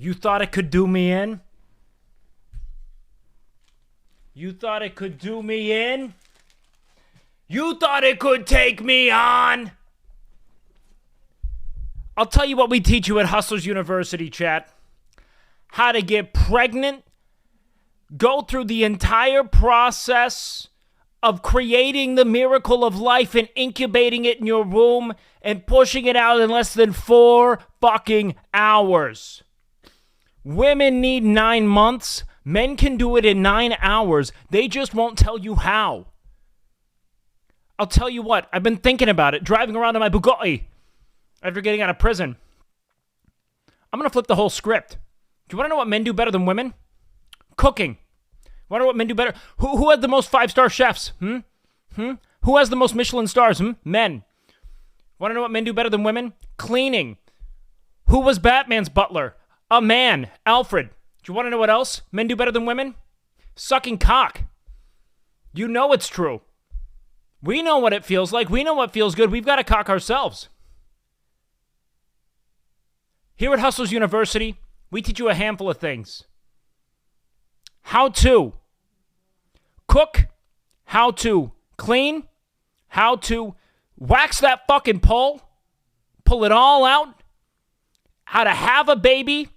You thought it could do me in? You thought it could do me in? You thought it could take me on? I'll tell you what we teach you at Hustlers University, chat. How to get pregnant, go through the entire process of creating the miracle of life and incubating it in your womb and pushing it out in less than 4 fucking hours. Women need 9 months. Men can do it in 9 hours. They just won't tell you how. I'll tell you what, I've been thinking about it, driving around in my Bugatti after getting out of prison. I'm going to flip the whole script. Do you want to know what men do better than women? Cooking. Want to know what men do better? Who has the most 5-star chefs? Who has the most Michelin stars? Men. Want to know what men do better than women? Cleaning. Who was Batman's butler? A man. Alfred. Do you want to know what else men do better than women? Sucking cock. You know it's true. We know what it feels like. We know what feels good. We've got to cock ourselves. Here at Hustlers University, we teach you a handful of things. How to cook, how to clean, how to wax that fucking pole, pull it all out, how to have a baby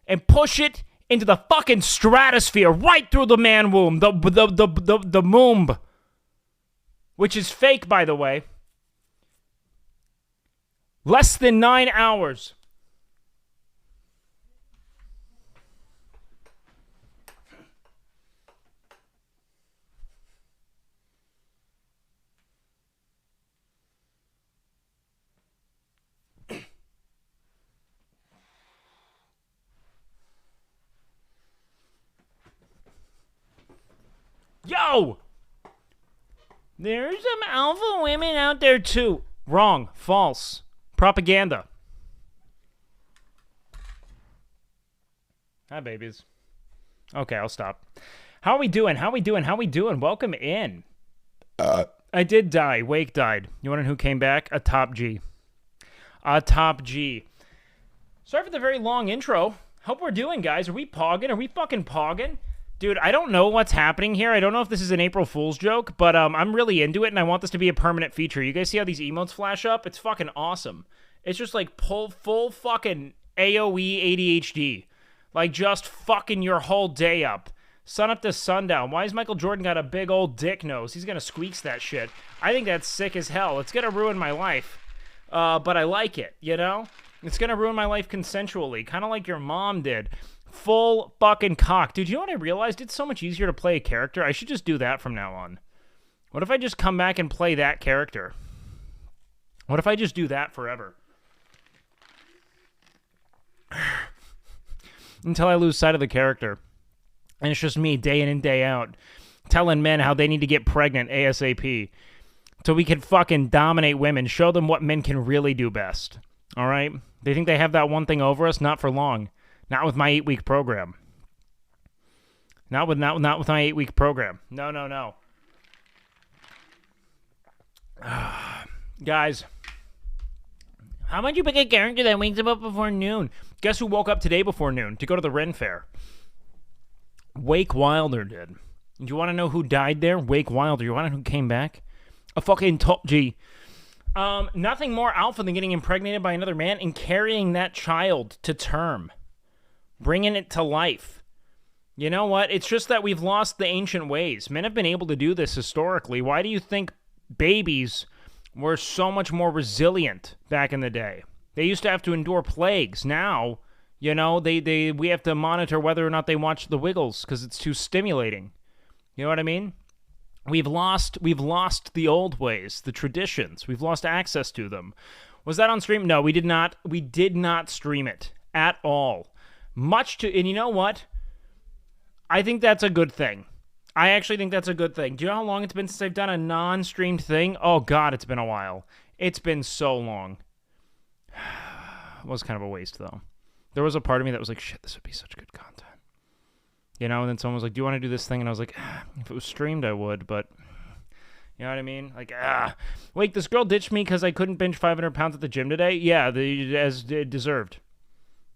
and push it into the fucking stratosphere, right through the man womb, the womb, which is fake, by the way. Less than 9 hours. Yo! There's some alpha women out there too. Wrong. False. Propaganda. Hi, babies. Okay, I'll stop. How are we doing? How we doing? Welcome in. I did die. Wake died. You want to know who came back? A top G. A top G. Sorry for the very long intro. Hope we're doing, guys. Are we pogging? Are we fucking pogging? Dude, I don't know what's happening here. I don't know if this is an April Fool's joke, but I'm really into it, and I want this to be a permanent feature. You guys see how these emotes flash up? It's fucking awesome. It's just like full fucking AOE ADHD. Like just fucking your whole day up. Sun up to sundown. Why has Michael Jordan got a big old dick nose? He's gonna squeaks that shit. I think that's sick as hell. It's gonna ruin my life. But I like it, you know? It's gonna ruin my life consensually, kind of like your mom did. Full fucking cock. Dude, you know what I realized? It's so much easier to play a character. I should just do that from now on. What if I just come back and play that character? What if I just do that forever? Until I lose sight of the character. And it's just me day in and day out telling men how they need to get pregnant ASAP. So we can fucking dominate women. Show them what men can really do best. All right? They think they have that one thing over us? Not for long. Not with my 8-week program. Not with my 8-week program. No. Guys, how about you pick a character that wakes up before noon? Guess who woke up today before noon to go to the Ren Fair? WakeWilder did. Do you want to know who died there? WakeWilder. You want to know who came back? A fucking top G. Nothing more alpha than getting impregnated by another man and carrying that child to term. Bringing it to life. You know what? It's just that we've lost the ancient ways. Men have been able to do this historically. Why do you think babies were so much more resilient back in the day? They used to have to endure plagues. Now, you know, we have to monitor whether or not they watch The Wiggles because it's too stimulating. You know what I mean? We've lost the old ways, the traditions. We've lost access to them. Was that on stream? No, we did not. We did not stream it at all. And you know what? I think that's a good thing. I actually think that's a good thing. Do you know how long it's been since I've done a non-streamed thing? Oh, God, it's been a while. It's been so long. It was kind of a waste, though. There was a part of me that was like, shit, this would be such good content. You know, and then someone was like, do you want to do this thing? And I was like, if it was streamed, I would, but... You know what I mean? Like, Wait, this girl ditched me because I couldn't bench 500 pounds at the gym today? Yeah, as deserved.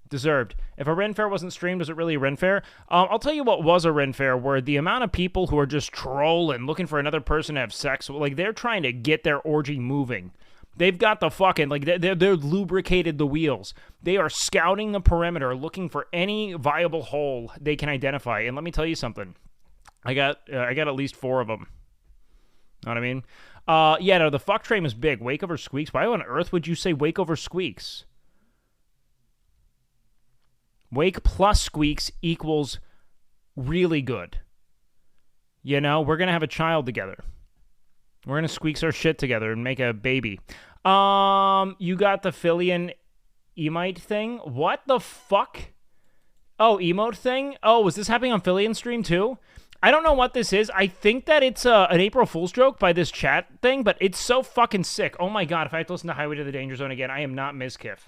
Deserved. If a Ren Fair wasn't streamed, was it really a Ren Fair? I'll tell you what was a Ren Fair, where the amount of people who are just trolling, looking for another person to have sex, like, they're trying to get their orgy moving. They've got the fucking, like, they're lubricated the wheels. They are scouting the perimeter, looking for any viable hole they can identify. And let me tell you something. I got at least 4 of them. Know what I mean? Yeah, no, the fuck train is big. Wake over squeaks. Why on earth would you say wake over squeaks? Wake plus squeaks equals really good. You know, we're going to have a child together. We're going to squeaks our shit together and make a baby. You got the Phillian emite thing? What the fuck? Oh, emote thing? Oh, was this happening on Phillian stream too? I don't know what this is. I think that it's an April Fool's joke by this chat thing, but it's so fucking sick. Oh my god, if I have to listen to Highway to the Danger Zone again, I am not Mizkif.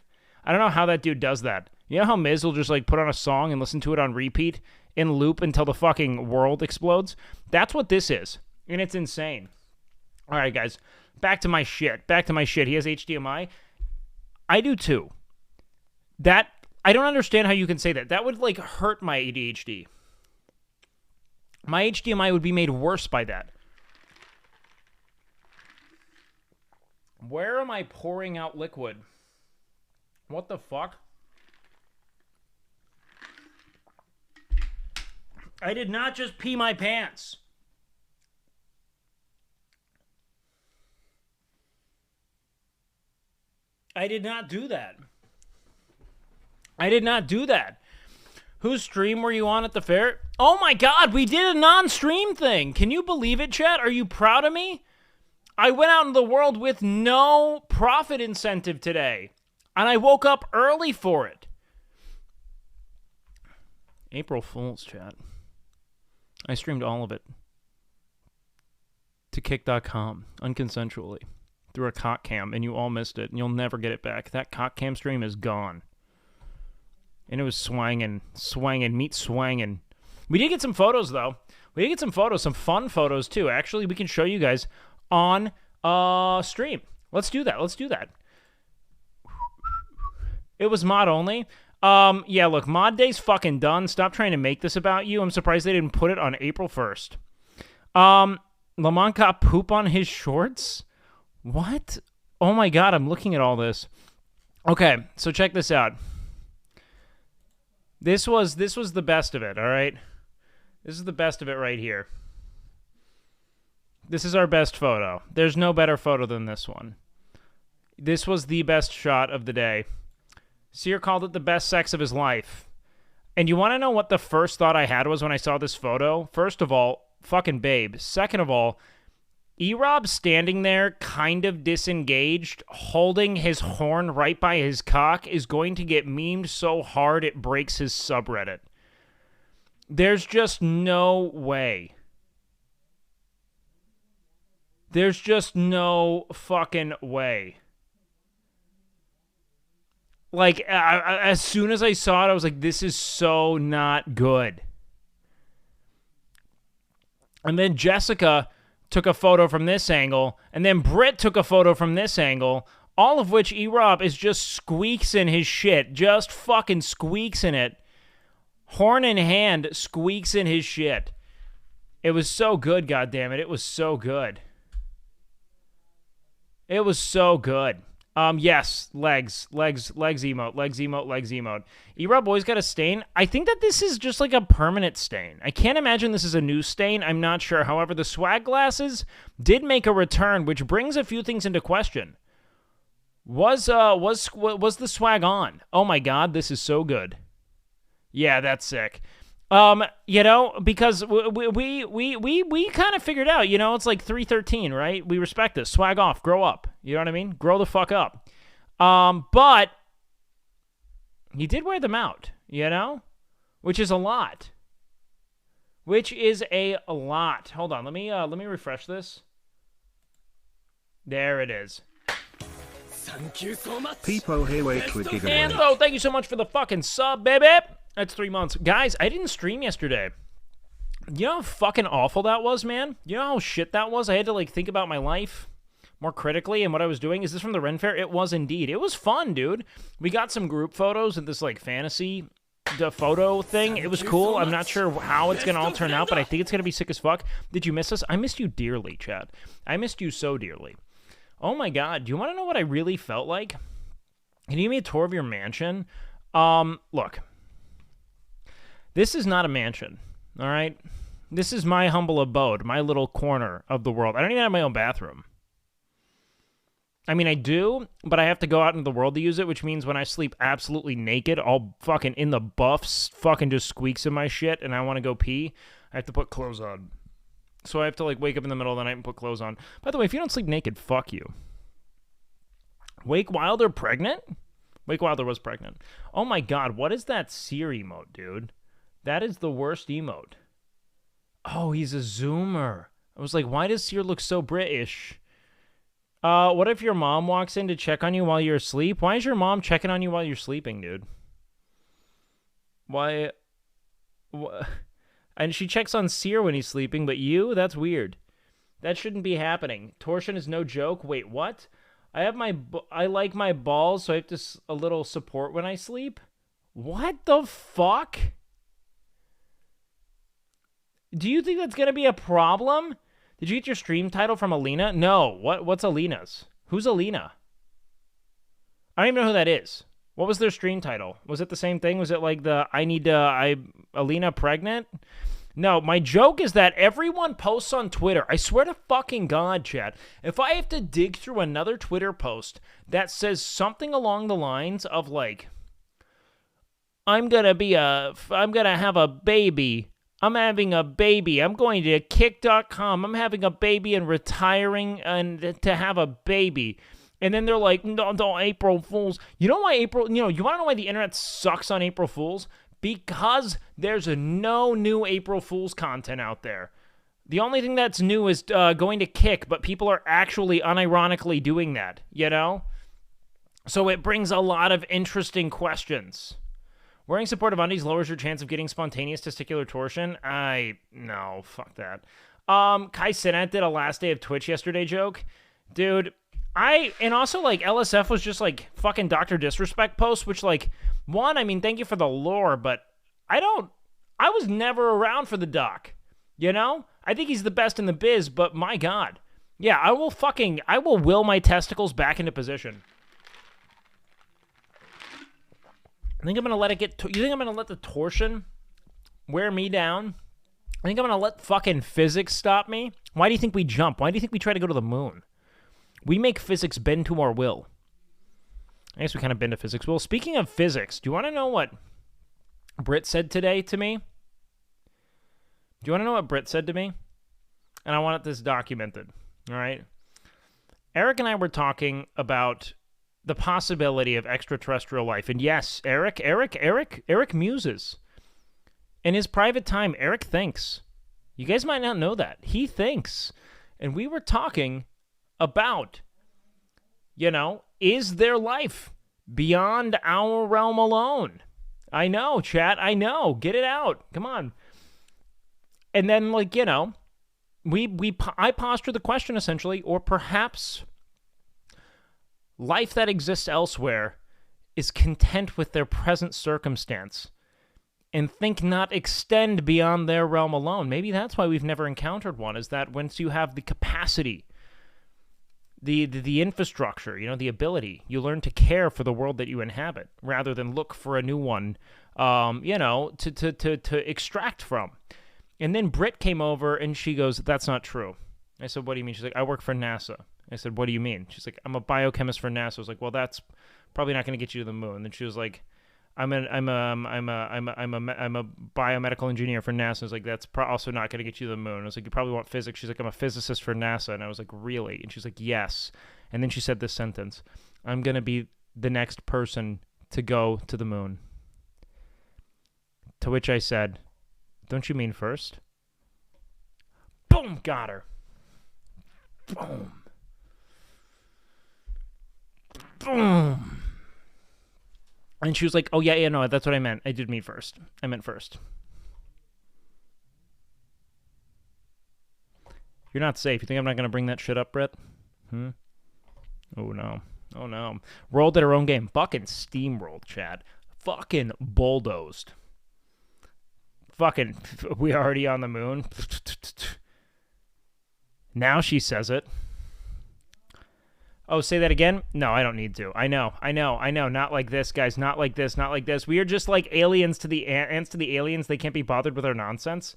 I don't know how that dude does that. You know how Miz will just like put on a song and listen to it on repeat in loop until the fucking world explodes? That's what this is, and it's insane. All right, guys, back to my shit. He has HDMI. I do too. That, I don't understand how you can say that. That would like hurt my ADHD. My HDMI would be made worse by that. Where am I pouring out liquid? What the fuck? I did not just pee my pants. I did not do that. Whose stream were you on at the fair? Oh my god, we did a non-stream thing. Can you believe it, chat? Are you proud of me? I went out in the world with no profit incentive today. And I woke up early for it. April Fool's, chat. I streamed all of it. To kick.com, unconsensually. Through a cock cam, and you all missed it. And you'll never get it back. That cock cam stream is gone. And it was swanging, meat swanging. We did get some photos, though. Some fun photos, too. Actually, we can show you guys on stream. Let's do that. It was mod only. Yeah, look, mod day's fucking done. Stop trying to make this about you. I'm surprised they didn't put it on April 1st. Lamont got poop on his shorts? What? Oh my god, I'm looking at all this. Okay, so check this out. This was the best of it, all right? This is the best of it right here. This is our best photo. There's no better photo than this one. This was the best shot of the day. Seer called it the best sex of his life. And you want to know what the first thought I had was when I saw this photo? First of all, fucking babe. Second of all, E-Rob standing there kind of disengaged, holding his horn right by his cock, is going to get memed so hard it breaks his subreddit. There's just no way. There's just no fucking way. Like, as soon as I saw it, I was like, this is so not good. And then Jessica took a photo from this angle, and then Britt took a photo from this angle, all of which E-Rob is just squeaks in his shit. Just fucking squeaks in it. Horn in hand, squeaks in his shit. It was so good, goddammit. It was so good. It was so good. Yes, legs emote. E-Rob always got a stain. I think that this is just like a permanent stain. I can't imagine this is a new stain. I'm not sure. However, the swag glasses did make a return, which brings a few things into question. Was the swag on? Oh my god, this is so good. Yeah, that's sick. You know, because we kind of figured out, you know, it's like 313, right? We respect this. Swag off, grow up. You know what I mean? Grow the fuck up. But he did wear them out, you know? Which is a lot. Hold on, let me refresh this. There it is. Thank you so much. People here wait with giveaway. Anzo, thank you so much for the fucking sub, baby. That's 3 months. Guys, I didn't stream yesterday. You know how fucking awful that was, man? You know how shit that was? I had to, like, think about my life, more critically and what I was doing. Is this from the Ren Fair? It was indeed. It was fun, dude. We got some group photos at this like fantasy photo thing. It was cool. I'm not sure how it's gonna all turn out, but I think it's gonna be sick as fuck. Did you miss us? I missed you dearly, Chad. I missed you so dearly. Oh my god, do you want to know what I really felt like? Can you give me a tour of your mansion? Look. This is not a mansion, all right? This is my humble abode, my little corner of the world. I don't even have my own bathroom. I mean, I do, but I have to go out into the world to use it, which means when I sleep absolutely naked, all fucking in the buffs, fucking just squeaks in my shit, and I want to go pee, I have to put clothes on. So I have to, like, wake up in the middle of the night and put clothes on. By the way, if you don't sleep naked, fuck you. WakeWilder pregnant? WakeWilder was pregnant. Oh my god, what is that seer emote, dude? That is the worst emote. Oh, he's a zoomer. I was like, why does Seer look so British? What if your mom walks in to check on you while you're asleep? Why is your mom checking on you while you're sleeping, dude? Why? And she checks on Seer when he's sleeping, but you? That's weird. That shouldn't be happening. Torsion is no joke. Wait, what? I like my balls, so I have to a little support when I sleep? What the fuck? Do you think that's going to be a problem? Did you get your stream title from Alina? No. What's Alina's? Who's Alina? I don't even know who that is. What was their stream title? Was it the same thing? Was it like the Alina pregnant? No, my joke is that everyone posts on Twitter. I swear to fucking God, chat. If I have to dig through another Twitter post that says something along the lines of like, I'm going to have a baby. I'm having a baby. I'm going to kick.com. I'm having a baby and retiring and to have a baby. And then they're like, no, April Fools. You know why you want to know why the internet sucks on April Fools? Because there's no new April Fools content out there. The only thing that's new is going to Kick, but people are actually unironically doing that, you know? So it brings a lot of interesting questions. Wearing supportive undies lowers your chance of getting spontaneous testicular torsion. No, fuck that. Kai Cenat did a last day of Twitch yesterday joke. Dude, and also, like, LSF was just, like, fucking Dr. Disrespect posts, which, like, one, I mean, thank you for the lore, but I was never around for the doc, you know? I think he's the best in the biz, but my God. Yeah, I will will my testicles back into position. I think I'm going to let it get... You think I'm going to let the torsion wear me down? I think I'm going to let fucking physics stop me? Why do you think we jump? Why do you think we try to go to the moon? We make physics bend to our will. I guess we kind of bend to physics. Well, speaking of physics, do you want to know what Britt said today to me? Do you want to know what Britt said to me? And I want this documented, all right? Eric and I were talking about the possibility of extraterrestrial life. And yes, Eric muses. In his private time, Eric thinks. You guys might not know that. He thinks. And we were talking about, is there life beyond our realm alone? I know, chat. I know. Get it out. Come on. And then, I posture the question, essentially, or perhaps life that exists elsewhere is content with their present circumstance and think not extend beyond their realm alone. Maybe that's why we've never encountered one, is that once you have the capacity, the infrastructure, the ability, you learn to care for the world that you inhabit rather than look for a new one, to extract from. And then Britt came over and she goes, "That's not true." I said, "What do you mean?" She's like, "I work for NASA." I said, "What do you mean?" She's like, "I'm a biochemist for NASA." I was like, "Well, that's probably not going to get you to the moon." And then she was like, I'm a biomedical engineer for NASA." I was like, "That's also not going to get you to the moon." I was like, "You probably want physics." She's like, "I'm a physicist for NASA." And I was like, "Really?" And she's like, "Yes." And then she said this sentence, "I'm going to be the next person to go to the moon." To which I said, "Don't you mean first?" Boom, got her. Boom. Boom. And she was like, "Oh, yeah, no, that's what I meant. I did mean first. I meant first." You're not safe. You think I'm not going to bring that shit up, Brett? Oh no. Oh no. Rolled at her own game. Fucking steamrolled, chat. Fucking bulldozed. Fucking, we already on the moon. Now she says it. Oh, say that again? No, I don't need to. I know. Not like this, guys. Not like this. Not like this. We are just like aliens to the ants to the aliens. They can't be bothered with our nonsense.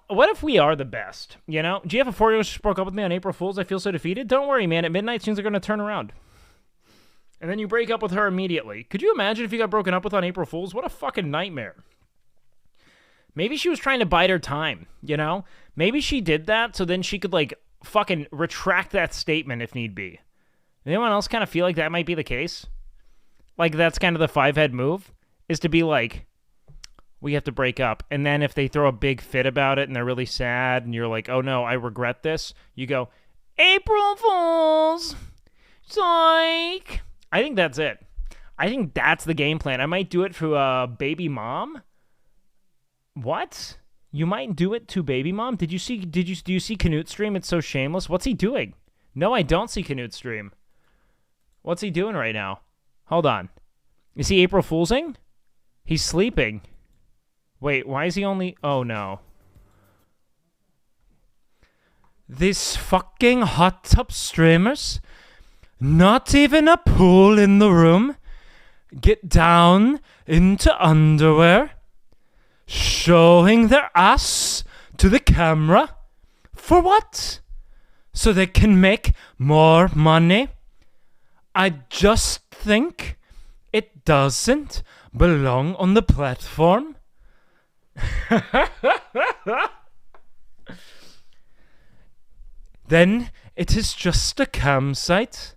What if we are the best? You know? Do you have a 4-year-old who broke up with me on April Fool's? I feel so defeated. Don't worry, man. At midnight, things are going to turn around. And then you break up with her immediately. Could you imagine if you got broken up with on April Fool's? What a fucking nightmare. Maybe she was trying to bide her time, you know? Maybe she did that so then she could, like, fucking retract that statement if need be. Anyone else kind of feel like that might be the case? Like, that's kind of the five-head move? Is to be like, we have to break up. And then if they throw a big fit about it and they're really sad and you're like, oh no, I regret this, you go, April Fools! Psych! I think that's it. I think that's the game plan. I might do it for baby mom. What? You might do it to baby mom? Do you see Canute's stream? It's so shameless. What's he doing? No, I don't see Canute's stream. What's he doing right now? Hold on. Is he April Foolsing? He's sleeping. Wait, why is he only... Oh, no. These fucking hot tub streamers? Not even a pool in the room? Get down into underwear? Showing their ass to the camera? For what? So they can make more money? I just think it doesn't belong on the platform. Then it is just a cam site.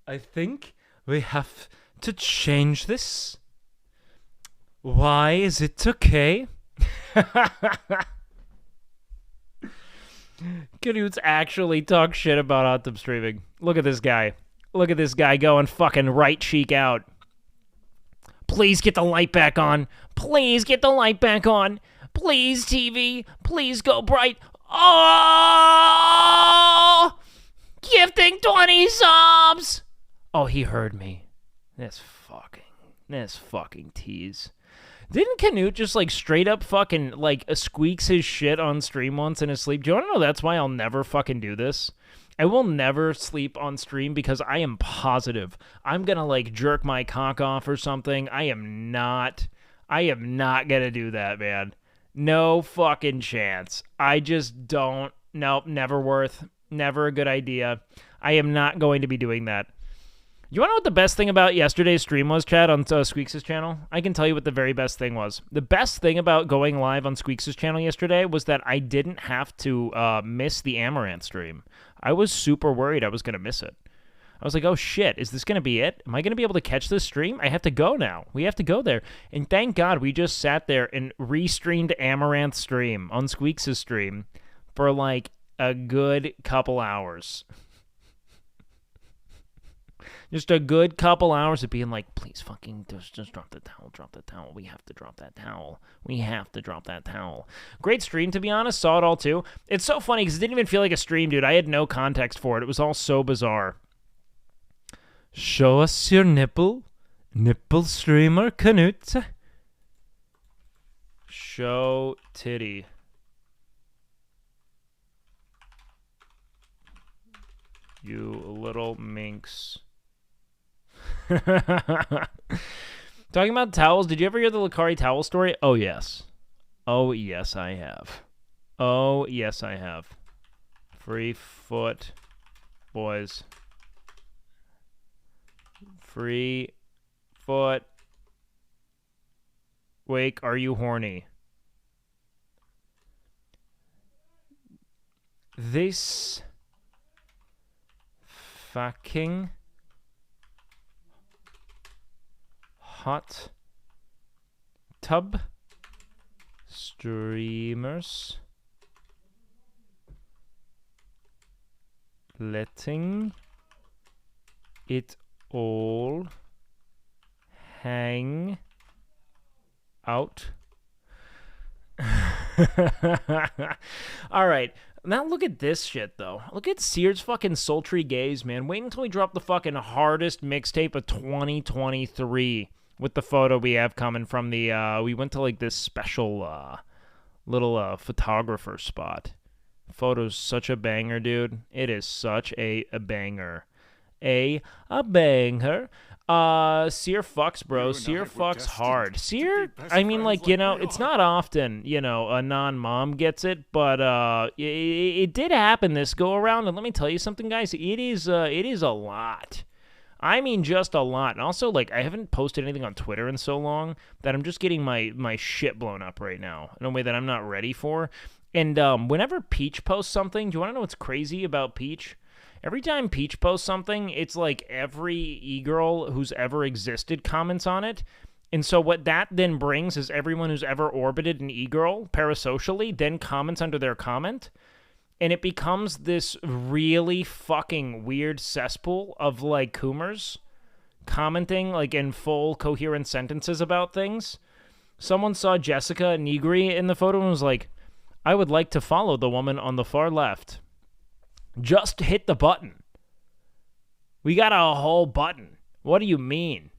I think we have to change this. Why is it okay? Canute's actually talk shit about hot tub streaming. Look at this guy. Look at this guy going fucking right cheek out. Please get the light back on. Please get the light back on. Please, TV. Please go bright. Oh! Gifting 20 subs! Oh, he heard me. This fucking tease. Didn't Canute just, like, straight up fucking, like, squeaks his shit on stream once in his sleep? Do you want to know that's why I'll never fucking do this? I will never sleep on stream because I am positive I'm gonna, like, jerk my cock off or something. I am not gonna do that, man. No fucking chance. I just don't. Nope, never a good idea. I am not going to be doing that. You want to know what the best thing about yesterday's stream was, Chad, on Squeaks' channel? I can tell you what the very best thing was. The best thing about going live on Squeaks' channel yesterday was that I didn't have to miss the Amaranth stream. I was super worried I was going to miss it. I was like, oh shit, is this going to be it? Am I going to be able to catch this stream? I have to go now. We have to go there. And thank God we just sat there and restreamed Amaranth stream on Squeaks' stream for like a good couple hours. Just a good couple hours of being like, please fucking just drop the towel, We have to drop that towel. Great stream, to be honest. Saw it all, too. It's so funny because it didn't even feel like a stream, dude. I had no context for it. It was all so bizarre. Show us your nipple streamer, Canute. Show titty. You little minx. Talking about towels, did you ever hear the Lucari towel story? Oh, yes. I have. Free foot, boys. Free foot. Wake, are you horny? This fucking hot tub streamers letting it all hang out. All right. Now look at this shit, though. Look at Sears fucking sultry gaze, man. Wait until we drop the fucking hardest mixtape of 2023 with the photo we have coming from the, we went to, like, this special, little, photographer spot. Photo's such a banger, dude. It is such a banger. A banger. Sear fucks, bro. Sear fucks hard. Sear, I mean, like, you know, it's not often, you know, a non-mom gets it, but it did happen this go around, and let me tell you something, guys. It is a lot. I mean, just a lot. And also, like, I haven't posted anything on Twitter in so long that I'm just getting my shit blown up right now in a way that I'm not ready for. And whenever Peach posts something, do you want to know what's crazy about Peach? Every time Peach posts something, it's like every e-girl who's ever existed comments on it. And so what that then brings is everyone who's ever orbited an e-girl parasocially then comments under their comment. And it becomes this really fucking weird cesspool of, like, coomers commenting, like, in full coherent sentences about things. Someone saw Jessica Negri in the photo and was like, I would like to follow the woman on the far left. Just hit the button. We got a whole button. What do you mean?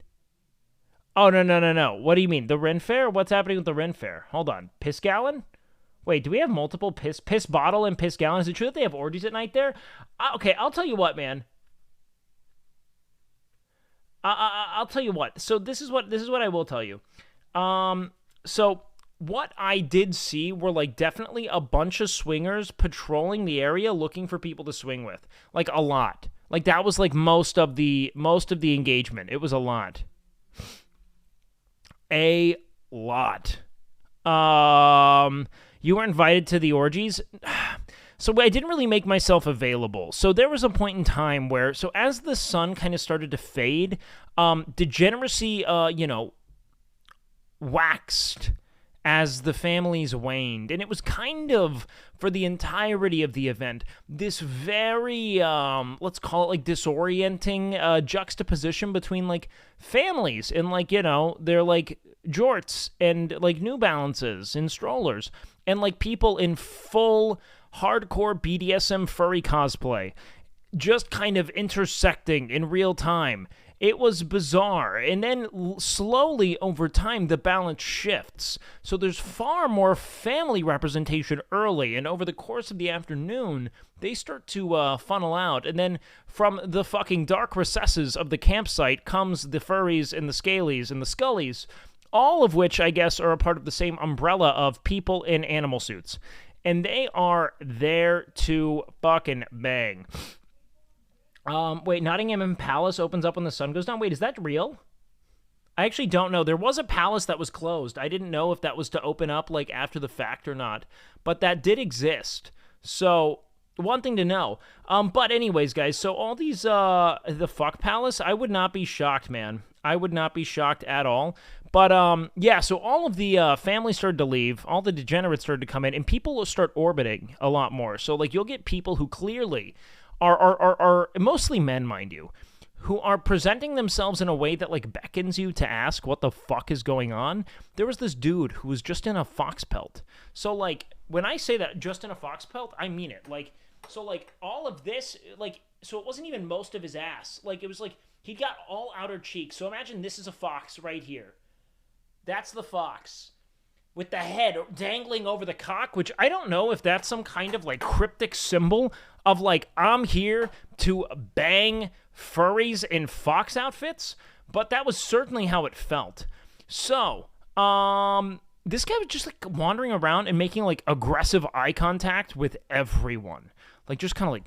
Oh, no. What do you mean? The Ren Fair? What's happening with the Ren Fair? Hold on. Piss gallon? Wait, do we have multiple piss bottle and piss gallon? Is it true that they have orgies at night there? Okay, I'll tell you what, man. I'll tell you what. So this is what I will tell you. So what I did see were, like, definitely a bunch of swingers patrolling the area looking for people to swing with. Like, a lot. Like, that was, like, most of the engagement. It was a lot. A lot. You were invited to the orgies? So I didn't really make myself available. So there was a point in time where, so as the sun kind of started to fade, degeneracy, waxed as the families waned. And it was kind of, for the entirety of the event, this very, let's call it, like, disorienting juxtaposition between, like, families and, like, you know, they're, like, jorts and, like, New Balances and strollers and, like, people in full hardcore BDSM furry cosplay just kind of intersecting in real time. It was bizarre. And then slowly over time, the balance shifts. So there's far more family representation early. And over the course of the afternoon, they start to funnel out. And then from the fucking dark recesses of the campsite comes the furries and the scalies and the scullies, all of which, I guess, are a part of the same umbrella of people in animal suits. And they are there to fucking bang. Wait, Nottingham Palace opens up when the sun goes down? Wait, is that real? I actually don't know. There was a palace that was closed. I didn't know if that was to open up, like, after the fact or not. But that did exist. So, one thing to know. But anyways, guys, so all these, the fuck palace, I would not be shocked, man. I would not be shocked at all. But, yeah, so all of the families started to leave. All the degenerates started to come in. And people will start orbiting a lot more. So, like, you'll get people who clearly are mostly men, mind you, who are presenting themselves in a way that, like, beckons you to ask what the fuck is going on. There was this dude who was just in a fox pelt. So, like, when I say that, just in a fox pelt, I mean it. Like, so, like, all of this, like, so it wasn't even most of his ass. Like, it was like, he got all outer cheeks. So imagine this is a fox right here. That's the fox. With the head dangling over the cock, which I don't know if that's some kind of, like, cryptic symbol of, like, I'm here to bang furries in fox outfits, but that was certainly how it felt. So, this guy was just, like, wandering around and making, like, aggressive eye contact with everyone. Like, just kind of like...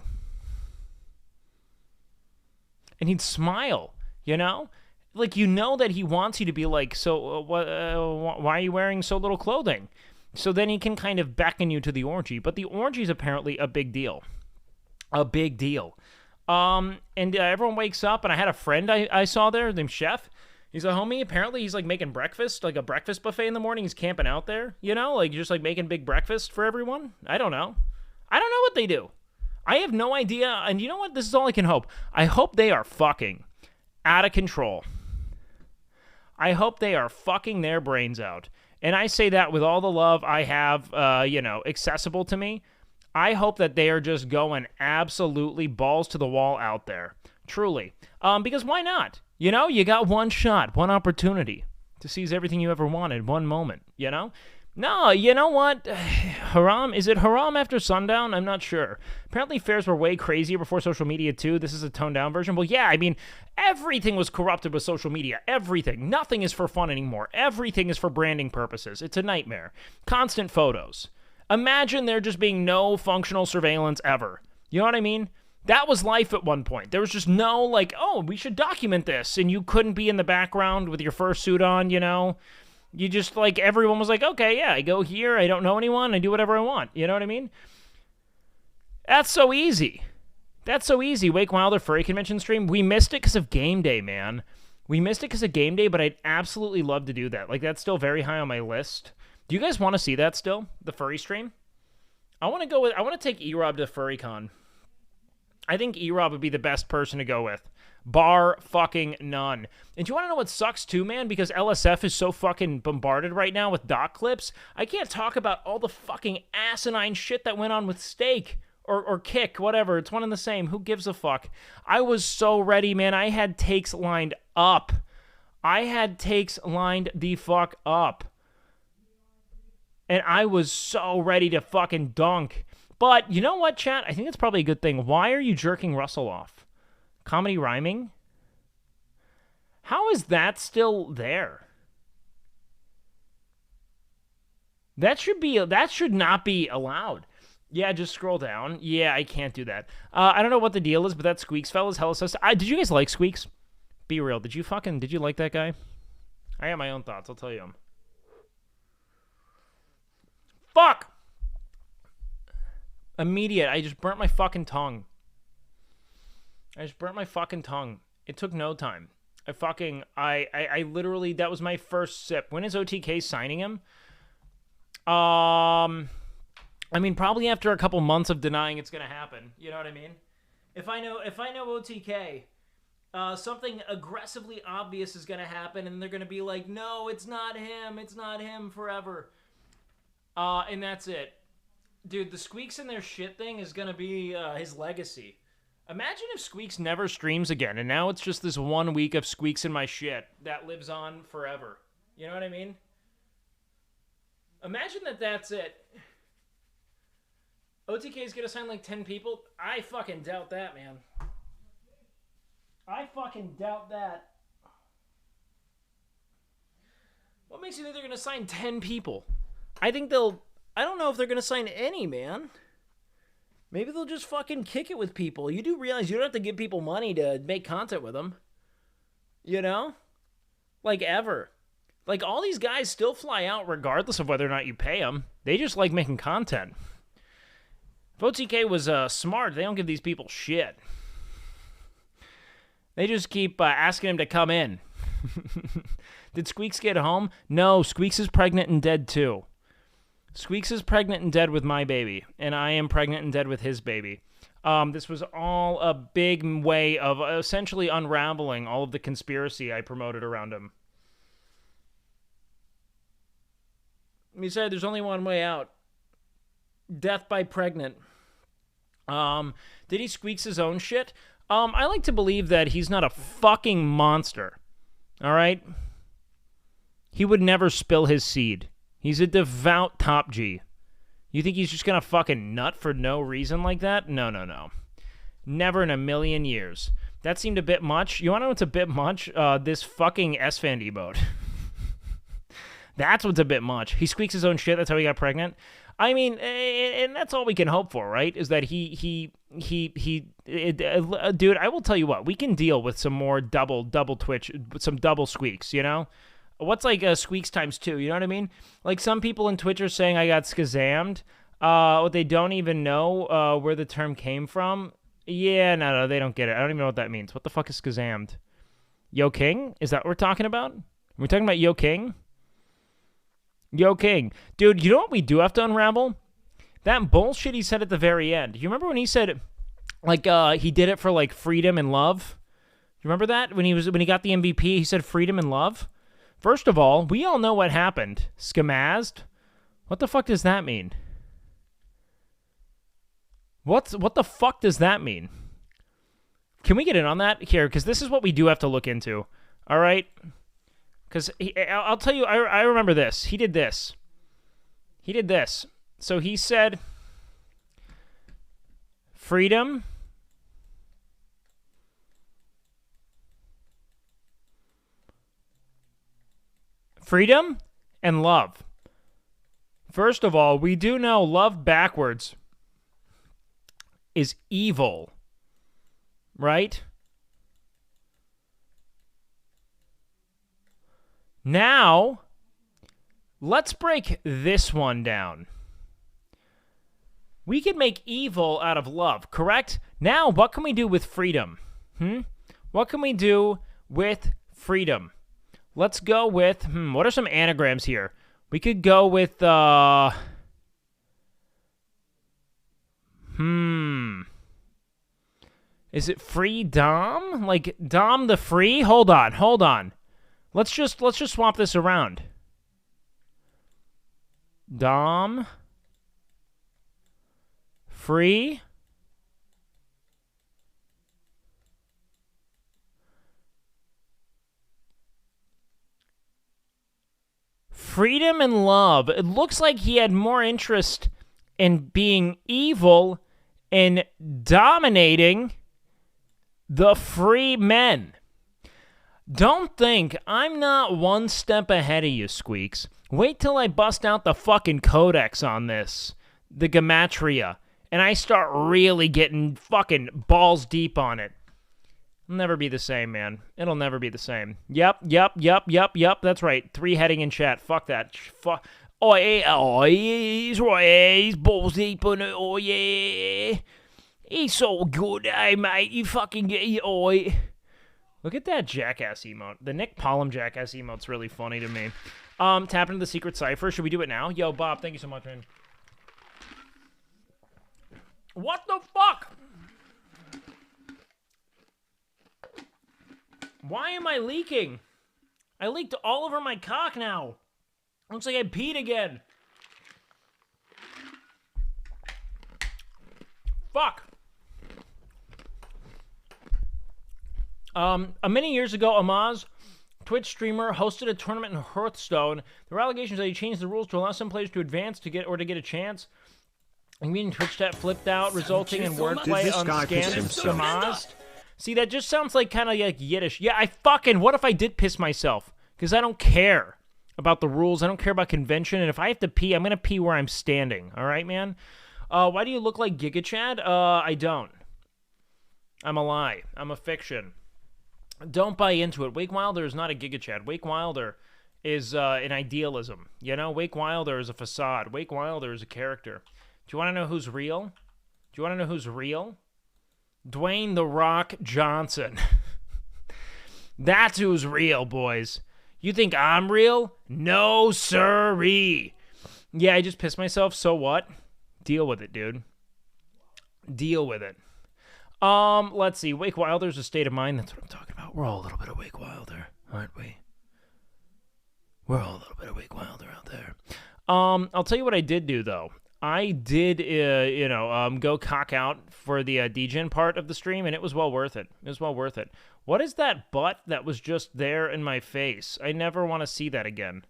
And he'd smile, you know? Like, you know that he wants you to be like, so why are you wearing so little clothing? So then he can kind of beckon you to the orgy. But the orgy is apparently a big deal. A big deal. And everyone wakes up, and I had a friend I saw there named Chef. He's a homie. Apparently, he's, like, making breakfast, like a breakfast buffet in the morning. He's camping out there, you know? Like, just, like, making big breakfast for everyone. I don't know. I don't know what they do. I have no idea. And you know what? This is all I can hope. I hope they are fucking out of control. I hope they are fucking their brains out. And I say that with all the love I have, accessible to me. I hope that they are just going absolutely balls to the wall out there. Truly. Because why not? You know, you got one shot, one opportunity to seize everything you ever wanted, one moment, you know? No, you know what? Haram? Is it haram after sundown? I'm not sure. Apparently fairs were way crazier before social media too. This is a toned down version. Well, yeah, I mean, everything was corrupted with social media. Everything. Nothing is for fun anymore. Everything is for branding purposes. It's a nightmare. Constant photos. Imagine there just being no functional surveillance ever. You know what I mean? That was life at one point. There was just no, like, oh, we should document this. And you couldn't be in the background with your fursuit on, you know? You just, like, everyone was like, okay, yeah, I go here, I don't know anyone, I do whatever I want. You know what I mean? That's so easy. That's so easy. WakeWilder Furry Convention stream. We missed it because of game day, man. We missed it because of game day, but I'd absolutely love to do that. Like, that's still very high on my list. Do you guys want to see that still? The furry stream? I want to take E-Rob to FurryCon. I think E-Rob would be the best person to go with. Bar fucking none. And do you want to know what sucks too, man? Because LSF is so fucking bombarded right now with doc clips, I can't talk about all the fucking asinine shit that went on with Steak or Kick, whatever. It's one and the same. Who gives a fuck? I was so ready, man. I had takes lined up. I had takes lined the fuck up. And I was so ready to fucking dunk. But you know what, chat? I think that's probably a good thing. Why are you jerking Russell off? Comedy rhyming? How is that still there? That should not be allowed. Yeah, just scroll down. Yeah, I can't do that. I don't know what the deal is, but that Squeaks fella is hella sus. Did you guys like Squeaks? Be real. Did you like that guy? I got my own thoughts. I'll tell you them. Fuck! Immediate. I just burnt my fucking tongue. It took no time. I literally, that was my first sip. When is OTK signing him? I mean, probably after a couple months of denying it's going to happen. You know what I mean? If I know OTK, something aggressively obvious is going to happen, and they're going to be like, no, it's not him forever. And that's it. Dude, the Squeaks and their shit thing is going to be his legacy. Imagine if Squeaks never streams again, and now it's just this 1 week of Squeaks in my shit that lives on forever. You know what I mean? Imagine that's it. OTK is going to sign like 10 people? I fucking doubt that, man. I fucking doubt that. What makes you think they're going to sign 10 people? I don't know if they're going to sign any, man. Maybe they'll just fucking kick it with people. You do realize you don't have to give people money to make content with them. You know? Like, ever. Like, all these guys still fly out regardless of whether or not you pay them. They just like making content. If OTK was smart, they don't give these people shit. They just keep asking him to come in. Did Squeaks get home? No, Squeaks is pregnant and dead too. Squeaks is pregnant and dead with my baby, and I am pregnant and dead with his baby. This was all a big way of essentially unraveling all of the conspiracy I promoted around him. He said there's only one way out. Death by pregnant. Did he Squeaks his own shit? I like to believe that he's not a fucking monster. All right? He would never spill his seed. He's a devout top G. You think he's just gonna fucking nut for no reason like that? No. Never in a million years. That seemed a bit much. You wanna know what's a bit much? This fucking S-Fan emote. That's what's a bit much. He Squeaks his own shit, that's how he got pregnant. I mean, and that's all we can hope for, right? Is that dude, I will tell you what, we can deal with some more double Twitch, some double Squeaks, you know? What's like Squeaks times 2, you know what I mean? Like some people in Twitch are saying I got skazammed. What they don't even know where the term came from. Yeah, no, they don't get it. I don't even know what that means. What the fuck is skazammed? Yo King? Is that what we're talking about? Are we talking about Yo King? Yo King. Dude, you know what we do have to unravel? That bullshit he said at the very end. You remember when he said, like, he did it for, like, freedom and love? You remember that? When he got the MVP, he said freedom and love? First of all, we all know what happened. Scamazed? What the fuck does that mean? What the fuck does that mean? Can we get in on that here? Because this is what we do have to look into. All right? Because I'll tell you, I remember this. He did this. He did this. So he said, freedom, freedom, and love. First of all, we do know love backwards is evil, right? Now, let's break this one down. We can make evil out of love, correct? Now, what can we do with freedom? What can we do with freedom? Let's go with, what are some anagrams here? We could go with, is it free Dom? Like, Dom the free? Hold on. Let's just swap this around. Dom free freedom and love. It looks like he had more interest in being evil and dominating the free men. Don't think I'm not one step ahead of you, Squeaks. Wait till I bust out the fucking codex on this, the gematria, and I start really getting fucking balls deep on it. It'll never be the same, man. It'll never be the same. Yep. That's right. 3 heading in chat. Fuck that. Fuck. Oh, he's right. He's balls deep on it. Oh, yeah. He's so good, hey, mate. You fucking get... Oh, look at that jackass emote. The Nick Pollum jackass emote's really funny to me. Tap into the secret cipher. Should we do it now? Yo, Bob, thank you so much, man. What the fuck? Why am I leaking? I leaked all over my cock now. Looks like I peed again. Fuck. Many years ago, Amaz, Twitch streamer, hosted a tournament in Hearthstone. There were allegations that he changed the rules to allow some players to advance to get a chance. And meaning Twitch chat flipped out, resulting in wordplay on Amaz. See, that just sounds like kind of like Yiddish. Yeah, what if I did piss myself? Because I don't care about the rules. I don't care about convention. And if I have to pee, I'm going to pee where I'm standing. All right, man? Why do you look like Giga Chad? I don't. I'm a lie. I'm a fiction. Don't buy into it. WakeWilder is not a Giga Chad. WakeWilder is an idealism. You know, WakeWilder is a facade. WakeWilder is a character. Do you want to know who's real? Dwayne "The Rock" Johnson. That's who's real, boys. You think I'm real? No, sirree. Yeah, I just pissed myself. So what? Deal with it, dude. Deal with it. Let's see. WakeWilder's a state of mind. That's what I'm talking about. We're all a little bit of WakeWilder, aren't we? We're all a little bit of WakeWilder out there. I'll tell you what I did do, though. I did, go cock out for the degen part of the stream, and it was well worth it. What is that butt that was just there in my face? I never want to see that again.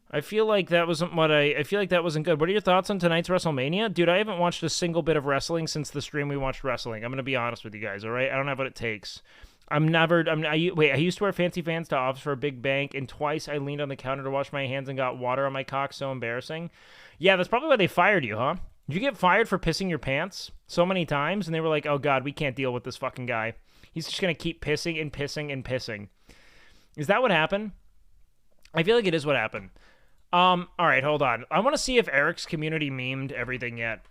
I feel like that wasn't good. What are your thoughts on tonight's WrestleMania? Dude, I haven't watched a single bit of wrestling since the stream we watched wrestling. I'm going to be honest with you guys, all right? I don't have what it takes. I used to wear fancy fans to office for a big bank, and twice I leaned on the counter to wash my hands and got water on my cock. So embarrassing. Yeah, that's probably why they fired you, huh? Did you get fired for pissing your pants so many times? And they were like, oh, God, we can't deal with this fucking guy. He's just going to keep pissing and pissing and pissing. Is that what happened? I feel like it is what happened. All right, hold on. I want to see if Eric's community memed everything yet.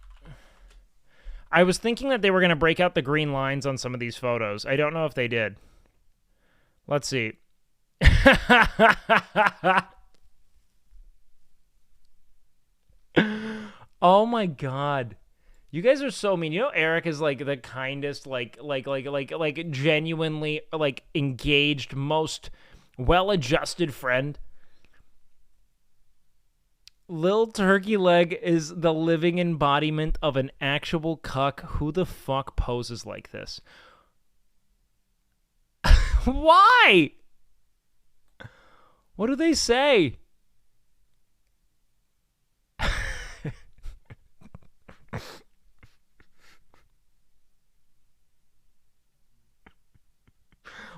I was thinking that they were going to break out the green lines on some of these photos. I don't know if they did. Let's see. Oh my God. You guys are so mean. You know, Eric is like the kindest, like genuinely like engaged, most well-adjusted friend. Lil Turkey Leg is the living embodiment of an actual cuck. Who the fuck poses like this? Why? What do they say?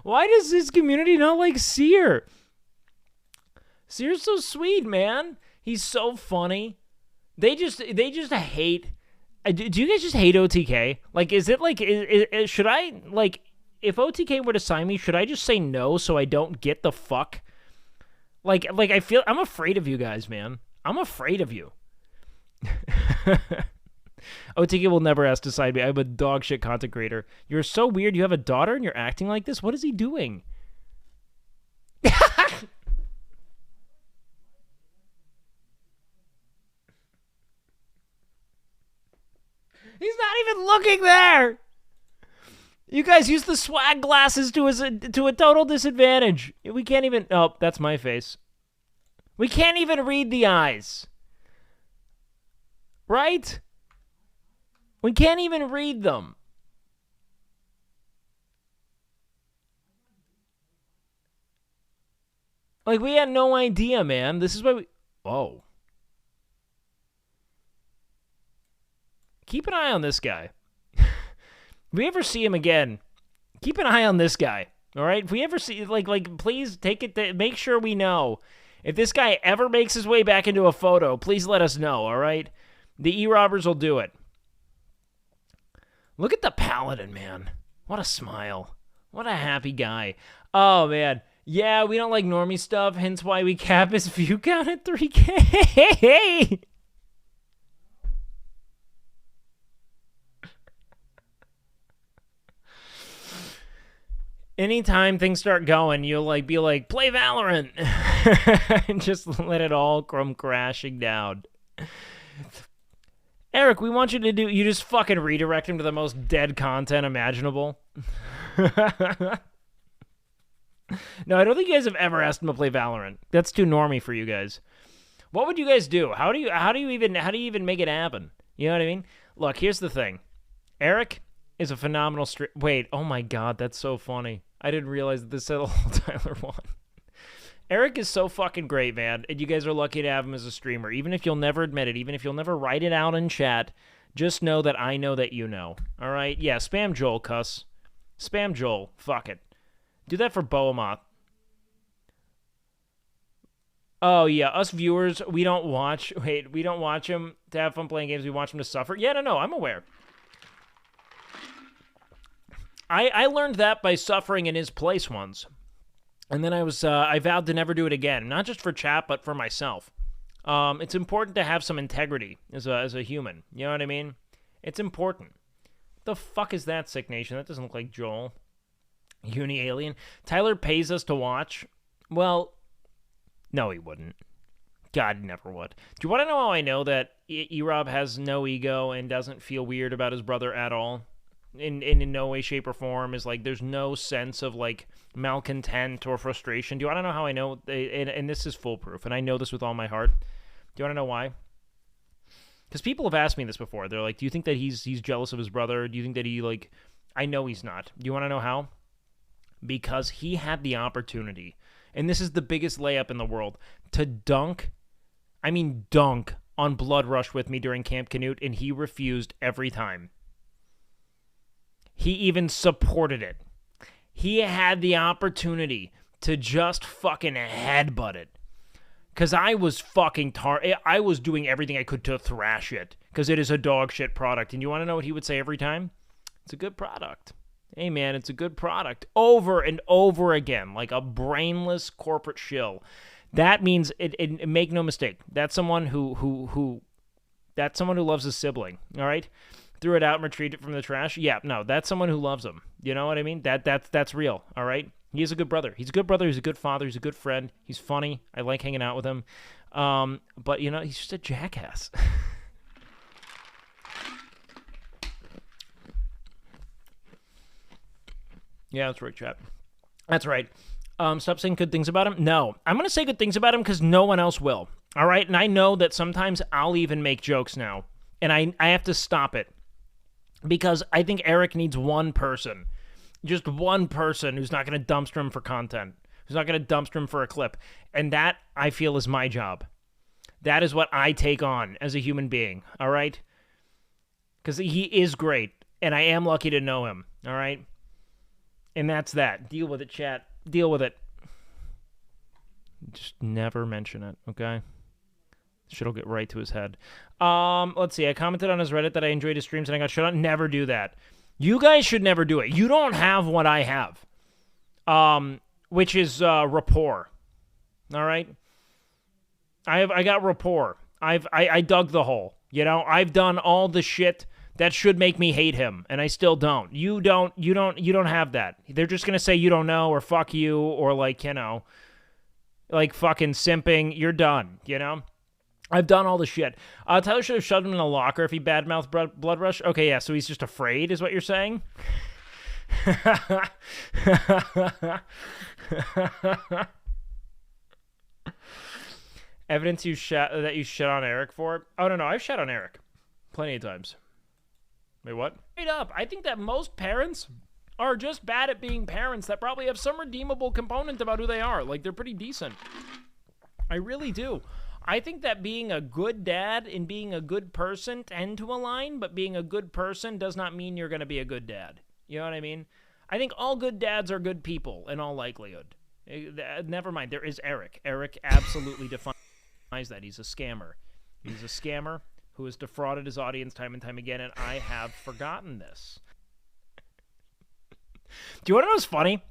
Why does this community not like Seer? Seer's so sweet, man. He's so funny. They just hate. Do you guys just hate OTK? Like, is it like, should I, like, if OTK were to sign me, should I just say no so I don't get the fuck? Like I feel, I'm afraid of you guys, man. I'm afraid of you. OTK will never ask to sign me. I'm a dog shit content creator. You're so weird. You have a daughter and you're acting like this? What is he doing? He's not even looking there. You guys use the swag glasses to a total disadvantage. We can't even... Oh, that's my face. We can't even read the eyes. Right? We can't even read them. Like, we had no idea, man. This is why we... Oh. Keep an eye on this guy. If we ever see him again, keep an eye on this guy. All right? If we ever see... Like, please take it... Make sure we know. If this guy ever makes his way back into a photo, please let us know, all right? The E-Robbers will do it. Look at the Paladin, man. What a smile. What a happy guy. Oh, man. Yeah, we don't like normie stuff, hence why we cap his view count at 3K. Anytime things start going, you'll like be like, play Valorant. And just let it all come crashing down. Eric, we want you to do... You just fucking redirect him to the most dead content imaginable. No, I don't think you guys have ever asked him to play Valorant. That's too normie for you guys. What would you guys do? How do you even make it happen? You know what I mean? Look, here's the thing. Eric is a phenomenal Wait, oh my god, that's so funny. I didn't realize that this said all Tyler won. Eric is so fucking great, man, and you guys are lucky to have him as a streamer. Even if you'll never admit it, even if you'll never write it out in chat, just know that I know that you know. All right? Yeah, spam Joel, cuss. Spam Joel. Fuck it. Do that for Boamoth. Oh, yeah, us viewers, we don't watch... Wait, we don't watch him to have fun playing games. We watch him to suffer. Yeah, no, I'm aware. I learned that by suffering in his place once. And then I vowed to never do it again. Not just for chat, but for myself. It's important to have some integrity as a human. You know what I mean? It's important. The fuck is that, Sick Nation? That doesn't look like Joel. Uni-alien. Tyler pays us to watch. Well, no, he wouldn't. God, he never would. Do you want to know how I know that E-Rob has no ego and doesn't feel weird about his brother at all? In no way, shape, or form. Is like, there's no sense of, like, malcontent or frustration. Do you want to know how I know? And this is foolproof, and I know this with all my heart. Do you want to know why? Because people have asked me this before. They're like, do you think that he's jealous of his brother? Do you think that he, like... I know he's not. Do you want to know how? Because he had the opportunity, and this is the biggest layup in the world, to dunk on Blood Rush with me during Camp Canute, and he refused every time. He even supported it. He had the opportunity to just fucking headbutt it. Because I was fucking I was doing everything I could to thrash it. Because it is a dog shit product. And you want to know what he would say every time? It's a good product. Hey, man, it's a good product. Over and over again. Like a brainless corporate shill. That means, make no mistake, that's someone who loves his sibling, all right? Threw it out and retrieved it from the trash. Yeah, no, that's someone who loves him. You know what I mean? That's real, all right? He is a good brother. He's a good brother. He's a good father. He's a good friend. He's funny. I like hanging out with him. But, you know, he's just a jackass. Yeah, that's right, chat. That's right. Stop saying good things about him. No, I'm going to say good things about him because no one else will. All right? And I know that sometimes I'll even make jokes now. And I have to stop it. Because I think Eric needs one person. Just one person who's not going to dumpster him for content. Who's not going to dumpster him for a clip. And that, I feel, is my job. That is what I take on as a human being. All right? Because he is great. And I am lucky to know him. All right? And that's that. Deal with it, chat. Deal with it. Just never mention it, okay? Shit'll get right to his head. Let's see. I commented on his Reddit that I enjoyed his streams and I got shut on. Never do that. You guys should never do it. You don't have what I have, which is rapport. All right? I got rapport. I dug the hole. You know, I've done all the shit that should make me hate him, and I still don't. You don't have that. They're just gonna say you don't know, or fuck you, or like, you know, like fucking simping. You're done, you know? I've done all the shit. Tyler should have shoved him in a locker if he badmouthed Blood Rush. Okay, yeah, so he's just afraid, is what you're saying? Evidence that you shit on Eric for? Oh, no, I've shit on Eric plenty of times. Wait, what? Straight up, I think that most parents are just bad at being parents that probably have some redeemable component about who they are. Like, they're pretty decent. I really do. I think that being a good dad and being a good person tend to align, but being a good person does not mean you're going to be a good dad. You know what I mean? I think all good dads are good people in all likelihood. Never mind. There is Eric. Eric absolutely defines that. He's a scammer. He's a scammer who has defrauded his audience time and time again, and I have forgotten this. Do you want to know what's funny?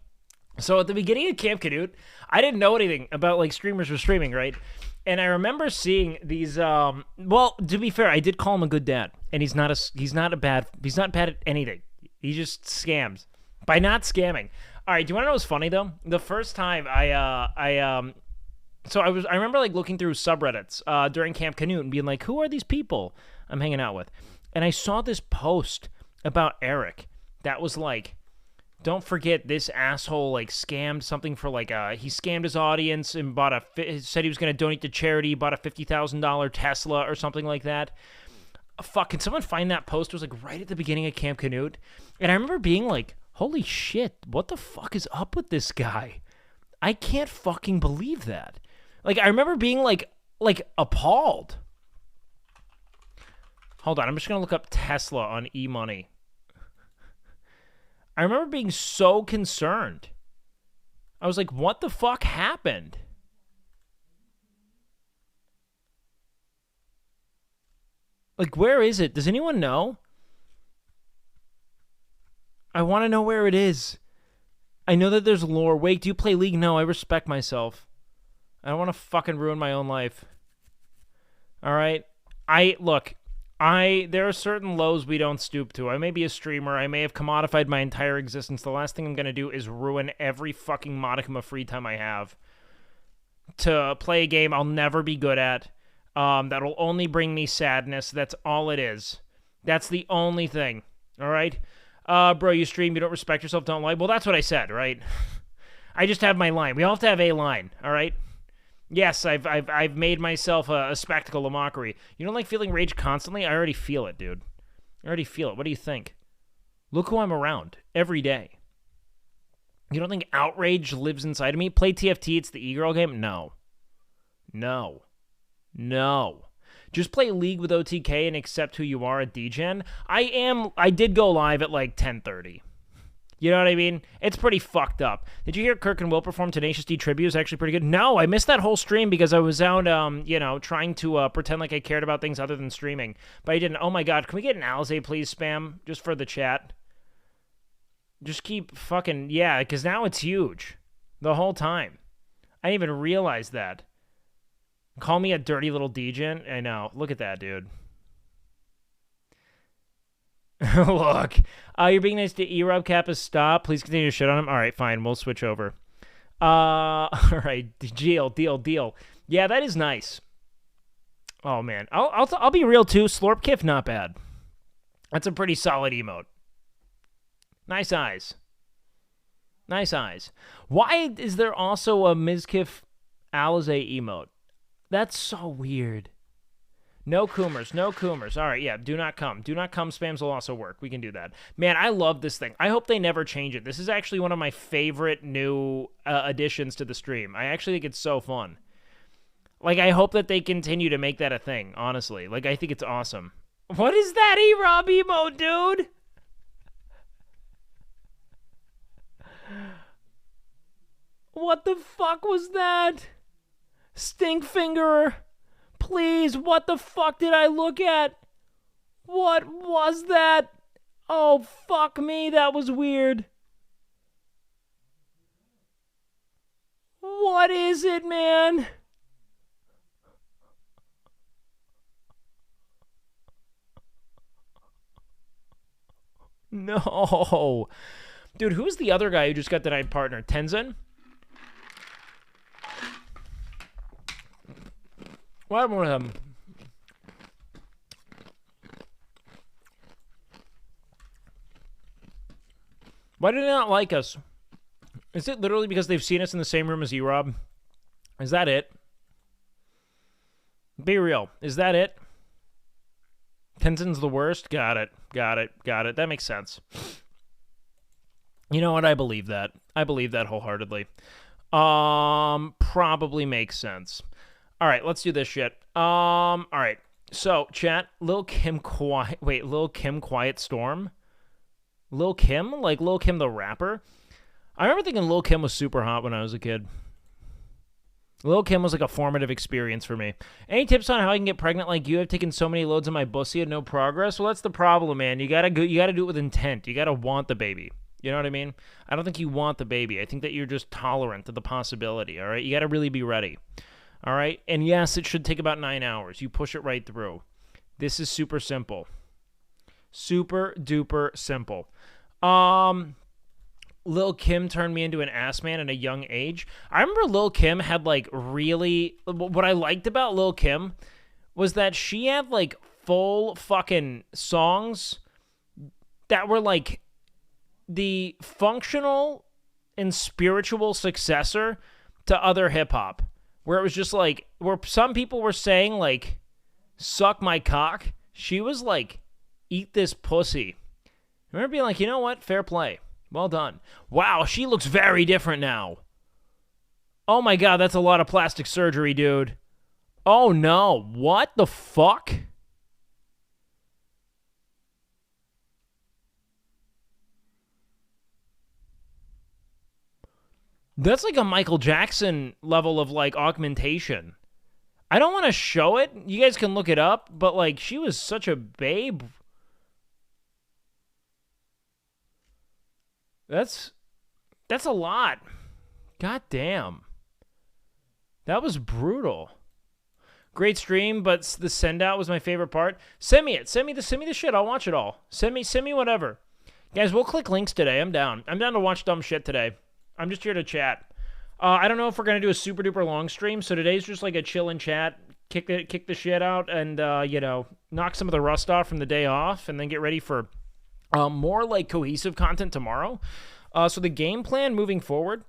So at the beginning of Camp Canute, I didn't know anything about like streamers were streaming, right? And I remember seeing these. Well, to be fair, I did call him a good dad, and he's not bad at anything. He just scams by not scamming. All right, do you want to know what's funny though? The first time I remember like looking through subreddits during Camp Canute and being like, who are these people I'm hanging out with? And I saw this post about Eric that was like, don't forget this asshole like scammed something for like he scammed his audience and said he was going to donate to charity, bought a $50,000 Tesla or something like that. Fuck, can someone find that post? It was like right at the beginning of Camp Canute. And I remember being like, holy shit, what the fuck is up with this guy? I can't fucking believe that. Like, I remember being like appalled. Hold on, I'm just going to look up Tesla on eMoney. I remember being so concerned. I was like, what the fuck happened? Like, where is it? Does anyone know? I want to know where it is. I know that there's lore. Wait, do you play League? No, I respect myself. I don't want to fucking ruin my own life. All right? There are certain lows we don't stoop to. I may be a streamer. I may have commodified my entire existence. The last thing I'm going to do is ruin every fucking modicum of free time I have to play a game I'll never be good at. That'll only bring me sadness. That's all it is. That's the only thing. All right? Bro, you stream. You don't respect yourself. Don't lie. Well, that's what I said, right? I just have my line. We all have to have a line. All right? Yes, I've made myself a spectacle, a mockery. You don't like feeling rage constantly? I already feel it, dude. I already feel it. What do you think? Look who I'm around every day. You don't think outrage lives inside of me? Play TFT, it's the e-girl game? No. Just play League with OTK and accept who you are at DGen. I did go live at like 10:30. You know what I mean? It's pretty fucked up. Did you hear Kirk and Will perform Tenacious D tribute? It was actually pretty good. No, I missed that whole stream because I was out, trying to pretend like I cared about things other than streaming. But I didn't. Oh my god, can we get an Alize, please, spam? Just for the chat. Just keep fucking, yeah, because now it's huge. The whole time. I didn't even realize that. Call me a dirty little degen? I know. Look at that, dude. Look. You're being nice to E-Rob Kappa. Stop. Please continue to shit on him. All right, fine. We'll switch over. All right. Deal. Yeah, that is nice. Oh, man. I'll be real, too. Slorp Kiff, not bad. That's a pretty solid emote. Nice eyes. Why is there also a Mizkif Alize emote? That's so weird. No Coomers, no Coomers. All right, yeah, do not come. Do not come spams will also work. We can do that. Man, I love this thing. I hope they never change it. This is actually one of my favorite new additions to the stream. I actually think it's so fun. Like, I hope that they continue to make that a thing, honestly. Like, I think it's awesome. What is that E-Rob emote, dude? What the fuck was that? Stinkfinger. Please, what the fuck did I look at? What was that? Oh, fuck me, that was weird. What is it, man? No. Dude, who's the other guy who just got denied partner? Tenzin? What happened with him? Why do they not like us? Is it literally because they've seen us in the same room as E-Rob? Is that it? Be real. Is that it? Tenzin's the worst? Got it. Got it. Got it. That makes sense. You know what? I believe that. I believe that wholeheartedly. Probably makes sense. All right, let's do this shit. All right. So, chat, Lil Kim Quiet Storm? Lil Kim? Like Lil Kim the rapper? I remember thinking Lil Kim was super hot when I was a kid. Lil Kim was like a formative experience for me. Any tips on how I can get pregnant like you? I've taken so many loads of my pussy and no progress. Well, that's the problem, man. You gotta do it with intent. You gotta want the baby. You know what I mean? I don't think you want the baby. I think that you're just tolerant to the possibility, all right? You gotta really be ready, all right? And yes, it should take about 9 hours. You push it right through. This is super simple. Super duper simple. Lil Kim turned me into an ass man at a young age. I remember Lil Kim had like really... What I liked about Lil Kim was that she had like full fucking songs that were like the functional and spiritual successor to other hip-hop. Where it was just like... Where some people were saying like, suck my cock. She was like, eat this pussy. I remember being like, you know what? Fair play. Well done. Wow, she looks very different now. Oh my god, that's a lot of plastic surgery, dude. Oh no, what the fuck? That's like a Michael Jackson level of like augmentation. I don't want to show it. You guys can look it up, but like she was such a babe. That's a lot. God damn. That was brutal. Great stream, but the send out was my favorite part. Send me it. Send me the shit. I'll watch it all. Send me whatever. Guys, we'll click links today. I'm down. I'm down to watch dumb shit today. I'm just here to chat. I don't know if we're gonna do a super duper long stream, so today's just like a chill and chat, kick the shit out, and knock some of the rust off from the day off, and then get ready for more like cohesive content tomorrow. So the game plan moving forward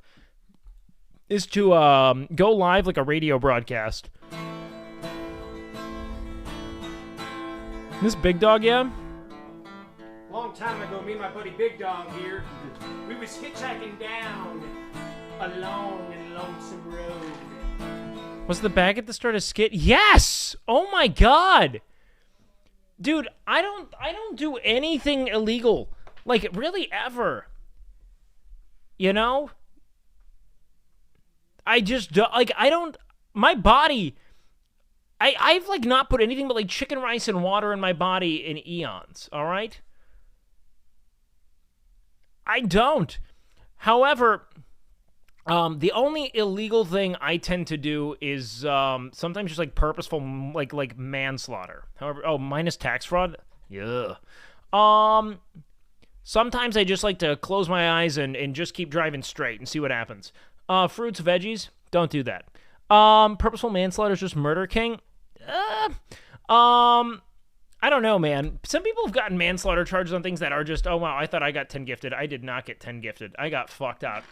is to go live like a radio broadcast. This Big Dog, yeah? Long time ago, me and my buddy Big Dog here, we was hitchhiking down a long and lonesome road. Was the bag at the start of skit? Yes! Oh my god! Dude, I don't do anything illegal. Like, really, ever. You know? I just don't, like, I don't, my body, I've, like, not put anything but, like, chicken rice and water in my body in eons, all right? I don't. However, the only illegal thing I tend to do is sometimes just like purposeful like manslaughter. However, minus tax fraud. Yeah. Sometimes I just like to close my eyes and just keep driving straight and see what happens. Fruits, veggies, don't do that. Purposeful manslaughter is just murder king. I don't know, man. Some people have gotten manslaughter charges on things that are just, oh wow, I thought I got 10 gifted. I did not get 10 gifted. I got fucked up.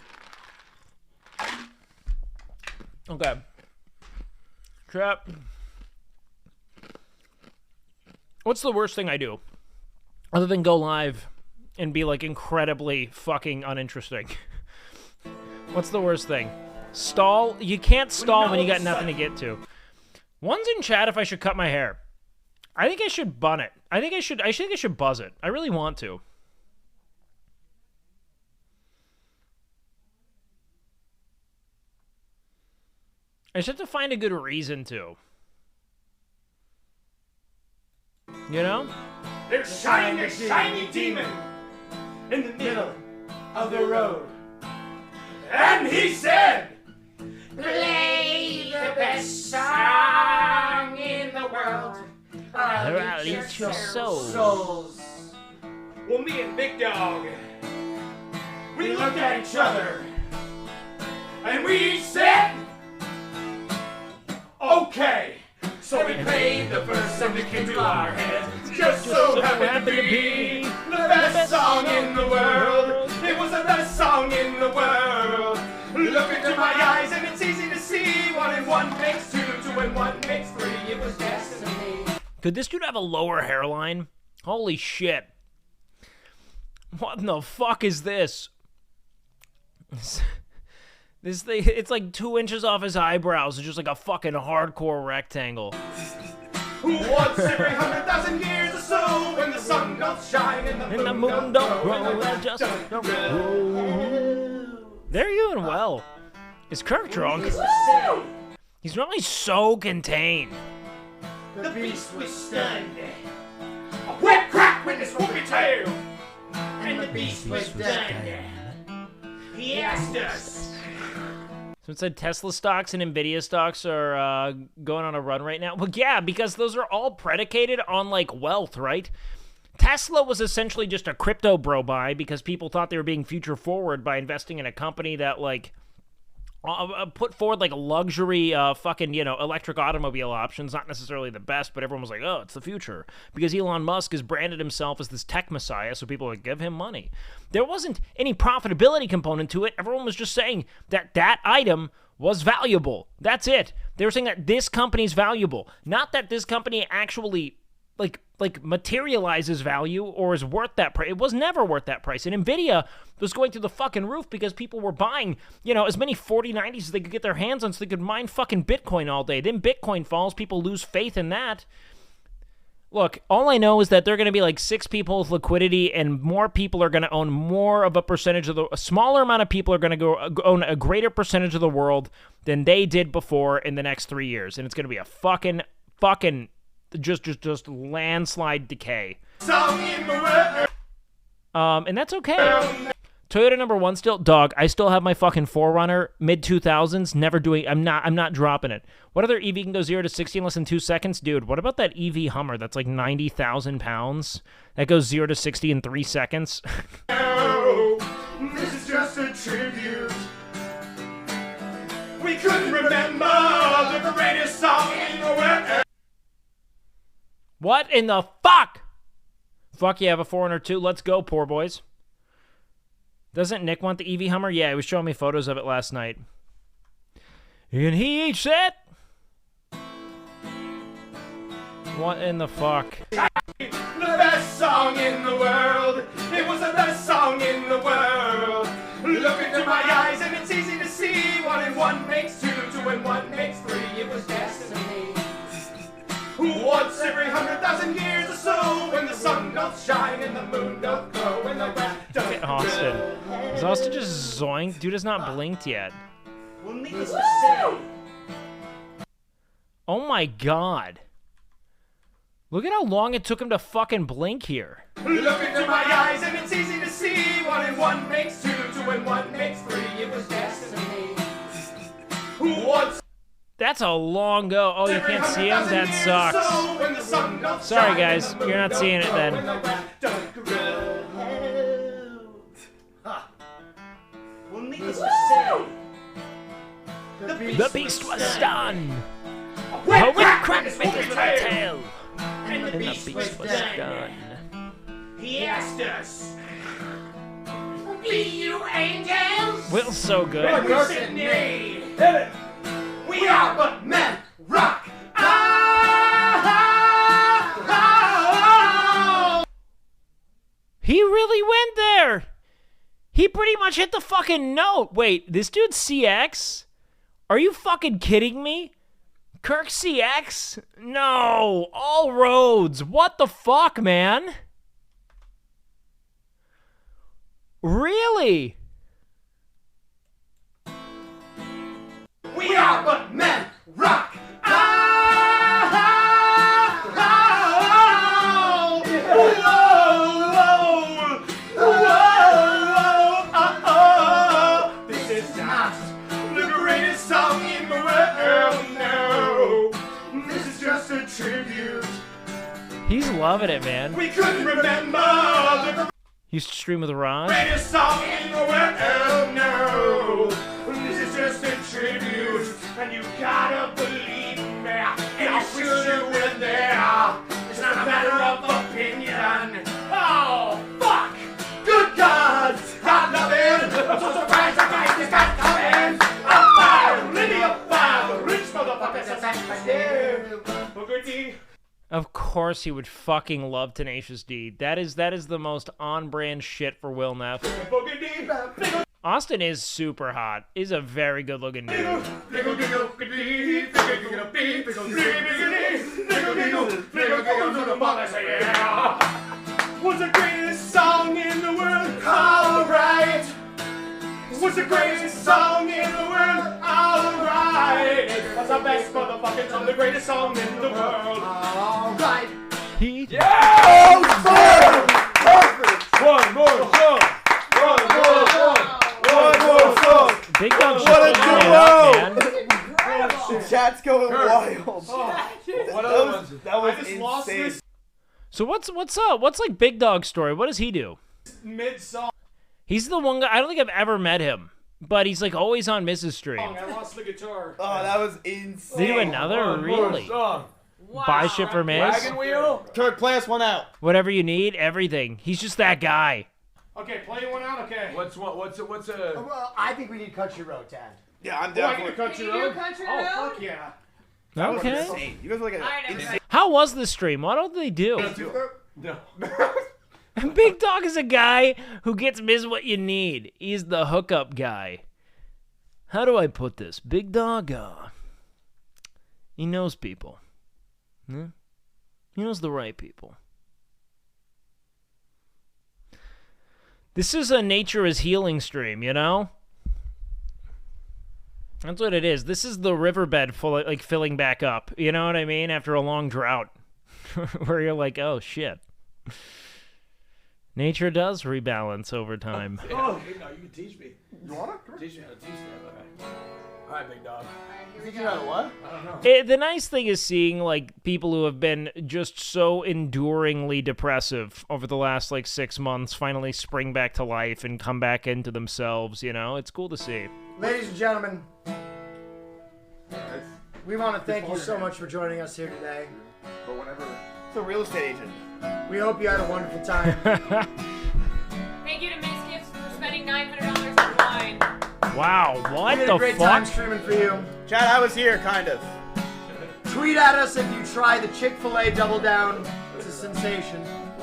Okay. Crap. What's the worst thing I do? Other than go live and be, like, incredibly fucking uninteresting. What's the worst thing? Stall? You can't stall when you got nothing to get to. One's in chat if I should cut my hair. I think I should bun it. I think I should buzz it. I really want to. I just have to find a good reason to. You know? There's a shiny demon in the middle of the road. And he said, play the best song in the world. I'll eat your souls. Well, me and Big Dog, we looked at each other and we said, okay. So we played the first song that came to our heads. Just so happened to be the best song in the world. It was the best song in the world. Look into my eyes and it's easy to see. 1 and 1 makes 2, 2 and 1 makes 3. It was destiny. Could this dude have a lower hairline? Holy shit. What in the fuck is this? This thing, it's like 2 inches off his eyebrows. It's just like a fucking hardcore rectangle. Who wants every 100,000 years or so when the sun don't shine and the moon don't grow and just don't grow? They're doing well. Is Kirk drunk? He's normally so contained. The beast was stunned. A whip crack with his whoopee tail. And the beast was done. He asked us. So it said Tesla stocks and Nvidia stocks are going on a run right now. Well, yeah, because those are all predicated on, like, wealth, right? Tesla was essentially just a crypto bro buy because people thought they were being future forward by investing in a company that, like, put forward, like, luxury fucking, you know, electric automobile options. Not necessarily the best, but everyone was like, oh, it's the future. Because Elon Musk has branded himself as this tech messiah, so people would give him money. There wasn't any profitability component to it. Everyone was just saying that that item was valuable. That's it. They were saying that this company's valuable. Not that this company actually, like materializes value or is worth that price. It was never worth that price. And Nvidia was going through the fucking roof because people were buying, you know, as many 4090s as they could get their hands on so they could mine fucking Bitcoin all day. Then Bitcoin falls, people lose faith in that. Look, all I know is that there are going to be like 6 people with liquidity and more people are going to own more of a percentage of a smaller amount of people are going to go own a greater percentage of the world than they did before in the next 3 years. And it's going to be a fucking just landslide decay. And that's okay. Toyota #1 still, dog. I still have my fucking 4Runner mid 2000s. Never doing. I'm not dropping it. What other EV can go 0 to 60 in less than 2 seconds, dude? What about that EV Hummer that's like 90,000 pounds that goes 0 to 60 in 3 seconds? Oh, this is just a tribute. We couldn't remember the greatest song in the world. What in the fuck? Fuck yeah, I have a 4Runner too. Let's go, poor boys. Doesn't Nick want the EV Hummer? Yeah, he was showing me photos of it last night. And he said, what in the fuck? The best song in the world. It was the best song in the world. Look into my eyes and it's easy to see. 1 and 1 makes 2, 2 and 1 makes 3. It was destiny. Who wants every 100,000 years or so when the sun don't shine and the moon don't glow and the rat don't Austin. Is Austin just zoinked? Dude has not blinked yet. Well, needless to say. Oh my god. Look at how long it took him to fucking blink here. Look into my eyes and it's easy to see. 1 and 1 makes 2, 2 and 1 makes 3. It was destiny. Who wants? That's a long go. Oh, you can't see him? That sucks. Sorry, guys. You're not seeing it then. Well, needless to say, the beast was done. A Oh, whip we crack cracked with with his his tail. tail. And the And the beast was beast was done. done. He asked us, be you angels? Will's so good. And we said nay. We are but men, rock really went there. He pretty much hit the fucking note. Wait, this dude's CX? Are you fucking kidding me? Kirk CX? No, all roads. What the fuck, man? Really? We are but men rock. This is not the greatest song in the world, no. This is just a tribute. He's loving it, man. We couldn't remember the Used to stream with Raj. greatest song in the world, no. This is just a tribute, and you gotta believe me. And I wish you were there. It's not a matter of opinion. Oh, fuck! Good God! I love it! I'm so surprised I find this guy coming! Up fire! Living up fire! Rich motherfuckers, that's my name! Booker T. Of course he would fucking love Tenacious D. That is the most on-brand shit for Will Neff. Booker T. Austin is super hot. He's a very good-looking dude. What's the greatest song in the world? Alright. What's the greatest song in the world? Alright. That's the best motherfucking song, the greatest song in the world. Alright. He One more song. One more song. One more song. Big Dog What a duo! man. The chat's going wild. What other ones? That was I just insane. lost this So what's up? What's like Big Dog's story? What does he do? mid-song. He's the one guy. I don't think I've ever met him, but he's like always on Mrs. Stream. I lost the guitar. Oh, that was Did he insane. do another? Really? Buy shit for Miz? Wagon wheel? Kirk, play us one out. Whatever you need, everything. He's just that guy. Okay, play one out, okay. What's a Well, I think we need Country Road, Tad. Yeah, I'm Oh, I get a definitely. country Can you do road? Country Oh, Road? fuck yeah. Okay. Insane. You guys were like Alright, an everybody. insane. How was the stream? What did they do? no? Big Dog is a guy who gets Miz what you need. He's the hookup guy. How do I put this? Big Dog, he knows people. Yeah? He knows the right people. This is a nature is healing stream, you know? That's what it is. This is the riverbed full, like filling back up. You know what I mean? After a long drought, where you're like, oh shit. Nature does rebalance over time. Oh, you can teach me. You wanna? Teach me how to teach that. All right, big dog. You know what? I don't know. The nice thing is seeing like people who have been just so enduringly depressive over the last like 6 months finally spring back to life and come back into themselves. You know, it's cool to see. Ladies and gentlemen, we want to thank you so much for joining us here today. But whenever. It's a real estate agent. We hope you had a wonderful time. Thank you to Miss Gibbs for spending $900 on wine. Wow, what We had the a great time fuck? streaming for you. Chad, I was here, kind of. Tweet at us if you try the Chick-fil-A Double Down. It's a sensation.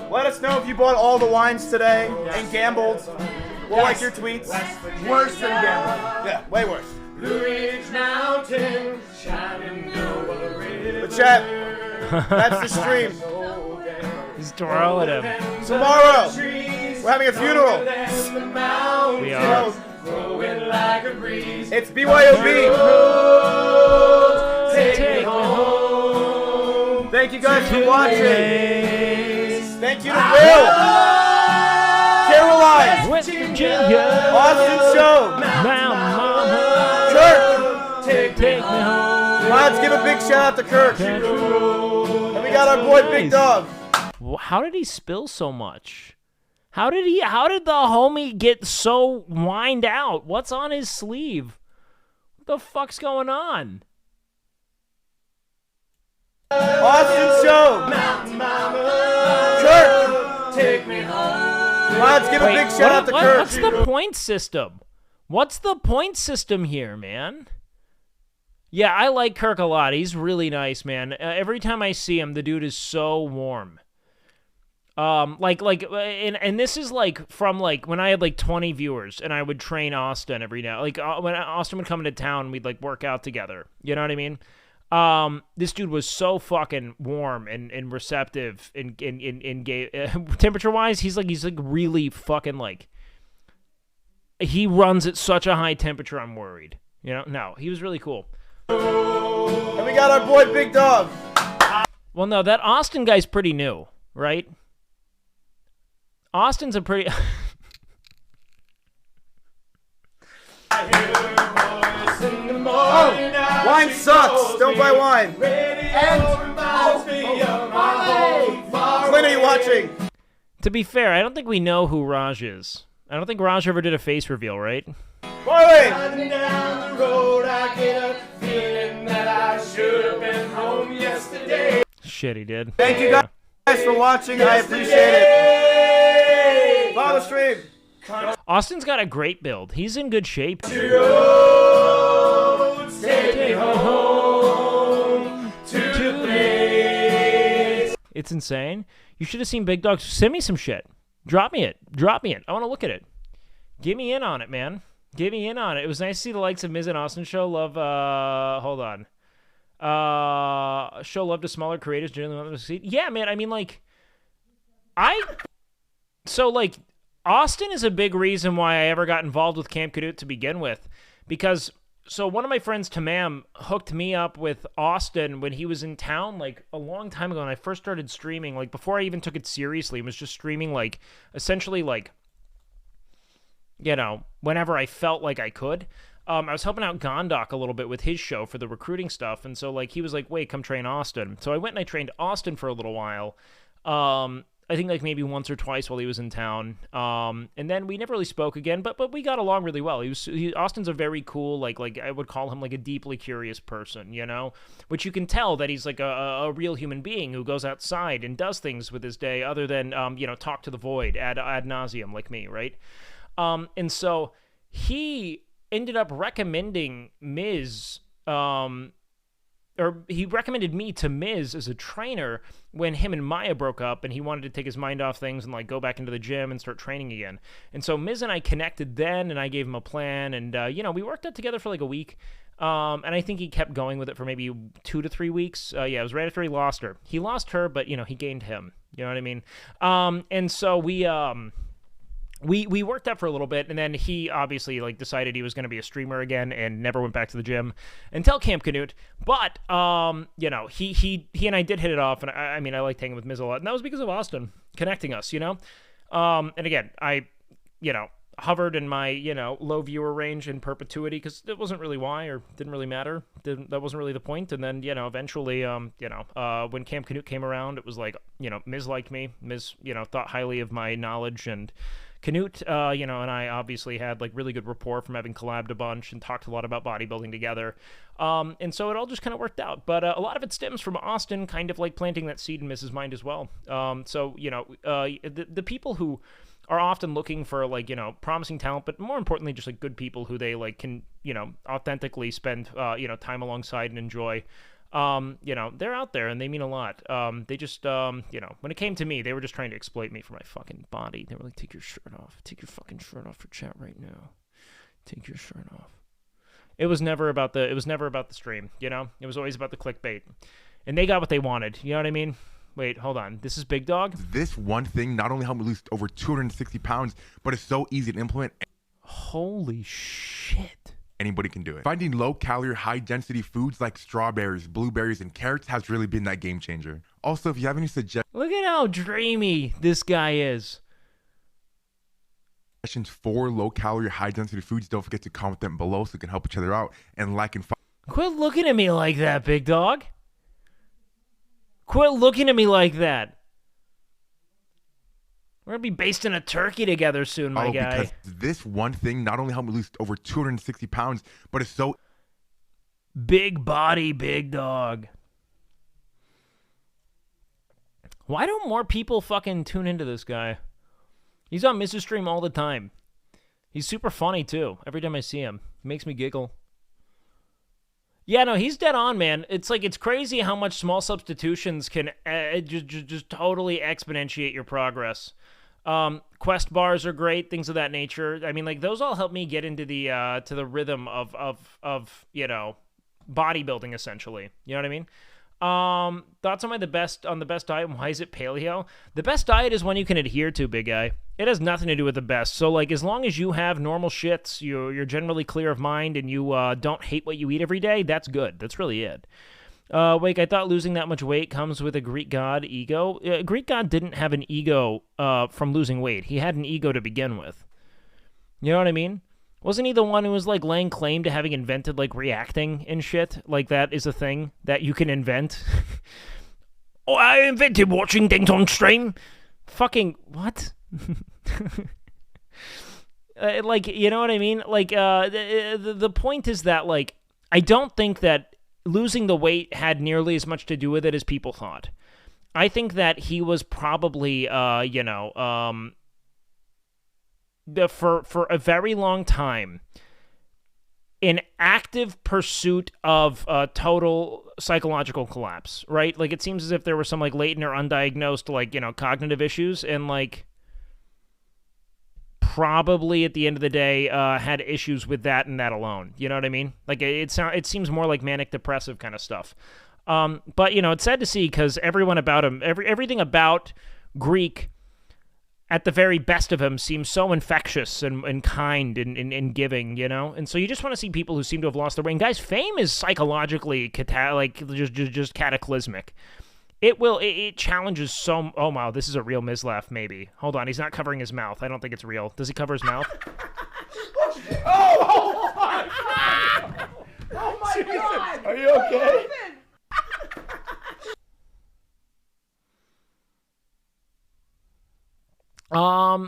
Let us know if you bought all the wines today Yes. and gambled. We'll like your tweets. Worse than gambling. Yeah, way worse. Blue Ridge Mountain, shining over the river. But chat, that's the stream. He's twirling him. Tomorrow, we're having a funeral. We are. Growing like a breeze. It's BYOB. Take me home. Thank you guys for watching. Thank you to Will, Caroline, West Virginia. Austin Show, Now, mama. Kirk. Take me home. Let's give a big shout out to Kirk. And we got our boy Big Dog. How did he spill so much? How did the homie get so wined out? What's on his sleeve? What the fuck's going on? Austin Show, Kirk. Take me home. Let's give a big shout out to Kirk. What's the point system? What's the point system here, man? Yeah, I like Kirk a lot. He's really nice, man. Every time I see him, the dude is so warm. And this is like from like when I had like 20 viewers and I would train Austin every now, like when Austin would come into town, we'd like work out together. You know what I mean? This dude was so fucking warm and receptive in gay temperature wise. He's like really fucking like, he runs at such a high temperature. I'm worried. You know? No, he was really cool. And we got our boy Big Dog. Well, no, that Austin guy's pretty new, right? Austin's a pretty... Wine sucks. Don't buy wine. When are you watching? To be fair, I don't think we know who Raj is. I don't think Raj ever did a face reveal, right? Marley! Down the road, I get a feeling that I should have been home yesterday. Shit, he did. Thank you guys for watching. I appreciate it. Follow the stream. Austin's got a great build. He's in good shape. Take me home to the place. It's insane. You should have seen Big Dog. Send me some shit. Drop me it. I want to look at it. Get me in on it, man. Get me in on it. It was nice to see the likes of Miz and Austin show love. Hold on. Show love to smaller creators generally want them to succeed. Yeah, man. I mean, like, Austin is a big reason why I ever got involved with Camp Canute to begin with, because one of my friends, Tamam, hooked me up with Austin when he was in town, like, a long time ago, and I first started streaming, like, before I even took it seriously, and was just streaming, like, essentially, like, you know, whenever I felt like I could. I was helping out Gondok a little bit with his show for the recruiting stuff, and so, like, he was like, wait, come train Austin. So I went and I trained Austin for a little while. I think like maybe once or twice while he was in town, and then we never really spoke again. But we got along really well. Austin's a very cool, like I would call him like a deeply curious person, you know, which you can tell that he's like a real human being who goes outside and does things with his day other than you know, talk to the void ad nauseum like me, right? And so he ended up recommending Miz. Or he recommended me to Miz as a trainer when him and Maya broke up, and he wanted to take his mind off things and like go back into the gym and start training again. And so Miz and I connected then, and I gave him a plan, and you know, we worked out together for like a week. And I think he kept going with it for maybe 2 to 3 weeks. Yeah, it was right after he lost her. He lost her, but you know, he gained him. You know what I mean? And so we worked out for a little bit, and then he obviously like decided he was going to be a streamer again and never went back to the gym until Camp Canute. But you know, he and I did hit it off, and I mean, I liked hanging with Miz a lot, and that was because of Austin connecting us, you know. And again, I, you know, hovered in my, you know, low viewer range in perpetuity because it wasn't really why, or didn't really matter. That wasn't really the point. And then, you know, eventually, you know, when Camp Canute came around, it was like, you know, Miz liked me. Miz, you know, thought highly of my knowledge, and Canute, you know, and I obviously had like really good rapport from having collabed a bunch and talked a lot about bodybuilding together. And so it all just kind of worked out. But a lot of it stems from Austin kind of like planting that seed in Miz's mind as well. So, you know, the people who are often looking for like, you know, promising talent, but more importantly, just like good people who they like can, you know, authentically spend, you know, time alongside and enjoy. You know, they're out there and they mean a lot. They just, you know, when it came to me, they were just trying to exploit me for my fucking body. They were like, take your shirt off. Take your fucking shirt off for chat right now. Take your shirt off. It was never about the stream, you know? It was always about the clickbait. And they got what they wanted. You know what I mean? Wait, hold on. This is Big Dog? This one thing not only helped me lose over 260 pounds, but it's so easy to implement. Holy shit. Anybody can do it. Finding low-calorie, high-density foods like strawberries, blueberries, and carrots has really been that game changer. Also, if you have any suggestions Look at how dreamy this guy is. for low-calorie, high-density foods, don't forget to comment them below so we can help each other out. And like and follow. Quit looking at me like that, Big Dog. Quit looking at me like that. We're going to be basting a turkey together soon, my guy. Because this one thing not only helped me lose over 260 pounds, but it's so... Big body, Big Dog. Why don't more people fucking tune into this guy? He's on Mr. Stream all the time. He's super funny, too. Every time I see him. He makes me giggle. Yeah, no, he's dead on, man. It's like, it's crazy how much small substitutions can just totally exponentiate your progress. Quest bars are great, things of that nature. I mean, like, those all help me get into the to the rhythm of you know, bodybuilding, essentially. You know what I mean? Thoughts on the best diet? Why is it paleo? The best diet is one you can adhere to, big guy. It has nothing to do with the best. So, like, as long as you have normal shits, you're generally clear of mind, and you don't hate what you eat every day, that's good. That's really it. Wake, I thought losing that much weight comes with a Greek god ego. Greek god didn't have an ego from losing weight. He had an ego to begin with. You know what I mean? Wasn't he the one who was, like, laying claim to having invented, like, reacting and shit? Like, that is a thing that you can invent? Oh, I invented watching things on stream. Fucking, what? Like, you know what I mean? Like, the point is that, like, I don't think that losing the weight had nearly as much to do with it as people thought. I think that he was probably, you know, for a very long time in active pursuit of total psychological collapse, right? Like, it seems as if there were some, like, latent or undiagnosed, like, you know, cognitive issues, and, like, probably at the end of the day had issues with that and that alone. You know what I mean? Like, it seems more like manic depressive kind of stuff. But, you know, it's sad to see, because everyone about him, everything about Greek at the very best of him seems so infectious and kind and giving, you know? And so you just want to see people who seem to have lost their way. And guys, fame is psychologically just cataclysmic. It challenges so... Oh, wow, this is a real Mislaugh, maybe. Hold on, he's not covering his mouth. I don't think it's real. Does he cover his mouth? Oh my God! Oh my God! Are you okay?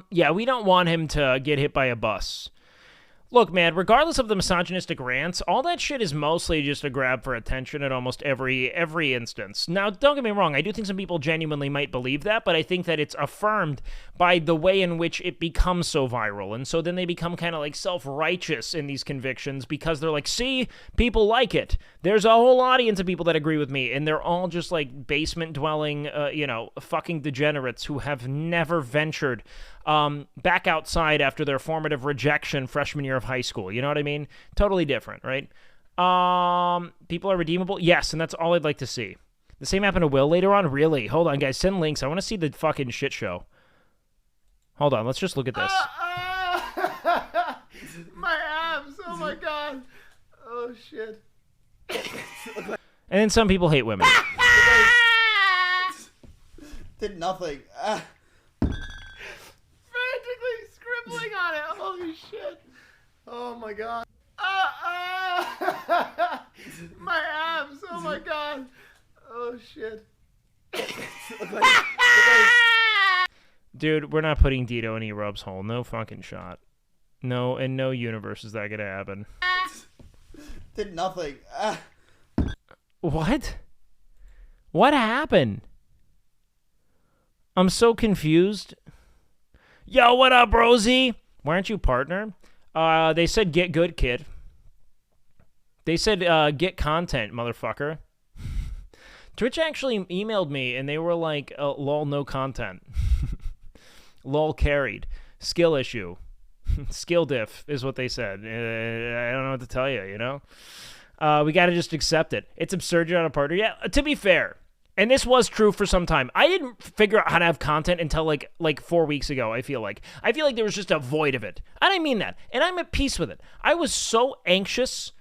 Yeah, we don't want him to get hit by a bus. Look, man, regardless of the misogynistic rants, all that shit is mostly just a grab for attention at almost every instance. Now, don't get me wrong, I do think some people genuinely might believe that, but I think that it's affirmed by the way in which it becomes so viral. And so then they become kind of like self-righteous in these convictions, because they're like, see, people like it. There's a whole audience of people that agree with me, and they're all just like basement-dwelling, you know, fucking degenerates who have never ventured back outside after their formative rejection freshman year of high school. You know what I mean? Totally different, right? People are redeemable? Yes, and that's all I'd like to see. The same happened to Will later on? Really? Hold on, guys. Send links. I want to see the fucking shit show. Hold on. Let's just look at this. My abs. Oh, my God. Oh, shit. And then some people hate women. Did nothing. Frantically scribbling on it. Holy shit. Oh my God. My abs. Oh my God. Oh shit. Dude, we're not putting Dito in E-Rob's hole. No fucking shot. No, in no universe is that gonna happen. Did nothing. What? What happened? I'm so confused. Yo, what up, Rosie? Why aren't you partner? They said get good, kid. They said get content, motherfucker. Twitch actually emailed me, and they were like, lol, no content. Lol carried. Skill issue. Skill diff is what they said. I don't know what to tell you, you know? We gotta just accept it. It's absurd you're not a partner. Yeah, to be fair, and this was true for some time, I didn't figure out how to have content until like 4 weeks ago, I feel like. I feel like there was just a void of it. And I mean that. And I'm at peace with it. I was so anxious,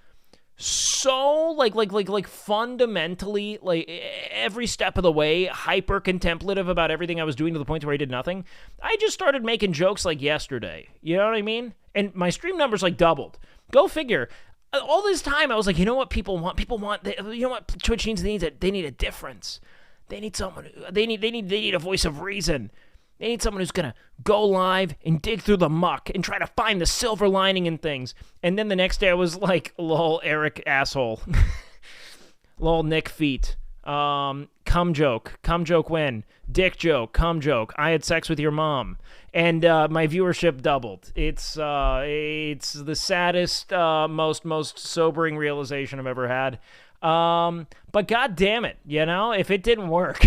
so like fundamentally, like every step of the way, hyper contemplative about everything I was doing, to the point where I did nothing. I just started making jokes like yesterday. You know what I mean? And my stream numbers like doubled. Go figure. All this time I was like, you know what people want? You know what Twitch needs? They need a difference. They need someone. They need a voice of reason. They need someone who's gonna go live and dig through the muck and try to find the silver lining in things. And then the next day I was like, lol, Eric asshole, lol, Nick feet. Cum joke win. Dick joke, cum joke. I had sex with your mom, and my viewership doubled. It's the saddest, most sobering realization I've ever had. But god damn it, if it didn't work.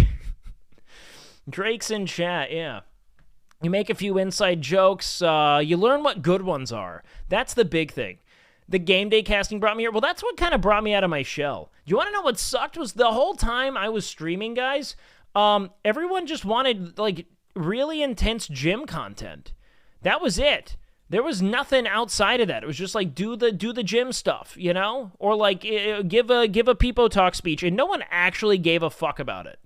Drake's in chat, yeah. You make a few inside jokes. You learn what good ones are. That's the big thing. The game day casting brought me here. Well, that's what kind of brought me out of my shell. You want to know what sucked? Was the whole time I was streaming, guys, everyone just wanted, like, really intense gym content. That was it. There was nothing outside of that. It was just like, do the gym stuff, Or, like, give a Peepo Talk speech, and no one actually gave a fuck about it,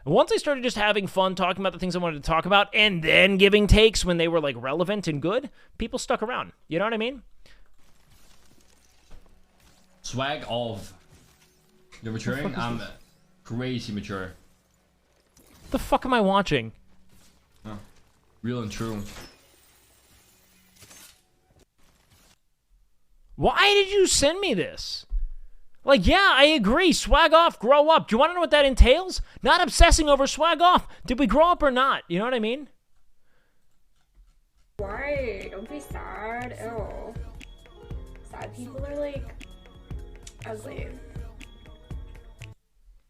Once I started just having fun talking about the things I wanted to talk about and then giving takes when they were, like, relevant and good, people stuck around. You know what I mean? Swag off. You're maturing? I'm crazy mature. What the fuck am I watching? Oh, real and true. Why did you send me this? Like, yeah, I agree. Swag off, grow up. Do you want to know what that entails? Not obsessing over swag off. Did we grow up or not? You know what I mean? Why? Don't be sad. Ew. Sad people are, like, ugly.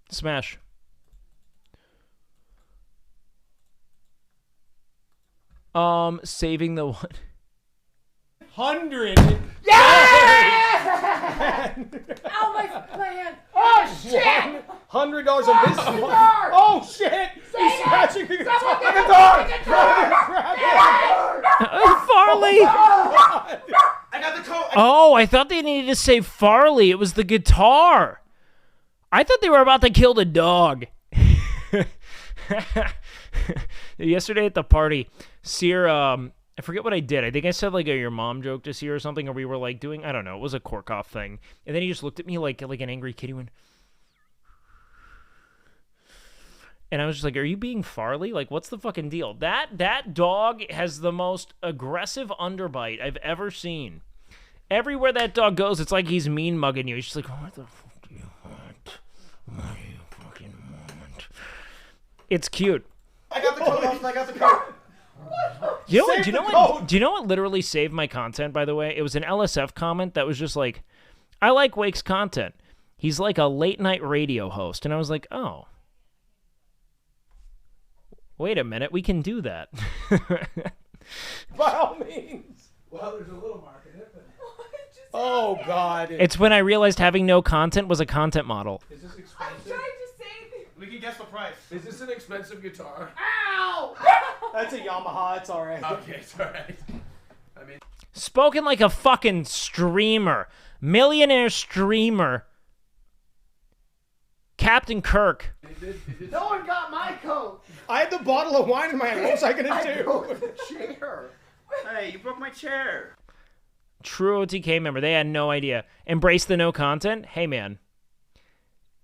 Smash. Saving the one. 100. Ow, my hand. Oh shit! $100 on this one. Oh shit! He's scratching the guitar. Farley! I got the code. Oh, I thought they needed to say Farley. It was the guitar. I thought they were about to kill the dog. Yesterday at the party, Seer, I forget what I did. I think I said, like, a your mom joke to Seer or something, or we were, like, doing, I don't know, it was a Korkoff thing. And then he just looked at me like an angry kid. He went, and I was just like, are you being Farley? Like, what's the fucking deal? That dog has the most aggressive underbite I've ever seen. Everywhere that dog goes, it's like he's mean mugging you. He's just like, what the fuck do you want? What do you fucking want? It's cute. I got the code. I got the code. Do you know what literally saved my content, by the way? It was an LSF comment that was just like, I like Wake's content. He's like a late night radio host. And I was like, oh. Wait a minute, we can do that. By all means. Well, there's a little mark in it, but... Oh god. It's when I realized having no content was a content model. Is this expensive? I'm trying to save. We can guess the price. Is this an expensive guitar? Ow! That's a Yamaha. It's alright. Okay, it's alright. I mean... Spoken like a fucking streamer. Millionaire streamer. Captain Kirk. No one got my coat. I had the bottle of wine in my hand. What was I gonna do? broke the chair. Hey, you broke my chair. True OTK member. They had no idea. Embrace the no content? Hey, man.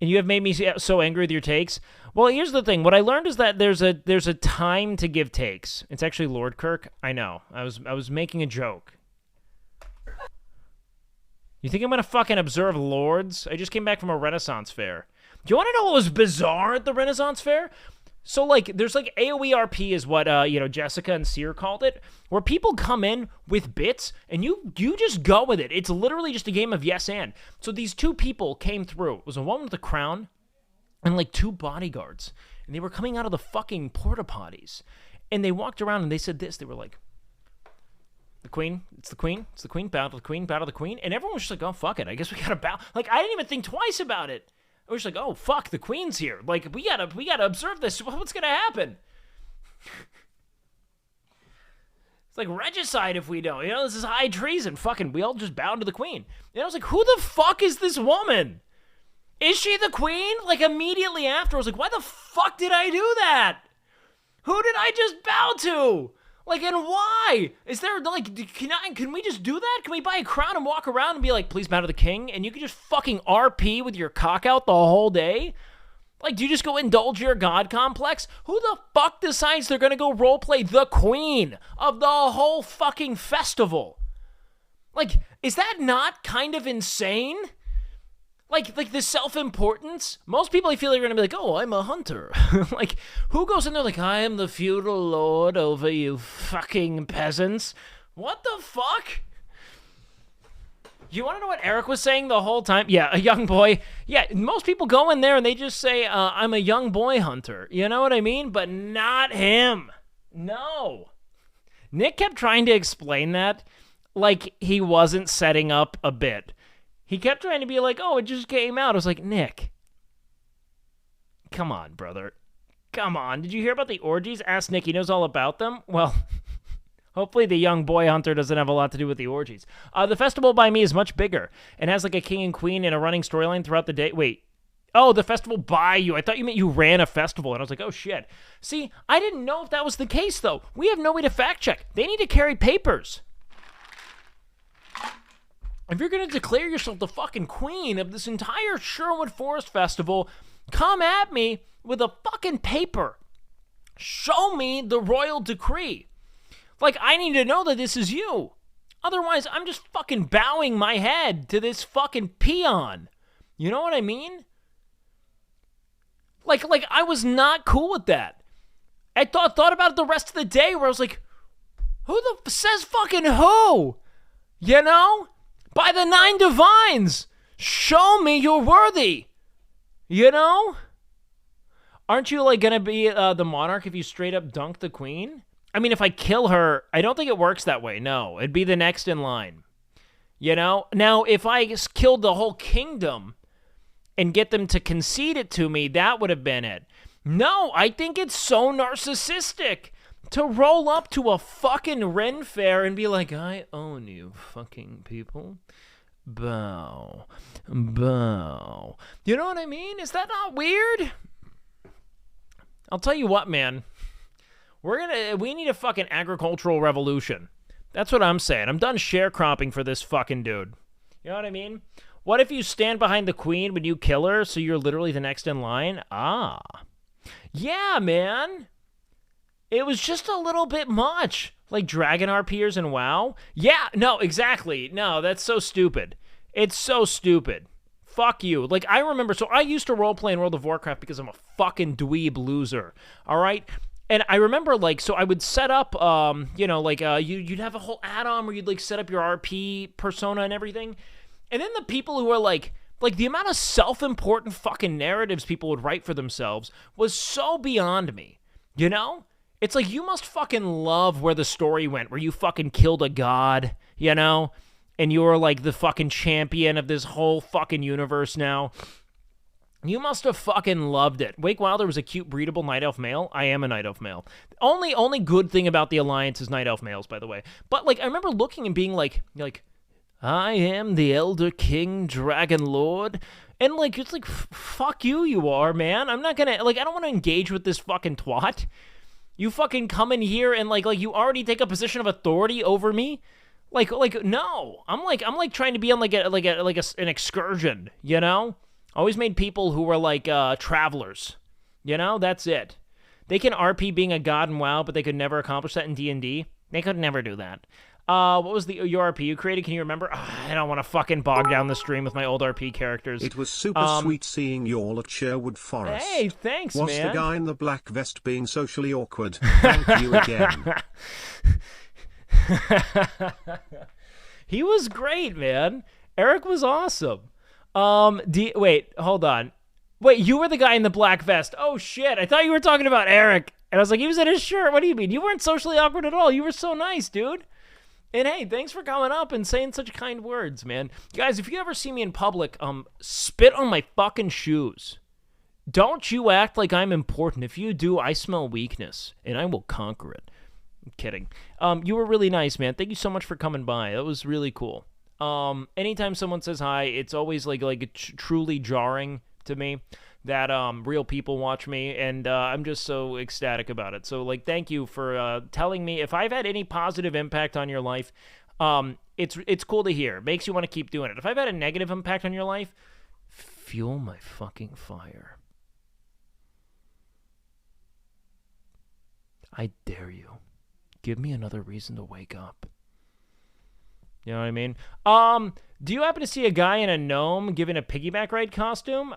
And you have made me so angry with your takes. Well, here's the thing. What I learned is that there's a time to give takes. It's actually Lord Kirk. I know. I was making a joke. You think I'm going to fucking observe lords? I just came back from a Renaissance fair. Do you want to know what was bizarre at the Renaissance fair? So, like, there's, like, AoE-RP is what, Jessica and Seer called it, where people come in with bits, and you just go with it. It's literally just a game of yes and. So these two people came through. It was a woman with a crown and, like, two bodyguards. And they were coming out of the fucking porta-potties. And they walked around, and they said this. They were like, the queen, it's the queen, bow to the queen, bow to the queen. And everyone was just like, oh, fuck it. I guess we gotta bow. Like, I didn't even think twice about it. I was like, oh, fuck, the queen's here. Like, we gotta observe this. What's gonna happen? It's like regicide if we don't. This is high treason. Fucking, we all just bow to the queen. And I was like, who the fuck is this woman? Is she the queen? Like, immediately after, I was like, why the fuck did I do that? Who did I just bow to? Like, and why? Is there, like, can we just do that? Can we buy a crown and walk around and be like, please bow to the king? And you can just fucking RP with your cock out the whole day? Like, do you just go indulge your god complex? Who the fuck decides they're gonna go roleplay the queen of the whole fucking festival? Like, is that not kind of insane? Like the self-importance. Most people, I feel like, are gonna be like, "Oh, I'm a hunter." Like, who goes in there like, "I am the feudal lord over you fucking peasants"? What the fuck? You want to know what Eric was saying the whole time? Yeah, a young boy. Yeah, most people go in there and they just say, "I'm a young boy hunter." You know what I mean? But not him. No. Nick kept trying to explain that like he wasn't setting up a bit. He kept trying to be like, "Oh, it just came out." I was like, "Nick, come on, brother. Come on. Did you hear about the orgies?" Ask Nick. He knows all about them. Well, hopefully the young boy hunter doesn't have a lot to do with the orgies. The festival by me is much bigger and has like a king and queen and a running storyline throughout the day. Wait. Oh, the festival by you. I thought you meant you ran a festival. And I was like, oh, shit. See, I didn't know if that was the case, though. We have no way to fact check. They need to carry papers. If you're going to declare yourself the fucking queen of this entire Sherwood Forest Festival, come at me with a fucking paper. Show me the royal decree. Like, I need to know that this is you. Otherwise, I'm just fucking bowing my head to this fucking peon. You know what I mean? Like I was not cool with that. I thought about it the rest of the day where I was like, who the says fucking who? You know? By the 9 divines, show me you're worthy. You know? Aren't you, like, gonna be the monarch if you straight up dunk the queen? I mean, if I kill her, I don't think it works that way. No, it'd be the next in line. You know? Now, if I killed the whole kingdom and get them to concede it to me, that would have been it. No, I think it's so narcissistic to roll up to a fucking Ren fair and be like, I own you, fucking people. Bow. Bow. You know what I mean? Is that not weird? I'll tell you what, man. We need a fucking agricultural revolution. That's what I'm saying. I'm done sharecropping for this fucking dude. You know what I mean? What if you stand behind the queen when you kill her, so you're literally the next in line? Ah. Yeah, man. It was just a little bit much. Like Dragon RPers and WoW? Yeah, no, exactly. No, that's so stupid. It's so stupid. Fuck you. Like, I remember, so I used to roleplay in World of Warcraft because I'm a fucking dweeb loser. All right? And I remember, like, so I would set up, you know, like, you'd have a whole add-on where you'd, like, set up your RP persona and everything. And then the people who are, like, the amount of self-important fucking narratives people would write for themselves was so beyond me. You know? It's like, you must fucking love where the story went, where you fucking killed a god, you know? And you were, like, the fucking champion of this whole fucking universe now. You must have fucking loved it. WakeWilder was a cute, breedable night elf male. I am a night elf male. Only good thing about the Alliance is night elf males, by the way. But, like, I remember looking and being like, I am the Elder King Dragon Lord. And, like, it's like, fuck you are, man. I'm not gonna, like, I don't want to engage with this fucking twat. You fucking come in here and, like, you already take a position of authority over me? Like, no. I'm like trying to be on, an excursion, you know? Always made people who were, like, travelers. You know? That's it. They can RP being a god in WoW, but they could never accomplish that in D&D. They could never do that. What was your RP you created? Can you remember? I don't want to fucking bog down the stream with my old RP characters. It was super sweet seeing you all at Sherwood Forest. Hey, thanks, was man. Was the guy in the black vest being socially awkward? Thank you again. He was great, man. Eric was awesome. Wait, hold on. Wait, you were the guy in the black vest. Oh, shit. I thought you were talking about Eric. And I was like, he was in his shirt. What do you mean? You weren't socially awkward at all. You were so nice, dude. And hey, thanks for coming up and saying such kind words, man. Guys, if you ever see me in public, spit on my fucking shoes. Don't you act like I'm important. If you do, I smell weakness, and I will conquer it. I'm kidding. You were really nice, man. Thank you so much for coming by. That was really cool. Anytime someone says hi, it's always like truly jarring to me that real people watch me, and I'm just so ecstatic about it. So, like, thank you for telling me. If I've had any positive impact on your life, it's cool to hear. It makes you want to keep doing it. If I've had a negative impact on your life, fuel my fucking fire. I dare you. Give me another reason to wake up. You know what I mean? Do you happen to see a guy in a gnome given a piggyback ride costume?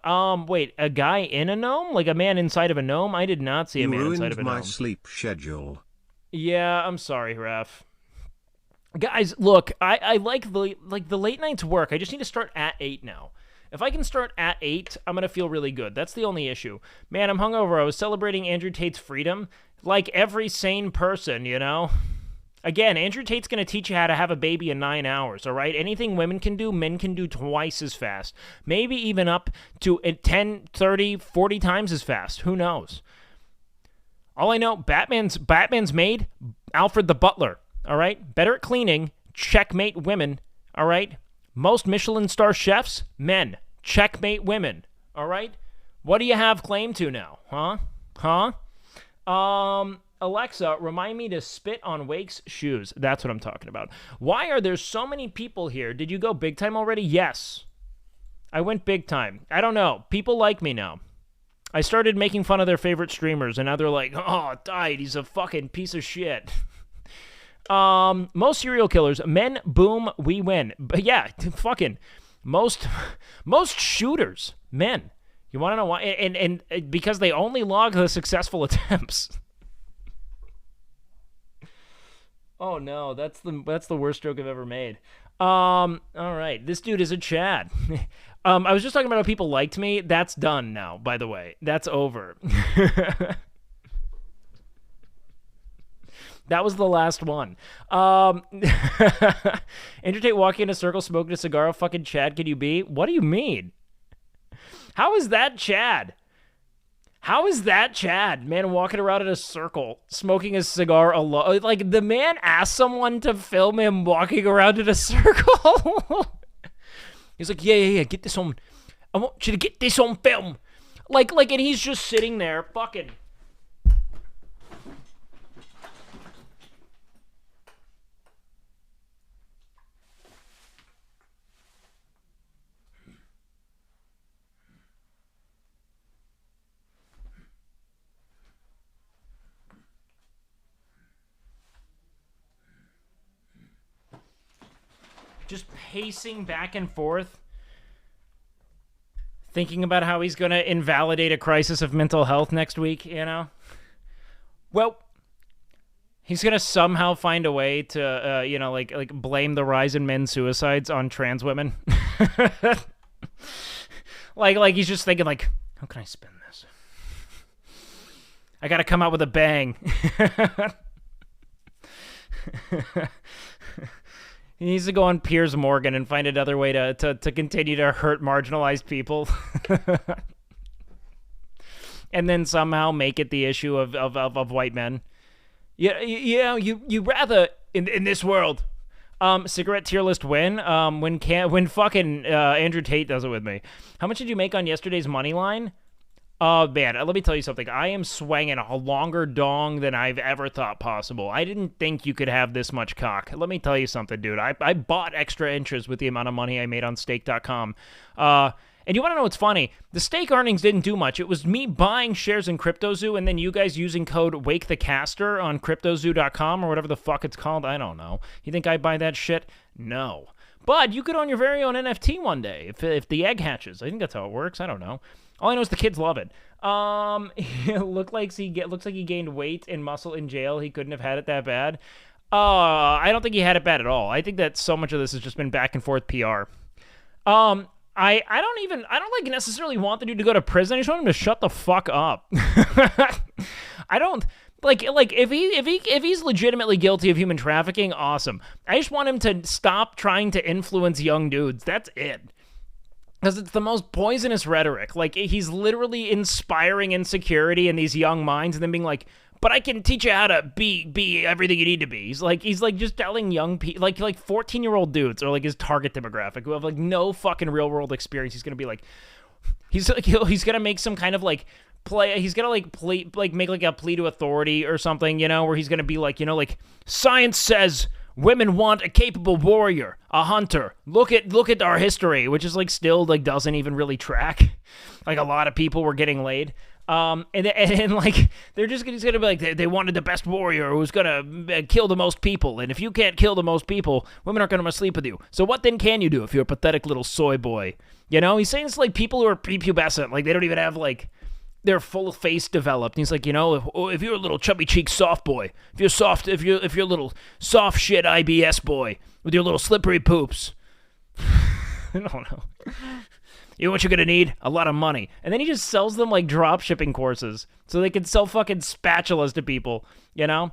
Wait, a guy in a gnome? Like a man inside of a gnome? I did not see a man inside of a gnome. You ruined my sleep schedule. Yeah, I'm sorry, Ref. Guys, look, I like the late nights work. I just need to start at 8 now. If I can start at 8, I'm going to feel really good. That's the only issue. Man, I'm hungover. I was celebrating Andrew Tate's freedom like every sane person, you know? Again, Andrew Tate's going to teach you how to have a baby in 9 hours, all right? Anything women can do, men can do twice as fast. Maybe even up to 10, 30, 40 times as fast. Who knows? All I know, Batman's maid, Alfred the butler, all right? Better at cleaning, checkmate women, all right? Most Michelin star chefs, men, checkmate women, all right? What do you have claim to now, huh? Alexa, remind me to spit on Wake's shoes. That's what I'm talking about. Why are there so many people here? Did you go big time already? Yes. I went big time. I don't know. People like me now. I started making fun of their favorite streamers, and now they're like, oh, died. He's a fucking piece of shit. Most serial killers, men, boom, we win. But yeah, fucking most shooters, men. You want to know why? And because they only log the successful attempts. Oh no, that's the worst joke I've ever made. All right, this dude is a Chad. I was just talking about how people liked me. That's done now, by the way. That's over. That was the last one. Andrew Tate walking in a circle, smoking a cigar. Fucking Chad can you be? What do you mean? How is that Chad? How is that Chad? Man walking around in a circle, smoking a cigar alone. Like, the man asked someone to film him walking around in a circle. He's like, yeah, get this on. I want you to get this on film. Like, and he's just sitting there fucking. Just pacing back and forth, thinking about how he's going to invalidate a crisis of mental health next week, you know? Well, he's going to somehow find a way to, like blame the rise in men's suicides on trans women. like he's just thinking, like, how can I spin this? I got to come out with a bang. He needs to go on Piers Morgan and find another way to continue to hurt marginalized people. And then somehow make it the issue of white men. Yeah, you rather, in this world, cigarette tier list win, when fucking Andrew Tate does it with me. How much did you make on yesterday's money line? Oh, man, let me tell you something. I am swinging a longer dong than I've ever thought possible. I didn't think you could have this much cock. Let me tell you something, dude. I bought extra inches with the amount of money I made on stake.com. And you want to know what's funny? The stake earnings didn't do much. It was me buying shares in CryptoZoo and then you guys using code WakeTheCaster on CryptoZoo.com or whatever the fuck it's called. I don't know. You think I buy that shit? No. But you could own your very own NFT one day if the egg hatches. I think that's how it works. I don't know. All I know is the kids love it. It looks like he gained weight and muscle in jail. He couldn't have had it that bad. I don't think he had it bad at all. I think that so much of this has just been back and forth PR. I don't necessarily want the dude to go to prison. I just want him to shut the fuck up. I don't like if he's legitimately guilty of human trafficking, awesome. I just want him to stop trying to influence young dudes. That's it. Because it's the most poisonous rhetoric. Like, he's literally inspiring insecurity in these young minds and then being like, but I can teach you how to be everything you need to be. He's like just telling young people, like 14-year-old dudes are like his target demographic who have like no fucking real world experience. He's going to be like, he's going to make some kind of like play. He's going to make like a plea to authority or something, you know, where he's going to be like, you know, like science says women want a capable warrior, a hunter. Look at our history, which is like still like doesn't even really track. Like a lot of people were getting laid. And like they're just gonna be like they wanted the best warrior who's gonna kill the most people, and if you can't kill the most people, women aren't gonna sleep with you. So what then can you do if you're a pathetic little soy boy? You know, he's saying it's like people who are prepubescent, like they don't even have like their full face developed. And he's like, you know, if you're a little chubby cheek soft boy, if you're a little soft shit IBS boy with your little slippery poops, I don't know. You know what you're gonna need? A lot of money. And then he just sells them like drop shipping courses so they can sell fucking spatulas to people, you know?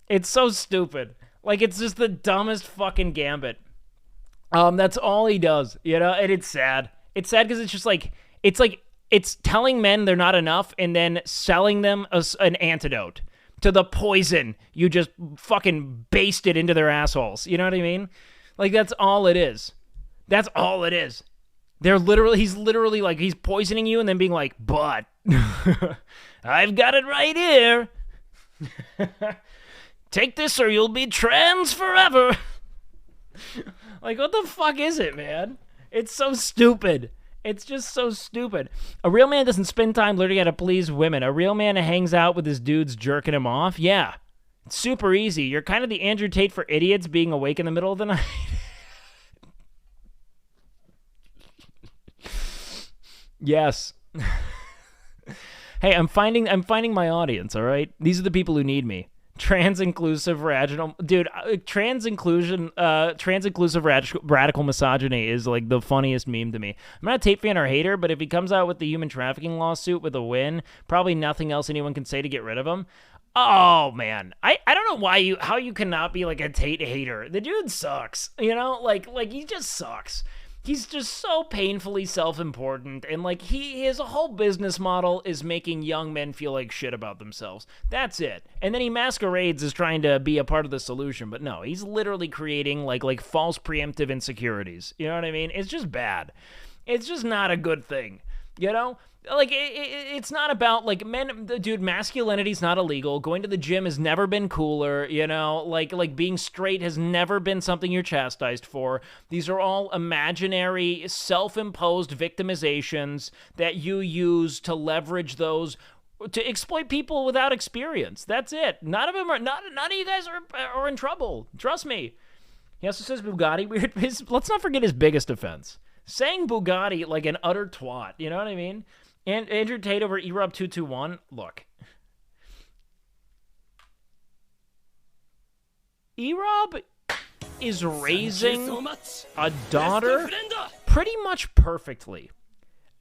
It's so stupid. Like, it's just the dumbest fucking gambit. That's all he does, you know? And it's sad. It's sad because it's just like, it's telling men they're not enough and then selling them an antidote to the poison you just fucking basted into their assholes. You know what I mean? Like, that's all it is. That's all it is. He's literally like, he's poisoning you and then being like, but I've got it right here. Take this or you'll be trans forever. Like, what the fuck is it, man? It's so stupid. It's just so stupid. A real man doesn't spend time learning how to please women. A real man hangs out with his dudes jerking him off. Yeah. It's super easy. You're kind of the Andrew Tate for idiots being awake in the middle of the night. Yes. Hey, I'm finding my audience, all right? These are the people who need me. Trans-inclusive radical... Dude, trans-inclusive radical misogyny is, like, the funniest meme to me. I'm not a Tate fan or hater, but if he comes out with the human trafficking lawsuit with a win, probably nothing else anyone can say to get rid of him. Oh, man. I don't know how you cannot be, like, a Tate hater. The dude sucks, you know? Like he just sucks. He's just so painfully self-important, and like his whole business model is making young men feel like shit about themselves. That's it. And then he masquerades as trying to be a part of the solution, but no, he's literally creating like false preemptive insecurities. You know what I mean? It's just bad. It's just not a good thing. You know? Like, it's not about, like, men, dude, masculinity's not illegal. Going to the gym has never been cooler, you know? Like being straight has never been something you're chastised for. These are all imaginary, self-imposed victimizations that you use to leverage those, to exploit people without experience. That's it. None of you guys are in trouble. Trust me. He also says Bugatti. Let's not forget his biggest offense. Saying Bugatti like an utter twat. You know what I mean? And Andrew Tate over Erob221. Look. Erob is raising a daughter pretty much perfectly.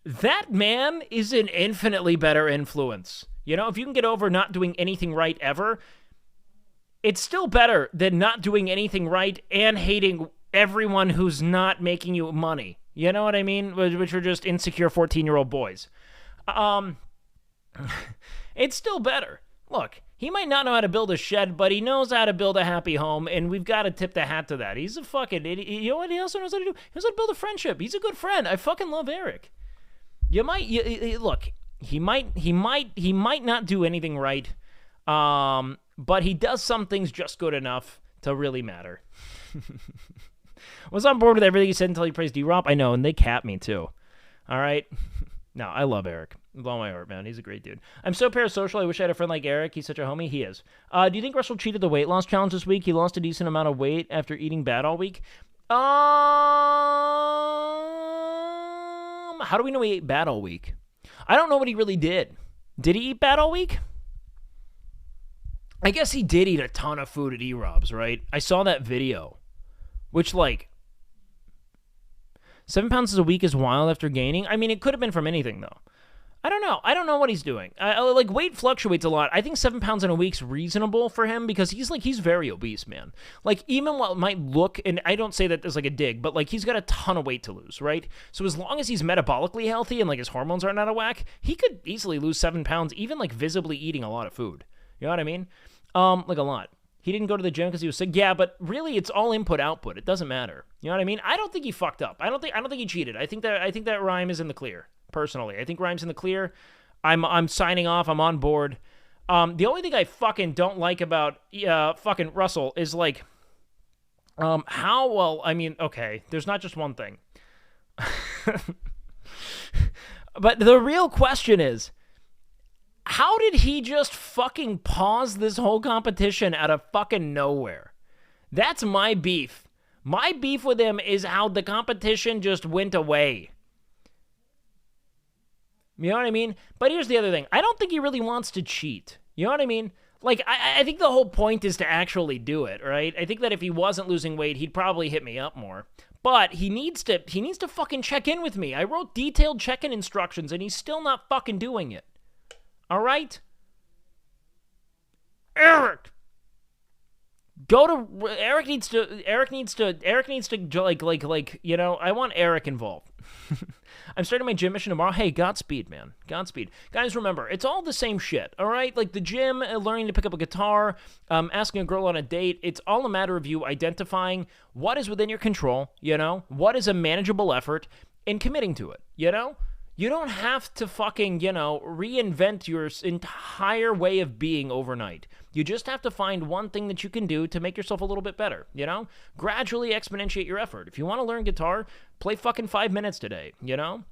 That man is an infinitely better influence. You know, if you can get over not doing anything right ever, it's still better than not doing anything right and hating everyone who's not making you money. You know what I mean? Which are just insecure 14-year-old boys. It's still better. Look, he might not know how to build a shed, but he knows how to build a happy home, and we've got to tip the hat to that. He's a fucking idiot. You know what he also knows how to do? He knows how to build a friendship. He's a good friend. I fucking love Eric. Look, he might not do anything right, but he does some things just good enough to really matter. Was on board with everything he said until he praised D-Romp. I know, and they cap me too. All right? No, I love Eric. With all my heart, man. He's a great dude. I'm so parasocial. I wish I had a friend like Eric. He's such a homie. He is. Do you think Russell cheated the weight loss challenge this week? He lost a decent amount of weight after eating bad all week. How do we know he ate bad all week? I don't know what he really did. Did he eat bad all week? I guess he did eat a ton of food at E-Rob's, right? I saw that video. Which, like, 7 pounds a week is wild after gaining. I mean, it could have been from anything, though. I don't know. I don't know what he's doing. Like, weight fluctuates a lot. I think 7 pounds in a week's reasonable for him because he's very obese, man. Like, even while it might look, and I don't say that as, like, a dig, but, like, he's got a ton of weight to lose, right? So as long as he's metabolically healthy and, like, his hormones aren't out of whack, he could easily lose 7 pounds, even, like, visibly eating a lot of food. You know what I mean? Like, a lot. He didn't go to the gym because he was sick. Yeah, but really, it's all input-output. It doesn't matter. You know what I mean? I don't think he fucked up. I don't think he cheated. I think that Rhyme is in the clear. Personally, I think Rhyme's in the clear. I'm signing off. I'm on board. The only thing I fucking don't like about fucking Russell is like how well. I mean, okay, there's not just one thing. But the real question is, How did he just fucking pause this whole competition out of fucking nowhere? That's my beef. My beef with him is how the competition just went away. You know what I mean? But here's the other thing. I don't think he really wants to cheat. You know what I mean? Like, I think the whole point is to actually do it, right? I think that if he wasn't losing weight, he'd probably hit me up more. But he needs to fucking check in with me. I wrote detailed check-in instructions, and he's still not fucking doing it. All right? Eric! Eric needs to, like, you know, I want Eric involved. I'm starting my gym mission tomorrow. Hey, Godspeed, man. Godspeed. Guys, remember, it's all the same shit, all right? Like the gym, learning to pick up a guitar, asking a girl on a date. It's all a matter of you identifying what is within your control, you know? What is a manageable effort and committing to it, you know? You don't have to fucking, you know, reinvent your entire way of being overnight. You just have to find one thing that you can do to make yourself a little bit better, you know? Gradually exponentiate your effort. If you want to learn guitar, play fucking 5 minutes today, you know?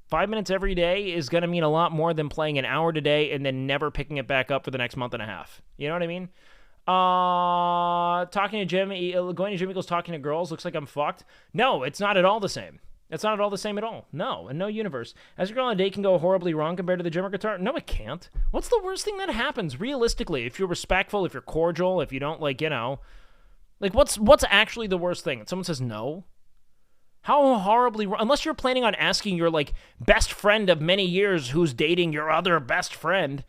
5 minutes every day is going to mean a lot more than playing an hour today and then never picking it back up for the next month and a half. You know what I mean? Talking to Jim, going to gym equals talking to girls. Looks like I'm fucked. No, it's not at all the same. It's not at all the same at all. No, in no universe. As a girl on a date can go horribly wrong compared to the gym or guitar? No, it can't. What's the worst thing that happens, realistically? If you're respectful, if you're cordial, if you don't, like, you know... Like, what's actually the worst thing? Someone says no? How horribly wrong? Unless you're planning on asking your, like, best friend of many years who's dating your other best friend.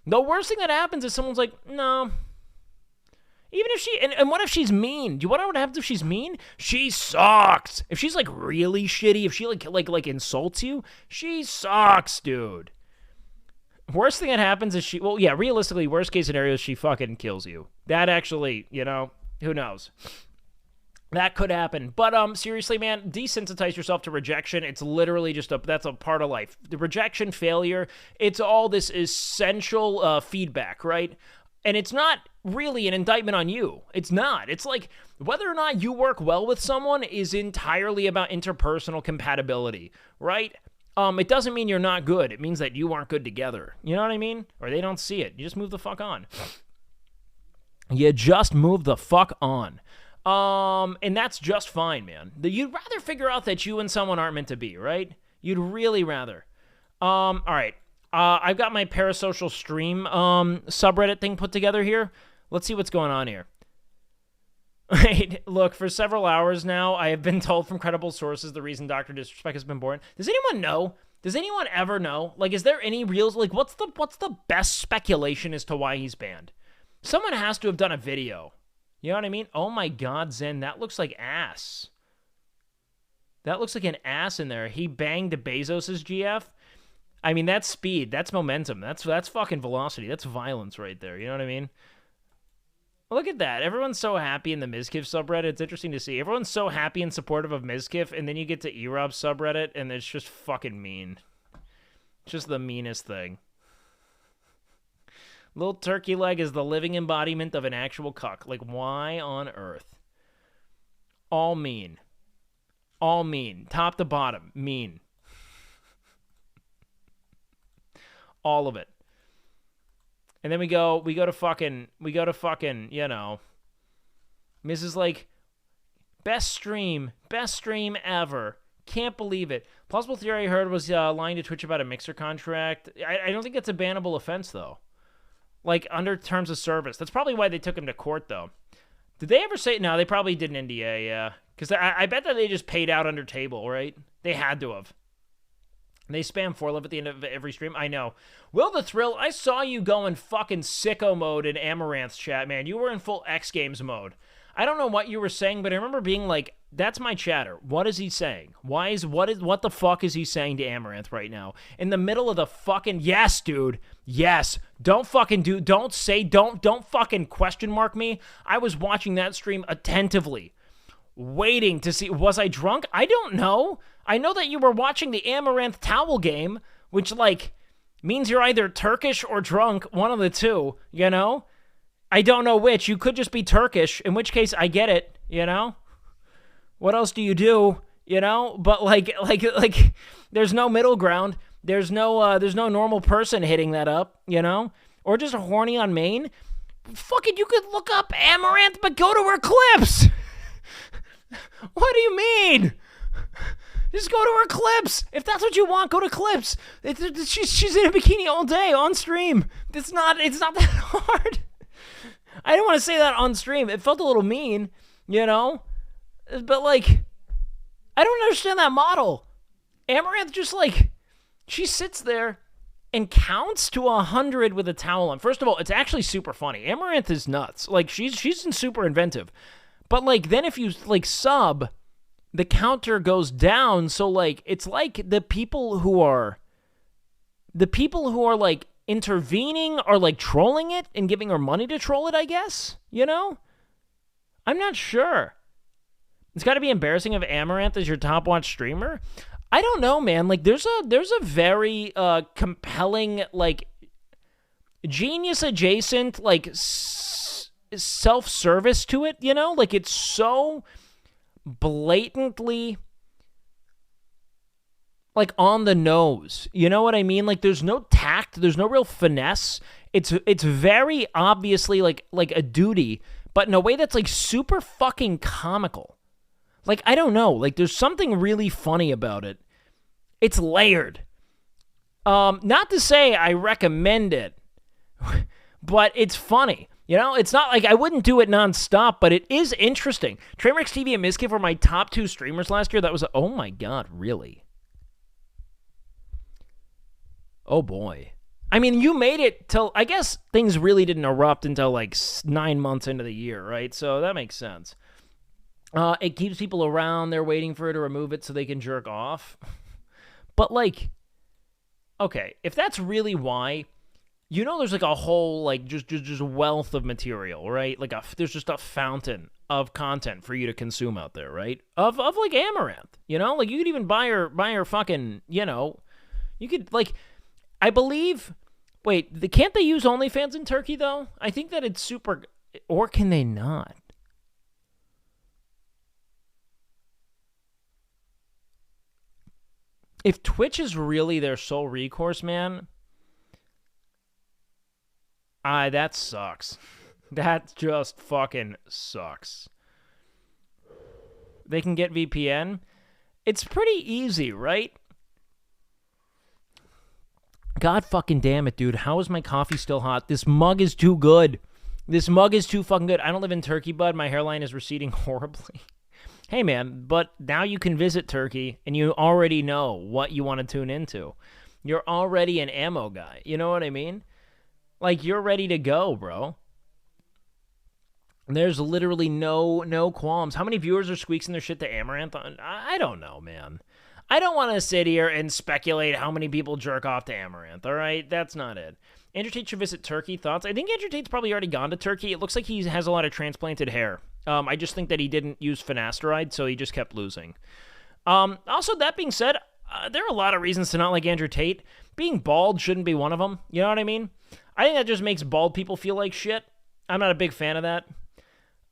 The worst thing that happens is someone's like, no... Even if she, and what if she's mean? Do you want to know what happens if she's mean? She sucks. If she's like really shitty, if she like insults you, she sucks, dude. Worst thing that happens is she, well, yeah, realistically, worst case scenario is she fucking kills you. That actually, you know, who knows? That could happen. But seriously, man, desensitize yourself to rejection. It's literally just that's a part of life. The rejection, failure, it's all this essential feedback, right? And it's not really an indictment on you. It's not. It's like whether or not you work well with someone is entirely about interpersonal compatibility, right? It doesn't mean you're not good. It means that you aren't good together. You know what I mean? Or they don't see it. You just move the fuck on. You just move the fuck on. And that's just fine, man. You'd rather figure out that you and someone aren't meant to be, right? You'd really rather. All right. I've got my parasocial stream subreddit thing put together here. Let's see what's going on here. Wait, look, for several hours now, I have been told from credible sources the reason Dr. Disrespect has been born. Does anyone know? Does anyone ever know? Like, is there any real, like, what's the best speculation as to why he's banned? Someone has to have done a video. You know what I mean? Oh my God, Zen, that looks like ass. That looks like an ass in there. He banged Bezos' GF. I mean, that's speed. That's momentum. That's fucking velocity. That's violence right there. You know what I mean? Look at that. Everyone's so happy in the Mizkif subreddit. It's interesting to see. Everyone's so happy and supportive of Mizkif, and then you get to Erob's subreddit, and it's just fucking mean. It's just the meanest thing. Little turkey leg is the living embodiment of an actual cuck. Like, why on earth? All mean. All mean. Top to bottom. Mean. All of it. And then we go to fucking, you know, Mrs. like, best stream ever. Can't believe it. Plausible theory I heard was lying to Twitch about a Mixer contract. I don't think that's a bannable offense, though. Like, under terms of service. That's probably why they took him to court, though. Did they ever say, no, they probably did an NDA, yeah. Because I bet that they just paid out under table, right? They had to have. They spam 4-Love at the end of every stream. I know. Will the Thrill, I saw you go in fucking sicko mode in Amaranth's chat, man. You were in full X Games mode. I don't know what you were saying, but I remember being like, that's my chatter. What is he saying? What the fuck is he saying to Amaranth right now? In the middle of the fucking, yes, dude. Yes. Don't fucking don't fucking question mark me. I was watching that stream attentively, waiting to see, was I drunk? I don't know. I know that you were watching the Amaranth towel game, which, like, means you're either Turkish or drunk, one of the two, you know? I don't know which. You could just be Turkish, in which case I get it, you know? What else do you do, you know? But, like, there's no middle ground. There's no normal person hitting that up, you know? Or just horny on main. Fuck it, you could look up Amaranth, but go to her clips. What do you mean? Just go to her clips. If that's what you want, go to clips. She's in a bikini all day on stream. It's not that hard. I didn't want to say that on stream. It felt a little mean, you know? But, like, I don't understand that model. Amaranth just, like, she sits there and counts to 100 with a towel on. First of all, it's actually super funny. Amaranth is nuts. Like, she's super inventive. But, like, then if you, like, sub, the counter goes down. So, like, it's like the people who are, like, intervening are, like, trolling it and giving her money to troll it, I guess. You know? I'm not sure. It's got to be embarrassing if Amaranth is your top watch streamer. I don't know, man. Like, there's a very compelling, like, genius adjacent, like, self-service to it, you know? Like, it's so blatantly, like, on the nose. You know what I mean? Like, there's no tact. There's no real finesse. It's very obviously, like a duty, but in a way that's, like, super fucking comical. Like, I don't know. Like, there's something really funny about it. It's layered. Not to say I recommend it, but it's funny. You know, it's not like I wouldn't do it nonstop, but it is interesting. Trainwrecks TV and Miskiff were my top 2 streamers last year. That was, oh my God, really? Oh boy. I mean, you made it till, I guess things really didn't erupt until like 9 months into the year, right? So that makes sense. It keeps people around. They're waiting for her to remove it so they can jerk off. But, like, okay, if that's really why, you know there's, like, a whole, like, just wealth of material, right? Like, there's just a fountain of content for you to consume out there, right? Of like, Amaranth, you know? Like, you could even buy her fucking, you know, you could, like, I believe, wait, can't they use OnlyFans in Turkey, though? I think that it's super, or can they not? If Twitch is really their sole recourse, man, that sucks. That just fucking sucks. They can get VPN. It's pretty easy, right? God fucking damn it, dude. How is my coffee still hot? This mug is too good. This mug is too fucking good. I don't live in Turkey, bud. My hairline is receding horribly. Hey, man, but now you can visit Turkey, and you already know what you want to tune into. You're already an ammo guy. You know what I mean? Like, you're ready to go, bro. There's literally no qualms. How many viewers are squeaking their shit to Amaranth? I don't know, man. I don't want to sit here and speculate how many people jerk off to Amaranth, all right? That's not it. Andrew Tate should visit Turkey. Thoughts? I think Andrew Tate's probably already gone to Turkey. It looks like he has a lot of transplanted hair. I just think that he didn't use finasteride, so he just kept losing. Also, that being said, there are a lot of reasons to not like Andrew Tate. Being bald shouldn't be one of them. You know what I mean? I think that just makes bald people feel like shit. I'm not a big fan of that.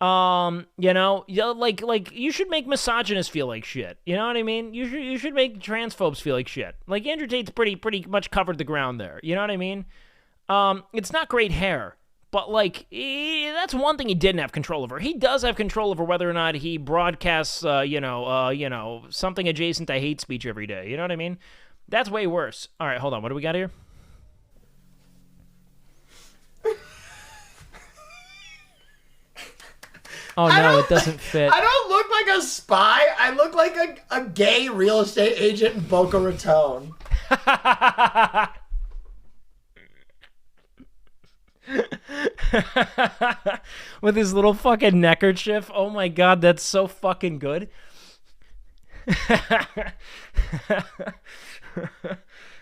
You know, like you should make misogynists feel like shit. You know what I mean? You should make transphobes feel like shit. Like Andrew Tate's pretty much covered the ground there. You know what I mean? It's not great hair, but like that's one thing he didn't have control over. He does have control over whether or not he broadcasts, something adjacent to hate speech every day. You know what I mean? That's way worse. All right, hold on. What do we got here? Oh, no, it doesn't fit. I don't look like a spy. I look like a gay real estate agent in Boca Raton. With his little fucking neckerchief. Oh, my God, that's so fucking good.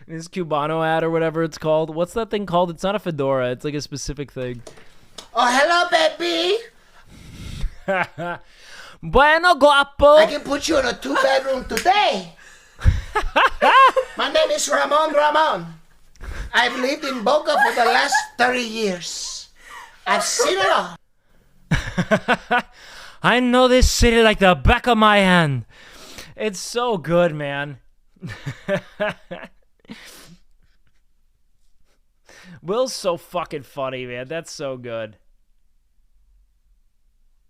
His Cubano hat or whatever it's called. What's that thing called? It's not a fedora. It's like a specific thing. Oh, hello, baby. Bueno, guapo. I can put you in a 2-bedroom today. My name is Ramon. I've lived in Boca for the last 30 years. I've seen it all. I know this city like the back of my hand. It's so good, man. Will's so fucking funny, man. That's so good.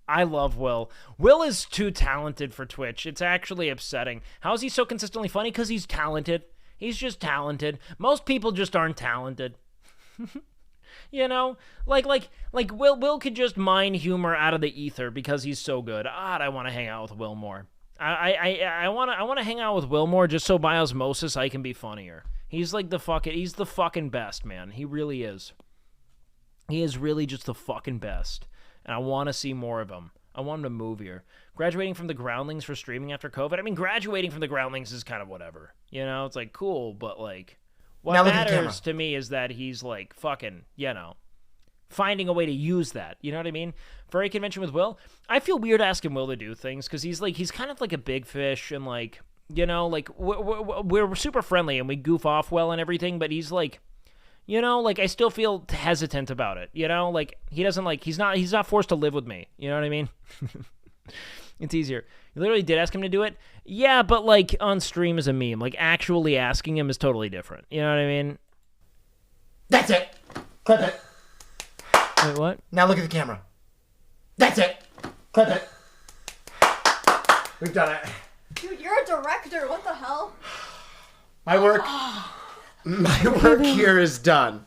I love Will. Will is too talented for Twitch. It's actually upsetting. How is he so consistently funny? Because he's talented. He's just talented. Most people just aren't talented. You know? Like Will could just mine humor out of the ether because he's so good. God, I want to hang out with Will more. I want to hang out with Will more just so by osmosis I can be funnier. He's like he's the fucking best, man. He really is. He is really just the fucking best. And I want to see more of him. I want him to move here. Graduating from the Groundlings for streaming after COVID. I mean, graduating from the Groundlings is kind of whatever. You know, it's like cool, but like what matters to me is that he's like fucking, you know, finding a way to use that. You know what I mean? Furry convention with Will. I feel weird asking Will to do things because he's kind of like a big fish and like, you know, like we're super friendly and we goof off well and everything, but he's like, you know, like I still feel hesitant about it. You know, like he doesn't like he's not forced to live with me. You know what I mean? It's easier. You literally did ask him to do it? Yeah, but like on stream as a meme. Like actually asking him is totally different. You know what I mean? That's it. Clip it. Wait, what? Now look at the camera. That's it. Clip it. We've done it. Dude, you're a director. What the hell? My work here is done.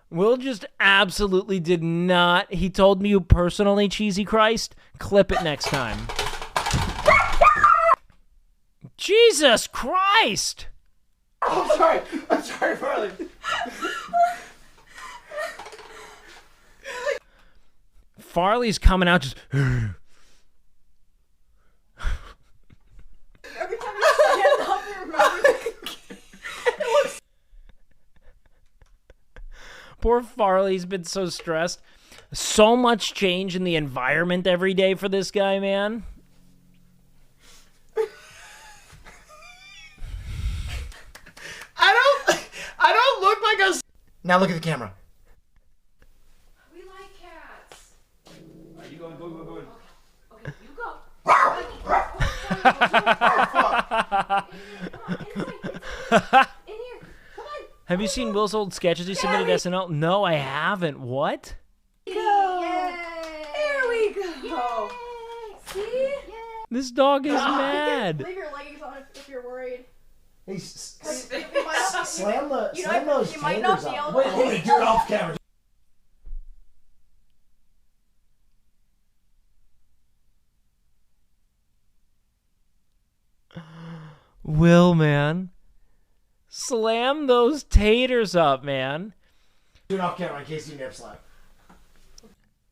Will just absolutely did not. He told me you personally, Cheesy Christ. Clip it next time. Jesus Christ! I'm sorry, Farley. Farley's coming out just. Every time you stand up, you remember. Poor Farley's been so stressed. So much change in the environment every day for this guy, man. I don't look like a. Now look at the camera. We like cats. Are you going? Go. Okay, you go. In here. Come on. Have you seen Will's old sketches he submitted to SNL? No, I haven't. What? Yay! Here we go. See? This dog is mad. Leave your leggings on if you're worried. Hey, You might not- slam those you might not taters be up. able Wait, to- hold it. Do it off camera. Will, man. Slam those taters up, man. Do it off camera in case you nip slap.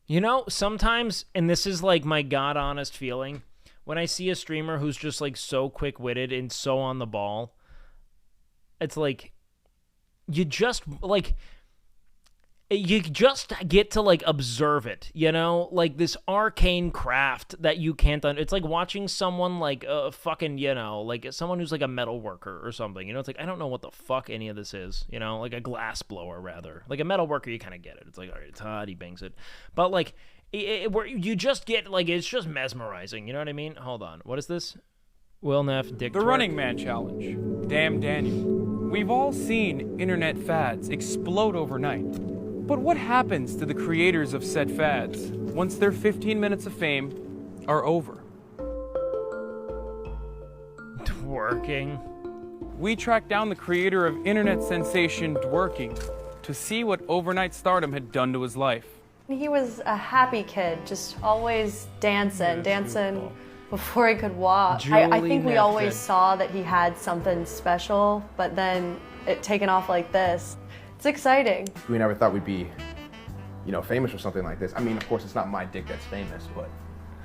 You know, sometimes, and this is like my god honest feeling, when I see a streamer who's just like so quick-witted and so on the ball, it's like you just get to like observe it, you know, like this arcane craft that you can't it's like watching someone like a fucking, you know, like someone who's like a metal worker or something, you know. It's like I don't know what the fuck any of this is, you know, like a glass blower rather. Like a metal worker, you kind of get it. It's like, all right, it's hot, he bangs it, but like where you just get like, it's just mesmerizing, you know what I mean? Hold on, what is this? Will Neff Dick The Twerk. Running Man Challenge. Damn Daniel. We've all seen internet fads explode overnight. But what happens to the creators of said fads once their 15 minutes of fame are over? Twerking. We tracked down the creator of internet sensation Twerking to see what overnight stardom had done to his life. He was a happy kid, just always dancing before he could walk. I think we always saw that he had something special, but then it taken off like this. It's exciting. We never thought we'd be, you know, famous for something like this. I mean, of course, it's not my dick that's famous, but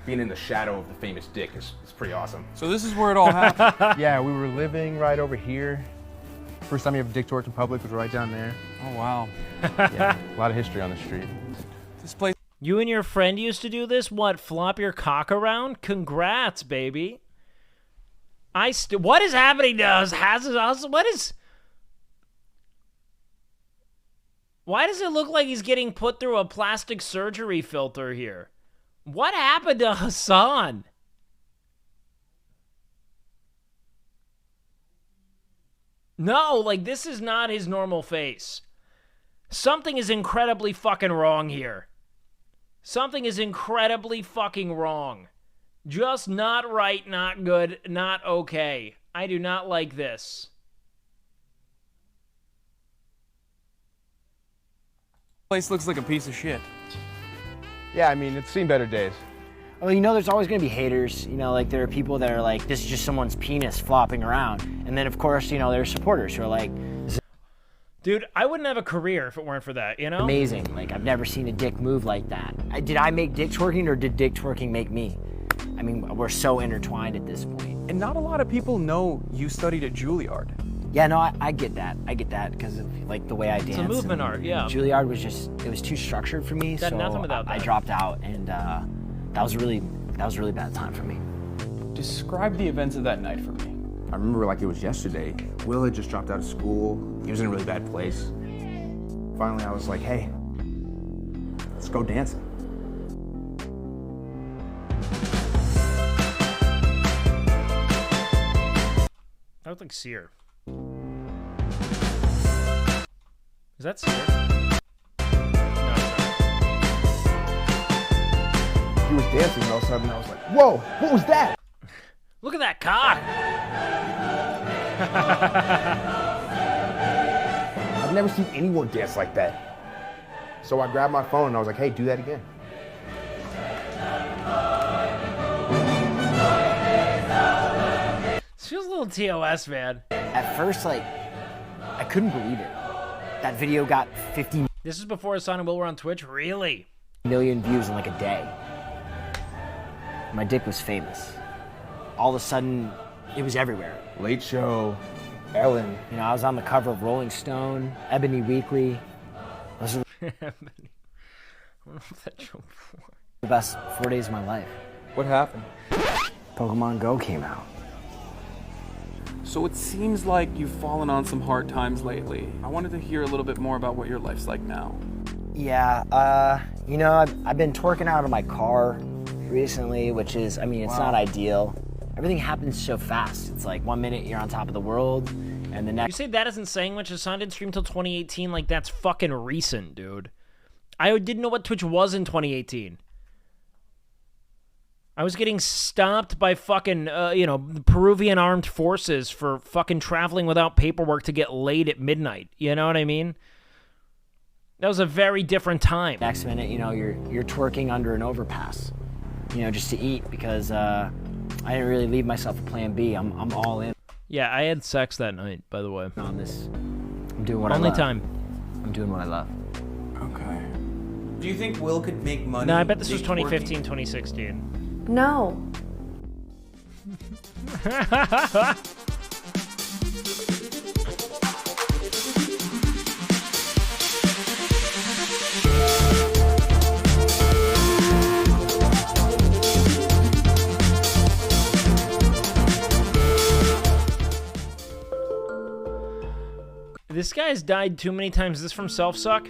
being in the shadow of the famous dick is pretty awesome. So this is where it all happened. Yeah, we were living right over here. First time you ever dick twerked in public was right down there. Oh, wow. Yeah, a lot of history on the street. This place. You and your friend used to do this? What, flop your cock around? Congrats, baby. What is happening to us? Why does it look like he's getting put through a plastic surgery filter here? What happened to Hassan? No, like, this is not his normal face. Something is incredibly fucking wrong here. Something is incredibly fucking wrong. Just not right, not good, not okay. I do not like this. Place looks like a piece of shit. Yeah, I mean, it's seen better days. Well, you know, there's always going to be haters. You know, like, there are people that are like, this is just someone's penis flopping around. And then, of course, you know, there are supporters who are like, dude, I wouldn't have a career if it weren't for that, you know? Amazing. Like, I've never seen a dick move like that. Did I make dick twerking or did dick twerking make me? I mean, we're so intertwined at this point. And not a lot of people know you studied at Juilliard. Yeah, no, I get that. I get that because of, like, the way I dance. It's a movement art, yeah. Juilliard was just, it was too structured for me, Got so nothing without I that. dropped out, and that was a really bad time for me. Describe the events of that night for me. I remember like it was yesterday. Will had just dropped out of school. He was in a really bad place. Finally, I was like, hey, let's go dancing. That looked like Sear. Is that Sear? No, He was dancing, and all of a sudden I was like, whoa, what was that? look at that cock! I've never seen anyone dance like that. So I grabbed my phone and I was like, hey, do that again. This feels a little TOS, man. At first, like, I couldn't believe it. That video got 50 This is before Hassan and Will were on Twitch? Really? million views in like a day. My dick was famous. All of a sudden, it was everywhere. Late Show, Ellen. You know, I was on the cover of Rolling Stone, Ebony Weekly. Those are I don't know if that joke before. the best 4 days of my life. What happened? Pokemon Go came out. So it seems like you've fallen on some hard times lately. I wanted to hear a little bit more about what your life's like now. Yeah, you know, I've been twerking out of my car recently, which is, I mean, it's not ideal. Everything happens so fast. It's like 1 minute you're on top of the world, and the You next... say that isn't saying much. Hassan didn't stream till 2018. Like, that's fucking recent, dude. I didn't know what Twitch was in 2018. I was getting stopped by fucking, you know, Peruvian armed forces for fucking traveling without paperwork to get laid at midnight. You know what I mean? That was a very different time. Next minute, you know, you're twerking under an overpass, you know, just to eat because I didn't really leave myself a plan B. I'm all in Yeah, I had sex that night, by the way. on this. I'm doing what Only I love. time. I'm doing what I love. Okay. Do you think Will could make money? No, I bet this was dick twerking? 2015, 2016. No. This guy's died too many times. Is this from Self-Suck?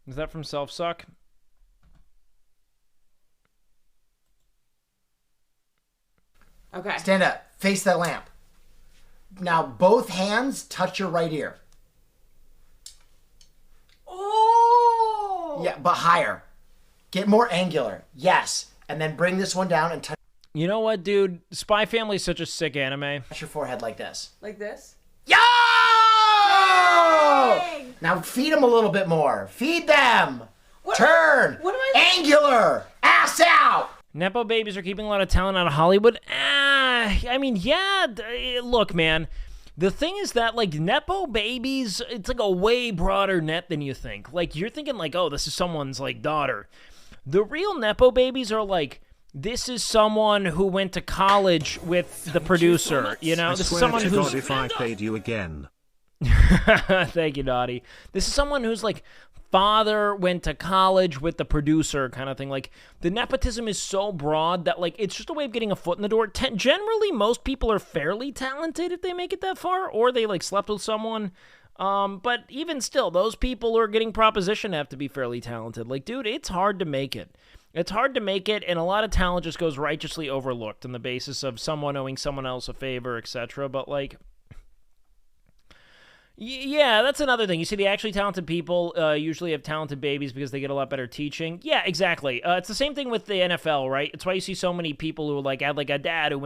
Is that from Self-Suck? Okay. Stand up. Face that lamp. Now, both hands touch your right ear. Oh! Yeah, but higher. Get more angular. Yes. And then bring this one down and touch You know what, dude? Spy Family is such a sick anime. your forehead like this. Like this? Yo! Now feed them a little bit more. Feed them. Turn. What am I? Angular. Ass out. Nepo babies are keeping a lot of talent out of Hollywood. I mean, yeah. Look, man. The thing is that, like, Nepo babies, it's like a way broader net than you think. Like, you're thinking, like, oh, this is someone's, like, daughter. The real Nepo babies are, like, this is someone who went to college with the producer, you know? I This is swear someone to who's... God if I paid you again. Thank you, Dottie. This is someone who's, like, father went to college with the producer kind of thing. Like, the nepotism is so broad that, like, it's just a way of getting a foot in the door. Generally, most people are fairly talented if they make it that far, or they, like, slept with someone. But even still, those people who are getting propositioned have to be fairly talented. Like, dude, it's hard to make it. It's hard to make it, and a lot of talent just goes righteously overlooked on the basis of someone owing someone else a favor, etc. But, like, yeah, that's another thing. You see, the actually talented people usually have talented babies because they get a lot better teaching. Yeah, exactly. It's the same thing with the NFL, right? It's why you see so many people who like had like a dad who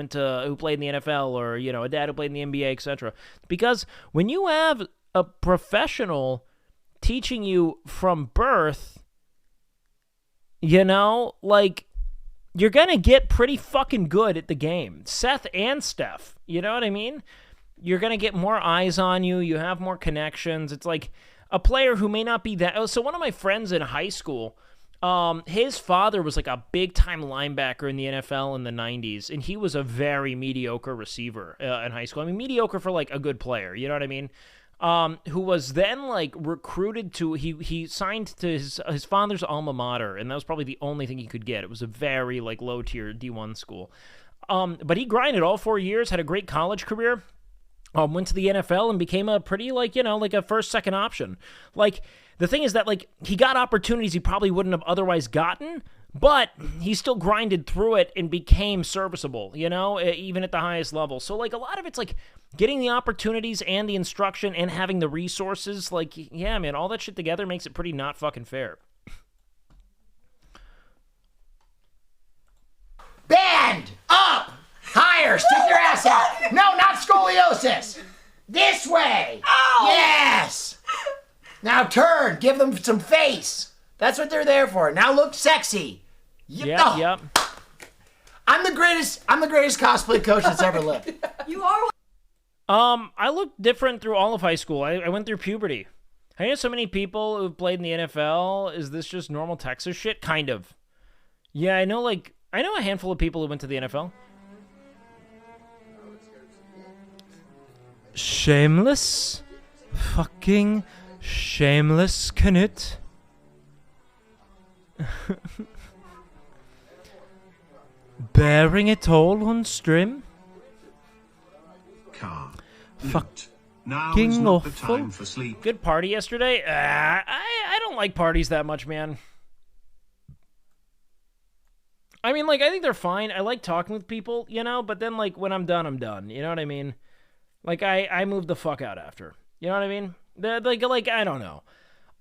played in the NFL, or a dad who played in the NBA, etc. Because when you have a professional teaching you from birth, like, you're going to get pretty fucking good at the game. Seth and Steph, you know what I mean? You're going to get more eyes on you. You have more connections. It's like a player who may not be that. So one of my friends in high school, his father was like a big-time linebacker in the NFL in the 90s, and he was a very mediocre receiver in high school. I mean, mediocre for like a good player, you know what I mean? Who was then like recruited to, he signed to his father's alma mater, and that was probably the only thing he could get. It was a very like low tier D1 school. But he grinded all 4 years, had a great college career, went to the NFL and became a pretty like a first, second option. Like, the thing is that like he got opportunities he probably wouldn't have otherwise gotten, but he still grinded through it and became serviceable, even at the highest level. So, like, a lot of it's, like, getting the opportunities and the instruction and having the resources. Like, yeah, man, all that shit together makes it pretty not fucking fair. Bend up! Higher! Stick your ass out! No, not scoliosis! This way! Ow! Yes! Now turn! Give them some face! That's what they're there for. Now look sexy! Yep. I'm the greatest cosplay coach that's ever lived. You are. I looked different through all of high school. I went through puberty. I know so many people who've played in the NFL. Is this just normal Texas shit? Kind of. Yeah, I know a handful of people who went to the NFL. Shameless? Fucking shameless, Knut. Bearing it all on stream? Fucking awful. Good party yesterday? I don't like parties that much, man. I mean, like, I think they're fine. I like talking with people, but then, like, when I'm done, I'm done. You know what I mean? Like, I move the fuck out after. You know what I mean? Like, I don't know.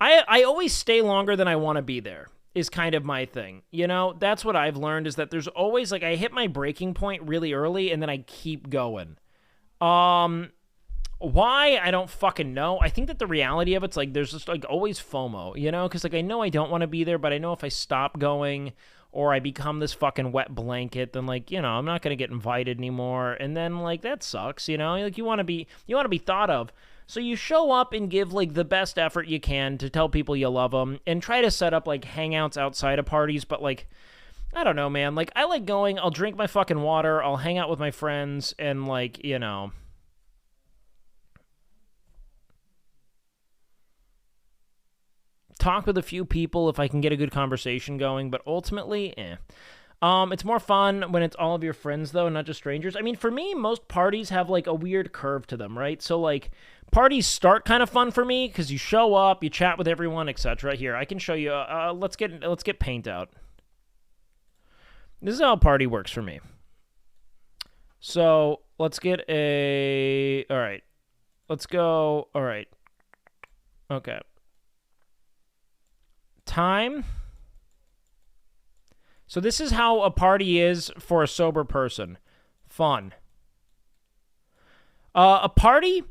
I always stay longer than I want to be there, is kind of my thing. That's what I've learned, is that there's always, like, I hit my breaking point really early, and then I keep going. Why? I don't fucking know. I think that the reality of it's, like, there's just, like, always FOMO, Because, like, I know I don't want to be there, but I know if I stop going, or I become this fucking wet blanket, then, like, I'm not going to get invited anymore. And then, like, that sucks, Like, you want to be thought of. So you show up and give, like, the best effort you can to tell people you love them, and try to set up, like, hangouts outside of parties. But, like, I don't know, man. Like, I like going, I'll drink my fucking water, I'll hang out with my friends, and, like, talk with a few people if I can get a good conversation going, but ultimately, it's more fun when it's all of your friends, though, not just strangers. I mean, for me, most parties have, like, a weird curve to them, right? So, like, parties start kind of fun for me because you show up, you chat with everyone, etc. Here, I can show you. Let's get paint out. This is how a party works for me. So let's get a. All right, let's go. All right. Okay. Time. So this is how a party is for a sober person. Fun. A party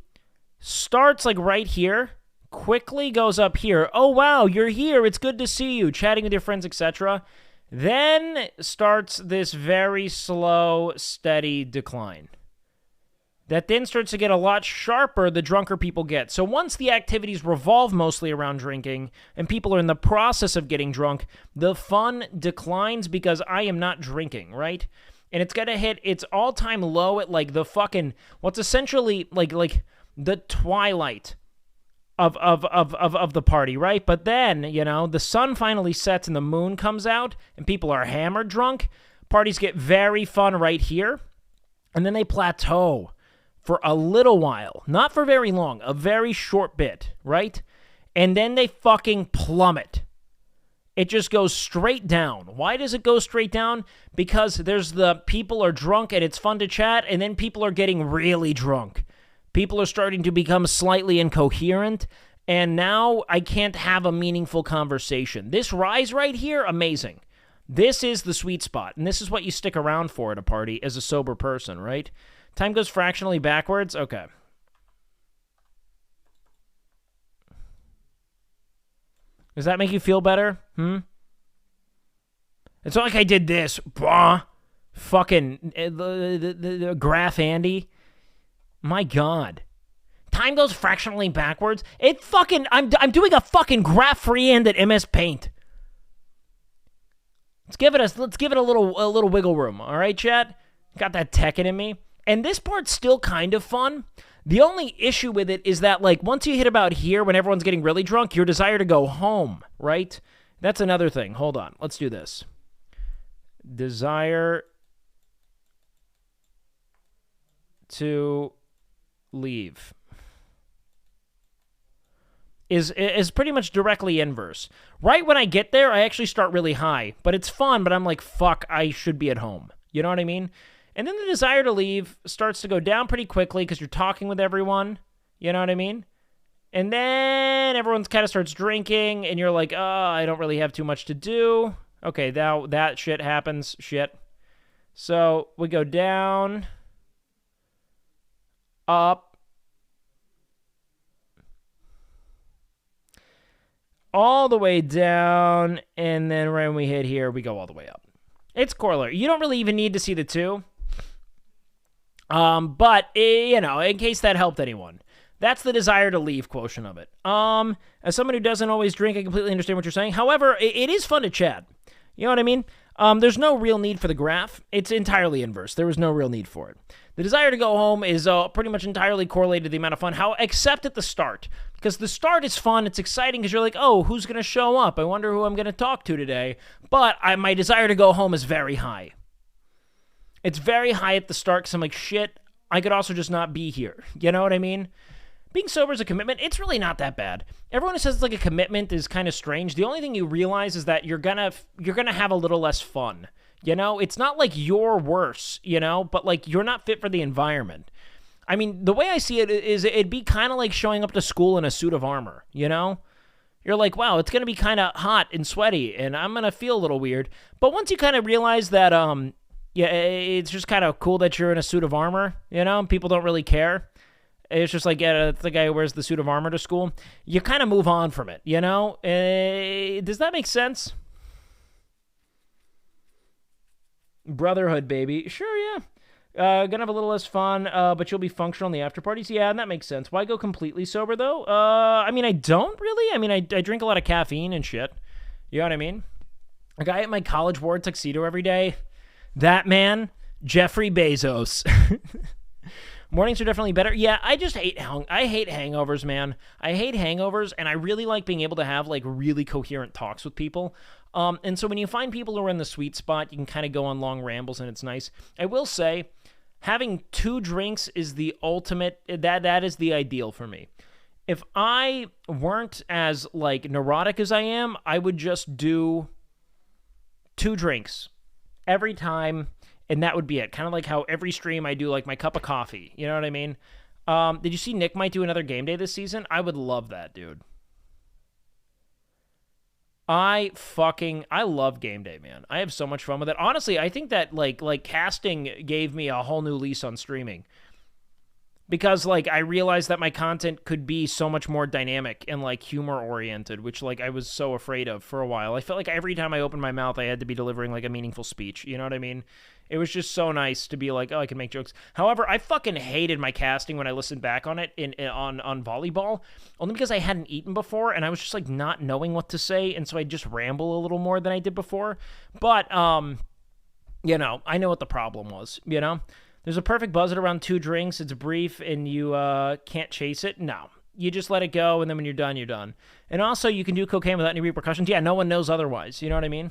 starts like right here, quickly goes up here. Oh, wow, you're here. It's good to see you. Chatting with your friends, etc. Then starts this very slow, steady decline. That then starts to get a lot sharper the drunker people get. So once the activities revolve mostly around drinking and people are in the process of getting drunk, the fun declines because I am not drinking, right? And it's going to hit its all-time low at like the fucking, what's essentially like the twilight of the party, right? But then, the sun finally sets and the moon comes out and people are hammered drunk. Parties get very fun right here. And then they plateau for a little while, not for very long, a very short bit, right? And then they fucking plummet it just goes straight down. Why does it go straight down? Because there's the people are drunk and it's fun to chat, and then people are getting really drunk. People are starting to become slightly incoherent, and now I can't have a meaningful conversation. This rise right here, amazing. This is the sweet spot, and this is what you stick around for at a party as a sober person, right? Time goes fractionally backwards? Okay. Does that make you feel better? It's not like I did this. Bah. Fucking the Graph Andy. My God. Time goes fractionally backwards. It fucking I'm doing a fucking graph freehand at MS Paint. Let's give it a little wiggle room. All right, chat? Got that Tekken in me. And this part's still kind of fun. The only issue with it is that, like, once you hit about here, when everyone's getting really drunk, your desire to go home, right? That's another thing. Hold on. Let's do this. Desire to leave is pretty much directly inverse. Right when I get there, I actually start really high. But it's fun, but I'm like, fuck, I should be at home. You know what I mean? And then the desire to leave starts to go down pretty quickly because you're talking with everyone. You know what I mean? And then everyone kind of starts drinking, and you're like, oh, I don't really have too much to do. Okay, now that shit happens. Shit. So we go down, up, all the way down, and then when we hit here, we go all the way up. It's corollary. You don't really even need to see the two. But, you know, in case that helped anyone, that's the desire to leave quotient of it. As someone who doesn't always drink, I completely understand what you're saying. However, it is fun to chat. You know what I mean? There's no real need for the graph. It's entirely inverse. There was no real need for it. The desire to go home is pretty much entirely correlated to the amount of fun, except at the start. Because the start is fun, it's exciting, because you're like, oh, who's going to show up? I wonder who I'm going to talk to today. But my desire to go home is very high. It's very high at the start because I'm like, shit, I could also just not be here. You know what I mean? Being sober is a commitment. It's really not that bad. Everyone who says it's like a commitment is kind of strange. The only thing you realize is that you're gonna have a little less fun. You know? It's not like you're worse, you know? But like you're not fit for the environment. I mean, the way I see it is it'd be kind of like showing up to school in a suit of armor, you know? You're like, wow, it's going to be kind of hot and sweaty, and I'm going to feel a little weird. But once you kind of realize that, yeah, it's just kind of cool that you're in a suit of armor, you know? People don't really care. It's just like, yeah, it's the guy who wears the suit of armor to school. You kind of move on from it, you know? Does that make sense? Brotherhood, baby. Sure, yeah. Gonna have a little less fun, but you'll be functional in the after parties. Yeah, and that makes sense. Why go completely sober, though? I mean, I don't really. I mean, I drink a lot of caffeine and shit. You know what I mean? A guy at my college wore a tuxedo every day. That man, Jeffrey Bezos. Mornings are definitely better. Yeah, I just hate hangovers, man. I hate hangovers, and I really like being able to have, like, really coherent talks with people. And so when you find people who are in the sweet spot, you can kind of go on long rambles, and it's nice. I will say, having 2 drinks is the ultimate, that is the ideal for me. If I weren't as, like, neurotic as I am, I would just do 2 drinks every time, and that would be it. Kind of like how every stream I do, like, my cup of coffee. You know what I mean? Did you see Nick might do another game day this season? I would love that, dude. I love game day, man. I have so much fun with it. Honestly, I think that, like casting gave me a whole new lease on streaming. Because, like, I realized that my content could be so much more dynamic and, like, humor-oriented, which, like, I was so afraid of for a while. I felt like every time I opened my mouth, I had to be delivering, like, a meaningful speech. You know what I mean? It was just so nice to be like, oh, I can make jokes. However, I fucking hated my casting when I listened back on it on volleyball, only because I hadn't eaten before, and I was just, like, not knowing what to say, and so I'd just ramble a little more than I did before. But, you know, I know what the problem was, you know? There's a perfect buzz at around 2 drinks. It's brief, and you can't chase it. No. You just let it go, and then when you're done, you're done. And also, you can do cocaine without any repercussions. Yeah, no one knows otherwise. You know what I mean?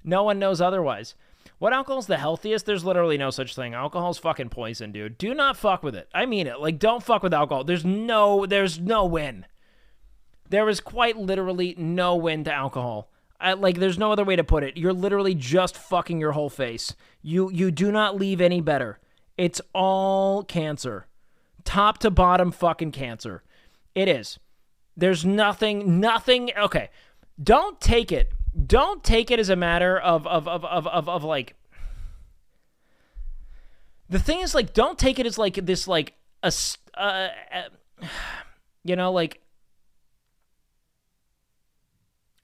No one knows otherwise. What alcohol's the healthiest? There's literally no such thing. Alcohol's fucking poison, dude. Do not fuck with it. I mean it. Like, don't fuck with alcohol. There's no win. There is quite literally no win to alcohol. Like, there's no other way to put it. You're literally just fucking your whole face. You do not leave any better. It's all cancer. Top to bottom fucking cancer. It is. There's nothing, okay. Don't take it as a matter of like, the thing is, like, don't take it as like this, like, you know, like,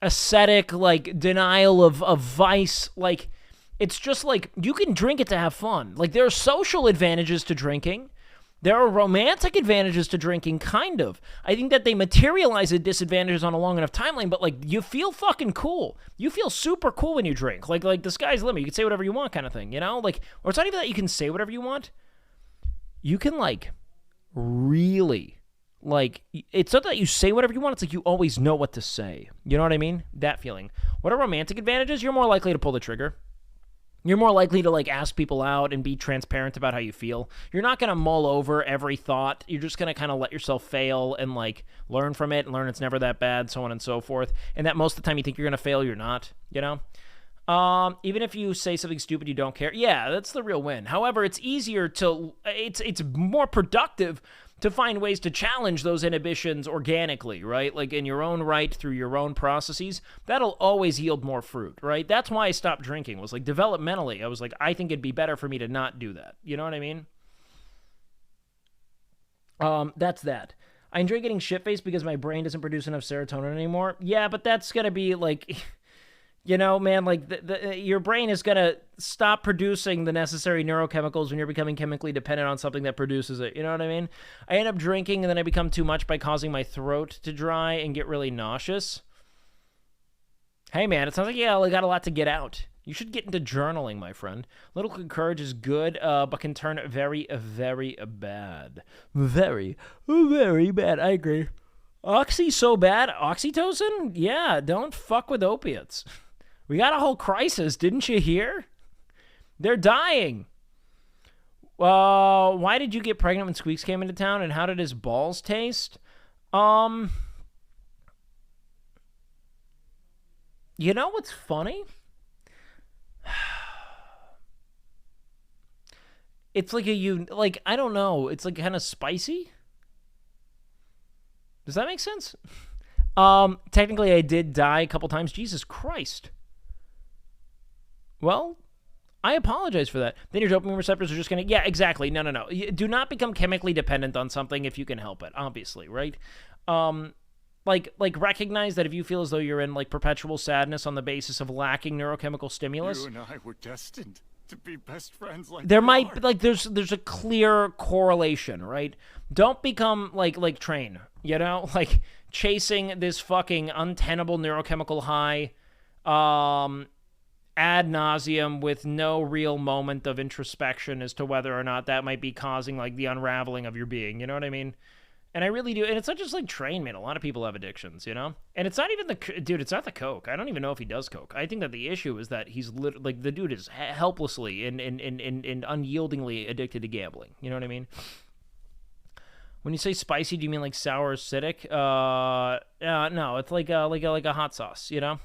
ascetic, like, denial of vice. Like, it's just like, you can drink it to have fun. Like, there are social advantages to drinking. There are romantic advantages to drinking, kind of. I think that they materialize the disadvantages on a long enough timeline, but, like, you feel fucking cool. You feel super cool when you drink. Like the sky's the limit. You can say whatever you want, kind of thing, you know? Like, or it's not even that you can say whatever you want. You can, like, really, like, it's not that you say whatever you want. It's like you always know what to say. You know what I mean? That feeling. What are romantic advantages? You're more likely to pull the trigger. You're more likely to, like, ask people out and be transparent about how you feel. You're not going to mull over every thought. You're just going to kind of let yourself fail and, like, learn from it and learn it's never that bad, so on and so forth. And that most of the time you think you're going to fail, you're not, you know? Even if you say something stupid, you don't care. Yeah, that's the real win. However, it's easier to, it's more productive to find ways to challenge those inhibitions organically, right? Like, in your own right, through your own processes. That'll always yield more fruit, right? That's why I stopped drinking, was like, developmentally, I was like, I think it'd be better for me to not do that. You know what I mean? That's that. I enjoy getting shit-faced because my brain doesn't produce enough serotonin anymore. Yeah, but that's gonna be, like, you know, man, like, your brain is going to stop producing the necessary neurochemicals when you're becoming chemically dependent on something that produces it. You know what I mean? I end up drinking, and then I become too much by causing my throat to dry and get really nauseous. Hey, man, it sounds like you got a lot to get out. You should get into journaling, my friend. Little courage is good, but can turn very, very bad. Very, very bad. I agree. Oxy so bad? Oxytocin? Yeah, don't fuck with opiates. We got a whole crisis, didn't you hear? They're dying. Why did you get pregnant when Squeaks came into town, and how did his balls taste? You know what's funny? It's like I don't know. It's like kind of spicy. Does that make sense? Technically, I did die a couple times. Jesus Christ. Well, I apologize for that. Then your dopamine receptors are just going to... Yeah, exactly. No. Do not become chemically dependent on something if you can help it, obviously, right? Like recognize that if you feel as though you're in, like, perpetual sadness on the basis of lacking neurochemical stimulus... You and I were destined to be best friends like there might... Like, there's a clear correlation, right? Don't become, like Train, you know? Like, chasing this fucking untenable neurochemical high... ad nauseum with no real moment of introspection as to whether or not that might be causing, like, the unraveling of your being. You know what I mean? And I really do. And it's not just like Train, man. A lot of people have addictions, you know? And it's not even dude, it's not the coke. I don't even know if he does coke. I think that the issue is that he's like, the dude is helplessly and unyieldingly addicted to gambling. You know what I mean? When you say spicy, do you mean like sour acidic? No, it's like a hot sauce, you know?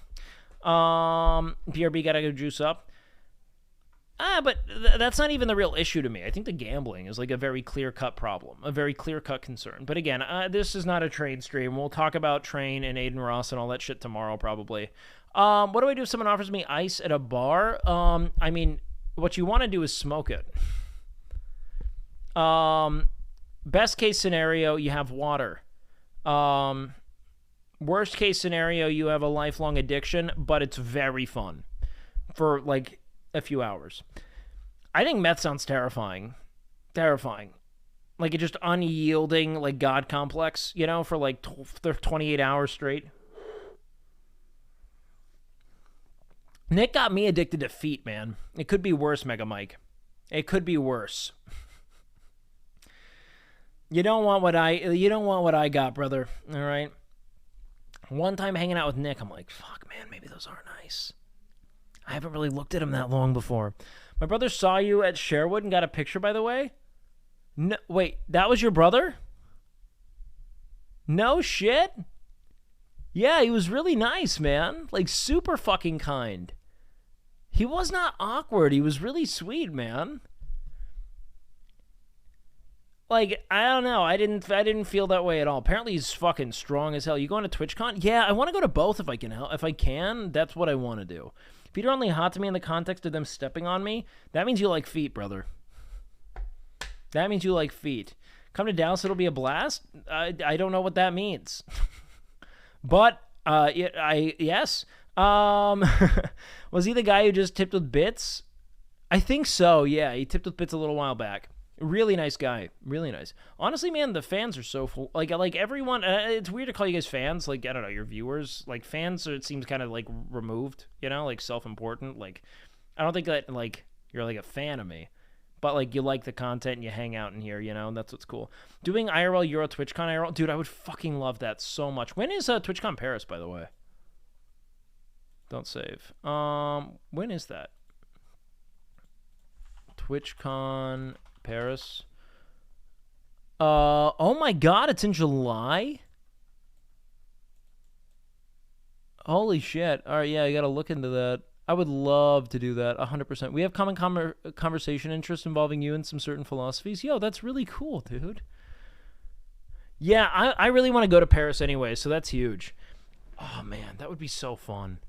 BRB gotta go juice up. But that's not even the real issue to me. I think the gambling is like a very clear-cut problem, a very clear-cut concern. But again, this is not a Train stream. We'll talk about Train and Aiden Ross and all that shit tomorrow, probably. What do I do if someone offers me ice at a bar? I mean, what you want to do is smoke it. Best case scenario, you have water. Worst case scenario, you have a lifelong addiction, but it's very fun for, like, a few hours. I think meth sounds terrifying. Terrifying. Like, it just unyielding, like, God complex, you know, for, like, 28 hours straight. Nick got me addicted to feet, man. It could be worse, Mega Mike. It could be worse. You don't want what I got, brother. All right? One time hanging out with Nick, I'm like, fuck, man, maybe those are nice. I haven't really looked at him that long before. My brother saw you at Sherwood and got a picture, by the way. No, wait, that was your brother? No shit? Yeah, he was really nice, man. Like, super fucking kind. He was not awkward. He was really sweet, man. Like, I don't know. I didn't feel that way at all. Apparently, he's fucking strong as hell. You going to TwitchCon? Yeah, I want to go to both if I can help. If I can, that's what I want to do. If you're only hot to me in the context of them stepping on me, that means you like feet, brother. That means you like feet. Come to Dallas, it'll be a blast. I don't know what that means, but yes. Was he the guy who just tipped with bits? I think so. Yeah, he tipped with bits a little while back. Really nice guy. Really nice. Honestly, man, the fans are so full. Like everyone. It's weird to call you guys fans. Like, I don't know, your viewers. Like, fans, it seems kind of like removed. You know, like self-important. Like, I don't think that like you're like a fan of me. But, like, you like the content and you hang out in here, you know? That's what's cool. Doing IRL Euro TwitchCon IRL? Dude, I would fucking love that so much. When is TwitchCon Paris, by the way? Don't save. When is that? TwitchCon Paris. Oh my god, it's in July? Holy shit. All right, yeah, I gotta look into that. I would love to do that, 100%. We have common conversation interests involving you and some certain philosophies. Yo, that's really cool, dude. Yeah, I really want to go to Paris anyway, so that's huge. Oh, man, that would be so fun.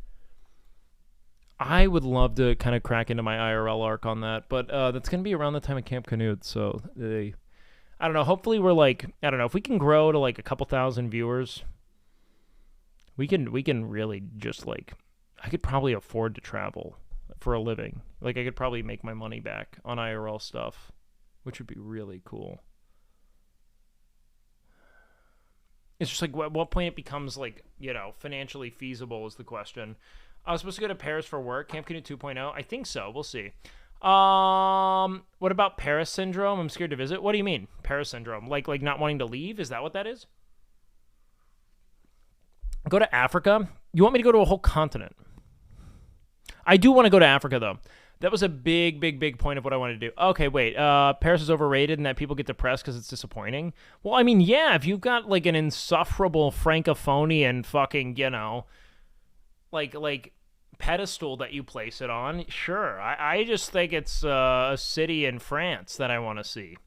I would love to kind of crack into my IRL arc on that, but that's going to be around the time of Camp Canute, so I don't know. Hopefully we're like, I don't know, if we can grow to like a couple thousand viewers, we can really just like, I could probably afford to travel for a living. Like, I could probably make my money back on IRL stuff, which would be really cool. It's just like, at what point it becomes, like, you know, financially feasible is the question. I was supposed to go to Paris for work. Camp Canute 2.0? I think so. We'll see. What about Paris syndrome? I'm scared to visit. What do you mean, Paris syndrome? Like not wanting to leave? Is that what that is? Go to Africa? You want me to go to a whole continent? I do want to go to Africa, though. That was a big point of what I wanted to do. Okay, wait. Paris is overrated and that people get depressed because it's disappointing? Well, I mean, yeah, if you've got, like, an insufferable francophonian fucking, you know, like pedestal that you place it on, sure. I just think it's a city in France that I want to see.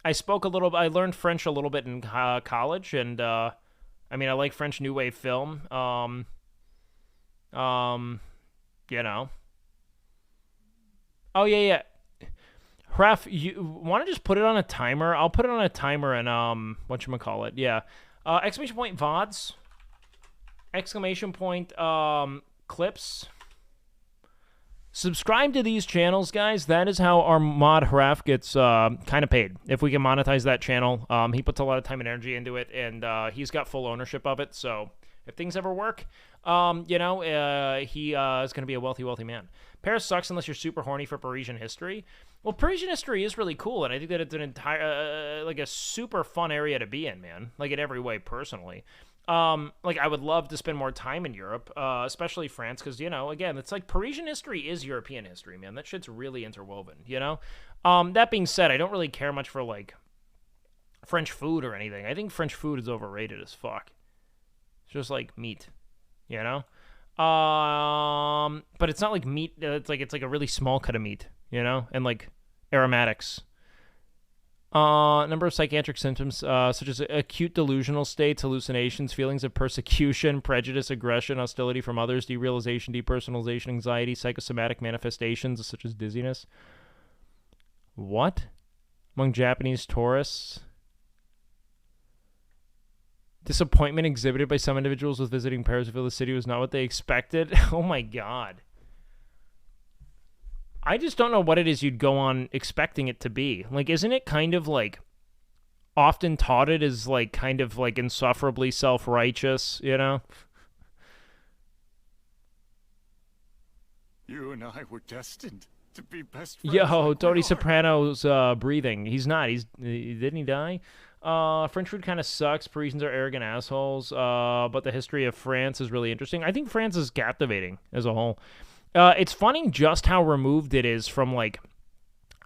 I learned French a little bit in college, and, I mean, I like French New Wave film. You know. Oh, yeah. Raf, you want to just put it on a timer? I'll put it on a timer and, whatchamacallit, yeah. Exclamation point VODs. Exclamation point, clips. Subscribe to these channels, guys. That is how our mod Raf gets, kind of paid. If we can monetize that channel. He puts a lot of time and energy into it, and, he's got full ownership of it, so if things ever work, you know, he is going to be a wealthy man. Paris sucks unless you're super horny for Parisian history. Well, Parisian history is really cool, and I think that it's an entire, like a super fun area to be in, man. Like in every way, personally. Like I would love to spend more time in Europe, especially France, because, you know, again, it's like Parisian history is European history, man. That shit's really interwoven, you know? That being said, I don't really care much for, like, French food or anything. I think French food is overrated as fuck. It's just like meat, you know? But it's not like meat. It's like a really small cut of meat, you know? And like aromatics. Number of psychiatric symptoms, such as acute delusional states, hallucinations, feelings of persecution, prejudice, aggression, hostility from others, derealization, depersonalization, anxiety, psychosomatic manifestations such as dizziness. What? Among Japanese tourists? Disappointment exhibited by some individuals with visiting Paris who feel the city was not what they expected. Oh my god. I just don't know what it is you'd go on expecting it to be. Like, isn't it kind of like often touted as like kind of like insufferably self-righteous, you know? You and I were destined to be best friends. Yo, Tony Soprano's breathing. He's not. Didn't he die? French food kind of sucks. Parisians are arrogant assholes. But the history of France is really interesting. I think France is captivating as a whole. It's funny just how removed it is from, like,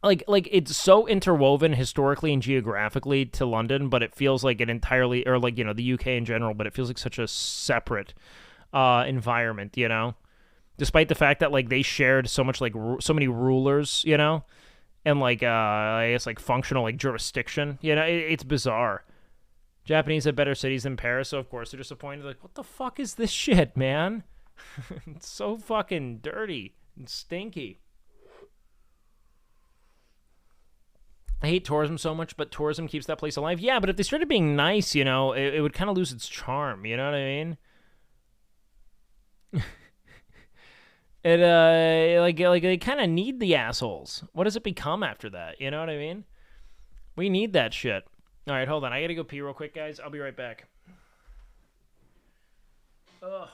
like it's so interwoven historically and geographically to London, but it feels like an entirely, or like, you know, the UK in general, but it feels like such a separate environment, you know, despite the fact that like they shared so much, like so many rulers, you know, and like I guess like functional like jurisdiction, you know, it's bizarre. Japanese have better cities than Paris, so of course they're disappointed. Like, what the fuck is this shit, man? It's so fucking dirty and stinky. I hate tourism so much, but tourism keeps that place alive. Yeah, but if they started being nice, you know, it would kind of lose its charm. You know what I mean? Like they kind of need the assholes. What does it become after that? You know what I mean? We need that shit. All right, hold on. I gotta go pee real quick, guys. I'll be right back. Ugh.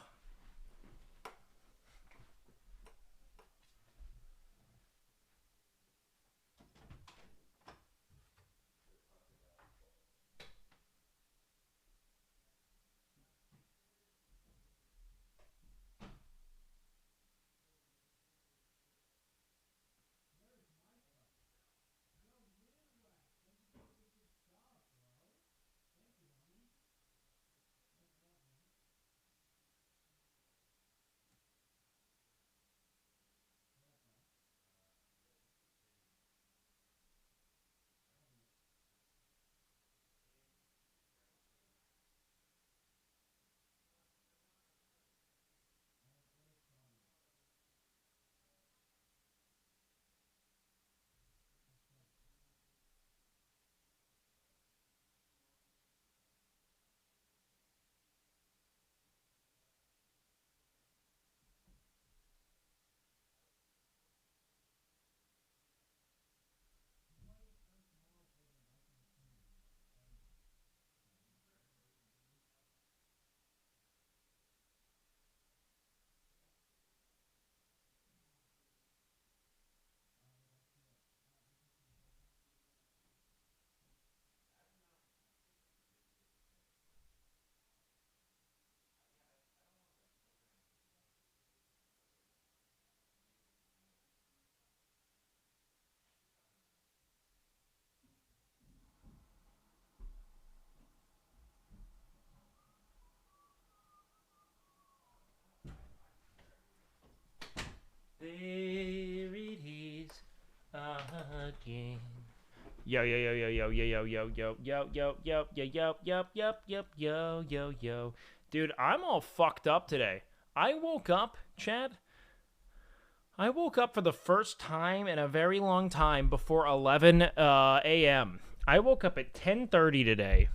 There it is again. Yo yo yo yo yo yo yo yo yo yo yo yo yo yo yo yo yo yo yo. Dude, I'm all fucked up today. I woke up, Chad. I woke up for the first time in a very long time before 11 a.m. I woke up at 10:30 today.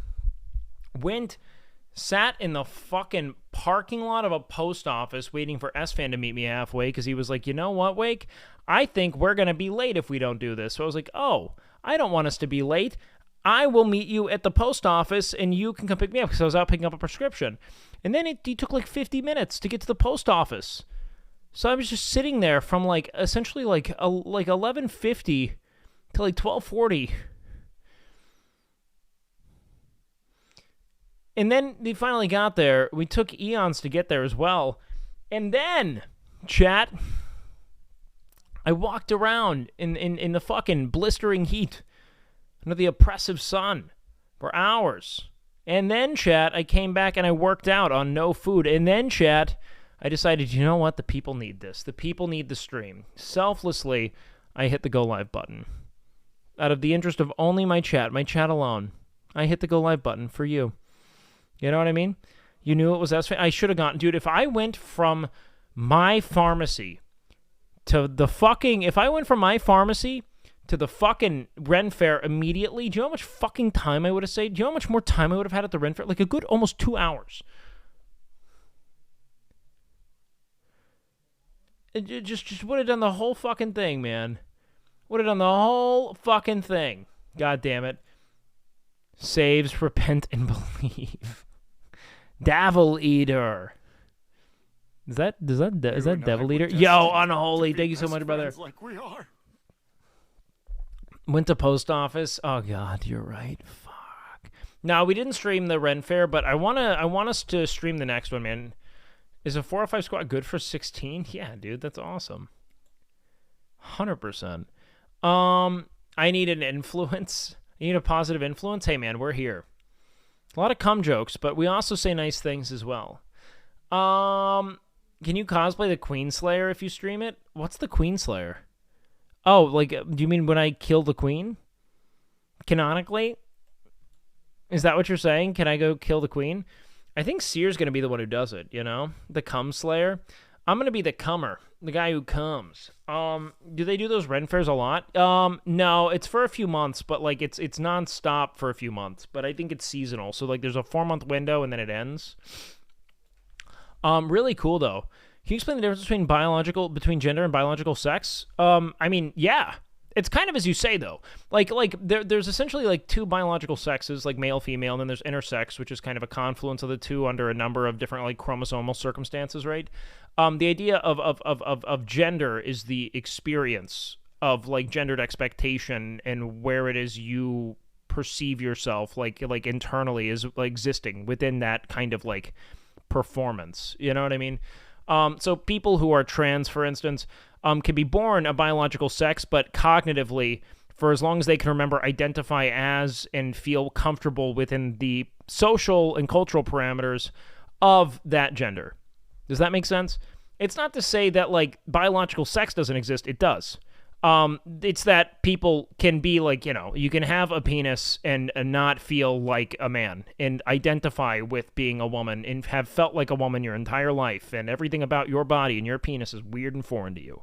Sat in the fucking parking lot of a post office waiting for S-Fan to meet me halfway because he was like, you know what, Wake? I think we're going to be late if we don't do this. So I was like, oh, I don't want us to be late. I will meet you at the post office and you can come pick me up because I was out picking up a prescription. And then it took like 50 minutes to get to the post office. So I was just sitting there from like essentially like 11:50 to like 12:40. And then they finally got there. We took eons to get there as well. And then, chat, I walked around in the fucking blistering heat under the oppressive sun for hours. And then, chat, I came back and I worked out on no food. And then, chat, I decided, you know what? The people need this. The people need the stream. Selflessly, I hit the go live button. Out of the interest of only my chat alone, I hit the go live button for you. You know what I mean? You knew it was S-Fan. I should have gone. Dude, if I went from my pharmacy to the fucking... If I went from my pharmacy to the fucking Ren Fair immediately, do you know how much fucking time I would have saved? Do you know how much more time I would have had at the Ren Fair? Like a good almost 2 hours. It just would have done the whole fucking thing, man. Would have done the whole fucking thing. God damn it. Saves, repent, and believe. Devil Eater. Is that Devil Eater? Yo, Unholy. Thank you so much, brother. Like we are. Went to post office. Oh god, you're right. Fuck. No, we didn't stream the Ren Fair, but I want us to stream the next one, man. Is a 405 squad good for 16? Yeah, dude, that's awesome. 100%. I need an influence. You need a positive influence? Hey, man, we're here. A lot of cum jokes, but we also say nice things as well. Can you cosplay the Queen Slayer if you stream it? What's the Queen Slayer? Oh, like, do you mean when I kill the Queen? Canonically? Is that what you're saying? Can I go kill the Queen? I think Seer's going to be the one who does it, you know? The cum slayer. I'm going to be the cummer, the guy who comes. Do they do those Ren fairs a lot? No, it's for a few months, but like it's nonstop for a few months, but I think it's seasonal. So like there's a 4-month window and then it ends. Really cool though. Can you explain the difference between gender and biological sex? I mean, yeah. It's kind of as you say, though. Like there's essentially like two biological sexes, like male, female, and then there's intersex, which is kind of a confluence of the two under a number of different like chromosomal circumstances, right? The idea of gender is the experience of like gendered expectation and where it is you perceive yourself like internally is like existing within that kind of like performance. You know what I mean? So people who are trans, for instance, can be born a biological sex, but cognitively, for as long as they can remember, identify as and feel comfortable within the social and cultural parameters of that gender. Does that make sense? It's not to say that, like, biological sex doesn't exist. It does. It's that people can be like, you know, you can have a penis and not feel like a man and identify with being a woman and have felt like a woman your entire life, and everything about your body and your penis is weird and foreign to you.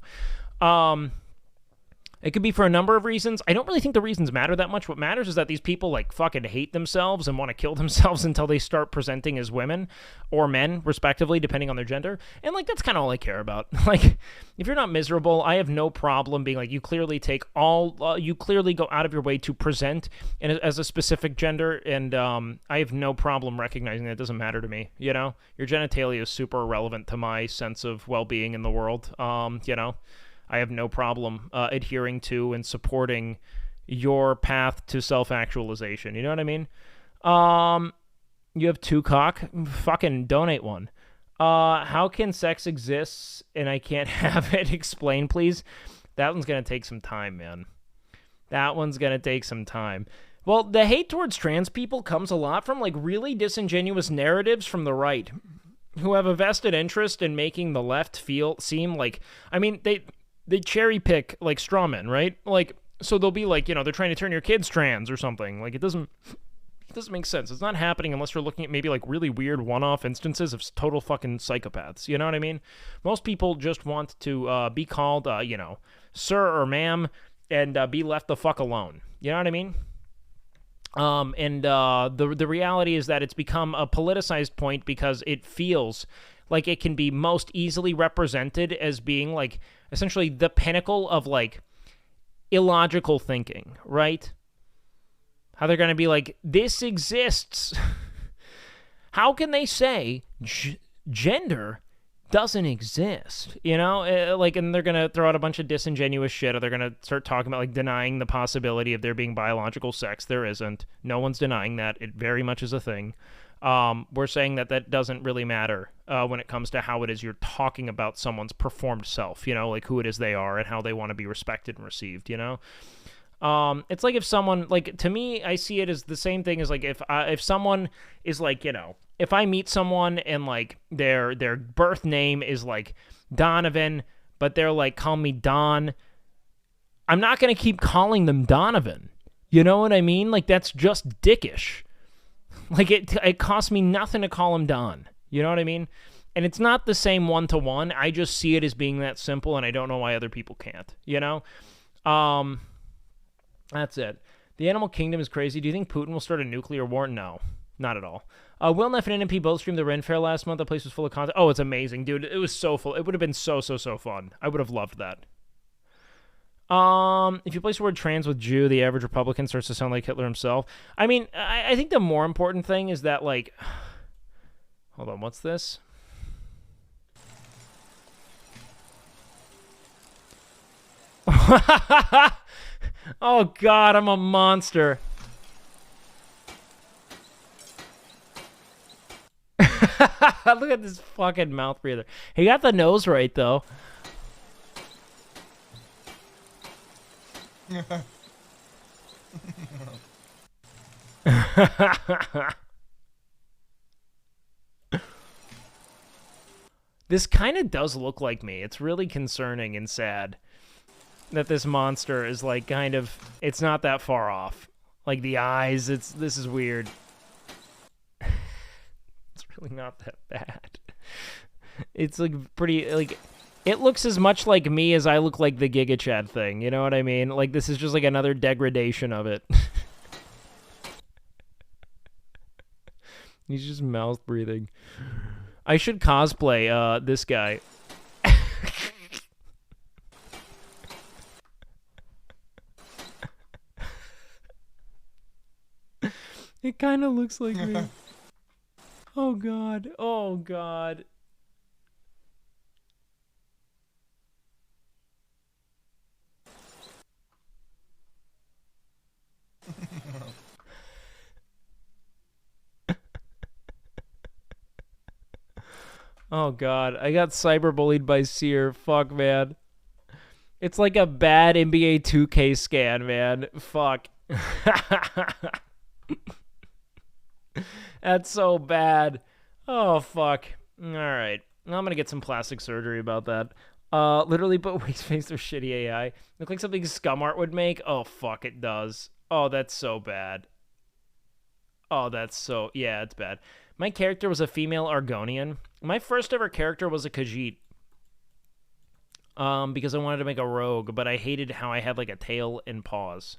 It could be for a number of reasons. I don't really think the reasons matter that much. What matters is that these people like fucking hate themselves and want to kill themselves until they start presenting as women or men, respectively, depending on their gender. And like that's kind of all I care about. Like, if you're not miserable, I have no problem being like, you clearly you clearly go out of your way to present as a specific gender, and I have no problem recognizing that it doesn't matter to me. You know, your genitalia is super irrelevant to my sense of well-being in the world. You know. I have no problem adhering to and supporting your path to self-actualization. You know what I mean? You have 2 cock? Fucking donate one. How can sex exist and I can't have it? Explain, please. That one's going to take some time, man. That one's going to take some time. Well, the hate towards trans people comes a lot from, like, really disingenuous narratives from the right who have a vested interest in making the left seem like... I mean, they cherry pick like straw men, right? Like, so they'll be like, you know, they're trying to turn your kids trans or something. Like, it doesn't make sense. It's not happening unless you're looking at maybe like really weird one-off instances of total fucking psychopaths. You know what I mean? Most people just want to be called, you know, sir or ma'am, and be left the fuck alone. You know what I mean? The reality is that it's become a politicized point because it feels like it can be most easily represented as being like essentially the pinnacle of like illogical thinking, right? How they're going to be like, this exists. How can they say gender doesn't exist? You know, like, and they're going to throw out a bunch of disingenuous shit, or they're going to start talking about like denying the possibility of there being biological sex. There isn't. No one's denying that. It very much is a thing. We're saying that doesn't really matter when it comes to how it is you're talking about someone's performed self, you know, like who it is they are and how they want to be respected and received, you know? It's like if someone, like, to me, I see it as the same thing as like if someone is like, you know, if I meet someone and like their birth name is like Donovan, but they're like, call me Don, I'm not going to keep calling them Donovan. You know what I mean? Like, that's just dickish. Like, it costs me nothing to call him Don. You know what I mean? And it's not the same one-to-one. I just see it as being that simple, and I don't know why other people can't. You know? That's it. The animal kingdom is crazy. Do you think Putin will start a nuclear war? No. Not at all. Will Neff and NMP both streamed the Ren Fair last month? The place was full of content. Oh, it's amazing, dude. It was so full. It would have been so fun. I would have loved that. If you place the word trans with Jew, the average Republican starts to sound like Hitler himself. I mean, I think the more important thing is that, like... Hold on, what's this? Oh, God, I'm a monster. Look at this fucking mouth breather. He got the nose right, though. This kind of does look like me. It's really concerning and sad that this monster is like kind of, it's not that far off. Like the eyes, this is weird. It's really not that bad. It's like pretty, like, it looks as much like me as I look like the Giga Chad thing. You know what I mean? Like this is just like another degradation of it. He's just mouth breathing. I should cosplay this guy. It kind of looks like me. Oh god. Oh god. Oh god, I got cyberbullied by Seer. Fuck, man. It's like a bad NBA 2K scan, man. Fuck. That's so bad. Oh, fuck. Alright. I'm gonna get some plastic surgery about that. Literally put Wake's face through shitty AI. Look like something Scumart would make? Oh, fuck, it does. Oh, that's so bad. Oh, that's so... Yeah, it's bad. My character was a female Argonian. My first ever character was a Khajiit. Because I wanted to make a rogue, but I hated how I had like a tail and paws.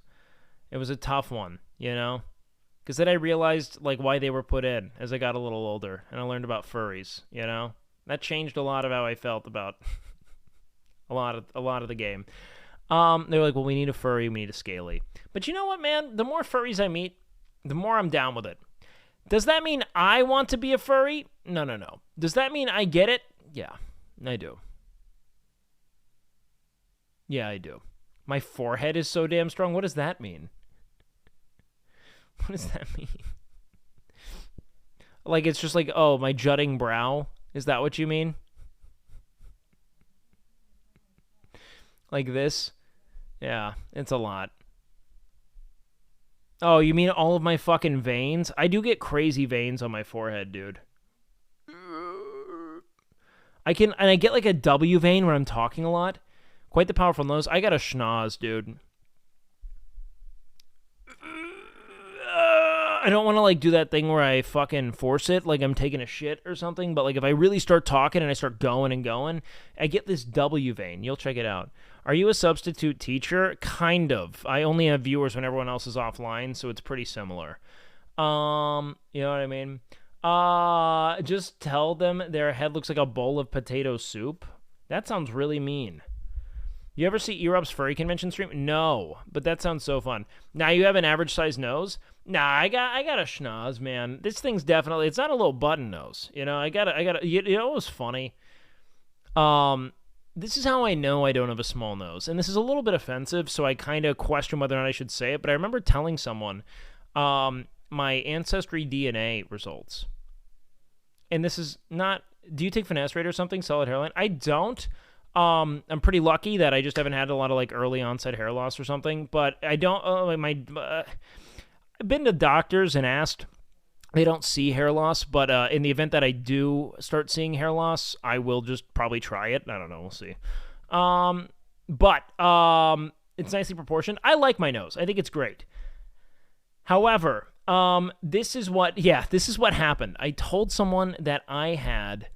It was a tough one, you know? Because then I realized like why they were put in as I got a little older, and I learned about furries, you know? That changed a lot of how I felt about a lot of the game. They were like, well, we need a furry, we need a scaly. But you know what, man? The more furries I meet, the more I'm down with it. Does that mean I want to be a furry? No, no, no. Does that mean I get it? Yeah, I do. Yeah, I do. My forehead is so damn strong. What does that mean? What does that mean? Like, it's just like, oh, my jutting brow? Is that what you mean? Like this? Yeah, it's a lot. Oh, you mean all of my fucking veins? I do get crazy veins on my forehead, dude. I get like a W vein when I'm talking a lot. Quite the powerful nose. I got a schnoz, dude. I don't want to like do that thing where I fucking force it like I'm taking a shit or something, but like if I really start talking and I start going and going, I get this W vein. You'll check it out. Are you a substitute teacher? Kind of. I only have viewers when everyone else is offline, so it's pretty similar. You know what I mean? Just tell them their head looks like a bowl of potato soup. That sounds really mean. You ever see Erup's furry convention stream? No, but that sounds so fun. Now you have an average size nose? Nah, I got a schnoz, man. This thing's definitely, it's not a little button nose. You know, I got you know what was funny? This is how I know I don't have a small nose. And this is a little bit offensive, so I kind of question whether or not I should say it. But I remember telling someone my Ancestry DNA results. And this is not... Do you take finasteride or something? Solid hairline? I don't. I'm pretty lucky that I just haven't had a lot of like early onset hair loss or something. But I don't... I've been to doctors and asked... They don't see hair loss, but in the event that I do start seeing hair loss, I will just probably try it. I don't know. We'll see. But it's nicely proportioned. I like my nose. I think it's great. However, this is what happened. I told someone that I had...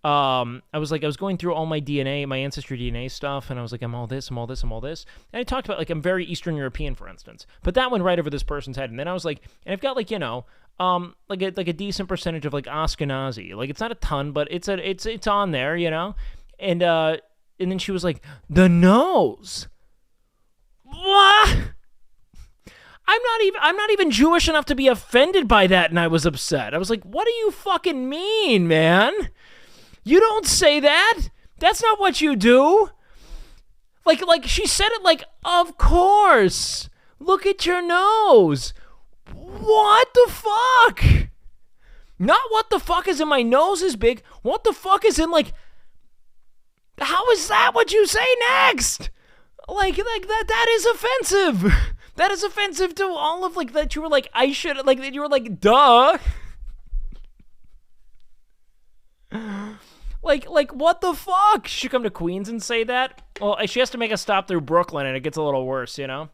I was going through all my DNA, my Ancestry DNA stuff, and I was like, I'm all this, I'm all this, I'm all this. And I talked about, like, I'm very Eastern European, for instance. But that went right over this person's head. And then I was like, and I've got, like, you know... like a decent percentage of like Ashkenazi. Like it's not a ton, but it's on there, you know. And then she was like, the nose. What? I'm not even Jewish enough to be offended by that, and I was upset. I was like, what do you fucking mean, man? You don't say that. That's not what you do. Like she said it like, of course. Look at your nose. What the fuck? Not what the fuck is in my nose is big. What the fuck is in like... How is that what you say next? Like that is offensive. That is offensive to all of, like, that you were like, I should, like, that you were like, duh. Like, what the fuck? She should come to Queens and say that? Well, she has to make a stop through Brooklyn, and it gets a little worse, you know?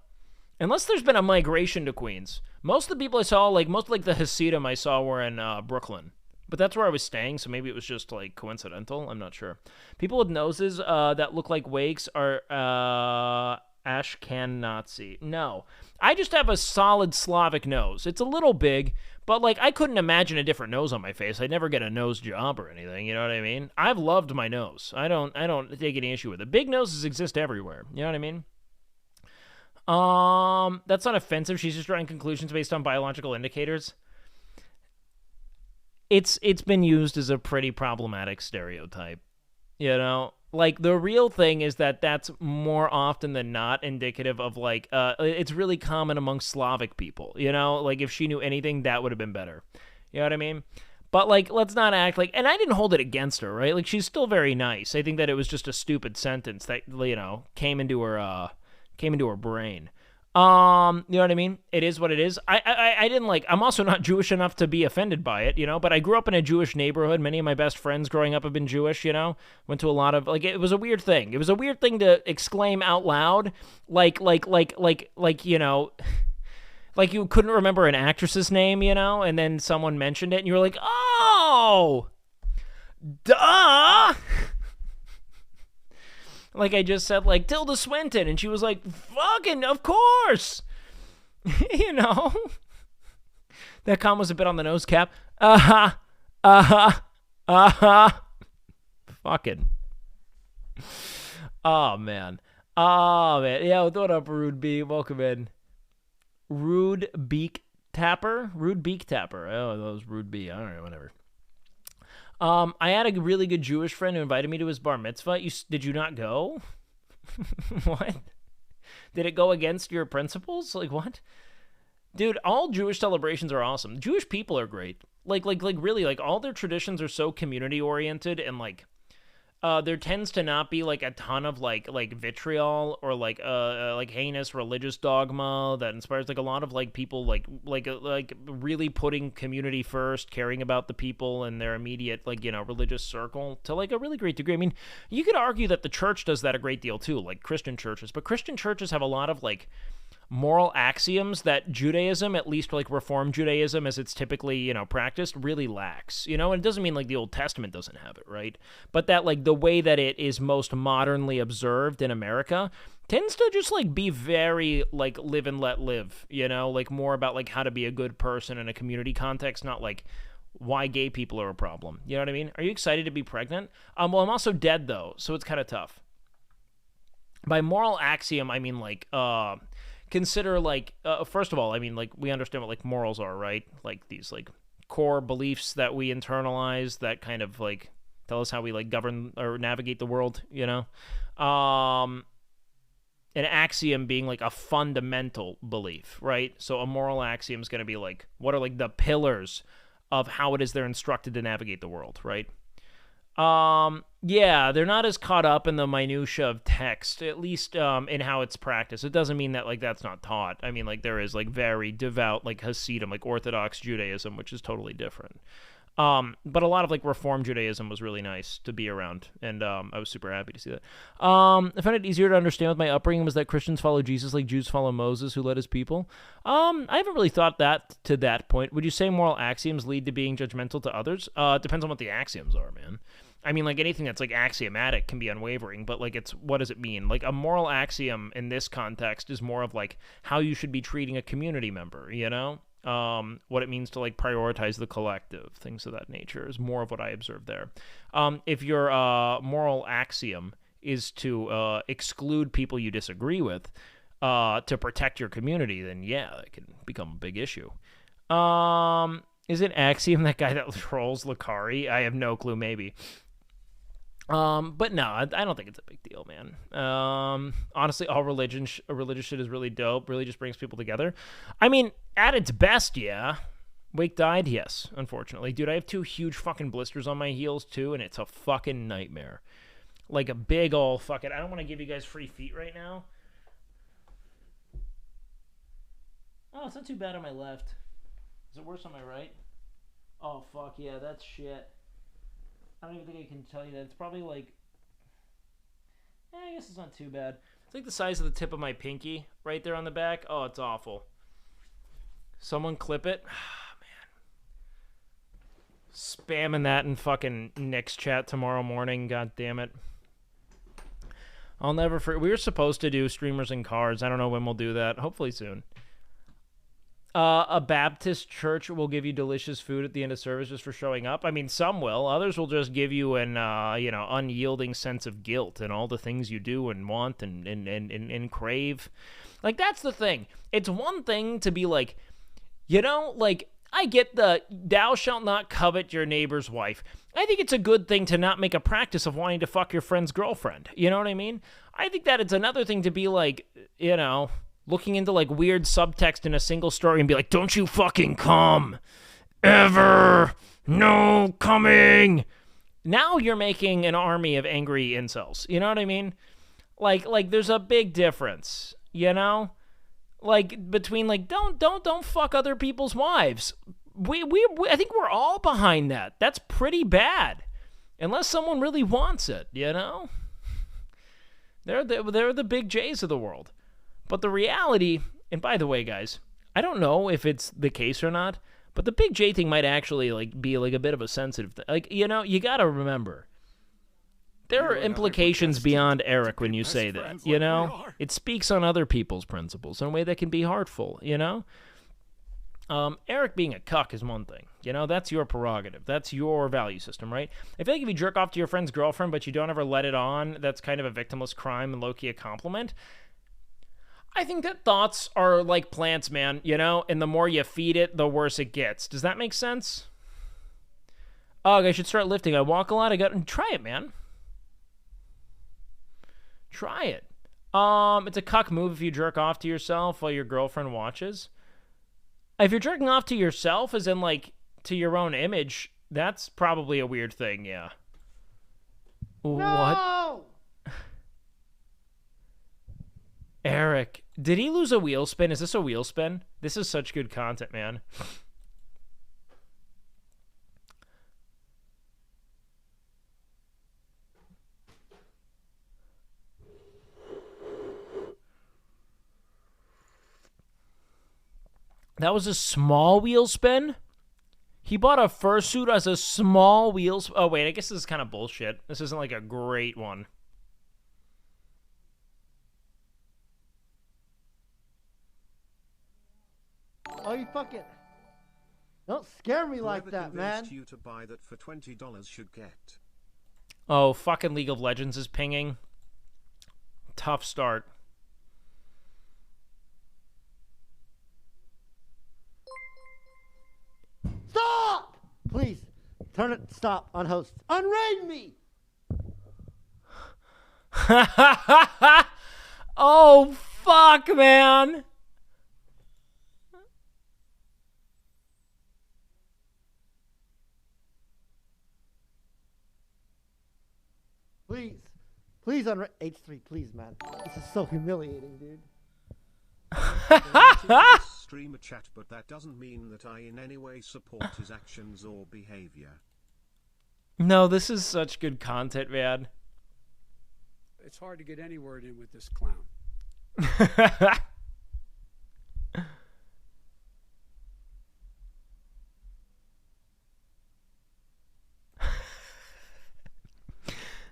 Unless there's been a migration to Queens. Most of the people I saw, like, the Hasidim I saw were in Brooklyn. But that's where I was staying, so maybe it was just, like, coincidental. I'm not sure. People with noses that look like Wakes are Ashkenazi. No. I just have a solid Slavic nose. It's a little big, but, like, I couldn't imagine a different nose on my face. I'd never get a nose job or anything, you know what I mean? I've loved my nose. I don't take any issue with it. Big noses exist everywhere, you know what I mean? That's not offensive. She's just drawing conclusions based on biological indicators. It's been used as a pretty problematic stereotype, you know? Like, the real thing is that that's more often than not indicative of, like, it's really common among Slavic people, you know? Like, if she knew anything, that would have been better. You know what I mean? But, like, let's not act like, and I didn't hold it against her, right? Like, she's still very nice. I think that it was just a stupid sentence that, you know, came into her brain. You know what I mean? It is what it is. I didn't, like, I'm also not Jewish enough to be offended by it, you know, but I grew up in a Jewish neighborhood. Many of my best friends growing up have been Jewish, you know, went to a lot of, like, it was a weird thing. It was a weird thing to exclaim out loud, like, you know, like you couldn't remember an actress's name, you know, and then someone mentioned it and you were like, oh, duh. Like I just said, like, Tilda Swinton, and she was like, fucking, of course! You know? That comment was a bit on the nose cap. Fucking. Oh, man. Oh, man. Yeah, what up, Rude B? Welcome in. Rude Beak Tapper? Rude Beak Tapper. Oh, that was Rude B. I don't know, whatever. I had a really good Jewish friend who invited me to his bar mitzvah. Did you not go? What? Did it go against your principles? Like, what? Dude, all Jewish celebrations are awesome. Jewish people are great. Like really, like, all their traditions are so community-oriented, and, like, there tends to not be, like, a ton of, like vitriol or, like heinous religious dogma that inspires, like, a lot of, like, people, like really putting community first, caring about the people and their immediate, like, you know, religious circle to, like, a really great degree. I mean, you could argue that the church does that a great deal, too, like Christian churches, but Christian churches have a lot of, like, moral axioms that Judaism, at least, like, Reform Judaism as it's typically, you know, practiced, really lacks, you know? And it doesn't mean, like, the Old Testament doesn't have it, right? But that, like, the way that it is most modernly observed in America tends to just, like, be very, like, live and let live, you know? Like, more about, like, how to be a good person in a community context, not, like, why gay people are a problem. You know what I mean? Are you excited to be pregnant? Well, I'm also dead, though, so it's kind of tough. By moral axiom, I mean, like, consider, like, first of all, I mean, like, we understand what, like, morals are, right? Like, these, like, core beliefs that we internalize that kind of, like, tell us how we, like, govern or navigate the world, you know? An axiom being, like, a fundamental belief, right? So a moral axiom is going to be, like, what are, like, the pillars of how it is they're instructed to navigate the world, right? Yeah, they're not as caught up in the minutia of text, at least in how it's practiced. It doesn't mean that, like, that's not taught. I mean, like, there is, like, very devout, like, Hasidim, like, Orthodox Judaism, which is totally different. But a lot of, like, Reform Judaism was really nice to be around, and I was super happy to see that. I found it easier to understand with my upbringing was that Christians follow Jesus like Jews follow Moses, who led his people. I haven't really thought that to that point. Would you say moral axioms lead to being judgmental to others? It depends on what the axioms are, man. I mean, like, anything that's, like, axiomatic can be unwavering, but, like, it's, what does it mean? Like, a moral axiom in this context is more of, like, how you should be treating a community member, you know? What it means to, like, prioritize the collective, things of that nature is more of what I observed there. If your moral axiom is to exclude people you disagree with to protect your community, then, yeah, it can become a big issue. Is it axiom that guy that trolls Lucari? I have no clue, maybe. But no, I don't think it's a big deal, man. Honestly, all religious shit is really dope. Really just brings people together. I mean, at its best, yeah. Wake died, yes, unfortunately. Dude, I have 2 huge fucking blisters on my heels, too, and it's a fucking nightmare. Like a big ol' fucking... I don't want to give you guys free feet right now, Oh, it's not too bad on my left. Is it worse on my right? Oh, fuck, yeah, that's shit. I don't even think I can tell you that. It's probably like... I guess it's not too bad. It's like the size of the tip of my pinky right there on the back. Oh, it's awful. Someone clip it. Man. Spamming that in fucking Nick's chat tomorrow morning. God damn it. I'll never forget. We were supposed to do streamers and cards. I don't know when we'll do that. Hopefully soon. A Baptist church will give you delicious food at the end of service just for showing up. I mean, some will. Others will just give you an, unyielding sense of guilt and all the things you do and want and crave. Like, that's the thing. It's one thing to be like, I get the thou shalt not covet your neighbor's wife. I think it's a good thing to not make a practice of wanting to fuck your friend's girlfriend. You know what I mean? I think that it's another thing to be like, looking into like weird subtext in a single story and be like, don't you fucking come. Ever. No coming. Now you're making an army of angry incels. You know what I mean? Like there's a big difference, Like between like don't fuck other people's wives. We I think we're all behind that. That's pretty bad. Unless someone really wants it, They're the big J's of the world. But the reality, and by the way, guys, I don't know if it's the case or not, but the big J thing might actually be a bit of a sensitive thing. You got to remember, there are implications beyond Eric when you say that, It speaks on other people's principles in a way that can be hurtful, Eric being a cuck is one thing, that's your prerogative. That's your value system, right? I feel like if you jerk off to your friend's girlfriend, but you don't ever let it on, that's kind of a victimless crime and low-key a compliment. I think that thoughts are like plants, man, and the more you feed it, the worse it gets. Does that make sense? Ugh, I should start lifting. I walk a lot. Try it, man. Try it. It's a cuck move if you jerk off to yourself while your girlfriend watches. If you're jerking off to yourself, as in like to your own image, that's probably a weird thing, yeah. No! What? Eric, did he lose a wheel spin? Is this a wheel spin? This is such good content, man. That was a small wheel spin? He bought a fursuit as a small wheel spin? Oh, wait, I guess this is kind of bullshit. This isn't like a great one. Oh, you fucking... Don't scare me like Whoever that, man. convinced you to buy that for $20 should get. Oh, fucking League of Legends is pinging. Tough start. Stop! Please, turn it, stop, unhost. Unraid me! Oh, fuck, man. Please unraid H3, please, man. This is so humiliating, dude. Streamer chat, but that doesn't mean that I in any way support his actions or behavior. No, this is such good content, man. It's hard to get any word in with this clown.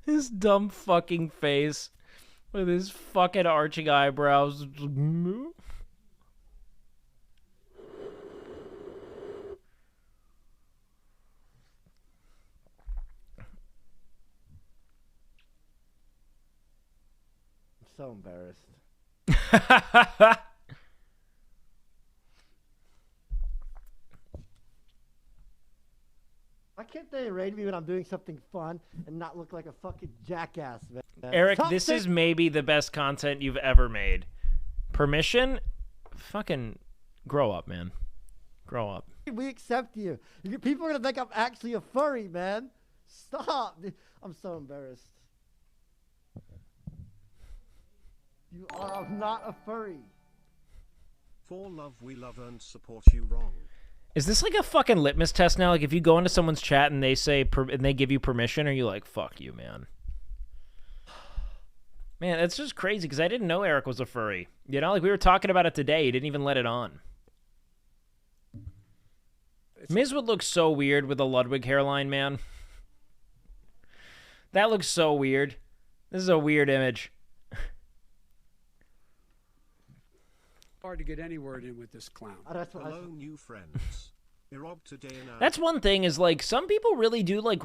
His dumb fucking face with his fucking arching eyebrows. I'm so embarrassed. Why can't they raid me when I'm doing something fun and not look like a fucking jackass, man? Eric, Stop this saying- is maybe the best content you've ever made. Permission? Fucking grow up, man. Grow up. We accept you. People are gonna think I'm actually a furry, man. Stop. I'm so embarrassed. You are not a furry. For love we love and support you wrong. Is this like a fucking litmus test now? Like if you go into someone's chat and they say and they give you permission, are you like, fuck you, man? Man, it's just crazy because I didn't know Eric was a furry. You know, like we were talking about it today. He didn't even let it on. Miz would look so weird with a Ludwig hairline, man. That looks so weird. This is a weird image. Hard to get any word in with this clown. Hello, new friends. Erob today and That's one thing is like some people really do like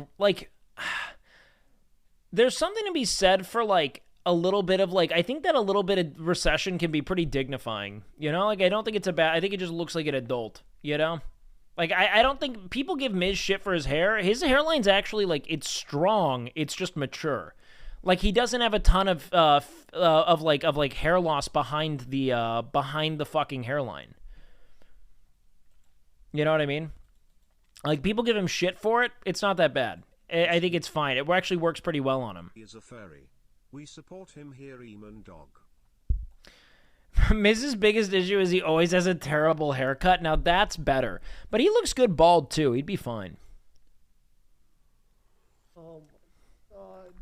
there's something to be said for like a little bit of like I think that a little bit of recession can be pretty dignifying. You know, like I don't think it's a bad I think it just looks like an adult, you know? Like I don't think people give Miz shit for his hair. His hairline's actually like it's strong, it's just mature. Like he doesn't have a ton of hair loss behind the fucking hairline. You know what I mean? Like people give him shit for it. It's not that bad. I think it's fine. It actually works pretty well on him. He is a furry. We support him here, Eamon Dog. Miz's biggest issue is he always has a terrible haircut. Now that's better, but he looks good bald too. He'd be fine. Oh my god.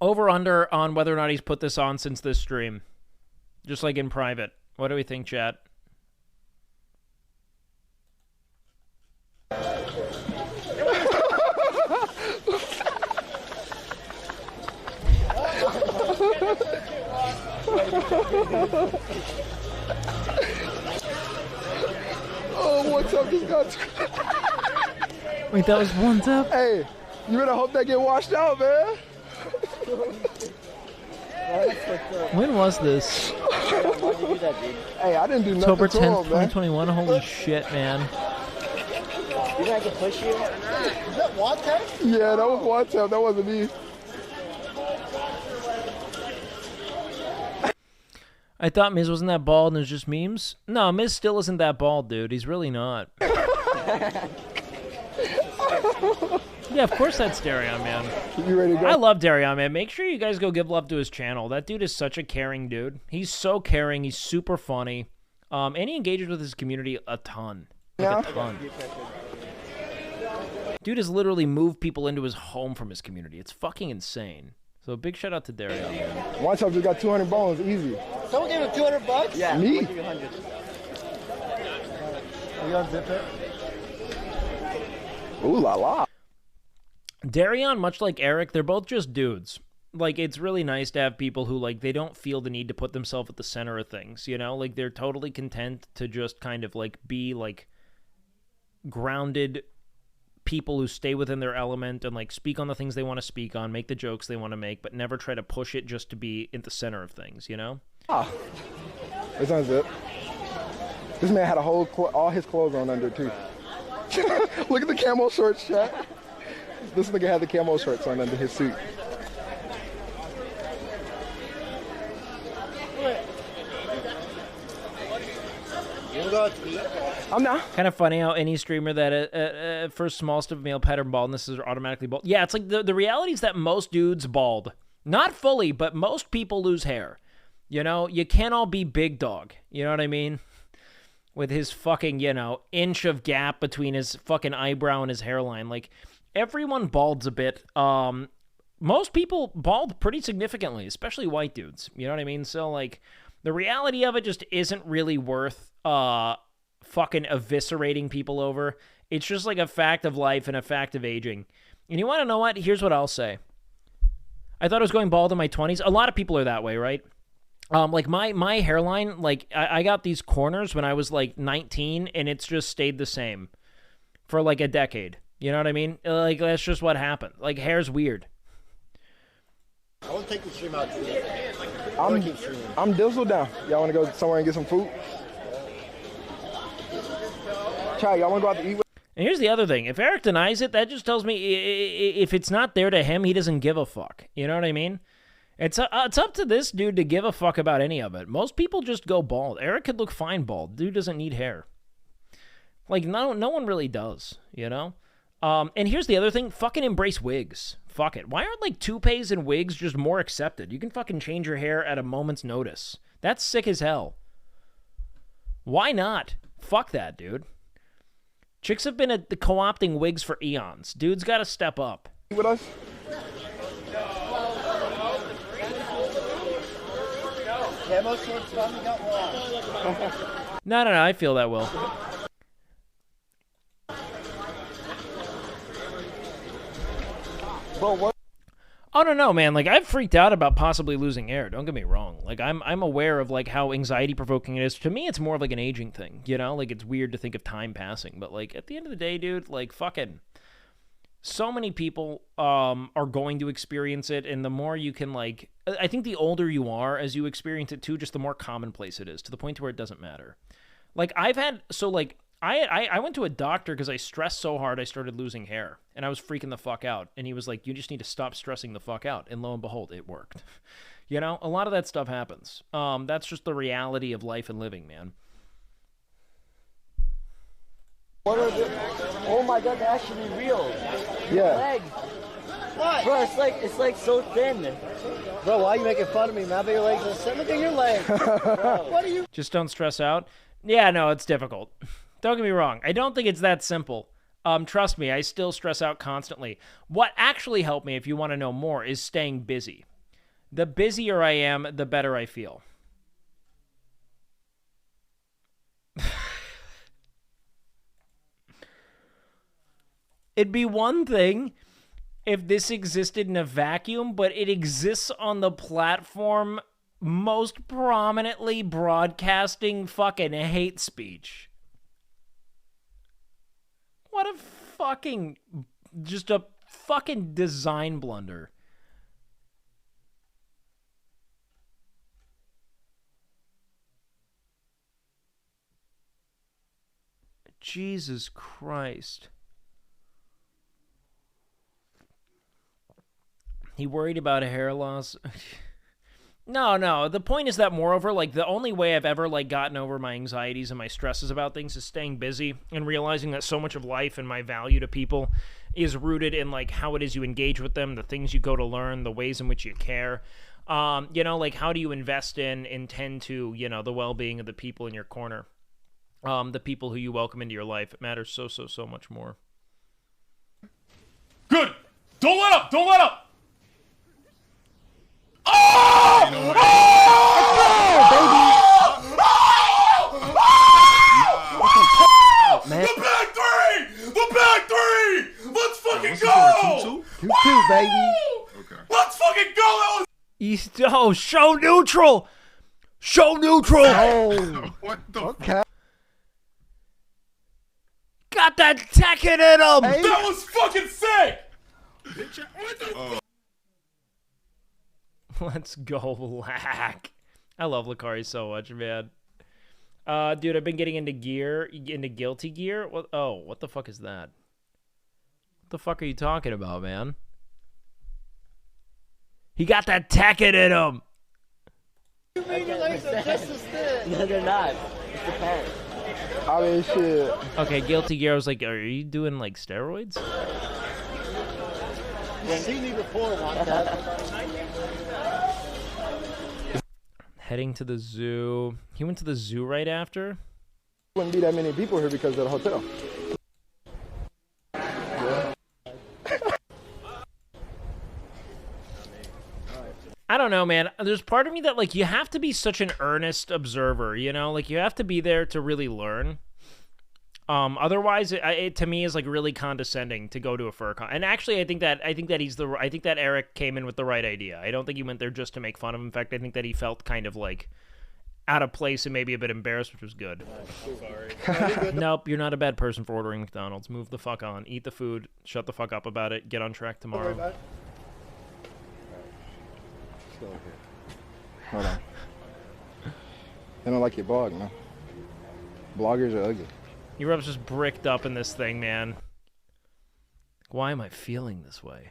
Over under on whether or not he's put this on since this stream. Just like in private. What do we think, chat? Oh, what's up? Just got. Wait, that was one's up? Hey, you better hope that get washed out, man. When was this? Hey, I didn't do nothing October to 10th, him, man. 2021. Holy shit, man. You think I can push you? Is that Wante? Yeah, that was one time. That wasn't me. I thought Miz wasn't that bald and it was just memes. No, Miz still isn't that bald, dude. He's really not. Yeah, of course that's Darion, man. You ready to go? I love Darion, man. Make sure you guys go give love to his channel. That dude is such a caring dude. He's so caring. He's super funny. And he engages with his community a ton. Like a ton. Dude has literally moved people into his home from his community. It's fucking insane. So big shout out to Darion, man. One time just got 200 bones, easy. Someone gave him $200? Yeah. Me? I'll give you 100. Are you unzip it? Ooh la la. Darion, much like Eric, they're both just dudes. Like, it's really nice to have people who, like, they don't feel the need to put themselves at the center of things, you know? Like, they're totally content to just kind of, like, be, like, grounded people who stay within their element and, like, speak on the things they want to speak on, make the jokes they want to make, but never try to push it just to be at the center of things, you know? Ah. It's unzipped. This man had a whole, all his clothes on under, too. Look at the camo shorts, chat. This nigga had the camo shorts on under his suit. I'm not. Kind of funny how any streamer that first smallest of male pattern baldness is automatically bald. Yeah, it's like the reality is that most dudes bald. Not fully, but most people lose hair. You know, you can't all be big dog. You know what I mean? With his fucking, you know, inch of gap between his fucking eyebrow and his hairline. Like, everyone balds a bit. Most people bald pretty significantly, especially white dudes. You know what I mean? So, like, the reality of it just isn't really worth fucking eviscerating people over. It's just like a fact of life and a fact of aging. And you want to know what? Here's what I'll say. I thought I was going bald in my 20s. A lot of people are that way, right? Like my hairline, like I got these corners when I was like 19 and it's just stayed the same for like a decade. You know what I mean? Like that's just what happened. Like hair's weird. I want to take the stream out too. I'm Dizzle down. Y'all want to go somewhere and get some food? Chad, y'all want to go out to eat? And here's the other thing. If Eric denies it, that just tells me if it's not there to him, he doesn't give a fuck. You know what I mean? It's up to this dude to give a fuck about any of it. Most people just go bald. Eric could look fine bald. Dude doesn't need hair. Like, no one really does, you know? And here's the other thing. Fucking embrace wigs. Fuck it. Why aren't, like, toupees and wigs just more accepted? You can fucking change your hair at a moment's notice. That's sick as hell. Why not? Fuck that, dude. Chicks have been co-opting wigs for eons. Dude's got to step up. With us? No, I feel that, Will. Bro, what? Oh, no, man. Like, I've freaked out about possibly losing hair. Don't get me wrong. Like, I'm aware of, like, how anxiety-provoking it is. To me, it's more of, like, an aging thing, you know? Like, it's weird to think of time passing. But, like, at the end of the day, dude, like, fucking... So many people are going to experience it, and the more you can, like... I think the older you are as you experience it, too, just the more commonplace it is, to the point where it doesn't matter. Like, I've had... So, like... I went to a doctor because I stressed so hard I started losing hair, and I was freaking the fuck out. And he was like, you just need to stop stressing the fuck out. And lo and behold, it worked. You know, a lot of that stuff happens. That's just the reality of life and living, man. Oh my god, they're actually real. Yeah. Legs. What? Bro, it's like so thin. Bro, why are you making fun of me, man? I bet your legs are thin. Look at your legs. Bro. What are you? Just don't stress out. Yeah, no, it's difficult. Don't get me wrong. I don't think it's that simple. Trust me, I still stress out constantly. What actually helped me, if you want to know more, is staying busy. The busier I am, the better I feel. It'd be one thing if this existed in a vacuum, but it exists on the platform most prominently broadcasting fucking hate speech. What a fucking... Just a fucking design blunder. Jesus Christ. He worried about a hair loss. No. The point is that, moreover, like, the only way I've ever, like, gotten over my anxieties and my stresses about things is staying busy and realizing that so much of life and my value to people is rooted in, like, how it is you engage with them, the things you go to learn, the ways in which you care. You know, like, how do you invest in and tend to, you know, the well-being of the people in your corner, the people who you welcome into your life. It matters so much more. Good. Don't let up. Don't let up. Man. The back three! The back three! Let's fucking go! 2-2, baby. Okay. Let's fucking go! Oh, show neutral! Show neutral! Oh. What the Okay. Got that Tekken in him! Hey. That was fucking sick! Let's go, Lack. I love Lucari so much, man. Dude, I've been getting into Guilty Gear. What? Oh, what the fuck is that? What the fuck are you talking about, man? He got that Tekken in him! No, they're not. It's the parent. I mean, shit. Okay, Guilty Gear, I was like, are you doing, like, steroids? See me before, want that. Heading to the zoo. He went to the zoo right after? Wouldn't be that many people here because of the hotel. I don't know, man. There's part of me that, like, you have to be such an earnest observer, you know? Like, you have to be there to really learn. Otherwise, it to me is, like, really condescending to go to a fur con. And actually, I think that Eric came in with the right idea. I don't think he went there just to make fun of him. In fact, I think that he felt kind of, like, out of place and maybe a bit embarrassed, which was good. Sorry. Nope, you're not a bad person for ordering McDonald's. Move the fuck on. Eat the food. Shut the fuck up about it. Get on track tomorrow. Let's go here. Hold on. They don't like your blog, man. Bloggers are ugly. Europe's just bricked up in this thing, man. Why am I feeling this way?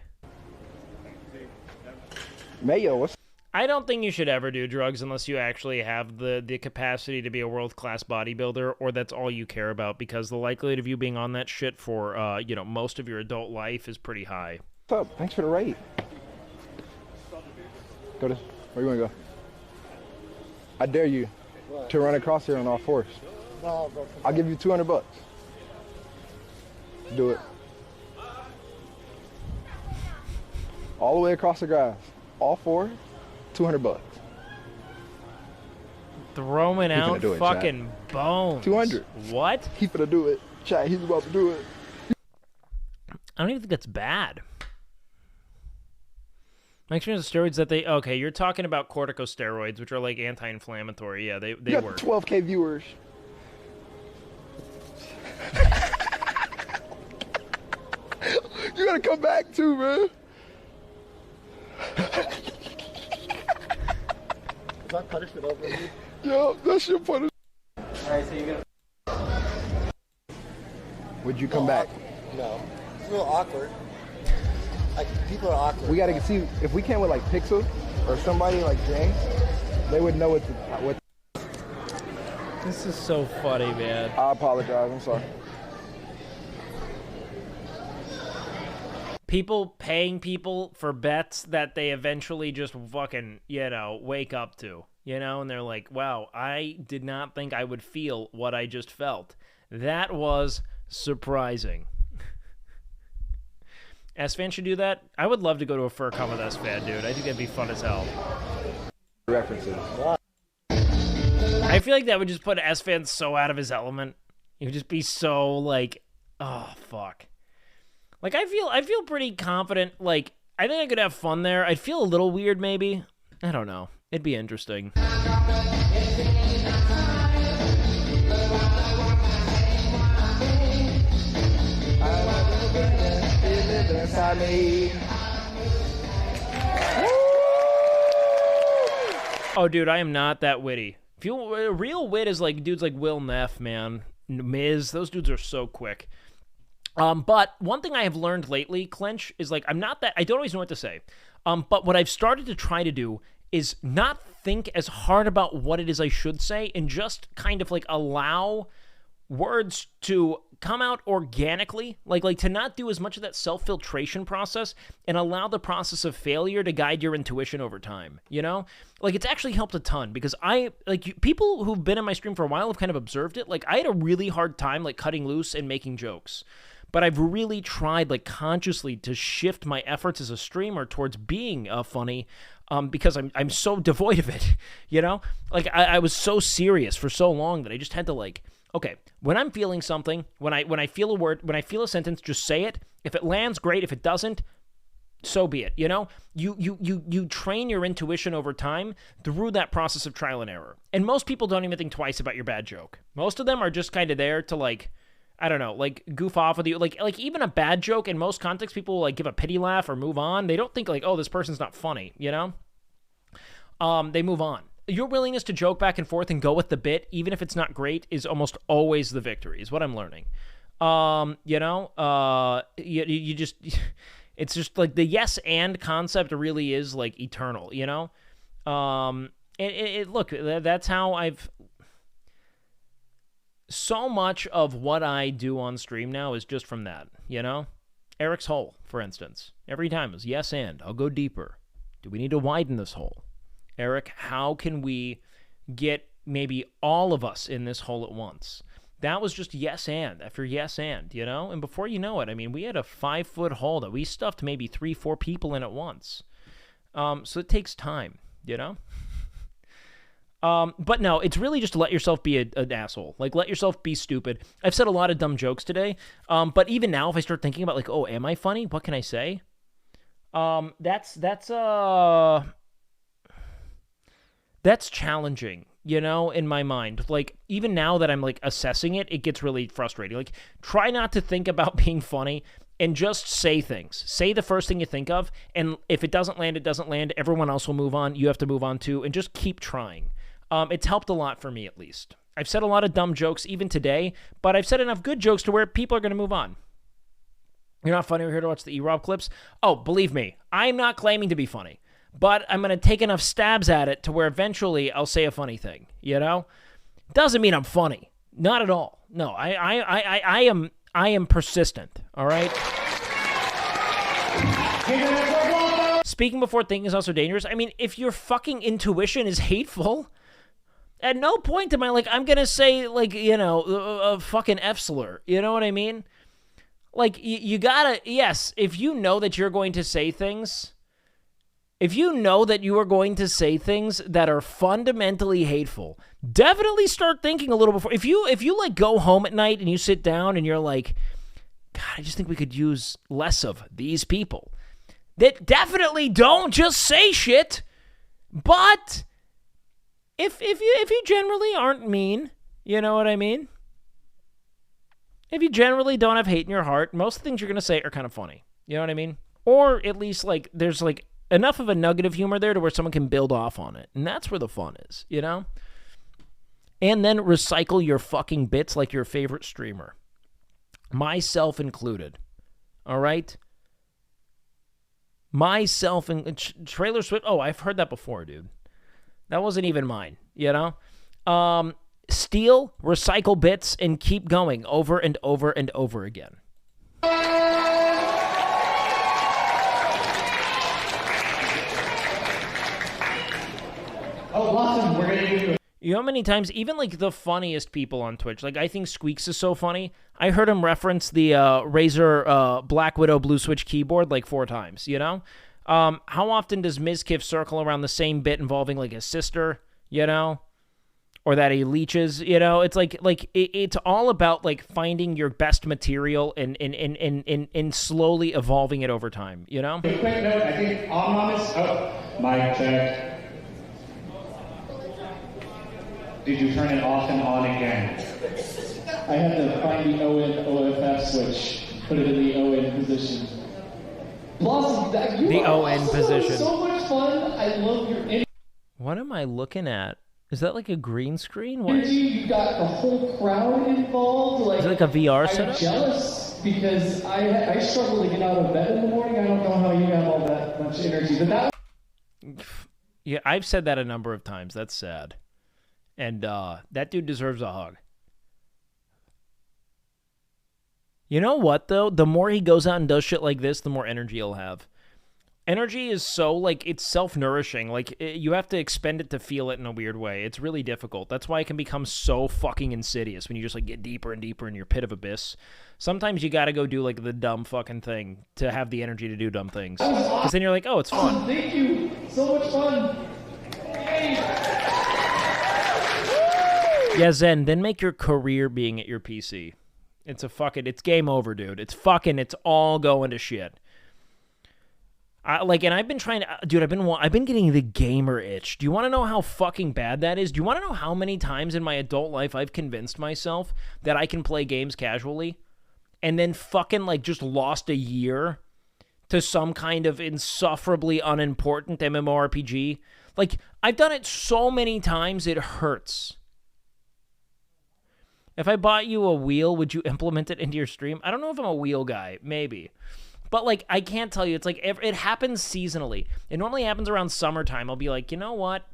Mayo, what's... I don't think you should ever do drugs unless you actually have the capacity to be a world-class bodybuilder, or that's all you care about, because the likelihood of you being on that shit for, you know, most of your adult life is pretty high. What's up? Thanks for the raid. Go to... Where you want to go? I dare you to run across here on all fours. No, bro. I'll give you $200. Do it. All the way across the grass. All four, $200. Throwing He finna out do it, fucking bones. 200. What? He finna do it. Chat, he's about to do it. I don't even think that's bad. My experience with steroids that they... Okay, you're talking about corticosteroids, which are like anti-inflammatory. Yeah, they You got work. 12K viewers. You gotta come back too, man. Is that punishment over you? Yo, that's your punishment. Alright, so you're gonna. Would you come back? No. It's a little awkward. Like, people are awkward. We gotta see if we came with like Pixel or somebody like James, they would know what. This is so funny, man. I apologize. I'm sorry. People paying people for bets that they eventually just fucking, wake up to, and they're like, wow, I did not think I would feel what I just felt. That was surprising. S-Fan should do that. I would love to go to a FurCon with S-Fan, dude. I think that'd be fun as hell. References. I feel like that would just put S-Fan so out of his element. He would just be so like, oh, fuck. Like, I feel pretty confident. Like, I think I could have fun there. I'd feel a little weird, maybe. I don't know. It'd be interesting. Oh, dude, I am not that witty. Real wit is like dudes like Will Neff, man. Miz, those dudes are so quick. But one thing I have learned lately, Clinch, is like I don't always know what to say. But what I've started to try to do is not think as hard about what it is I should say and just kind of like allow words to come out organically, like to not do as much of that self-filtration process and allow the process of failure to guide your intuition over time, Like, it's actually helped a ton because people who've been in my stream for a while have kind of observed it. Like, I had a really hard time, like, cutting loose and making jokes. But I've really tried, like, consciously to shift my efforts as a streamer towards being funny because I'm so devoid of it, Like, I was so serious for so long that I just had to, like, okay, when I'm feeling something, when I feel a word, when I feel a sentence, just say it. If it lands, great. If it doesn't, so be it, You train your intuition over time through that process of trial and error. And most people don't even think twice about your bad joke. Most of them are just kind of there to, like, I don't know, like, goof off with you. Like even a bad joke, in most contexts, people will, like, give a pity laugh or move on. They don't think, like, oh, this person's not funny, They move on. Your willingness to joke back and forth and go with the bit, even if it's not great, is almost always the victory, is what I'm learning. You just... It's just, like, the yes and concept really is, like, eternal, Look, that's how I've... So much of what I do on stream now is just from that, Eric's hole, for instance. Every time is yes and. I'll go deeper. Do we need to widen this hole? Eric, how can we get maybe all of us in this hole at once? That was just yes and after yes and, And before you know it, I mean, we had a 5-foot hole that we stuffed maybe 3-4 people in at once. So it takes time, But no, it's really just to let yourself be an asshole. Like, let yourself be stupid. I've said a lot of dumb jokes today. But even now, if I start thinking about, like, oh, am I funny? What can I say? That's challenging, in my mind. Like, even now that I'm, like, assessing it, it gets really frustrating. Like, try not to think about being funny and just say things. Say the first thing you think of, and if it doesn't land, it doesn't land. Everyone else will move on. You have to move on too, and just keep trying. It's helped a lot for me, at least. I've said a lot of dumb jokes even today, but I've said enough good jokes to where people are going to move on. You're not funny. We're here to watch the E-Rob clips. Oh, believe me, I'm not claiming to be funny. But I'm going to take enough stabs at it to where eventually I'll say a funny thing, Doesn't mean I'm funny. Not at all. No, I am persistent, all right? Speaking before thinking is also dangerous. I mean, if your fucking intuition is hateful, At no point am I like, I'm going to say, like, you know, a fucking F slur. You know what I mean? Like, you gotta, yes, if you know that you're going to say things, if you know that you are going to say things that are fundamentally hateful, definitely start thinking a little before. If you like go home at night and you sit down and you're like, God, I just think we could use less of these people. That definitely don't just say shit. But if you generally aren't mean, you know what I mean? If you generally don't have hate in your heart, most of the things you're going to say are kind of funny. You know what I mean? Or at least, like, there's, like, enough of a nugget of humor there to where someone can build off on it. And that's where the fun is, you know? And then recycle your fucking bits like your favorite streamer. Myself included. All right? Myself and Trailer Swift. Oh, I've heard that before, dude. That wasn't even mine, you know? Steal, recycle bits, and keep going over and over and over again. Oh, Blossom, we're gonna do. You know how many times, even like the funniest people on Twitch, like I think Squeaks is so funny. I heard him reference the Razer Black Widow Blue Switch keyboard like 4 times, you know? How often does Mizkif circle around the same bit involving like his sister, you know? Or that he leeches, you know? It's like it's all about like finding your best material and slowly evolving it over time, you know? A quick note, I think Omnomus. Oh, mic check. Did you turn it off and on again? I had to find the ON OFF switch, put it in the ON position. Blossom, you the are ON position. So much fun. I love your What am I looking at? Is that like a green screen? What? energy. You got the whole crowd involved. Like, Is it like a VR I'm setup? jealous because I struggle to get out of bed in the morning. I don't know how you have all that much energy, but that. Yeah, I've said that a number of times. That's sad. And that dude deserves a hug. You know what, though? The more he goes out and does shit like this, the more energy he'll have. Energy is so, like, it's self-nourishing. Like, you have to expend it to feel it in a weird way. It's really difficult. That's why it can become so fucking insidious when you just, like, get deeper and deeper in your pit of abyss. Sometimes you gotta go do, like, the dumb fucking thing to have the energy to do dumb things. Because then you're like, oh, it's fun. Thank you. So much fun. Yay. Yeah, Zen, then make your career being at your PC. It's game over, dude. It's all going to shit. And I've been trying to, dude, I've been getting the gamer itch. Do you want to know how fucking bad that is? Do you want to know how many times in my adult life I've convinced myself that I can play games casually and then fucking, like, just lost a year to some kind of insufferably unimportant MMORPG? Like, I've done it so many times, it hurts. If I bought you a wheel, would you implement it into your stream? I don't know if I'm a wheel guy. Maybe. But, like, I can't tell you. It's like, it happens seasonally. It normally happens around summertime. I'll be like, you know what?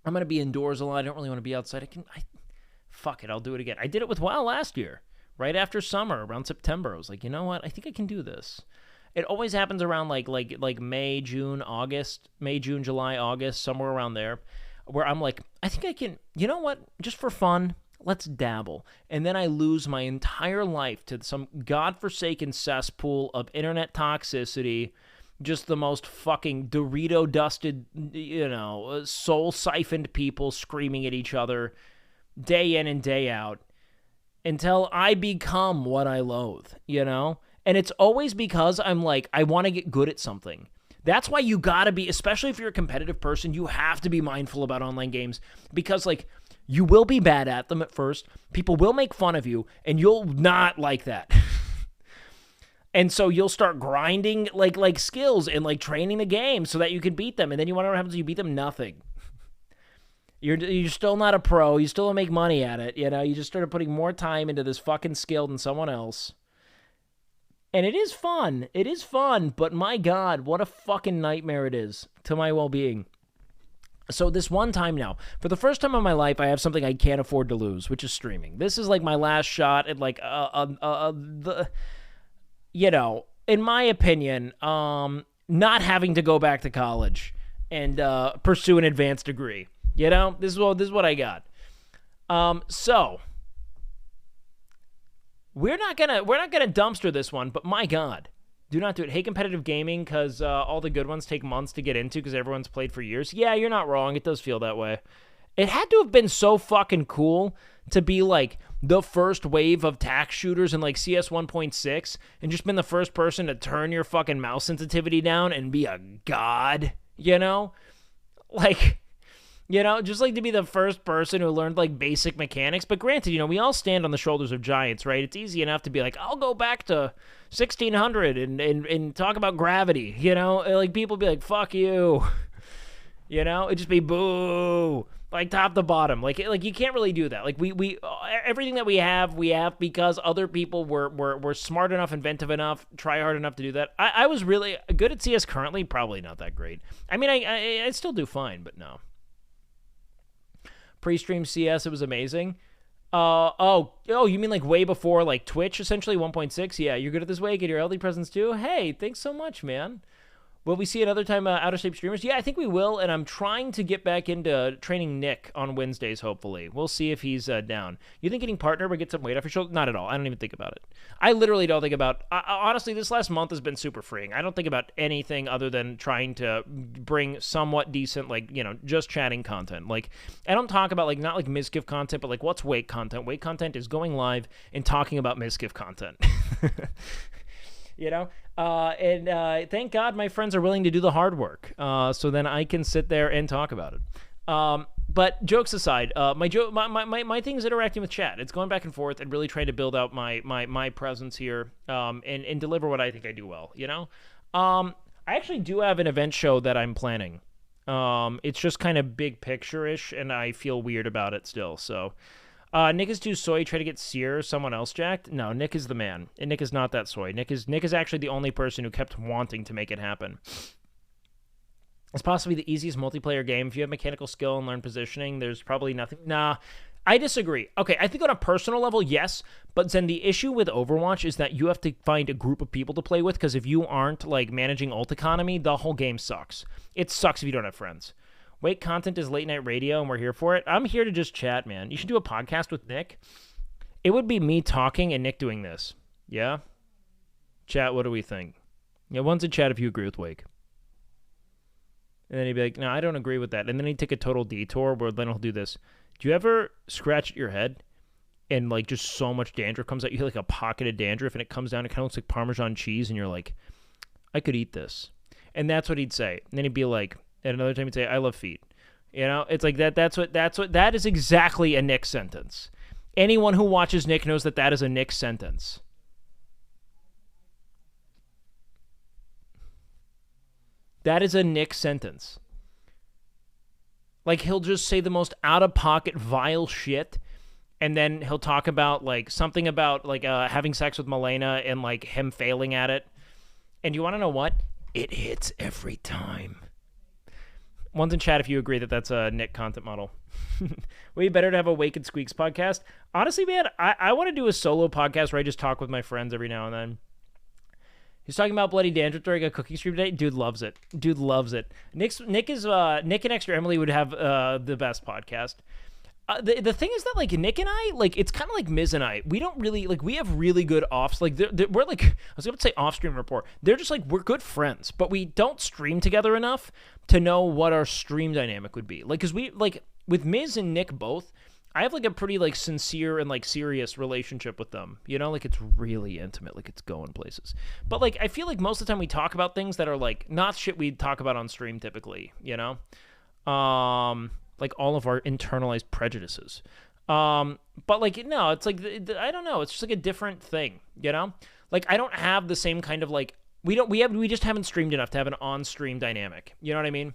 I'm going to be indoors a lot. I don't really want to be outside. Fuck it. I'll do it again. I did it with WoW last year. Right after summer, around September. I was like, you know what? I think I can do this. It always happens around, like May, June, August. May, June, July, August. Somewhere around there. Where I'm like, I think I can, you know what? Just for fun. Let's dabble. And then I lose my entire life to some godforsaken cesspool of internet toxicity, just the most fucking Dorito-dusted, you know, soul-siphoned people screaming at each other day in and day out until I become what I loathe, you know? And it's always because I'm like, I want to get good at something. That's why you gotta be, especially if you're a competitive person, you have to be mindful about online games because, like, you will be bad at them at first. People will make fun of you, and you'll not like that. And so you'll start grinding like skills and like training the game so that you can beat them. And then you want to know what happens when you beat them? Nothing. You're still not a pro. You still don't make money at it. You know, you just started putting more time into this fucking skill than someone else. And it is fun. It is fun. But my God, what a fucking nightmare it is to my well-being. So this one time now, for the first time in my life, I have something I can't afford to lose, which is streaming. This is like my last shot at like you know, in my opinion, not having to go back to college and pursue an advanced degree. You know, this is what I got. So we're not gonna dumpster this one, but my God, do not do it. Hey, competitive gaming, because all the good ones take months to get into because everyone's played for years. Yeah, you're not wrong. It does feel that way. It had to have been so fucking cool to be like the first wave of tax shooters in like CS 1.6 and just been the first person to turn your fucking mouse sensitivity down and be a god, you know? Like, you know, just like to be the first person who learned like basic mechanics. But granted, you know, we all stand on the shoulders of giants, right? It's easy enough to be like, I'll go back to 1600 and talk about gravity, you know? Like people be like, fuck you. You know, it'd just be boo, like top to bottom. Like you can't really do that. Like we everything that we have because other people were smart enough, inventive enough, try hard enough to do that. I was really good at CS currently, probably not that great. I mean, I still do fine, but no. Pre-stream CS, it was amazing. Oh, you mean like way before like Twitch, essentially 1.6? Yeah, you're good at this Wake and your LD presence too. Hey, thanks so much, man. Will we see another time Out of Shape streamers? Yeah, I think we will, and I'm trying to get back into training Nick on Wednesdays, hopefully. We'll see if he's down. You think getting partner would get some weight off your shoulder? Not at all. I don't even think about it. I literally don't think about... honestly, this last month has been super freeing. I don't think about anything other than trying to bring somewhat decent, like, you know, just chatting content. Like, I don't talk about, like, not like Mizgift content, but, like, what's Wake content? Wake content is going live and talking about Mizgift content. You know? And thank God my friends are willing to do the hard work, so then I can sit there and talk about it. But jokes aside, my thing is interacting with chat. It's going back and forth and really trying to build out my presence here, and deliver what I think I do well, you know? I actually do have an event show that I'm planning. It's just kind of big picture-ish, and I feel weird about it still, so... Nick is too soy. Try to get Sear or someone else jacked. No, Nick is the man, and Nick is not that soy. Nick is actually the only person who kept wanting to make it happen. It's possibly the easiest multiplayer game. If you have mechanical skill and learn positioning, there's probably nothing. Nah, I disagree. Okay, I think on a personal level, yes, but then the issue with Overwatch is that you have to find a group of people to play with, because if you aren't like managing ult economy, the whole game sucks. It sucks if you don't have friends. Wake content is late night radio, and we're here for it. I'm here to just chat, man. You should do a podcast with Nick. It would be me talking and Nick doing this. Yeah? Chat, what do we think? Yeah, one's a chat if you agree with Wake. And then he'd be like, no, I don't agree with that. And then he'd take a total detour where then he'll do this. Do you ever scratch at your head and, like, just so much dandruff comes out? You hit, like, a pocket of dandruff, and it comes down. It kind of looks like Parmesan cheese, and you're like, I could eat this. And that's what he'd say. And then he'd be like... At another time, he'd say, I love feet. You know, it's like that. That is exactly a Nick sentence. Anyone who watches Nick knows that is a Nick sentence. That is a Nick sentence. Like, he'll just say the most out-of-pocket, vile shit, and then he'll talk about, like, something about, like, having sex with Milena and, like, him failing at it. And you want to know what? It hits every time. One's in chat if you agree that that's a Nick content model. Way better to have a Wake and Squeaks podcast. Honestly, man, I want to do a solo podcast where I just talk with my friends every now and then. He's talking about bloody dandruff during a cooking stream today. Dude loves it. Dude loves it. Nick and Extra Emily would have the best podcast. The thing is that, like, Nick and I, like, it's kind of like Miz and I. We don't really, like, we have really good offs. Like, we're, like, I was going to say off-stream rapport. They're just, like, we're good friends, but we don't stream together enough to know what our stream dynamic would be. Like, because we, like, with Miz and Nick both, I have, like, a pretty, like, sincere and, like, serious relationship with them. You know, like, it's really intimate. Like, it's going places. But, like, I feel like most of the time we talk about things that are, like, not shit we'd talk about on stream typically, you know? Like, all of our internalized prejudices. But, like, no, it's like, I don't know. It's just, like, a different thing, you know? Like, I don't have the same kind of, like, we just haven't streamed enough to have an on-stream dynamic. You know what I mean?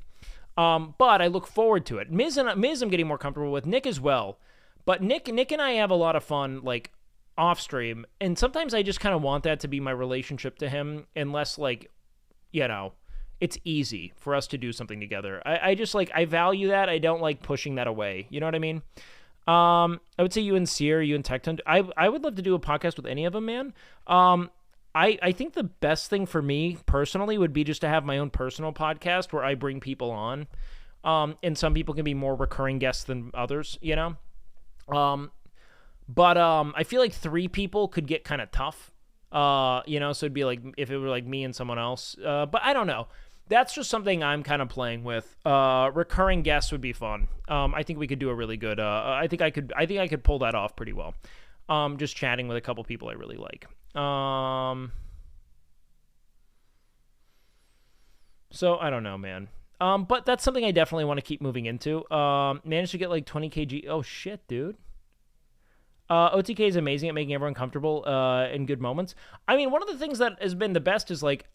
But I look forward to it. Miz I'm getting more comfortable with. Nick as well. But Nick and I have a lot of fun, like, off-stream. And sometimes I just kind of want that to be my relationship to him, unless, like, you know, it's easy for us to do something together. I just, like, I value that. I don't like pushing that away. You know what I mean? I would say you and Sear, you and Tecton. I would love to do a podcast with any of them, man. I think the best thing for me personally would be just to have my own personal podcast where I bring people on. And some people can be more recurring guests than others, you know? But I feel like 3 people could get kind of tough, you know? So it'd be like if it were like me and someone else. But I don't know. That's just something I'm kind of playing with. Recurring guests would be fun. I think we could do a really good. I think I could pull that off pretty well. Just chatting with a couple people I really like. So I don't know, man. But that's something I definitely want to keep moving into. Managed to get like 20 kg. Oh shit, dude. OTK is amazing at making everyone comfortable in good moments. I mean, one of the things that has been the best is like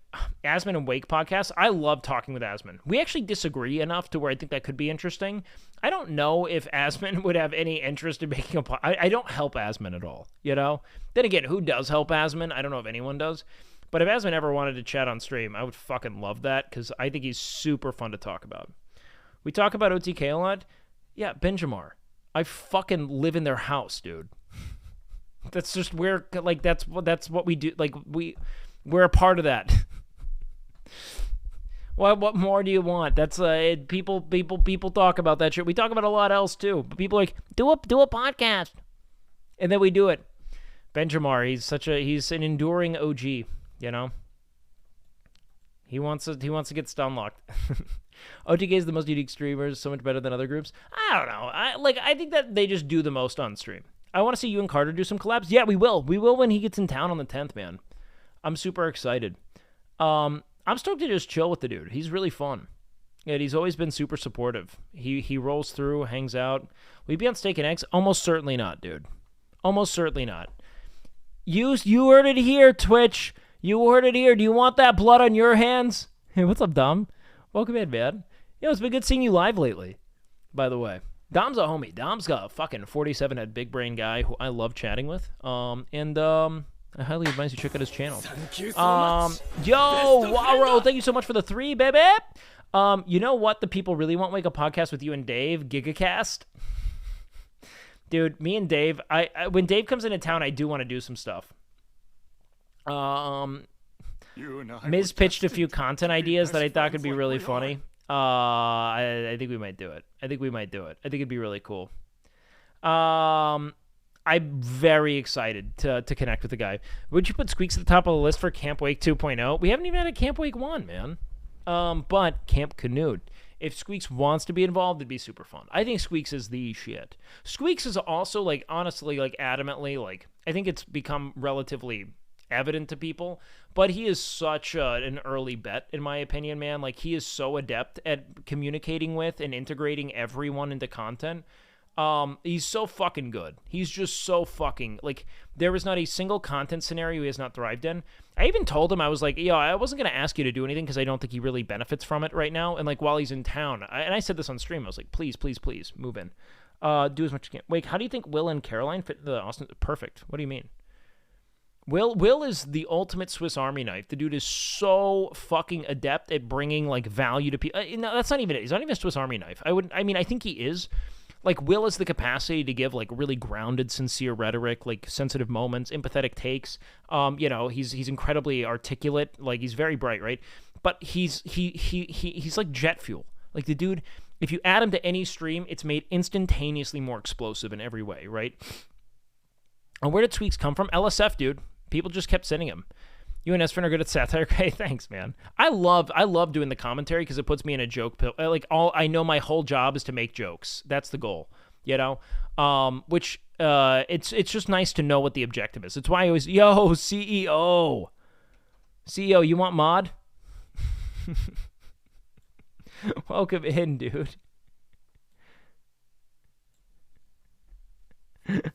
Asman and Wake podcast. I love talking with Asman. We actually disagree enough to where I think that could be interesting. I don't know if Asman would have any interest in making a podcast. I don't help Asman at all, you know? Then again, who does help Asman? I don't know if anyone does. But if Asman ever wanted to chat on stream, I would fucking love that because I think he's super fun to talk about. We talk about OTK a lot. Yeah, Benjamar. I fucking live in their house, dude. That's just where, like, that's what we do. Like, we're a part of that. What more do you want? That's people talk about that shit. We talk about a lot else too. But people are like, do a podcast, and then we do it. Benjamar, he's an enduring OG. You know, he wants to get stun locked. OTK is the most unique streamers, so much better than other groups. I don't know. I think that they just do the most on stream. I want to see you and Carter do some collabs. Yeah, we will. We will when he gets in town on the 10th, man. I'm super excited. I'm stoked to just chill with the dude. He's really fun. And he's always been super supportive. He rolls through, hangs out. Will he be on Steak and Eggs? Almost certainly not, dude. Almost certainly not. You heard it here, Twitch. You heard it here. Do you want that blood on your hands? Hey, what's up, Dom? Welcome in, man. Yo, it's been good seeing you live lately, by the way. Dom's a homie. Dom's got a fucking 47-head big brain guy who I love chatting with. I highly advise you check out his channel. Thank you so much. Yo, Waro, thank you so much for the 3, baby. You know what the people really want? Wake Up Podcast with you and Dave, GigaCast. Dude, me and Dave, when Dave comes into town, I do want to do some stuff. Miz pitched a few content ideas that I thought could be really funny. I think we might do it. I think it'd be really cool. I'm very excited to connect with the guy. Would you put Squeaks at the top of the list for Camp Wake 2.0? We haven't even had a Camp Wake 1, man. But Camp Canute. If Squeaks wants to be involved, it'd be super fun. I think Squeaks is the shit. Squeaks is also, like, honestly, like, adamantly, like, I think it's become relatively evident to people, but he is such an early bet, in my opinion, man. Like, he is so adept at communicating with and integrating everyone into content. He's so fucking good. He's just so fucking, like, there is not a single content scenario he has not thrived in. I even told him, I was like, yo, I wasn't going to ask you to do anything because I don't think he really benefits from it right now. And, like, while he's in town, and I said this on stream, I was like, please, move in. Do as much as you can. Wait, how do you think Will and Caroline fit the Austin? Perfect. What do you mean? Will is the ultimate Swiss Army knife. The dude is so fucking adept at bringing, like, value to people. No, that's not even it. He's not even a Swiss Army knife. I think he is. Like, Will has the capacity to give, like, really grounded, sincere rhetoric, like, sensitive moments, empathetic takes. You know, he's incredibly articulate. Like, he's very bright, right? But he's like jet fuel. Like, the dude, if you add him to any stream, it's made instantaneously more explosive in every way, right? And where did Tweaks come from? LSF, dude. People just kept sending him. You and Esfin are good at satire. Okay, thanks, man. I love doing the commentary because it puts me in a joke pill. Like, I know my whole job is to make jokes. That's the goal, you know. It's just nice to know what the objective is. It's why I always CEO, you want mod? Welcome in, dude.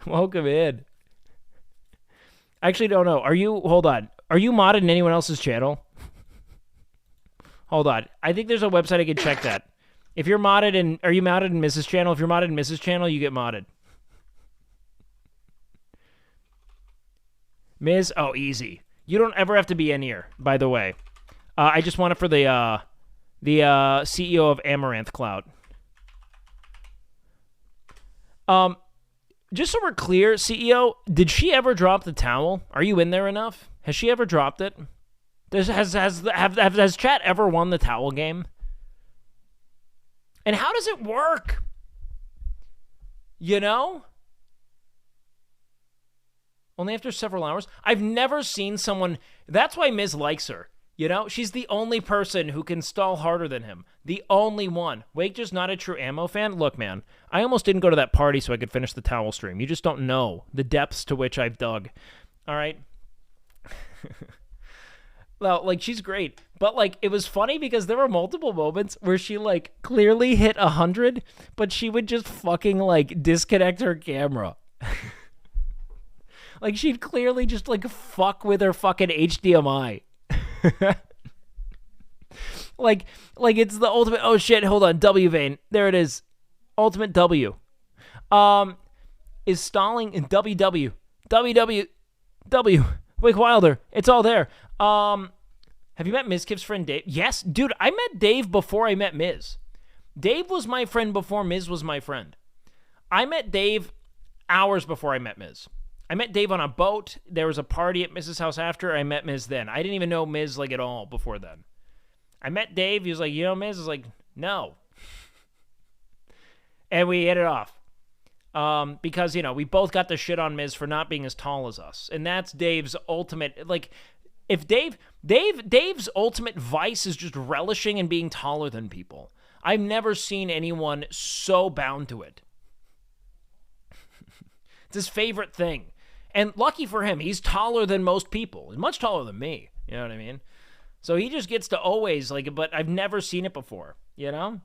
Welcome in. I actually don't know. Hold on. Are you modded in anyone else's channel? Hold on. I think there's a website I can check that. If you're modded in, are you modded in Mrs. channel? If you're modded in Mrs. channel, you get modded. Ms. Oh, easy. You don't ever have to be in here, by the way. I just want it for the CEO of Amaranth Cloud. Just so we're clear, CEO, did she ever drop the towel? Are you in there enough? Has she ever dropped it? Has chat ever won the towel game? And how does it work? You know? Only after several hours? I've never seen someone... That's why Miz likes her. You know? She's the only person who can stall harder than him. The only one. Wake just not a true ammo fan? Look, man. I almost didn't go to that party so I could finish the towel stream. You just don't know the depths to which I've dug. All right? Well, like, she's great. But, like, it was funny because there were multiple moments where she, like, clearly hit 100, but she would just fucking, like, disconnect her camera. Like, she'd clearly just, like, fuck with her fucking HDMI. like, it's the ultimate... Oh, shit, hold on. W vein. There it is. Ultimate W. Is stalling in WW. WW. WakeWilder. It's all there. Have you met Mizkif's friend Dave? Yes, dude, I met Dave before I met Miz. Dave was my friend before Miz was my friend. I met Dave hours before I met Miz. I met Dave on a boat. There was a party at Miz's house after. I met Miz then. I didn't even know Miz, like, at all before then. I met Dave. He was like, you know Miz? I was like, no. And we hit it off. Because, you know, we both got the shit on Miz for not being as tall as us. And that's Dave's ultimate, like, if Dave's ultimate vice is just relishing in being taller than people. I've never seen anyone so bound to it. It's his favorite thing. And lucky for him, he's taller than most people. He's much taller than me. You know what I mean? So he just gets to always, like, but I've never seen it before. You know?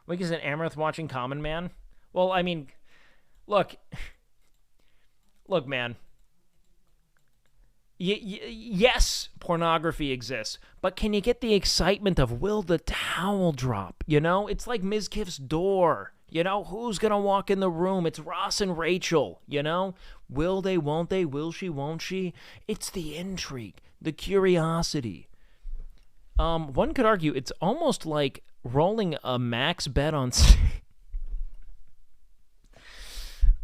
Like, is an Amaranth watching Common Man? Well, I mean, look, man. Yes, pornography exists, but can you get the excitement of will the towel drop? You know, it's like Mizkif's door. You know, who's gonna walk in the room? It's Ross and Rachel. You know, will they? Won't they? Will she? Won't she? It's the intrigue, the curiosity. One could argue it's almost like rolling a max bet on.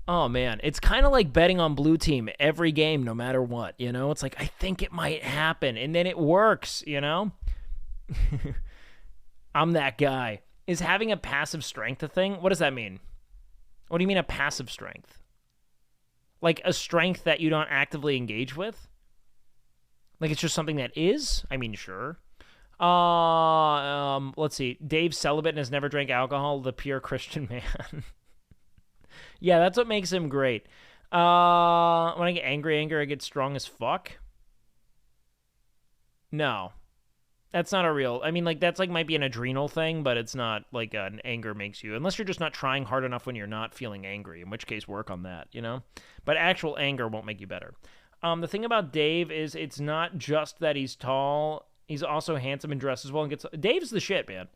Oh, man, it's kind of like betting on blue team every game, no matter what, you know? It's like, I think it might happen, and then it works, you know? I'm that guy. Is having a passive strength a thing? What does that mean? What do you mean a passive strength? Like a strength that you don't actively engage with? Like it's just something that is? I mean, sure. Let's see. Dave's celibate and has never drank alcohol, the pure Christian man. Yeah, that's what makes him great. When I get angry, I get strong as fuck. No. That's not a real... I mean, like, that's, like, might be an adrenal thing, but it's not, like, an anger makes you... Unless you're just not trying hard enough when you're not feeling angry, in which case work on that, you know? But actual anger won't make you better. The thing about Dave is it's not just that he's tall. He's also handsome and dresses well and gets... Dave's the shit, man.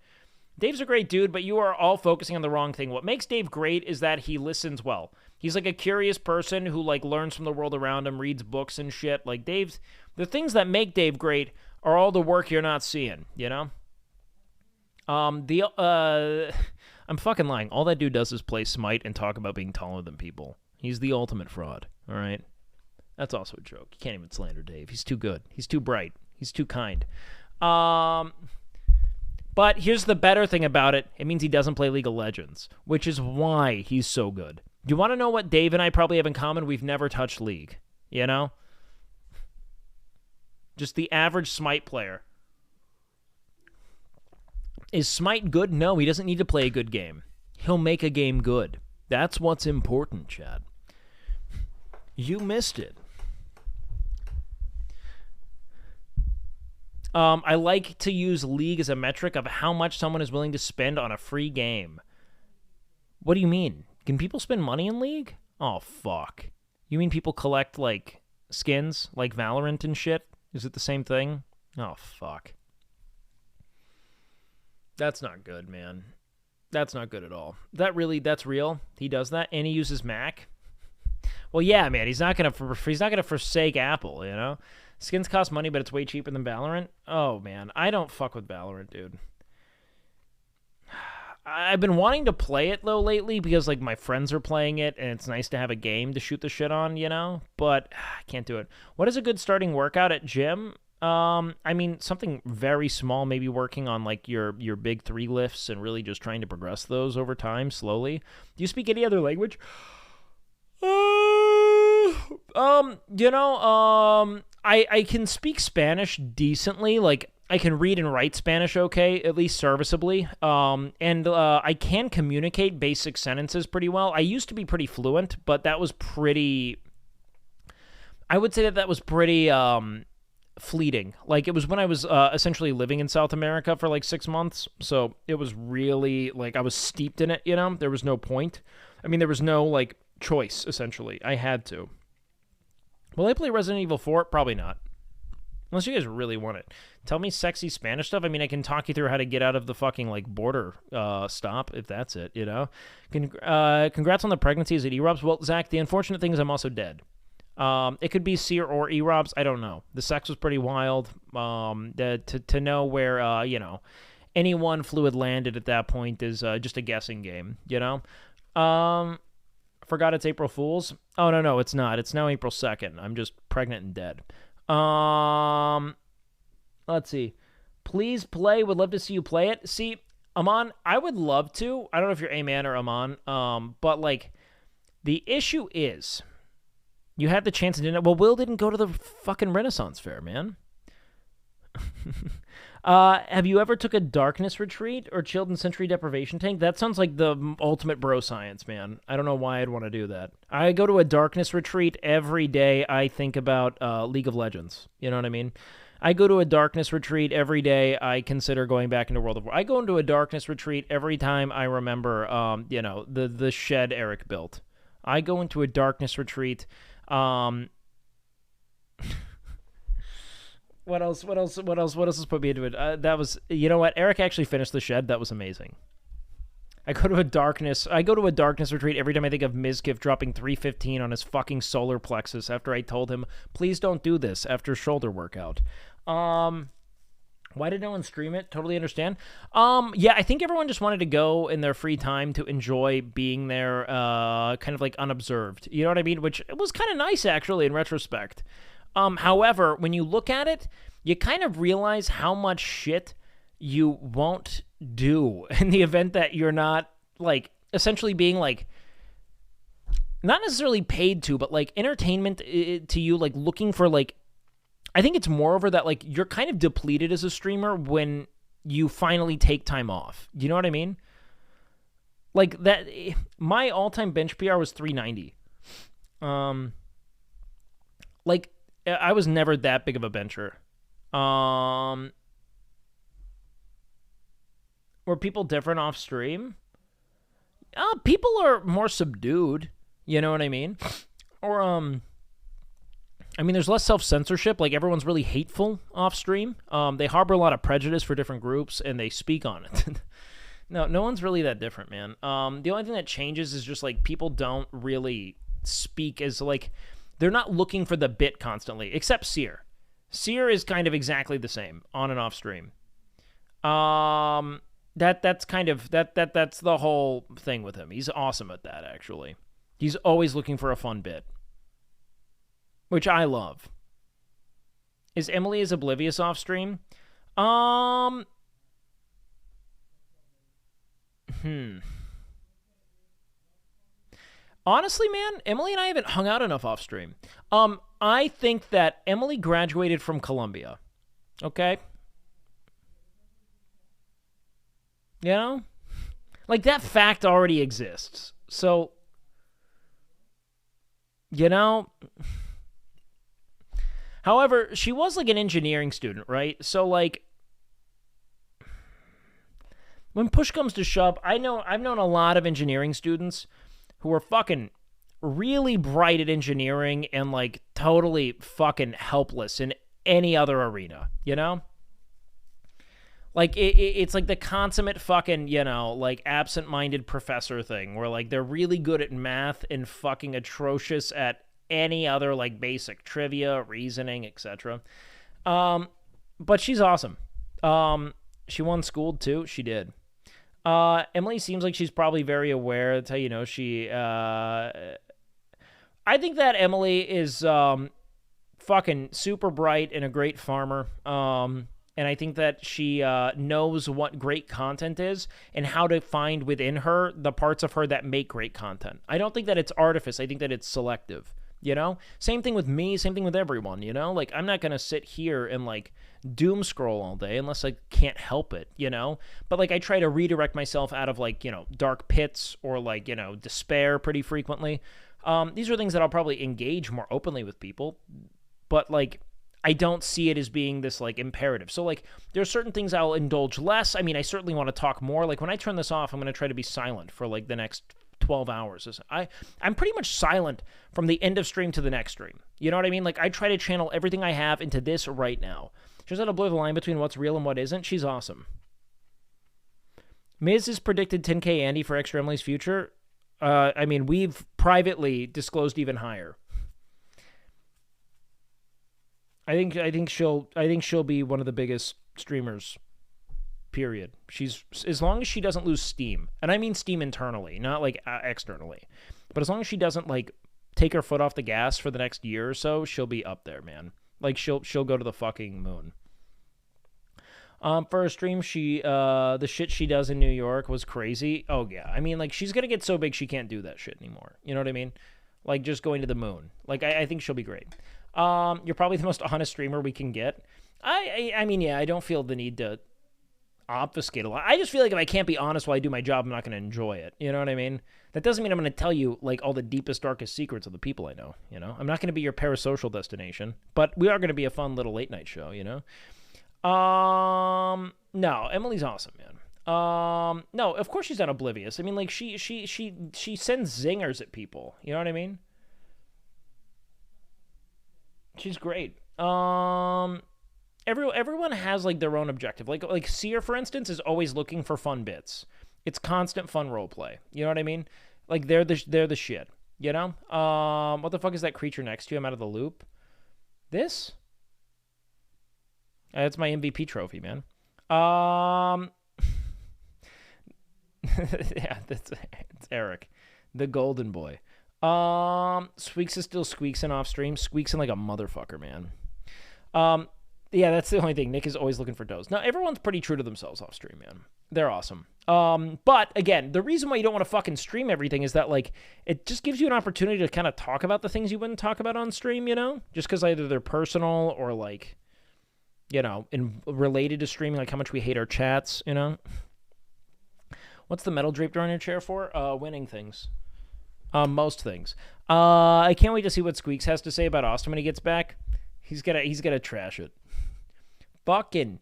Dave's a great dude, but you are all focusing on the wrong thing. What makes Dave great is that he listens well. He's like a curious person who like learns from the world around him, reads books and shit. Like Dave's, the things that make Dave great are all the work you're not seeing, you know? I'm fucking lying. All that dude does is play Smite and talk about being taller than people. He's the ultimate fraud, all right? That's also a joke. You can't even slander Dave. He's too good. He's too bright. He's too kind. But here's the better thing about it. It means he doesn't play League of Legends, which is why he's so good. Do you want to know what Dave and I probably have in common? We've never touched League, you know? Just the average Smite player. Is Smite good? No, he doesn't need to play a good game. He'll make a game good. That's what's important, Chad. You missed it. I like to use League as a metric of how much someone is willing to spend on a free game. What do you mean? Can people spend money in League? Oh, fuck. You mean people collect, like, skins, like Valorant and shit? Is it the same thing? Oh, fuck. That's not good, man. That's not good at all. That's real? He does that? And he uses Mac? Well, yeah, man, he's not gonna forsake Apple, you know? Skins cost money, but it's way cheaper than Valorant? Oh, man. I don't fuck with Valorant, dude. I've been wanting to play it, though, lately, because, like, my friends are playing it, and it's nice to have a game to shoot the shit on, you know? But I can't do it. What is a good starting workout at gym? I mean, something very small, maybe working on like your big 3 lifts and really just trying to progress those over time slowly. Do you speak any other language? I can speak Spanish decently. Like, I can read and write Spanish okay, at least serviceably. And I can communicate basic sentences pretty well. I used to be pretty fluent, but that was pretty... I would say that was pretty fleeting. Like, it was when I was essentially living in South America for like 6 months. So it was really, like, I was steeped in it, you know? There was no point. I mean, there was no, like, choice, essentially. I had to. Will I play Resident Evil 4? Probably not. Unless you guys really want it. Tell me sexy Spanish stuff. I mean, I can talk you through how to get out of the fucking, like, border stop, if that's it, you know? Congrats on the pregnancies at E-Robs. Well, Zach, the unfortunate thing is I'm also dead. It could be Seer or E-Robs. I don't know. The sex was pretty wild. To know where, you know, any one fluid landed at that point is just a guessing game, you know? Forgot it's April Fool's. Oh, no, it's not. It's now April 2nd. I'm just pregnant and dead. Let's see. Please play. Would love to see you play it. See, Aman, I would love to. I don't know if you're Aman or Aman, but, like, the issue is you had the chance and didn't. Well, Will didn't go to the fucking Renaissance Fair, man. Have you ever took a darkness retreat or chilled in sensory deprivation tank? That sounds like the ultimate bro science, man. I don't know why I'd want to do that. I go to a darkness retreat every day. I think about League of Legends. You know what I mean? I go to a darkness retreat every day. I consider going back into World of War. I go into a darkness retreat every time I remember, you know, the shed Eric built. I go into a darkness retreat. What else has put me into it? That was, you know what? Eric actually finished the shed. That was amazing. I go to a darkness retreat every time I think of Mizkif dropping 315 on his fucking solar plexus after I told him, please don't do this after shoulder workout. Why did no one stream it? Totally understand. Yeah, I think everyone just wanted to go in their free time to enjoy being there, kind of like unobserved. You know what I mean? Which was kind of nice, actually, in retrospect. However, when you look at it, you kind of realize how much shit you won't do in the event that you're not, like, essentially being, like, not necessarily paid to, but, like, entertainment to you, like, looking for, like, I think it's moreover that, like, you're kind of depleted as a streamer when you finally take time off. You know what I mean? Like, that, my all-time bench PR was 390. Like, I was never that big of a bencher. Were people different off stream? People are more subdued. You know what I mean? Or, I mean, there's less self-censorship. Like, everyone's really hateful off stream. They harbor a lot of prejudice for different groups, and they speak on it. No one's really that different, man. The only thing that changes is just, like, people don't really speak as, like, they're not looking for the bit constantly, except Seer. Seer is kind of exactly the same on and off stream. That's kind of that's the whole thing with him. He's awesome at that, actually. He's always looking for a fun bit, which I love. Is Emily as oblivious off stream? Honestly, man, Emily and I haven't hung out enough off stream. I think that Emily graduated from Columbia. Okay? You know? Like, that fact already exists. So, you know? However, she was, like, an engineering student, right? So, like, when push comes to shove, I've known a lot of engineering students who are fucking really bright at engineering and, like, totally fucking helpless in any other arena, you know? Like, it's like the consummate fucking, you know, like, absent-minded professor thing where, like, they're really good at math and fucking atrocious at any other, like, basic trivia, reasoning, etc. But she's awesome. She won schooled, too. She did. Emily seems like she's probably very aware. That's how you know she... I think that Emily is fucking super bright and a great farmer. And I think that she knows what great content is and how to find within her the parts of her that make great content. I don't think that it's artifice. I think that it's selective, you know? Same thing with me, same thing with everyone, you know? Like, I'm not going to sit here and, like, doom scroll all day unless I can't help it, you know? But, like, I try to redirect myself out of, like, you know, dark pits or, like, you know, despair pretty frequently. These are things that I'll probably engage more openly with people. But, like, I don't see it as being this, like, imperative. So, like, there are certain things I'll indulge less. I mean, I certainly want to talk more. Like, when I turn this off, I'm going to try to be silent for, like, the next 12 hours. I'm pretty much silent from the end of stream to the next stream. You know what I mean? Like, I try to channel everything I have into this right now. She's got to blur the line between what's real and what isn't. She's awesome. Miz has predicted 10K Andy for Extra Emily's future. I mean, we've privately disclosed even higher. I think she'll be one of the biggest streamers. Period. She's, as long as she doesn't lose steam, and I mean steam internally, not like externally, but as long as she doesn't like take her foot off the gas for the next year or so, she'll be up there, man. Like she'll go to the fucking moon. For a stream, the shit she does in New York was crazy. Oh yeah, I mean like she's gonna get so big she can't do that shit anymore. You know what I mean? Like just going to the moon. Like I think she'll be great. You're probably the most honest streamer we can get. I mean, yeah, I don't feel the need to obfuscate a lot. I just feel like if I can't be honest while I do my job, I'm not going to enjoy it. You know what I mean? That doesn't mean I'm going to tell you, like, all the deepest, darkest secrets of the people I know, you know? I'm not going to be your parasocial destination, but we are going to be a fun little late-night show, you know? No, Emily's awesome, man. No, of course she's not oblivious. I mean, like, she sends zingers at people. You know what I mean? She's great. Everyone has like their own objective. Like Seer, for instance, is always looking for fun bits. It's constant fun role play. You know what I mean? Like they're the shit. You know? What the fuck is that creature next to you? I'm out of the loop. This? That's my MVP trophy, man. Yeah, it's Eric, the golden boy. Squeaks is still squeaksing off stream. Squeaksing like a motherfucker, man. Yeah, that's the only thing. Nick is always looking for does. Now, everyone's pretty true to themselves off stream, man. They're awesome. But, again, the reason why you don't want to fucking stream everything is that, like, it just gives you an opportunity to kind of talk about the things you wouldn't talk about on stream, you know? Just because either they're personal or, like, you know, related to streaming, like how much we hate our chats, you know? What's the metal draped around your chair for? Winning things. Most things. I can't wait to see what Squeaks has to say about Austin when he gets back. He's gonna trash it. Fucking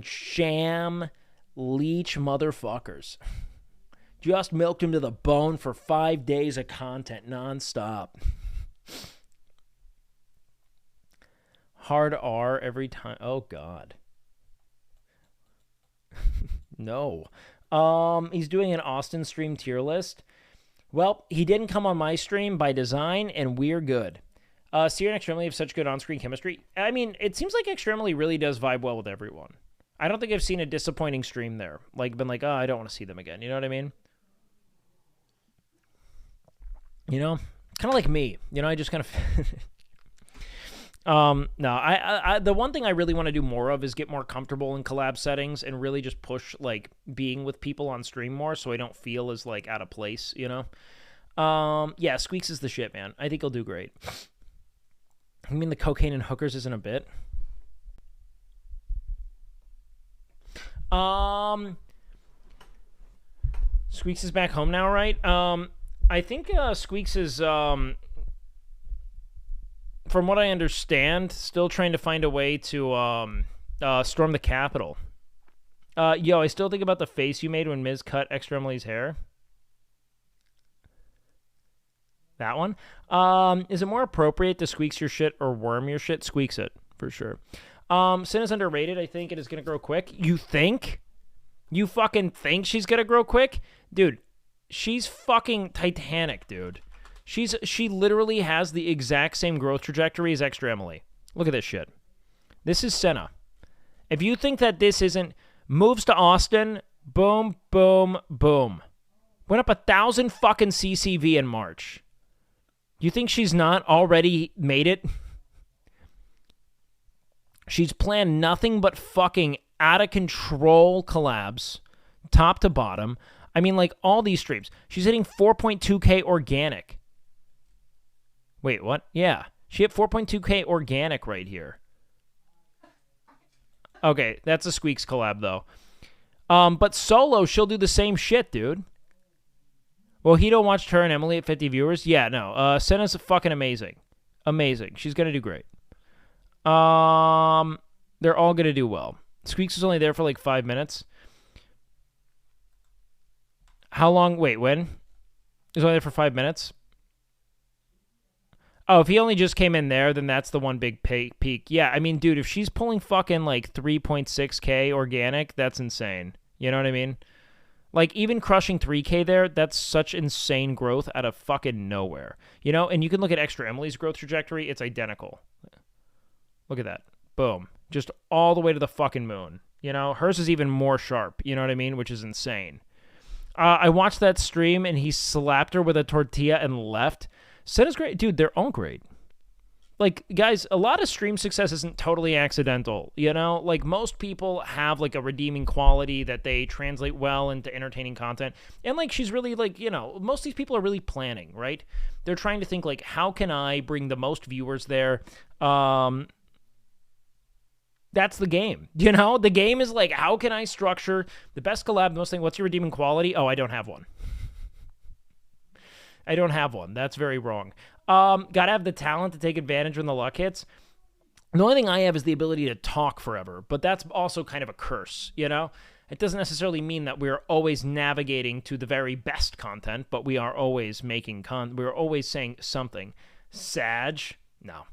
sham leech motherfuckers. Just milked him to the bone for 5 days of content nonstop. Hard R every time. Oh God. No. He's doing an Austin stream tier list. Well, he didn't come on my stream by design, and we're good. Seer and Extremely have such good on-screen chemistry. I mean, it seems like Extremely really does vibe well with everyone. I don't think I've seen a disappointing stream there. Like, been like, oh, I don't want to see them again. You know what I mean? You know? Kind of like me. You know, I just kind of... No, I the one thing I really want to do more of is get more comfortable in collab settings and really just push, like, being with people on stream more so I don't feel as, like, out of place, you know? Yeah, Squeaks is the shit, man. I think he'll do great. I mean, the cocaine and hookers isn't a bit. Squeaks is back home now, right? I think Squeaks is, from what I understand, still trying to find a way to storm the Capitol. Yo, I still think about the face you made when Miz cut Extra Emily's hair. That one. Is it more appropriate to squeaks your shit or worm your shit? Squeaks it, for sure. Sin is underrated. I think it is going to grow quick. You think? You fucking think she's going to grow quick? Dude, she's fucking Titanic, dude. She literally has the exact same growth trajectory as Extra Emily. Look at this shit. This is Senna. If you think that this isn't... Moves to Austin, boom, boom, boom. Went up 1,000 fucking CCV in March. You think she's not already made it? She's planned nothing but fucking out of control collabs, top to bottom. I mean, like, all these streams. She's hitting 4.2K organic. Wait, what? Yeah. She hit 4.2K organic right here. Okay, that's a Squeaks collab, though. But solo, she'll do the same shit, dude. Well, Hito watched her and Emily at 50 viewers. Yeah, no. Senna's fucking amazing. Amazing. She's going to do great. They're all going to do well. Squeaks was only there for like 5 minutes. How long? Wait, when? He was only there for 5 minutes? Oh, if he only just came in there, then that's the one big peak. Yeah, I mean, dude, if she's pulling fucking like 3.6K organic, that's insane. You know what I mean? Like, even crushing 3K there, that's such insane growth out of fucking nowhere. You know? And you can look at Extra Emily's growth trajectory. It's identical. Look at that. Boom. Just all the way to the fucking moon. You know? Hers is even more sharp. You know what I mean? Which is insane. I watched that stream, and he slapped her with a tortilla and left. Senna's great. Dude, they're all great. Like, guys, a lot of stream success isn't totally accidental, you know? Like, most people have, like, a redeeming quality that they translate well into entertaining content. And, like, she's really, like, you know, most of these people are really planning, right? They're trying to think, like, how can I bring the most viewers there? That's the game, you know? The game is, like, how can I structure the best collab, the most thing, what's your redeeming quality? Oh, I don't have one. I don't have one. That's very wrong. Gotta have the talent to take advantage when the luck hits. The only thing I have is the ability to talk forever, but that's also kind of a curse, you know? It doesn't necessarily mean that we're always navigating to the very best content, but we are always making we're always saying something. Sag? No.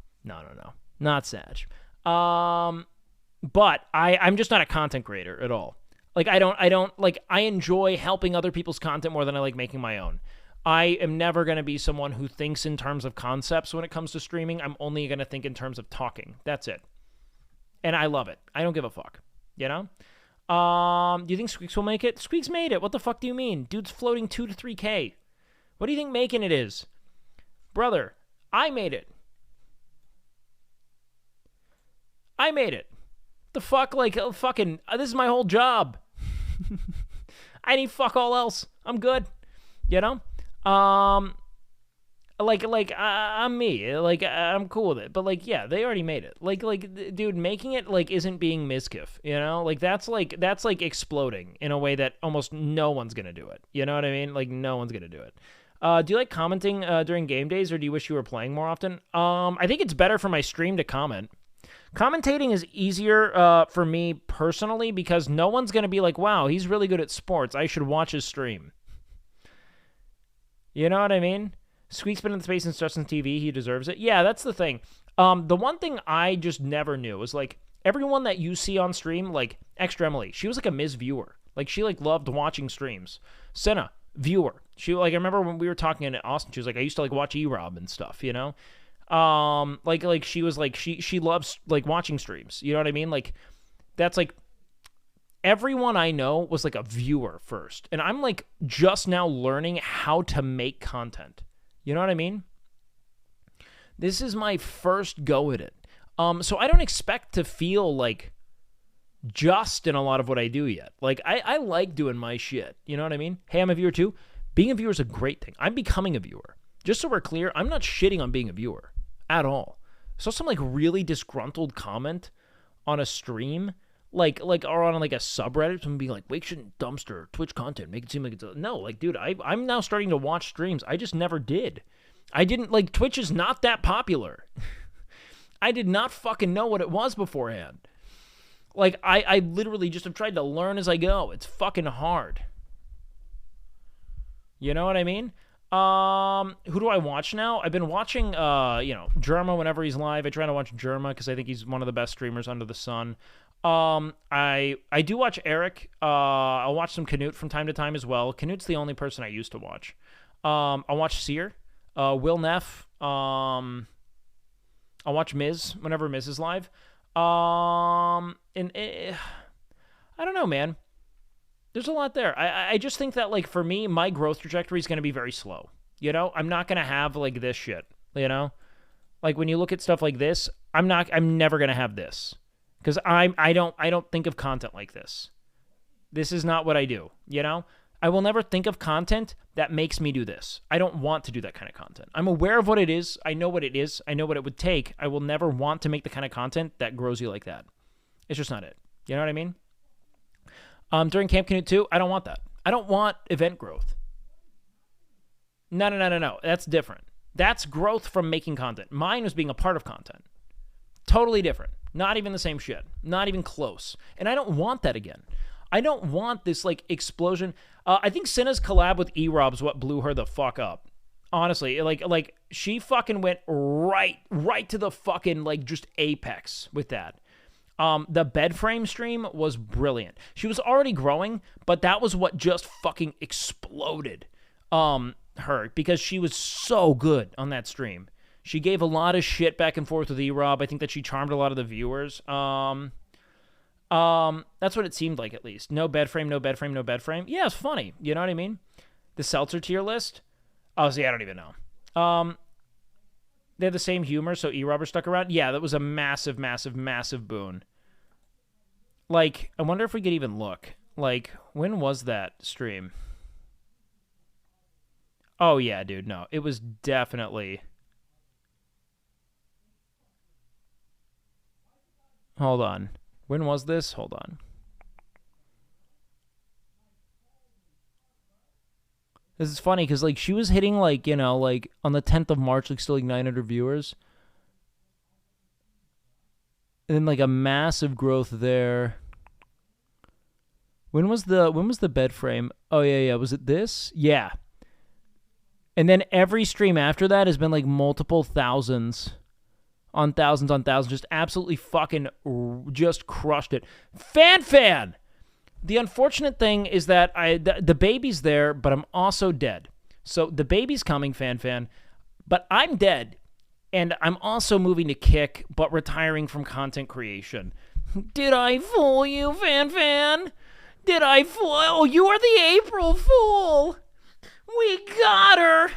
Not Sag. But I'm just not a content creator at all. Like, I enjoy helping other people's content more than I like making my own. I am never going to be someone who thinks in terms of concepts when it comes to streaming. I'm only going to think in terms of talking. That's it. And I love it. I don't give a fuck. You know? Do you think Squeaks will make it? Squeaks made it. What the fuck do you mean? Dude's floating 2 to 3K. What do you think making it is? Brother, I made it. I made it. The fuck? Like, fucking, this is my whole job. I need fuck all else. I'm good. You know? I'm me. Like, I'm cool with it. But, like, yeah, they already made it. Like, dude, making it, like, isn't being Mizkif, you know? Like, that's exploding in a way that almost no one's gonna do it. You know what I mean? Like, no one's gonna do it. Do you like commenting during game days, or do you wish you were playing more often? I think it's better for my stream to comment. Commentating is easier for me personally because no one's gonna be like, wow, he's really good at sports. I should watch his stream. You know what I mean? Squeak's been in the space since Justin TV. He deserves it. Yeah, that's the thing. The one thing I just never knew was, like, everyone that you see on stream, like, Extra Emily, she was, like, a Ms. viewer. Like, she, like, loved watching streams. Senna, viewer. She, like, I remember when we were talking in Austin, she was like, I used to, like, watch E-Rob and stuff, you know? Like, she was, like, she loves, like, watching streams. You know what I mean? Like, that's, like, everyone I know was like a viewer first. And I'm like just now learning how to make content. You know what I mean? This is my first go at it. So I don't expect to feel like just in a lot of what I do yet. Like I like doing my shit. You know what I mean? Hey, I'm a viewer too. Being a viewer is a great thing. I'm becoming a viewer. Just so we're clear, I'm not shitting on being a viewer at all. So some like really disgruntled comment on a stream like or on like a subreddit and be like, Wake shouldn't dumpster Twitch content, make it seem like it's no, like, dude, I'm now starting to watch streams. I just never did. I didn't, like, Twitch is not that popular. I did not fucking know what it was beforehand. Like, I literally just have tried to learn as I go. It's fucking hard. You know what I mean? Who do I watch now? I've been watching, Germa whenever he's live. I try to watch Germa because I think he's one of the best streamers under the sun. I do watch Eric. I'll watch some Canute from time to time as well. Canute's the only person I used to watch. I'll watch Seer, Will Neff. I'll watch Miz whenever Miz is live. I don't know, man. There's a lot there. I just think that, like, for me, my growth trajectory is going to be very slow. You know, I'm not going to have, like, this shit, you know? Like, when you look at stuff like this, I'm never going to have this. Because I don't think of content like this. This is not what I do, you know? I will never think of content that makes me do this. I don't want to do that kind of content. I'm aware of what it is. I know what it is. I know what it would take. I will never want to make the kind of content that grows you like that. It's just not it. You know what I mean? During Camp Canute 2, I don't want that. I don't want event growth. No. That's different. That's growth from making content. Mine was being a part of content. Totally different. Not even the same shit. Not even close. And I don't want that again. I don't want this, like, explosion. I think Cinna's collab with E-Rob's what blew her the fuck up. Honestly, like she fucking went right to the fucking, like, just apex with that. The bed frame stream was brilliant. She was already growing, but that was what just fucking exploded her, because she was so good on that stream. She gave a lot of shit back and forth with E-Rob. I think that she charmed a lot of the viewers. That's what it seemed like, at least. No bed frame. Yeah, it's funny. You know what I mean? The Seltzer tier list? Oh, see, I don't even know. They have the same humor, so E-Robber stuck around? Yeah, that was a massive boon. Like, I wonder if we could even look. Like, when was that stream? Oh, yeah, dude, no. It was definitely... Hold on. When was this? Hold on. This is funny because, like, she was hitting, like, you know, like, on the 10th of March, like, still, like, 900 viewers. And then, like, a massive growth there. When was the bed frame? Oh, yeah. Was it this? Yeah. And then every stream after that has been, like, multiple thousands. On thousands, just absolutely fucking just crushed it. Fan! The unfortunate thing is that the baby's there, but I'm also dead. So the baby's coming, fan, but I'm dead, and I'm also moving to Kick, but retiring from content creation. Did I fool you, fan? Did I fool? Oh, you are the April Fool! We got her!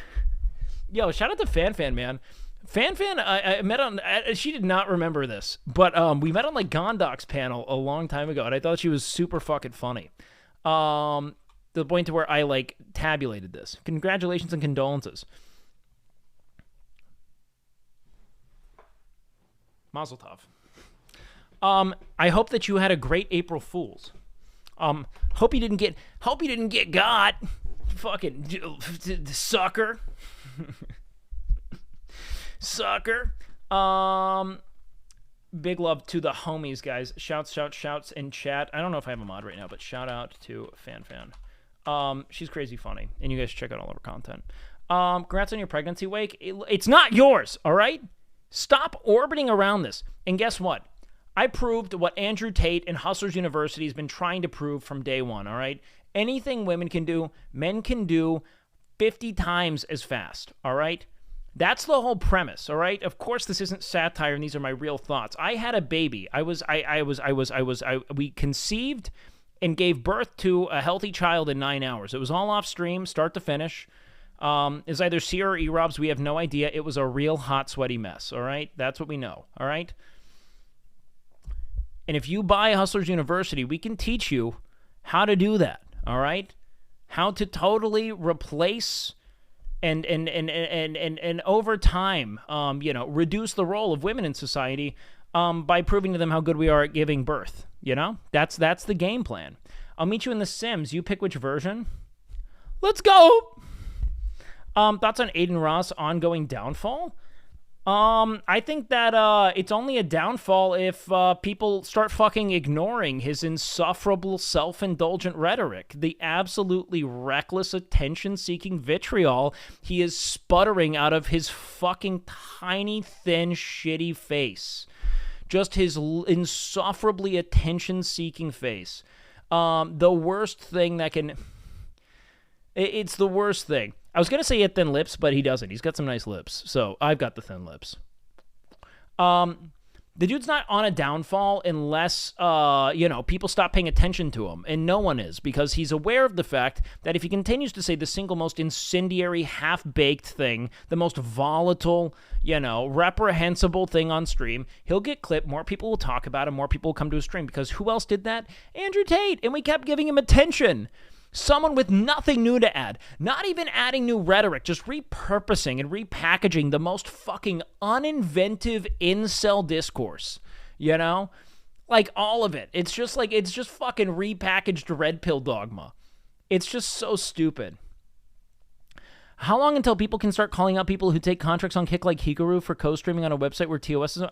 Yo, shout out to Fan, man. Fan, I met on... she did not remember this, but we met on, like, Gondok's panel a long time ago, and I thought she was super fucking funny. To the point to where I, like, tabulated this. Congratulations and condolences. Mazel tov. I hope that you had a great April Fool's. Hope you didn't get got. Fucking sucker. Sucker. Big love to the homies, guys. Shouts in chat. I don't know if I have a mod right now, but shout out to Fan. She's crazy funny, and you guys should check out all of her content. Congrats on your pregnancy, Wake. It's not yours, all right? Stop orbiting around this. And guess what? I proved what Andrew Tate and Hustlers University has been trying to prove from day one, all right? Anything women can do, men can do 50 times as fast, all right? That's the whole premise, all right? Of course, this isn't satire, and these are my real thoughts. I had a baby. We conceived and gave birth to a healthy child in 9 hours. It was all off stream, start to finish. It's either Sierra or E-Rob's. We have no idea. It was a real hot, sweaty mess, all right? That's what we know, all right? And if you buy Hustlers University, we can teach you how to do that, all right? How to totally replace... And over time, reduce the role of women in society by proving to them how good we are at giving birth. You know, that's the game plan. I'll meet you in The Sims. You pick which version. Let's go. Thoughts on Aiden Ross' ongoing downfall? I think that it's only a downfall if people start fucking ignoring his insufferable self-indulgent rhetoric, the absolutely reckless attention-seeking vitriol he is sputtering out of his fucking tiny, thin, shitty face. Just his insufferably attention-seeking face. The worst thing that can... It's the worst thing. I was going to say he had thin lips, but he doesn't. He's got some nice lips, so I've got the thin lips. The dude's not on a downfall unless, people stop paying attention to him. And no one is, because he's aware of the fact that if he continues to say the single most incendiary, half-baked thing, the most volatile, reprehensible thing on stream, he'll get clipped, more people will talk about him, more people will come to his stream. Because who else did that? Andrew Tate. And we kept giving him attention. Someone with nothing new to add, not even adding new rhetoric, just repurposing and repackaging the most fucking uninventive incel discourse, Like all of it. It's just fucking repackaged red pill dogma. It's just so stupid. How long until people can start calling out people who take contracts on Kick like Hikaru for co-streaming on a website where TOS is...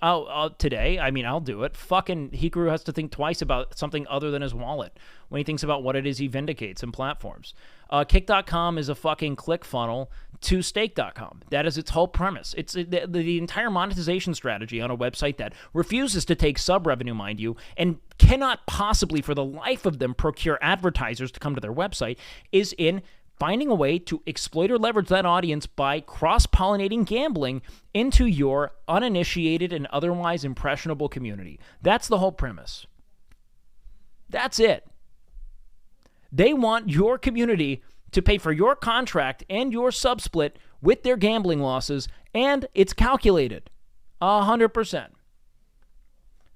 today. I mean, I'll do it. Fucking Hikaru has to think twice about something other than his wallet when he thinks about what it is he vindicates in platforms. Kick.com is a fucking click funnel to stake.com. That is its whole premise. It's the entire monetization strategy on a website that refuses to take sub-revenue, mind you, and cannot possibly for the life of them procure advertisers to come to their website is in finding a way to exploit or leverage that audience by cross-pollinating gambling into your uninitiated and otherwise impressionable community. That's the whole premise. That's it. They want your community to pay for your contract and your subsplit with their gambling losses, and it's calculated. 100%.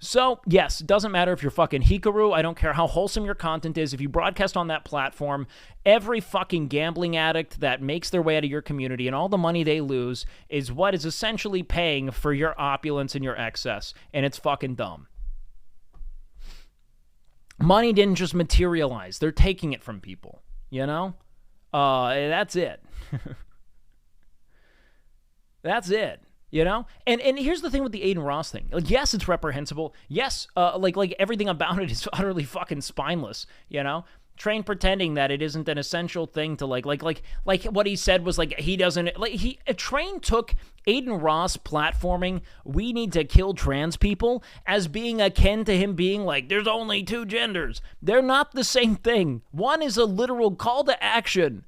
So, yes, it doesn't matter if you're fucking Hikaru. I don't care how wholesome your content is. If you broadcast on that platform, every fucking gambling addict that makes their way out of your community and all the money they lose is what is essentially paying for your opulence and your excess. And it's fucking dumb. Money didn't just materialize. They're taking it from people, That's it. That's it. And here's the thing with the Aiden Ross thing. Like, yes, it's reprehensible. Yes, like everything about it is utterly fucking spineless. Train pretending that it isn't an essential thing to like what he said was like he doesn't like Train took Aiden Ross platforming "we need to kill trans people" as being akin to him being like there's only two genders. They're not the same thing. One is a literal call to action.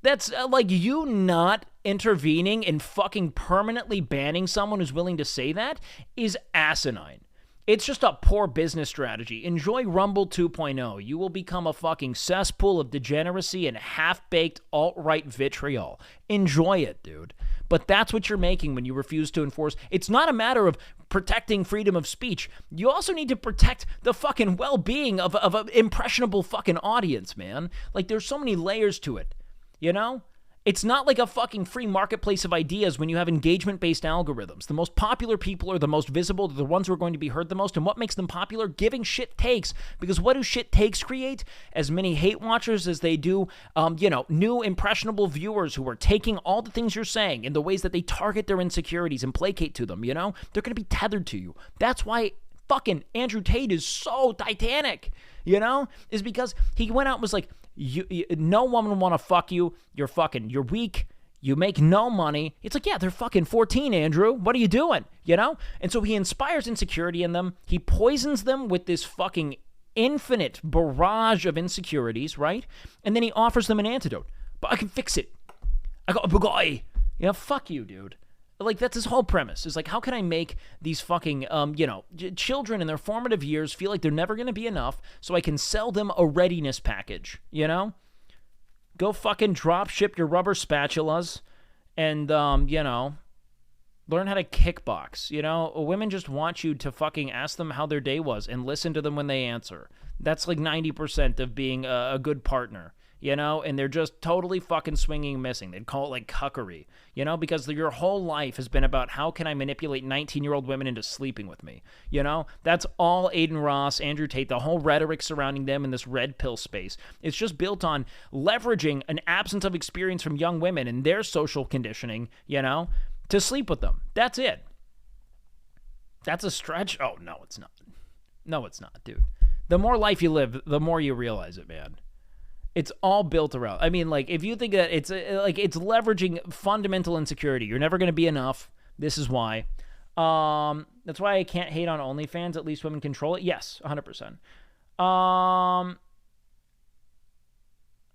That's like you not intervening and fucking permanently banning someone who's willing to say that is asinine. It's just a poor business strategy. Enjoy Rumble 2.0. You will become a fucking cesspool of degeneracy and half-baked alt-right vitriol. Enjoy it, dude. But that's what you're making when you refuse to enforce. It's not a matter of protecting freedom of speech. You also need to protect the fucking well-being of an impressionable fucking audience, man. Like, there's so many layers to it. It's not like a fucking free marketplace of ideas when you have engagement-based algorithms. The most popular people are the most visible. They're the ones who are going to be heard the most. And what makes them popular? Giving shit takes. Because what do shit takes create? As many hate watchers as they do, new impressionable viewers who are taking all the things you're saying in the ways that they target their insecurities and placate to them, They're going to be tethered to you. That's why fucking Andrew Tate is so titanic, is because he went out and was like, no woman will want to fuck you. You're weak. You make no money. It's like, yeah, they're fucking 14, Andrew. What are you doing? And so he inspires insecurity in them. He poisons them with this fucking infinite barrage of insecurities, right? And then he offers them an antidote. But I can fix it. I got a Bugatti. Fuck you, dude. Like, that's his whole premise. Is like, how can I make these fucking, children in their formative years feel like they're never going to be enough so I can sell them a readiness package, Go fucking drop ship your rubber spatulas and, learn how to kickbox, Women just want you to fucking ask them how their day was and listen to them when they answer. That's like 90% of being a good partner. And they're just totally fucking swinging and missing. They'd call it like cuckery, because your whole life has been about how can I manipulate 19-year-old women into sleeping with me, That's all Aiden Ross, Andrew Tate, the whole rhetoric surrounding them in this red pill space. It's just built on leveraging an absence of experience from young women and their social conditioning, to sleep with them. That's it. That's a stretch? Oh, no, it's not. No, it's not, dude. The more life you live, the more you realize it, man. It's all built around. I mean, like, if you think that it's leveraging fundamental insecurity. You're never going to be enough. This is why. That's why I can't hate on OnlyFans. At least women control it. Yes, 100%.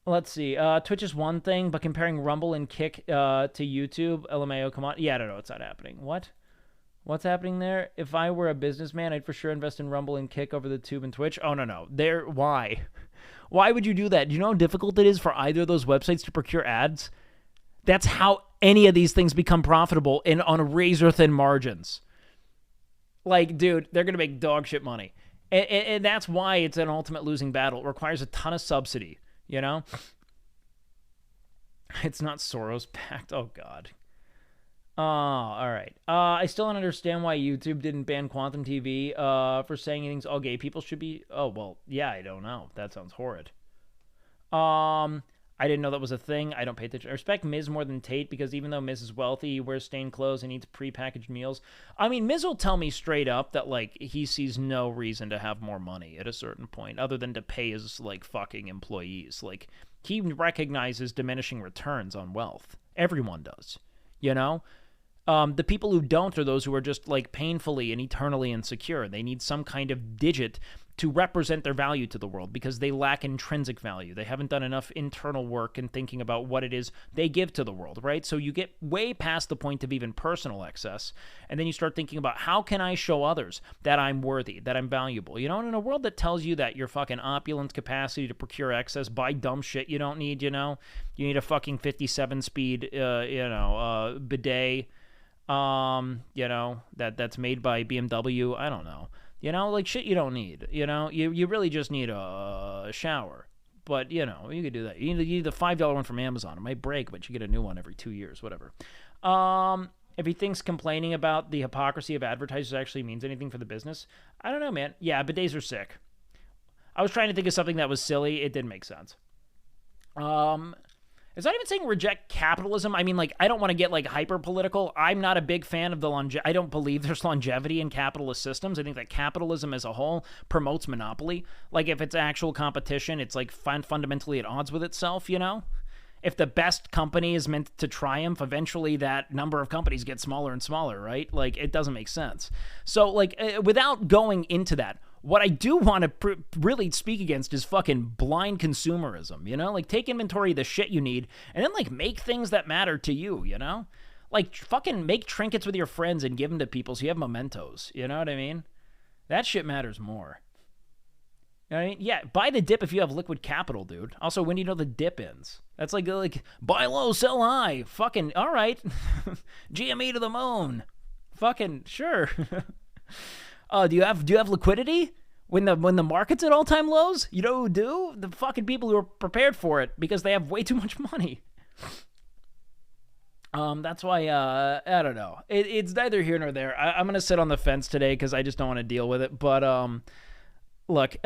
Let's see. Twitch is one thing, but comparing Rumble and Kick to YouTube, LMAO, come on. Yeah, I don't know. It's not happening. What? What's happening there? If I were a businessman, I'd for sure invest in Rumble and Kick over the Tube and Twitch. Oh, no. Why? Why would you do that? Do you know how difficult it is for either of those websites to procure ads? That's how any of these things become profitable and on razor-thin margins. Like, dude, they're going to make dog shit money. And that's why it's an ultimate losing battle. It requires a ton of subsidy, you know? It's not Soros-backed. Oh, God. All right. I still don't understand why YouTube didn't ban Quantum TV for saying things all gay people should be... Oh, well, yeah, I don't know. That sounds horrid. I didn't know that was a thing. I don't pay attention. I respect Miz more than Tate because even though Miz is wealthy, he wears stained clothes and eats prepackaged meals. I mean, Miz will tell me straight up that, like, he sees no reason to have more money at a certain point other than to pay his, like, fucking employees. Like, he recognizes diminishing returns on wealth. Everyone does, you know? The people who don't are those who are just, like, painfully and eternally insecure. They need some kind of digit to represent their value to the world because they lack intrinsic value. They haven't done enough internal work in thinking about what it is they give to the world, right? So you get way past the point of even personal excess, and then you start thinking about how can I show others that I'm worthy, that I'm valuable, you know? And in a world that tells you that your fucking opulent capacity to procure excess, buy dumb shit you don't need, you know? You need a fucking 57-speed, bidet, you know, that's made by BMW. I don't know. You know, like shit you don't need. You know, you really just need a shower. But, you know, you could do that. You need the $5 one from Amazon. It might break, but you get a new one every 2 years, whatever. If he thinks complaining about the hypocrisy of advertisers actually means anything for the business, I don't know, man. Yeah, bidets are sick. I was trying to think of something that was silly. It didn't make sense. It's not even saying reject capitalism. I mean, like, I don't want to get, like, hyper-political. I'm not a big fan of I don't believe there's longevity in capitalist systems. I think that capitalism as a whole promotes monopoly. Like, if it's actual competition, it's, like, fundamentally at odds with itself, you know? If the best company is meant to triumph, eventually that number of companies gets smaller and smaller, right? Like, it doesn't make sense. So, like, without going into that, what I do want to really speak against is fucking blind consumerism, you know? Like, take inventory of the shit you need, and then, like, make things that matter to you, you know? Like, fucking make trinkets with your friends and give them to people so you have mementos, you know what I mean? That shit matters more. You know what I mean? Yeah, buy the dip if you have liquid capital, dude. Also, when do you know the dip ends? That's like buy low, sell high. Fucking, all right. GME to the moon. Fucking, sure. Do you have liquidity when the market's at all-time lows? You know who do? The fucking people who are prepared for it because they have way too much money. That's why I don't know. It's neither here nor there. I'm gonna sit on the fence today because I just don't want to deal with it. But look,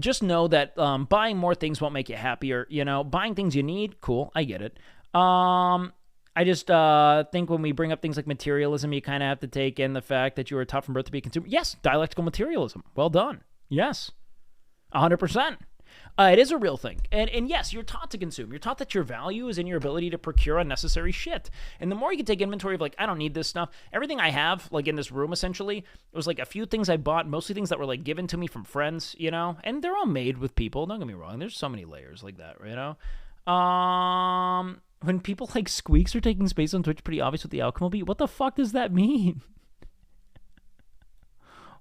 just know that buying more things won't make you happier. You know, buying things you need, cool. I get it. I just think when we bring up things like materialism, you kind of have to take in the fact that you were taught from birth to be a consumer. Yes, dialectical materialism. Well done. Yes, 100%. It is a real thing. And yes, you're taught to consume. You're taught that your value is in your ability to procure unnecessary shit. And the more you can take inventory of, like, I don't need this stuff. Everything I have, like, in this room, essentially, it was, like, a few things I bought, mostly things that were, like, given to me from friends, you know? And they're all made with people. Don't get me wrong. There's so many layers like that, you know? When people like Squeaks are taking space on Twitch, pretty obvious what the outcome will be. What the fuck does that mean?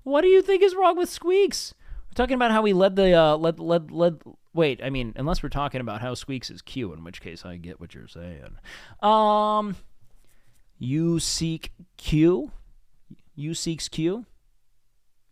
What do you think is wrong with Squeaks? We're talking about how he led the wait, I mean, unless we're talking about how Squeaks is Q, in which case I get what you're saying. You seek Q. You seeks Q.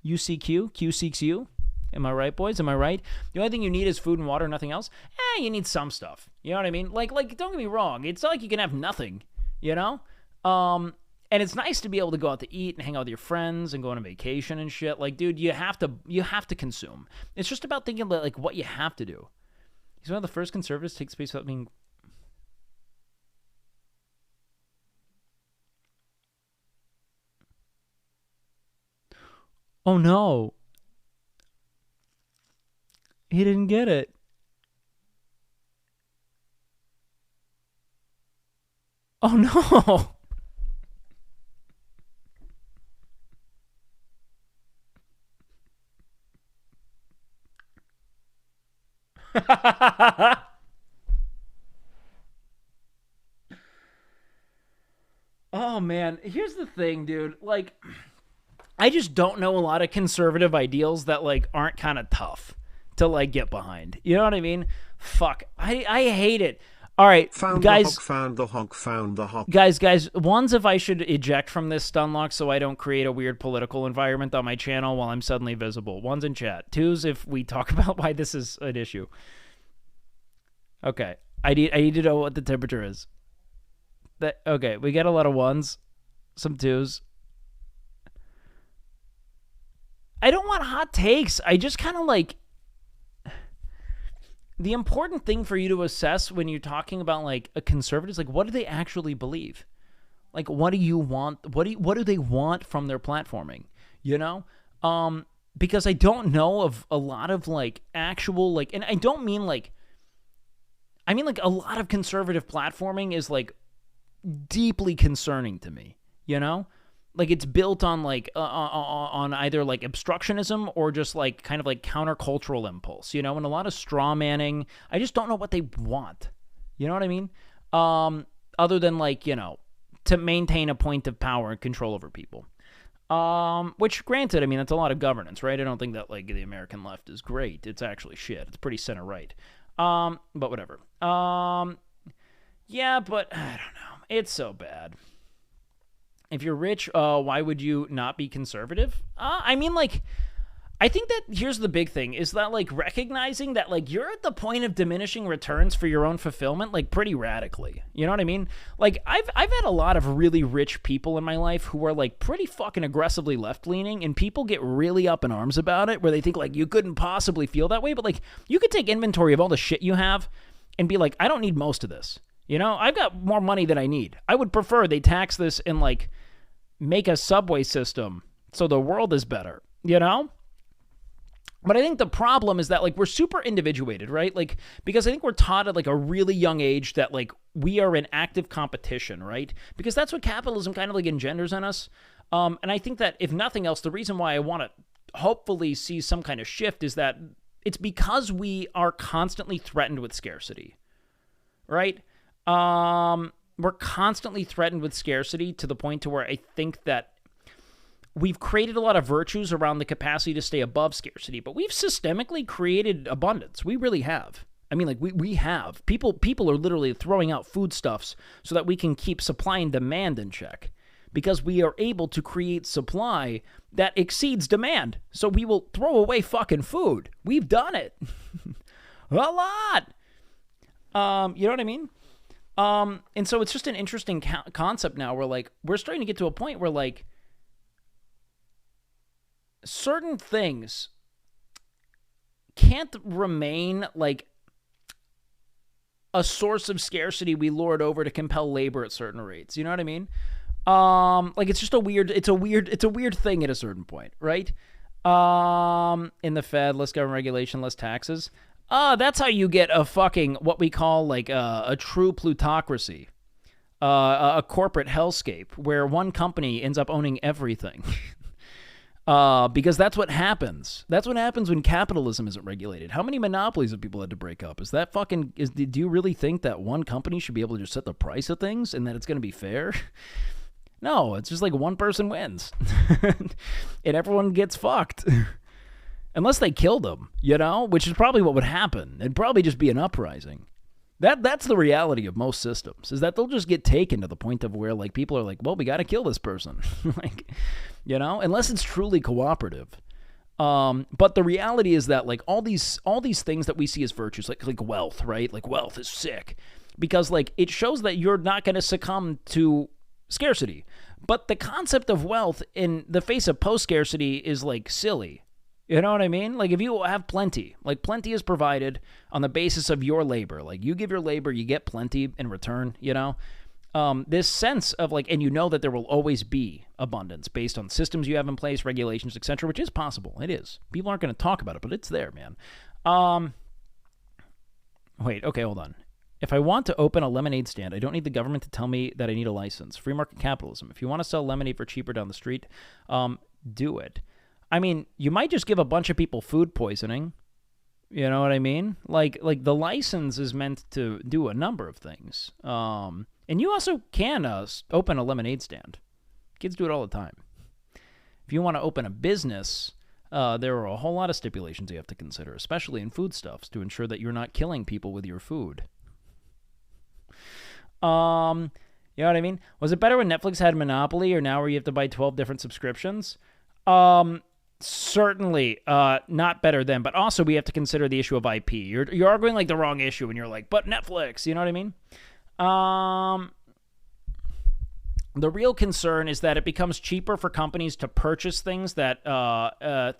You seek Q. Q seeks you. Am I right, boys? Am I right? The only thing you need is food and water, nothing else? You need some stuff. You know what I mean? Like, don't get me wrong. It's not like you can have nothing, you know? And it's nice to be able to go out to eat and hang out with your friends and go on a vacation and shit. Like, dude, you have to consume. It's just about thinking about, like, what you have to do. He's one of the first conservatives to take space without being... Oh, no. He didn't get it. Oh, no. Oh, man. Here's the thing, dude. Like, I just don't know a lot of conservative ideals that, like, aren't kind of tough to, like, get behind. You know what I mean? Fuck. I hate it. All right, guys. Found the hog. Guys, one's if I should eject from this stun lock so I don't create a weird political environment on my channel while I'm suddenly visible. One's in chat. Two's if we talk about why this is an issue. Okay. I need to know what the temperature is. Okay, we get a lot of ones, some twos. I don't want hot takes. I just kind of like... The important thing for you to assess when you're talking about, like, a conservative is, like, what do they actually believe? Like, what do you want? What do they want from their platforming? You know? Because I don't know of a lot of, like, actual, like... And I don't mean, like... I mean, like, a lot of conservative platforming is, like, deeply concerning to me, you know? Like, it's built on, like, on either, like, obstructionism or just, like, kind of, like, countercultural impulse, you know? And a lot of straw manning. I just don't know what they want. You know what I mean? Other than, like, you know, to maintain a point of power and control over people. Which, granted, I mean, that's a lot of governance, right? I don't think that, like, the American left is great. It's actually shit. It's pretty center-right. But whatever. Yeah, but I don't know. It's so bad. If you're rich, why would you not be conservative? I mean, like, I think that here's the big thing is that, like, recognizing that, like, you're at the point of diminishing returns for your own fulfillment, like, pretty radically. You know what I mean? Like, I've had a lot of really rich people in my life who are, like, pretty fucking aggressively left-leaning, and people get really up in arms about it, where they think, like, you couldn't possibly feel that way, but, like, you could take inventory of all the shit you have and be like, I don't need most of this. You know, I've got more money than I need. I would prefer they tax this and, like, make a subway system so the world is better, you know? But I think the problem is that, like, we're super individuated, right? Like, because I think we're taught at, like, a really young age that, like, we are in active competition, right? Because that's what capitalism kind of, like, engenders in us. And I think that, if nothing else, the reason why I want to hopefully see some kind of shift is that it's because we are constantly threatened with scarcity, right? We're constantly threatened with scarcity to the point to where I think that we've created a lot of virtues around the capacity to stay above scarcity, but we've systemically created abundance. We really have. I mean, like, we have. People are literally throwing out foodstuffs so that we can keep supply and demand in check because we are able to create supply that exceeds demand. So we will throw away fucking food. We've done it. A lot. You know what I mean? And so it's just an interesting concept now where, like, we're starting to get to a point where, like, certain things can't remain, like, a source of scarcity we lord over to compel labor at certain rates. You know what I mean? Like, it's just a weird thing at a certain point, right? In the Fed, less government regulation, less taxes. That's how you get a fucking, what we call, like, a true plutocracy. A corporate hellscape where one company ends up owning everything. Because that's what happens. That's what happens when capitalism isn't regulated. How many monopolies have people had to break up? Is that fucking, do you really think that one company should be able to just set the price of things and that it's going to be fair? No, it's just like one person wins. And everyone gets fucked. Unless they killed them, you know, which is probably what would happen. It'd probably just be an uprising. That's the reality of most systems, is that they'll just get taken to the point of where, like, people are like, well, we got to kill this person. Like, you know, unless it's truly cooperative. But the reality is that, like, all these things that we see as virtues, like wealth, right? Like, wealth is sick because, like, it shows that you're not going to succumb to scarcity. But the concept of wealth in the face of post-scarcity is, like, silly. You know what I mean? Like, if you have plenty, like, plenty is provided on the basis of your labor. Like, you give your labor, you get plenty in return, you know? This sense of, like, and you know that there will always be abundance based on systems you have in place, regulations, etc., which is possible. It is. People aren't going to talk about it, but it's there, man. Wait, okay, hold on. If I want to open a lemonade stand, I don't need the government to tell me that I need a license. Free market capitalism. If you want to sell lemonade for cheaper down the street, do it. I mean, you might just give a bunch of people food poisoning, You know what I mean? Like the license is meant to do a number of things. And you also can open a lemonade stand. Kids do it all the time. If you want to open a business, there are a whole lot of stipulations you have to consider, especially in foodstuffs, to ensure that you're not killing people with your food. You know what I mean? Was it better when Netflix had Monopoly, or now where you have to buy 12 different subscriptions? Certainly not better then, but also we have to consider the issue of IP. You're arguing like the wrong issue when you're like, but Netflix, you know what I mean? The real concern is that it becomes cheaper for companies to purchase things that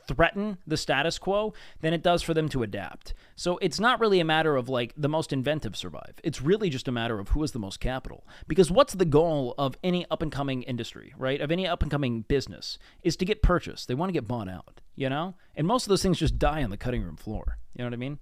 threaten the status quo than it does for them to adapt. So it's not really a matter of like the most inventive survive. It's really just a matter of who has the most capital. Because what's the goal of any up-and-coming industry, right? Of any up-and-coming business is to get purchased. They want to get bought out, you know? And most of those things just die on the cutting room floor. You know what I mean?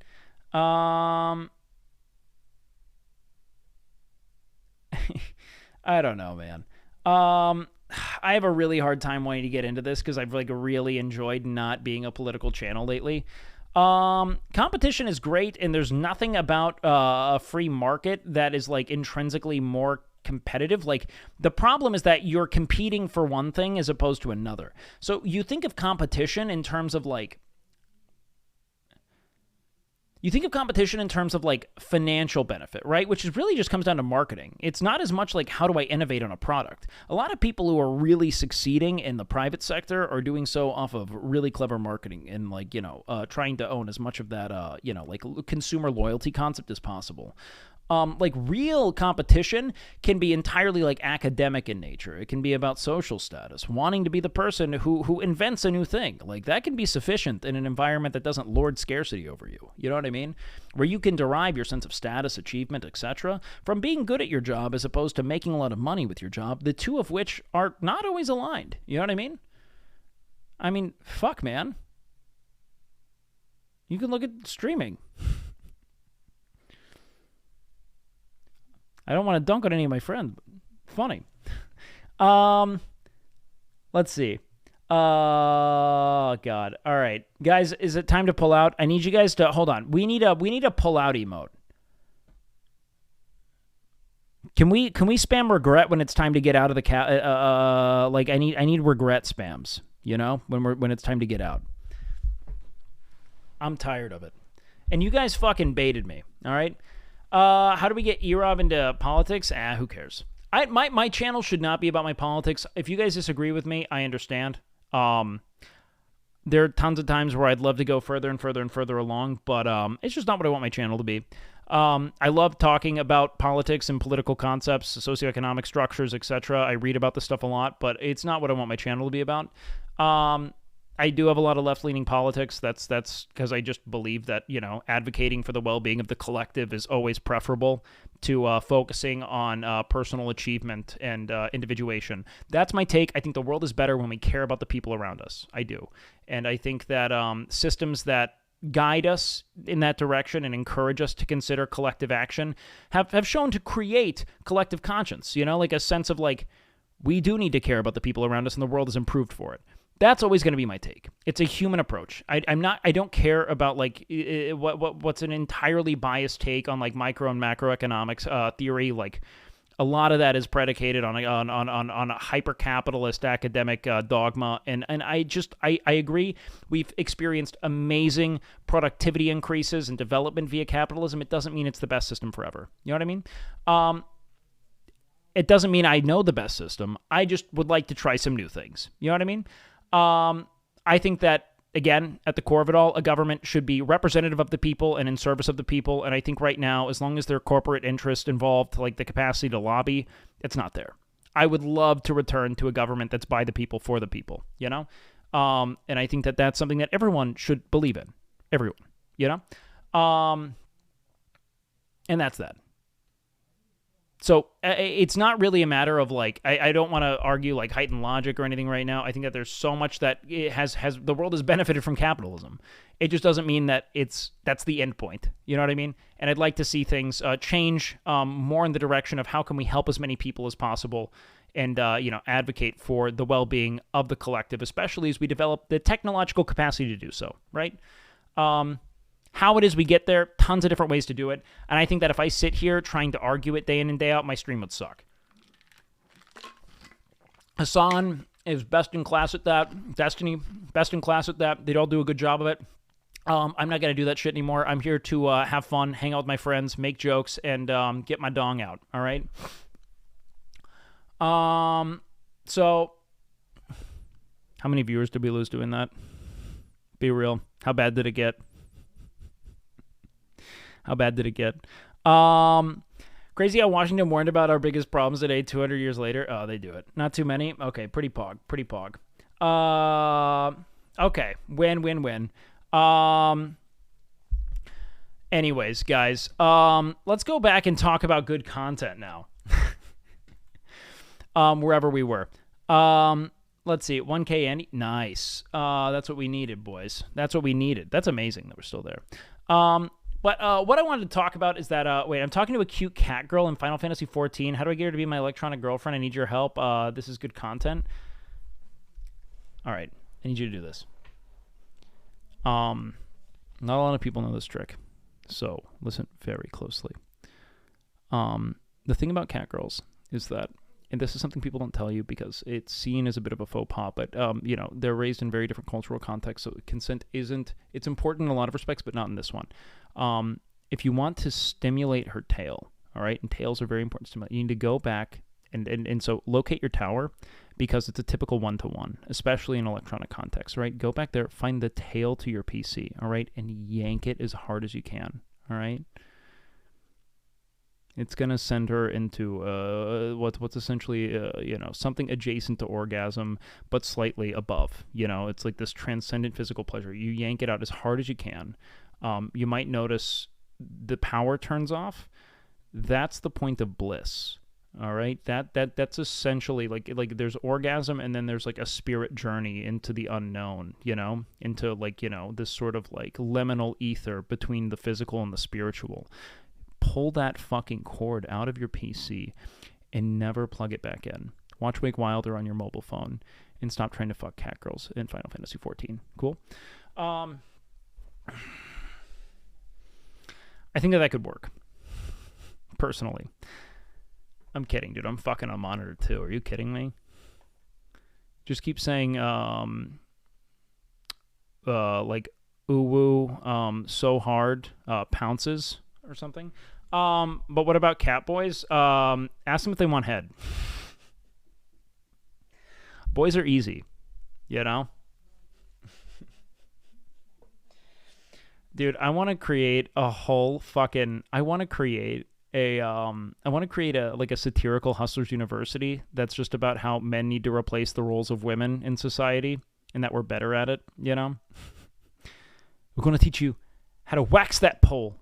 I don't know, man. I have a really hard time wanting to get into this because I've like really enjoyed not being a political channel lately. Competition is great, and there's nothing about a free market that is like intrinsically more competitive. Like the problem is that you're competing for one thing as opposed to another. So you think of competition in terms of like financial benefit, right? Which is really just comes down to marketing. It's not as much like how do I innovate on a product. A lot of people who are really succeeding in the private sector are doing so off of really clever marketing and like, trying to own as much of that, like consumer loyalty concept as possible. Like real competition can be entirely like academic in nature. It can be about social status, wanting to be the person who invents a new thing. Like that can be sufficient in an environment that doesn't lord scarcity over you. You know what I mean? Where you can derive your sense of status, achievement, etc. from being good at your job as opposed to making a lot of money with your job, the two of which are not always aligned. You know what I mean? I mean, fuck, man. You can look at streaming. I don't want to dunk on any of my friends, but funny. Let's see. God. All right. Guys, is it time to pull out? I need you guys to hold on. We need a pull out emote. Can we spam regret when it's time to get out of the like I need regret spams, when it's time to get out. I'm tired of it. And you guys fucking baited me, all right? How do we get Erov into politics? Who cares? My channel should not be about my politics. If you guys disagree with me, I understand. There are tons of times where I'd love to go further and further and further along, but it's just not what I want my channel to be. I love talking about politics and political concepts, socioeconomic structures, etc. I read about this stuff a lot, but it's not what I want my channel to be about. I do have a lot of left-leaning politics. That's because I just believe that, advocating for the well-being of the collective is always preferable to focusing on personal achievement and individuation. That's my take. I think the world is better when we care about the people around us. I do. And I think that systems that guide us in that direction and encourage us to consider collective action have shown to create collective conscience, like a sense of like, we do need to care about the people around us and the world is improved for it. That's always going to be my take. It's a human approach. I don't care about like what's an entirely biased take on like micro and macroeconomics theory. Like a lot of that is predicated on a hyper-capitalist academic dogma, and I agree. We've experienced amazing productivity increases and development via capitalism. It doesn't mean it's the best system forever. You know what I mean? It doesn't mean I know the best system. I just would like to try some new things. You know what I mean? I think that, again, at the core of it all, a government should be representative of the people and in service of the people. And I think right now, as long as there are corporate interests involved, like the capacity to lobby, it's not there. I would love to return to a government that's by the people, for the people, And I think that that's something that everyone should believe in. Everyone, And that's that. So it's not really a matter of like, I don't want to argue like heightened logic or anything right now. I think that there's so much that it has the world has benefited from capitalism. It just doesn't mean that that's the end point. You know what I mean? And I'd like to see things change more in the direction of how can we help as many people as possible and, advocate for the well-being of the collective, especially as we develop the technological capacity to do so, right? How it is we get there, tons of different ways to do it. And I think that if I sit here trying to argue it day in and day out, my stream would suck. Hassan is best in class at that. Destiny, best in class at that. They'd all do a good job of it. I'm not going to do that shit anymore. I'm here to have fun, hang out with my friends, make jokes, and get my dong out, all right? So, how many viewers did we lose doing that? Be real. How bad did it get? How bad did it get? Crazy how Washington warned about our biggest problems today 200 years later. Oh, they do it. Not too many? Okay, pretty pog. Pretty pog. Okay, win. Anyways, guys, let's go back and talk about good content now. Wherever we were. Let's see, 1K Andy. Nice. That's what we needed, boys. That's what we needed. That's amazing that we're still there. But what I wanted to talk about is that, wait, I'm talking to a cute cat girl in Final Fantasy XIV. How do I get her to be my electronic girlfriend? I need your help. This is good content. All right, I need you to do this. Not a lot of people know this trick, so listen very closely. The thing about cat girls is that, and this is something people don't tell you because it's seen as a bit of a faux pas, but, you know, they're raised in very different cultural contexts, so consent isn't, it's important in a lot of respects, but not in this one. If you want to stimulate her tail, all right, and tails are very important to stimulate, you need to go back and so locate your tower because it's a typical one-to-one, especially in electronic context, right? Go back there, find the tail to your PC, all right, and yank it as hard as you can, all right? It's going to send her into what's essentially, you know, something adjacent to orgasm, but slightly above. You know, it's like this transcendent physical pleasure. You yank it out as hard as you can. You might notice the power turns off. That's the point of bliss. All right, that's essentially like there's orgasm and then there's like a spirit journey into the unknown, you know, into like, you know, this sort of like liminal ether between the physical and the spiritual. Pull that fucking cord out of your PC and never plug it back in. Watch WakeWilder on your mobile phone and stop trying to fuck cat girls in Final Fantasy XIV. Cool. I think that could work. Personally. I'm kidding, dude. I'm fucking on monitor too. Are you kidding me? Just keep saying, like, ooh-woo, so hard, pounces or something. But what about cat boys? Ask them if they want head. Boys are easy, you know? Dude, I want to create a whole fucking... I want to create a like a satirical Hustlers University that's just about how men need to replace the roles of women in society and that we're better at it, you know? We're going to teach you how to wax that pole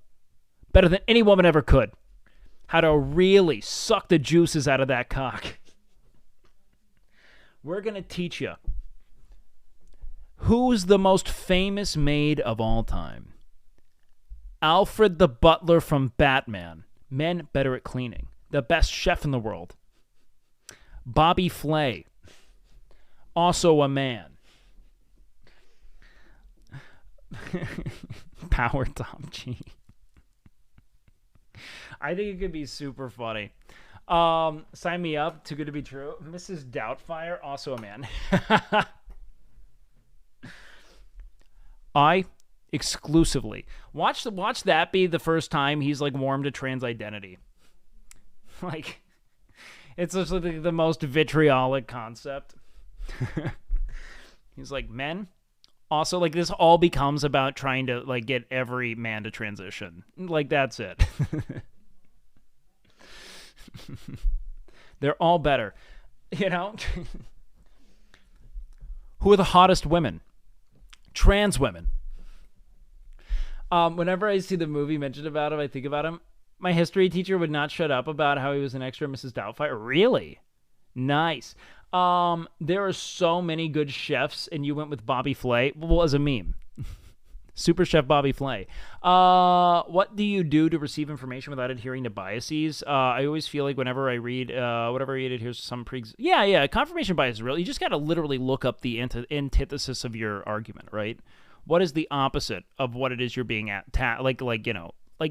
better than any woman ever could. How to really suck the juices out of that cock. We're going to teach you who's the most famous maid of all time. Alfred the butler from Batman. Men better at cleaning. The best chef in the world. Bobby Flay. Also a man. Power Tom G. I think it could be super funny. Sign me up. Too good to be true. Mrs. Doubtfire. Also a man. I exclusively watch that be the first time he's like warmed to trans identity. Like, it's just like the most vitriolic concept. He's like, men also, like, this all becomes about trying to like get every man to transition. Like, that's it. They're all better, you know. Who are the hottest women? Trans women. Whenever I see the movie mentioned about him, I think about him. My history teacher would not shut up about how he was an extra Mrs. Doubtfire. Really? Nice. There are so many good chefs, and you went with Bobby Flay. Well, as a meme. Super Chef Bobby Flay. What do you do to receive information without adhering to biases? I always feel like whenever I read, whatever I read, it here's some Yeah, confirmation bias is real. You just got to literally look up the antithesis of your argument, right? What is the opposite of what it is you're being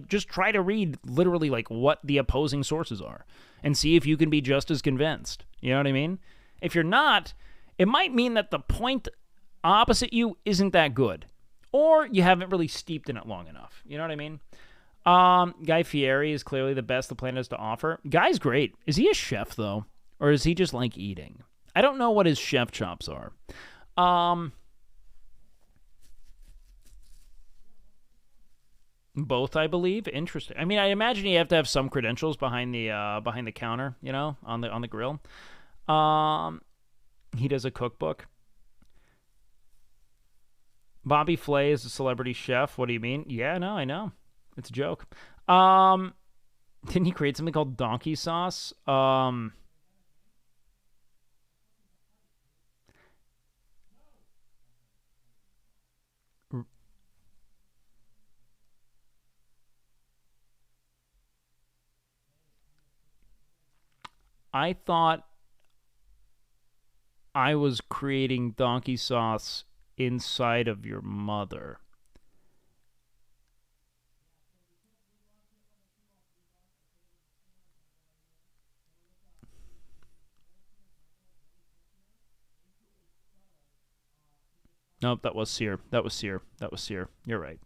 just try to read literally like what the opposing sources are and see if you can be just as convinced. You know what I mean? If you're not, it might mean that the point opposite you isn't that good, or you haven't really steeped in it long enough. You know what I mean? Guy Fieri is clearly the best the planet has to offer. Guy's great. Is he a chef, though? Or is he just like eating? I don't know what his chef chops are. Both, I believe. Interesting. I mean, I imagine you have to have some credentials behind the counter, you know, on the grill. He does a cookbook. Bobby Flay is a celebrity chef. What do you mean? Yeah, no, I know. It's a joke. Didn't he create something called donkey sauce? I thought I was creating donkey sauce inside of your mother. Nope, that was Sear. That was Sear. You're right.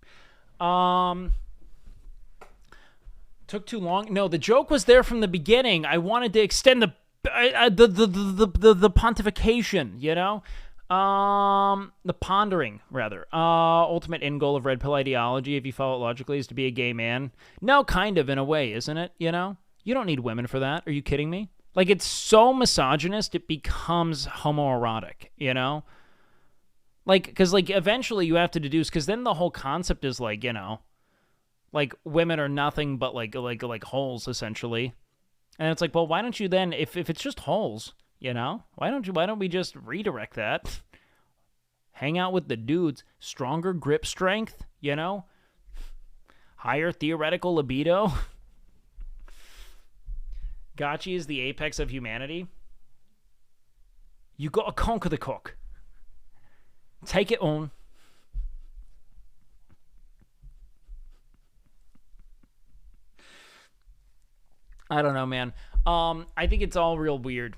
Took too long. No, the joke was there from the beginning. I wanted to extend the pontification, you know? The pondering, rather. Ultimate end goal of red pill ideology, if you follow it logically, is to be a gay man. No, kind of, in a way, isn't it? You know? You don't need women for that. Are you kidding me? Like, it's so misogynist, it becomes homoerotic, you know? Like, because, like, eventually you have to deduce, because then the whole concept is, like, you know, like, women are nothing but, like holes, essentially. And it's like, well, why don't you then, if it's just holes, you know, why don't we just redirect that? Hang out with the dudes, stronger grip strength, you know, higher theoretical libido. Gotchi is the apex of humanity. You gotta conquer the cock. Take it on. I don't know, man. I think it's all real weird.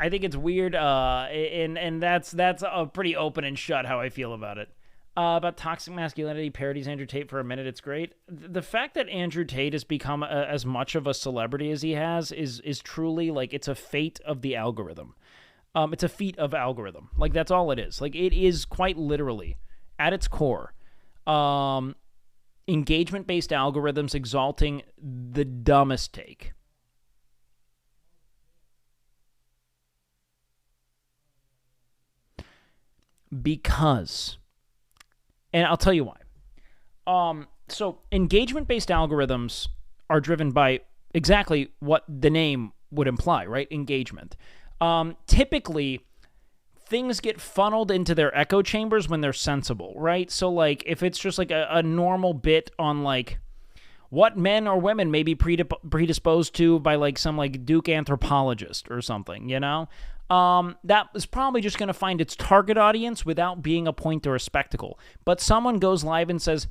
I think it's weird, and that's a pretty open and shut how I feel about it. About toxic masculinity, parodies Andrew Tate for a minute, it's great. The fact that Andrew Tate has become as much of a celebrity as he has is truly, like, it's a fate of the algorithm. It's a feat of algorithm. Like, that's all it is. Like, it is quite literally, at its core, engagement-based algorithms exalting the dumbest take. Because, and I'll tell you why. So engagement-based algorithms are driven by exactly what the name would imply, right? Engagement. Typically, things get funneled into their echo chambers when they're sensible, right? So, like, if it's just like a normal bit on, like, what men or women may be predisposed to by, like, some, like, Duke anthropologist or something, you know? That is probably just going to find its target audience without being a point or a spectacle. But someone goes live and says,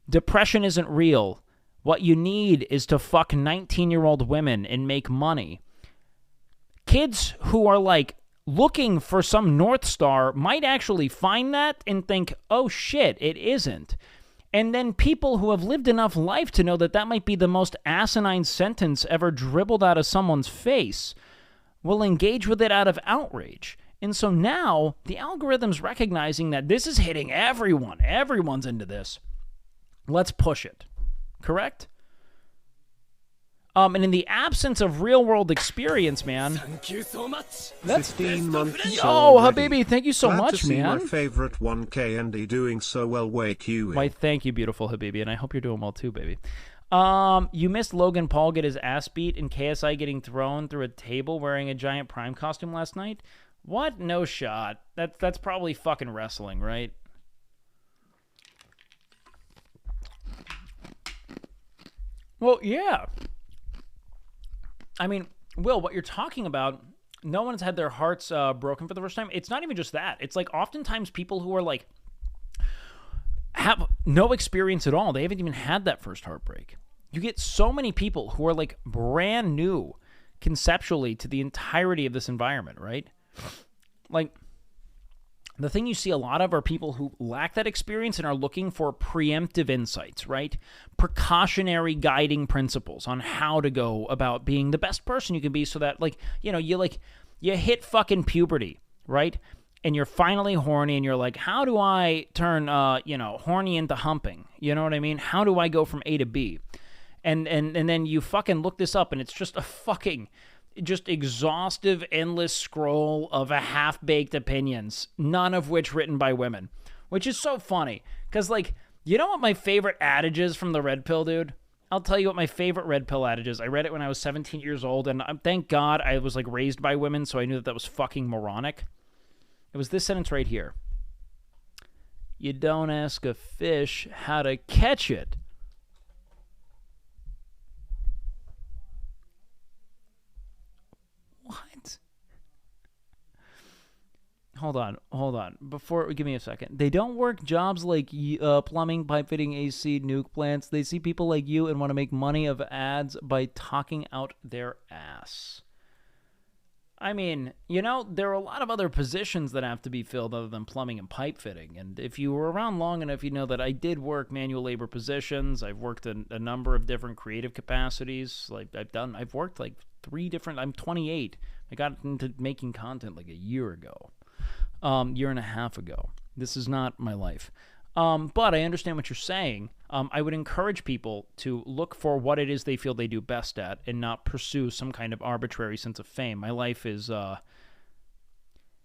depression isn't real. What you need is to fuck 19-year-old women and make money. Kids who are, like, looking for some North Star might actually find that and think, oh shit, it isn't. And then people who have lived enough life to know that that might be the most asinine sentence ever dribbled out of someone's face will engage with it out of outrage. And so now the algorithm's recognizing that this is hitting everyone. Everyone's into this. Let's push it. Correct? And in the absence of real-world experience, man... Thank you so much. That's 15 months. Yo, Habibi, thank you so Glad much, to see man. My favorite 1K Andy doing so well. WakeWilder. Why, thank you, beautiful Habibi, and I hope you're doing well too, baby. You missed Logan Paul get his ass beat and KSI getting thrown through a table wearing a giant Prime costume last night? What? No shot. That's probably fucking wrestling, right? Well, yeah. I mean, Will, what you're talking about, no one's had their hearts broken for the first time. It's not even just that. It's like oftentimes people who are like have no experience at all. They haven't even had that first heartbreak. You get so many people who are like brand new conceptually to the entirety of this environment, right? Like, the thing you see a lot of are people who lack that experience and are looking for preemptive insights, right? Precautionary guiding principles on how to go about being the best person you can be so that, like, you know, you hit fucking puberty, right? And you're finally horny and you're like, how do I turn, horny into humping? You know what I mean? How do I go from A to B? And then you fucking look this up and it's just a fucking just exhaustive, endless scroll of a half-baked opinions, none of which written by women, which is so funny. Because, like, you know what my favorite adage is from the Red Pill, dude? I'll tell you what my favorite Red Pill adage is. I read it when I was 17 years old, and thank God I was, like, raised by women, so I knew that was fucking moronic. It was this sentence right here. You don't ask a fish how to catch it. Hold on. Give me a second. They don't work jobs like plumbing, pipe fitting, AC, nuke plants. They see people like you and want to make money of ads by talking out their ass. I mean, you know, there are a lot of other positions that have to be filled other than plumbing and pipe fitting. And if you were around long enough, you know that I did work manual labor positions. I've worked in a number of different creative capacities. Like I've worked like 3 different, I'm 28. I got into making content like a year ago. Year and a half ago. This is not my life. But I understand what you're saying. I would encourage people to look for what it is they feel they do best at and not pursue some kind of arbitrary sense of fame. My life is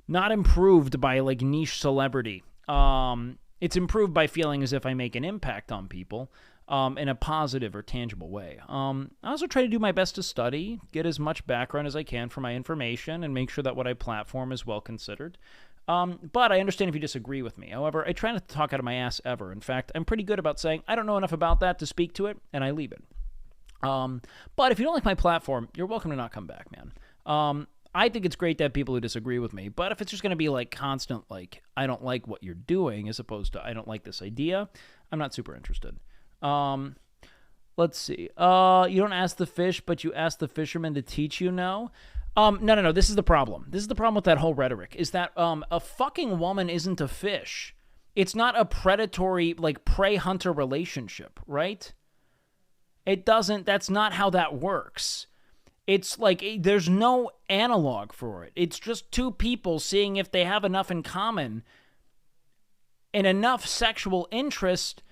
not improved by like niche celebrity. It's improved by feeling as if I make an impact on people in a positive or tangible way. I also try to do my best to study, get as much background as I can for my information, and make sure that what I platform is well considered. But I understand if you disagree with me. However, I try not to talk out of my ass ever. In fact, I'm pretty good about saying I don't know enough about that to speak to it, and I leave it. But if you don't like my platform, you're welcome to not come back, man. I think it's great to have people who disagree with me, but if it's just going to be like constant, like, I don't like what you're doing, as opposed to I don't like this idea, I'm not super interested. Let's see. You don't ask the fish, but you ask the fisherman to teach you now. No. This is the problem. This is the problem with that whole rhetoric, is that a fucking woman isn't a fish. It's not a predatory, like, prey-hunter relationship, right? That's not how that works. It's like, there's no analog for it. It's just 2 people seeing if they have enough in common and enough sexual interest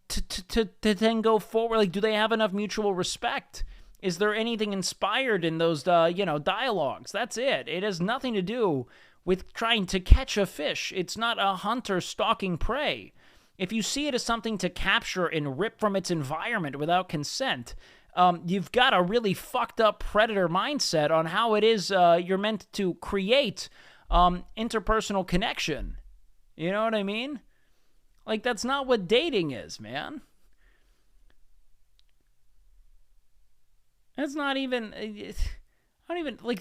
to then go forward. Like, do they have enough mutual respect? Is there anything inspired in those, dialogues? That's it. It has nothing to do with trying to catch a fish. It's not a hunter stalking prey. If you see it as something to capture and rip from its environment without consent, you've got a really fucked up predator mindset on how it is you're meant to create interpersonal connection. You know what I mean? Like, that's not what dating is, man. That's not even,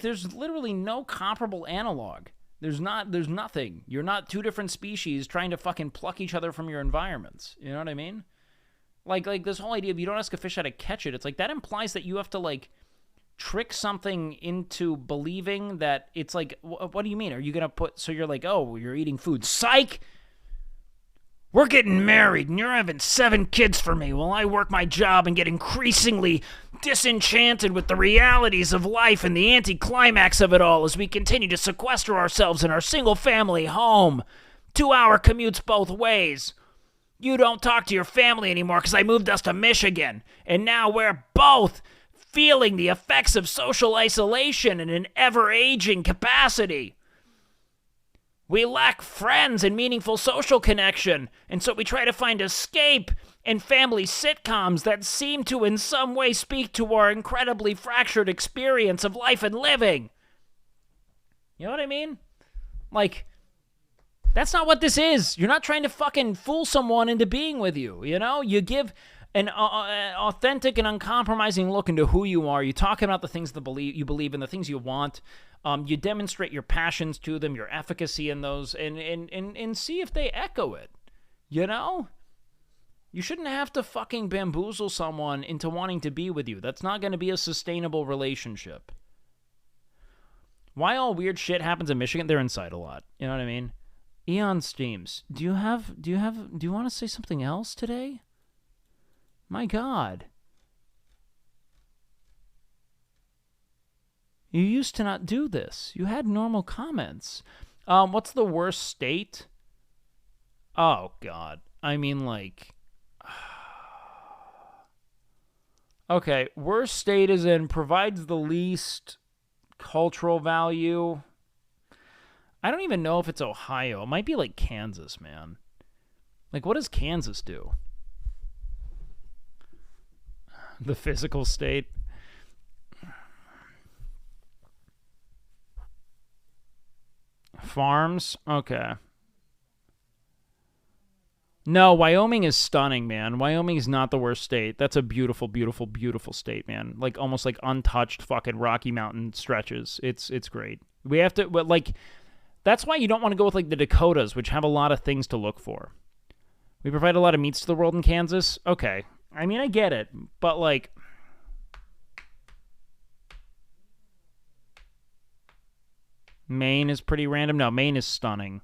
there's literally no comparable analog. There's nothing. You're not 2 different species trying to fucking pluck each other from your environments. You know what I mean? Like this whole idea of you don't ask a fish how to catch it. It's like, that implies that you have to, like, trick something into believing that it's like, what do you mean? Are you going to so you're like, oh, you're eating food. Psych! We're getting married, and you're having 7 kids for me while I work my job and get increasingly disenchanted with the realities of life and the anticlimax of it all as we continue to sequester ourselves in our single-family home. 2-hour commutes both ways. You don't talk to your family anymore because I moved us to Michigan, and now we're both feeling the effects of social isolation in an ever-aging capacity. We lack friends and meaningful social connection, and so we try to find escape in family sitcoms that seem to in some way speak to our incredibly fractured experience of life and living. You know what I mean? Like, that's not what this is. You're not trying to fucking fool someone into being with you, you know? You give an authentic and uncompromising look into who you are. You talk about the things that you believe in, the things you want. You demonstrate your passions to them, your efficacy in those, and see if they echo it. You know? You shouldn't have to fucking bamboozle someone into wanting to be with you. That's not going to be a sustainable relationship. Why all weird shit happens in Michigan? They're inside a lot. You know what I mean? Eon Steams. Do you want to say something else today? My God. You used to not do this. You had normal comments. What's the worst state? Oh, God. I mean, like... Okay, worst state is in provides the least cultural value. I don't even know if it's Ohio. It might be like Kansas, man. Like, what does Kansas do? The physical state. Farms? Okay. No, Wyoming is stunning, man. Wyoming is not the worst state. That's a beautiful, beautiful, beautiful state, man. Like, almost like untouched fucking Rocky Mountain stretches. It's great. We have to, but like, that's why you don't want to go with like the Dakotas, which have a lot of things to look for. We provide a lot of meats to the world in Kansas. Okay. I mean, I get it, but like, Maine is pretty random. No, Maine is stunning.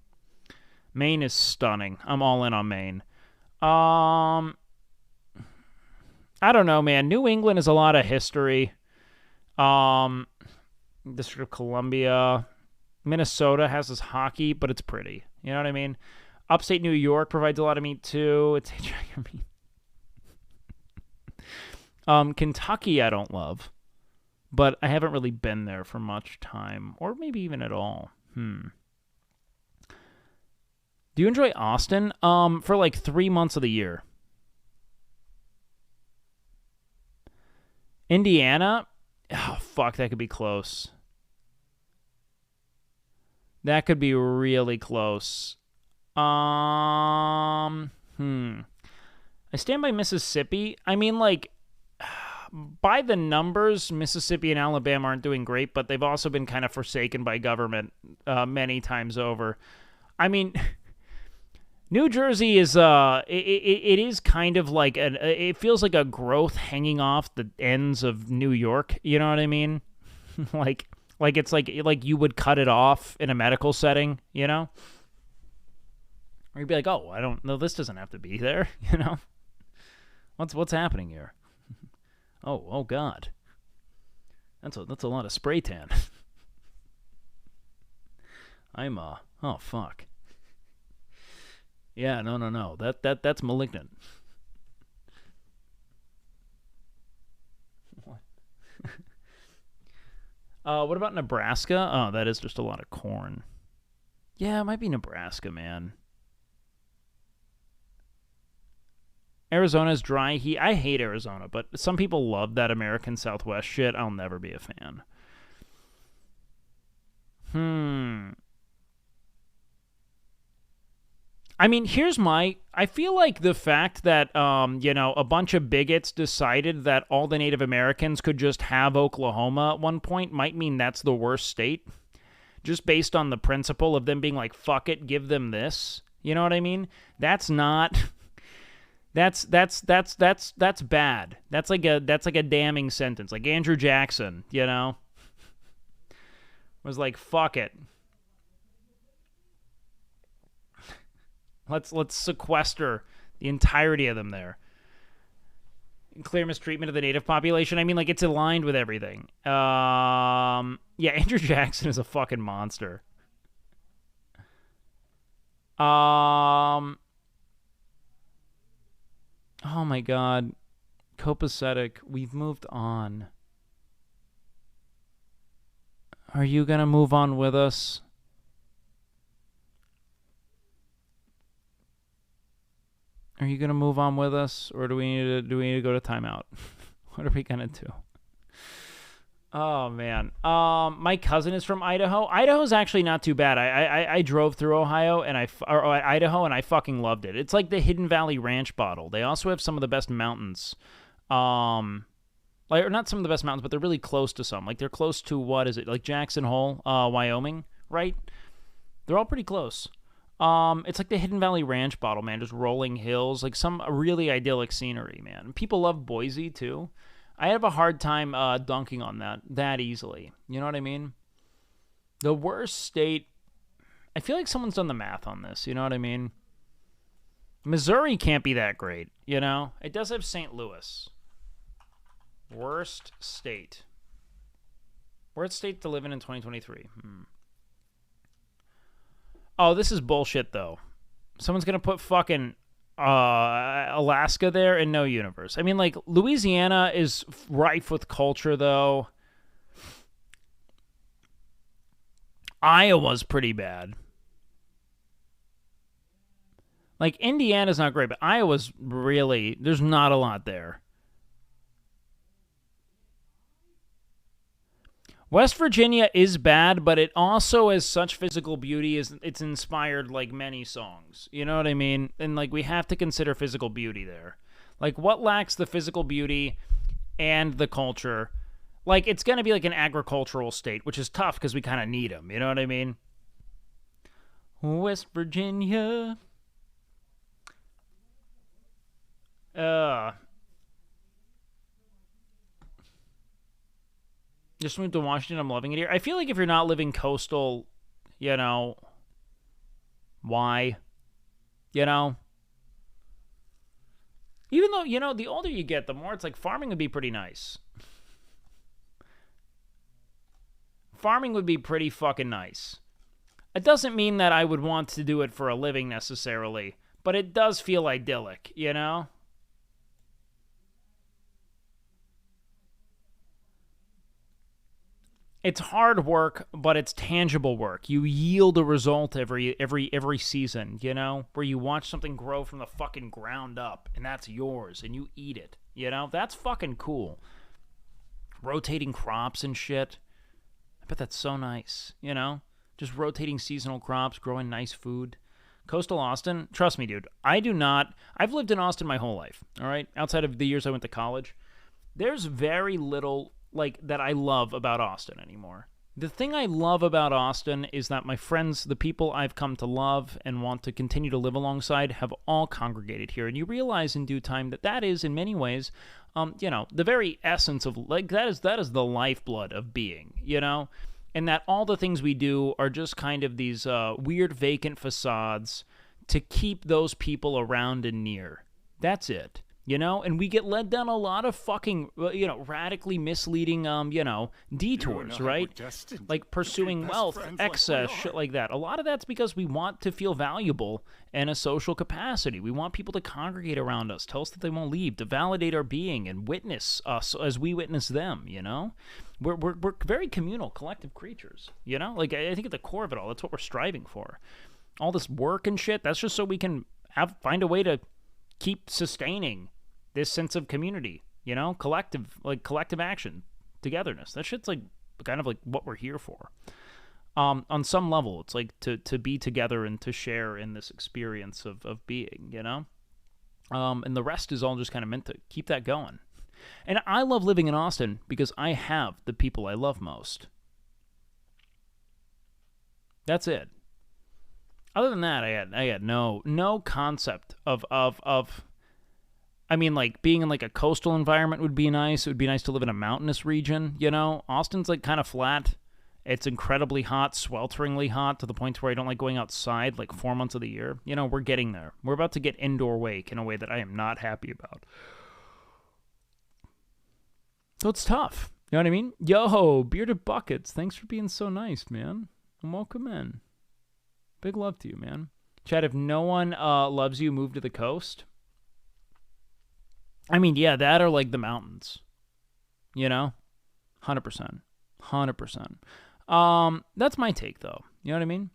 Maine is stunning. I'm all in on Maine. I don't know, man. New England is a lot of history. District of Columbia. Minnesota has this hockey, but it's pretty. You know what I mean? Upstate New York provides a lot of meat, too. It's meat. Kentucky I don't love, but I haven't really been there for much time, or maybe even at all. Do you enjoy Austin? For like 3 months of the year. Indiana? Oh, fuck, that could be close. That could be really close. I stand by Mississippi. I mean, like, by the numbers, Mississippi and Alabama aren't doing great, but they've also been kind of forsaken by government many times over. I mean... New Jersey is it is kind of like it feels like a growth hanging off the ends of New York, you know what I mean? like it's like you would cut it off in a medical setting, you know? Or you'd be like, "Oh, I don't know, this doesn't have to be there," you know? What's happening here? Oh God. That's a lot of spray tan. Oh fuck. Yeah, no. That's malignant. What about Nebraska? Oh, that is just a lot of corn. Yeah, it might be Nebraska, man. Arizona's dry heat. I hate Arizona, but some people love that American Southwest shit. I'll never be a fan. I mean, I feel like the fact that, a bunch of bigots decided that all the Native Americans could just have Oklahoma at one point might mean that's the worst state. Just based on the principle of them being like, fuck it, give them this. You know what I mean? That's not... That's bad. That's like a damning sentence. Like Andrew Jackson, you know? Was like, fuck it. Let's sequester the entirety of them there. Clear mistreatment of the native population. I mean, like, it's aligned with everything. Yeah, Andrew Jackson is a fucking monster. Oh my God. Copacetic. We've moved on. Are you gonna move on with us? Are you gonna move on with us, or do we need to go to timeout? What are we gonna do? Oh man, my cousin is from Idaho. Idaho's actually not too bad. I drove through Idaho and I fucking loved it. It's like the Hidden Valley Ranch bottle. They also have some of the best mountains. Or not some of the best mountains, but they're really close to some. Like they're close to, what is it? Like Jackson Hole, Wyoming, right? They're all pretty close. It's like the Hidden Valley Ranch bottle, man. Just rolling hills, like some really idyllic scenery, man. People love Boise too. I have a hard time dunking on that easily. You know what I mean? The worst state. I feel like someone's done the math on this. You know what I mean? Missouri can't be that great. You know, it does have St. Louis. Worst state. Worst state to live in 2023. Oh, this is bullshit, though. Someone's going to put fucking Alaska there in no universe. I mean, like, Louisiana is rife with culture, though. Iowa's pretty bad. Like, Indiana's not great, but Iowa's really, there's not a lot there. West Virginia is bad, but it also has such physical beauty. It's inspired, like, many songs. You know what I mean? And, like, we have to consider physical beauty there. Like, what lacks the physical beauty and the culture? Like, it's going to be, like, an agricultural state, which is tough because we kind of need them. You know what I mean? West Virginia. Just moved to Washington. I'm loving it here. I feel like if you're not living coastal, you know, why? You know? Even though, you know, the older you get, the more it's like farming would be pretty nice. Farming would be pretty fucking nice. It doesn't mean that I would want to do it for a living necessarily, but it does feel idyllic, you know? It's hard work, but it's tangible work. You yield a result every season, you know, where you watch something grow from the fucking ground up, and that's yours, and you eat it, you know? That's fucking cool. Rotating crops and shit. I bet that's so nice, you know? Just rotating seasonal crops, growing nice food. Coastal Austin, trust me, dude, I've lived in Austin my whole life, all right? Outside of the years I went to college. There's very little like that I love about Austin anymore. The thing I love about Austin is that my friends, the people I've come to love and want to continue to live alongside, have all congregated here. And you realize in due time that is in many ways, you know, the very essence of, like, that is the lifeblood of being, you know? And that all the things we do are just kind of these weird vacant facades to keep those people around and near. That's it. You know, and we get led down a lot of fucking, you know, radically misleading, you know, detours, right? Like pursuing wealth, excess, shit like that. A lot of that's because we want to feel valuable in a social capacity. We want people to congregate around us, tell us that they won't leave, to validate our being and witness us as we witness them, you know? We're very communal, collective creatures, you know? Like, I think at the core of it all, that's what we're striving for. All this work and shit, that's just so we can find a way to keep sustaining this sense of community, you know, collective action, togetherness. That shit's like kind of like what we're here for. On some level, it's like to be together and to share in this experience of being, you know. And the rest is all just kind of meant to keep that going. And I love living in Austin because I have the people I love most. That's it. Other than that, I had no concept of I mean, like, being in, like, a coastal environment would be nice. It would be nice to live in a mountainous region, you know? Austin's, like, kind of flat. It's incredibly hot, swelteringly hot, to the point where I don't like going outside, like, 4 months of the year. You know, we're getting there. We're about to get indoor wake in a way that I am not happy about. So it's tough. You know what I mean? Yo, Bearded Buckets, thanks for being so nice, man. And welcome in. Big love to you, man. Chad, if no one loves you, move to the coast. I mean, yeah, that or like the mountains, you know, 100%. That's my take, though. You know what I mean?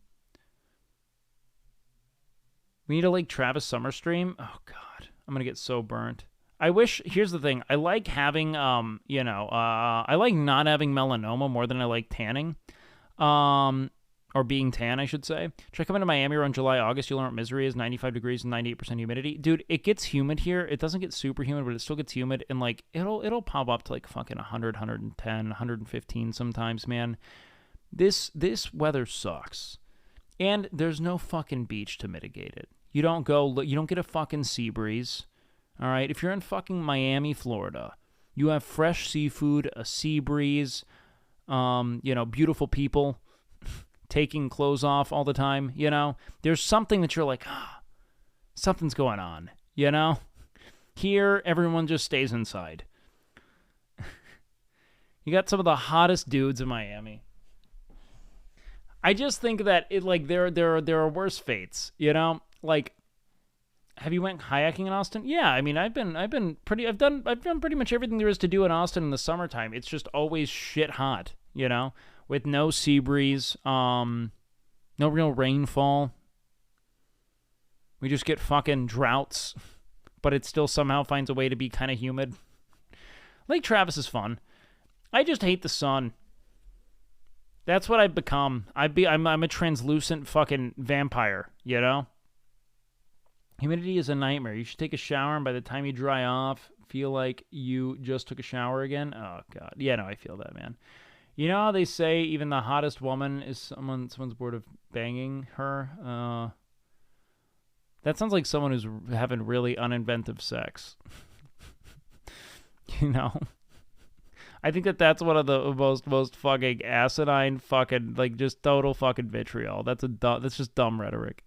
We need a Lake Travis summer stream. Oh God, I'm gonna get so burnt. I wish. Here's the thing. I like having, I like not having melanoma more than I like tanning. Or being tan, I should say. Try coming to Miami around July, August. You'll learn what misery is. 95 degrees and 98% humidity. Dude, it gets humid here. It doesn't get super humid, but it still gets humid. And, like, it'll pop up to, like, fucking 100, 110, 115 sometimes, man. This weather sucks. And there's no fucking beach to mitigate it. You don't get a fucking sea breeze. All right? If you're in fucking Miami, Florida, you have fresh seafood, a sea breeze, beautiful people taking clothes off all the time, There's something that you're like, something's going on, Here, everyone just stays inside. You got some of the hottest dudes in Miami. I just think that there are worse fates, Like, have you went kayaking in Austin? Yeah, I mean, I've done pretty much everything there is to do in Austin in the summertime. It's just always shit hot, with no sea breeze, no real rainfall. We just get fucking droughts, but it still somehow finds a way to be kind of humid. Lake Travis is fun. I just hate the sun. That's what I've become. I'm a translucent fucking vampire, Humidity is a nightmare. You should take a shower, and by the time you dry off, feel like you just took a shower again. Oh, God. Yeah, no, I feel that, man. You know how they say even the hottest woman is someone's bored of banging her? That sounds like someone who's having really uninventive sex. I think that's one of the most fucking asinine fucking, just total fucking vitriol. That's just dumb rhetoric.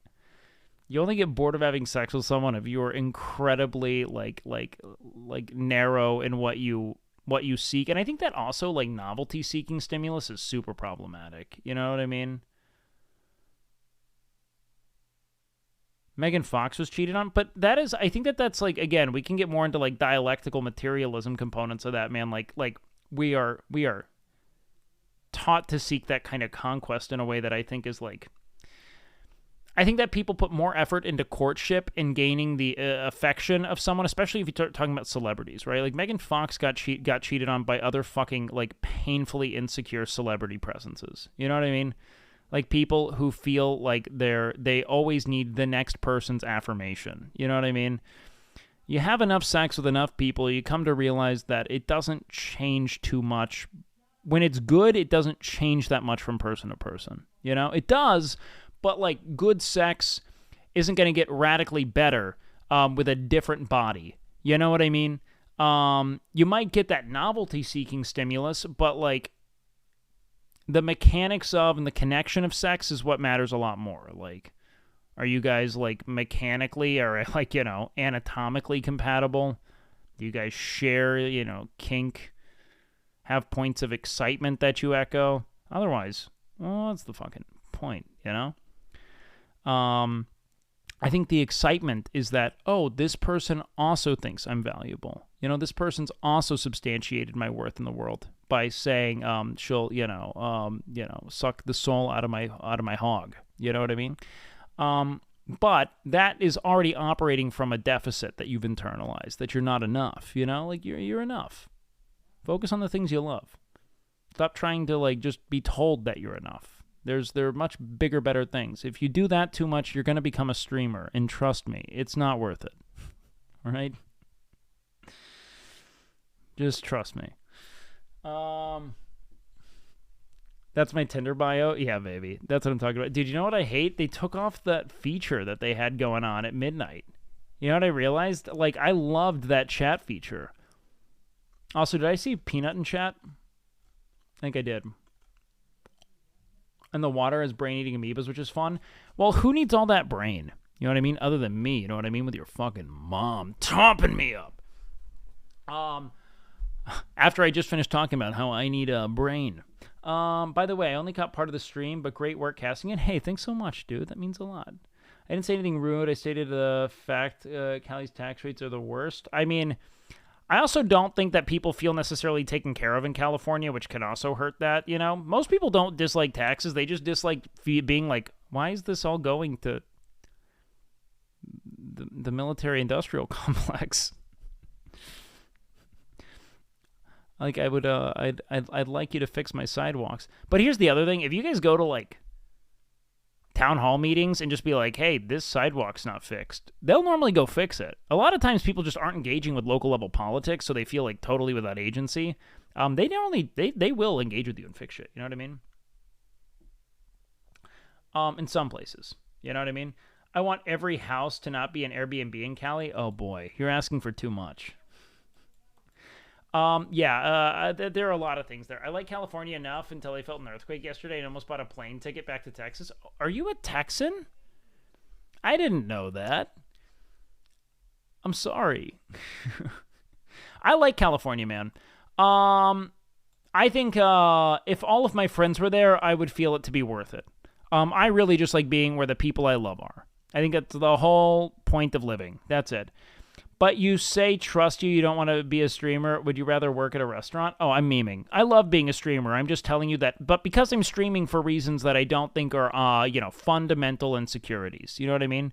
You only get bored of having sex with someone if you are incredibly narrow in what you seek. And I think that also novelty seeking stimulus is super problematic. You know what I mean? Megan Fox was cheated on, but I think that's again, we can get more into dialectical materialism components of that, man. We are taught to seek that kind of conquest in a way that I think is I think that people put more effort into courtship and gaining the affection of someone, especially if you're talking about celebrities, right? Megan Fox got cheated on by other fucking painfully insecure celebrity presences. You know what I mean? People who feel like they always need the next person's affirmation. You know what I mean? You have enough sex with enough people, you come to realize that it doesn't change too much. When it's good, it doesn't change that much from person to person. It does, but good sex isn't going to get radically better with a different body. You know what I mean? You might get that novelty-seeking stimulus, but the mechanics of and the connection of sex is what matters a lot more. Are you guys mechanically or anatomically compatible? Do you guys share, kink? Have points of excitement that you echo? Otherwise, well, that's the fucking point, I think the excitement is that, oh, this person also thinks I'm valuable. This person's also substantiated my worth in the world by saying she'll, suck the soul out of my hog. You know what I mean? But that is already operating from a deficit that you've internalized, that you're not enough, you're enough. Focus on the things you love. Stop trying to just be told that you're enough. There are much bigger, better things. If you do that too much, you're going to become a streamer, and trust me, it's not worth it. All right? Just trust me. That's my Tinder bio? Yeah, baby. That's what I'm talking about. Dude, you know what I hate? They took off that feature that they had going on at midnight. You know what I realized? I loved that chat feature. Also, did I see Peanut in chat? I think I did. And the water is brain-eating amoebas, which is fun. Well, who needs all that brain? You know what I mean? Other than me, you know what I mean? With your fucking mom topping me up. After I just finished talking about how I need a brain. By the way, I only caught part of the stream, but great work casting it. Hey, thanks so much, dude. That means a lot. I didn't say anything rude. I stated the fact Cali's tax rates are the worst. I mean, I also don't think that people feel necessarily taken care of in California, which can also hurt that, Most people don't dislike taxes. They just dislike being why is this all going to the military-industrial complex? I would, I'd like you to fix my sidewalks. But here's the other thing. If you guys go to, town hall meetings and just be like, hey, this sidewalk's not fixed, they'll normally go fix it. A lot of times people just aren't engaging with local level politics, so they feel totally without agency. They will engage with you and fix shit. You know what I mean? In some places. You know what I mean? I want every house to not be an Airbnb in Cali. Oh boy, you're asking for too much. There are a lot of things there. I like California enough until I felt an earthquake yesterday and almost bought a plane ticket back to Texas. Are you a Texan? I didn't know that. I'm sorry. I like California, man. I think if all of my friends were there, I would feel it to be worth it. I really just like being where the people I love are. I think that's the whole point of living. That's it. But you say trust you don't want to be a streamer. Would you rather work at a restaurant? Oh, I'm memeing. I love being a streamer. I'm just telling you that. But because I'm streaming for reasons that I don't think are, fundamental insecurities. You know what I mean?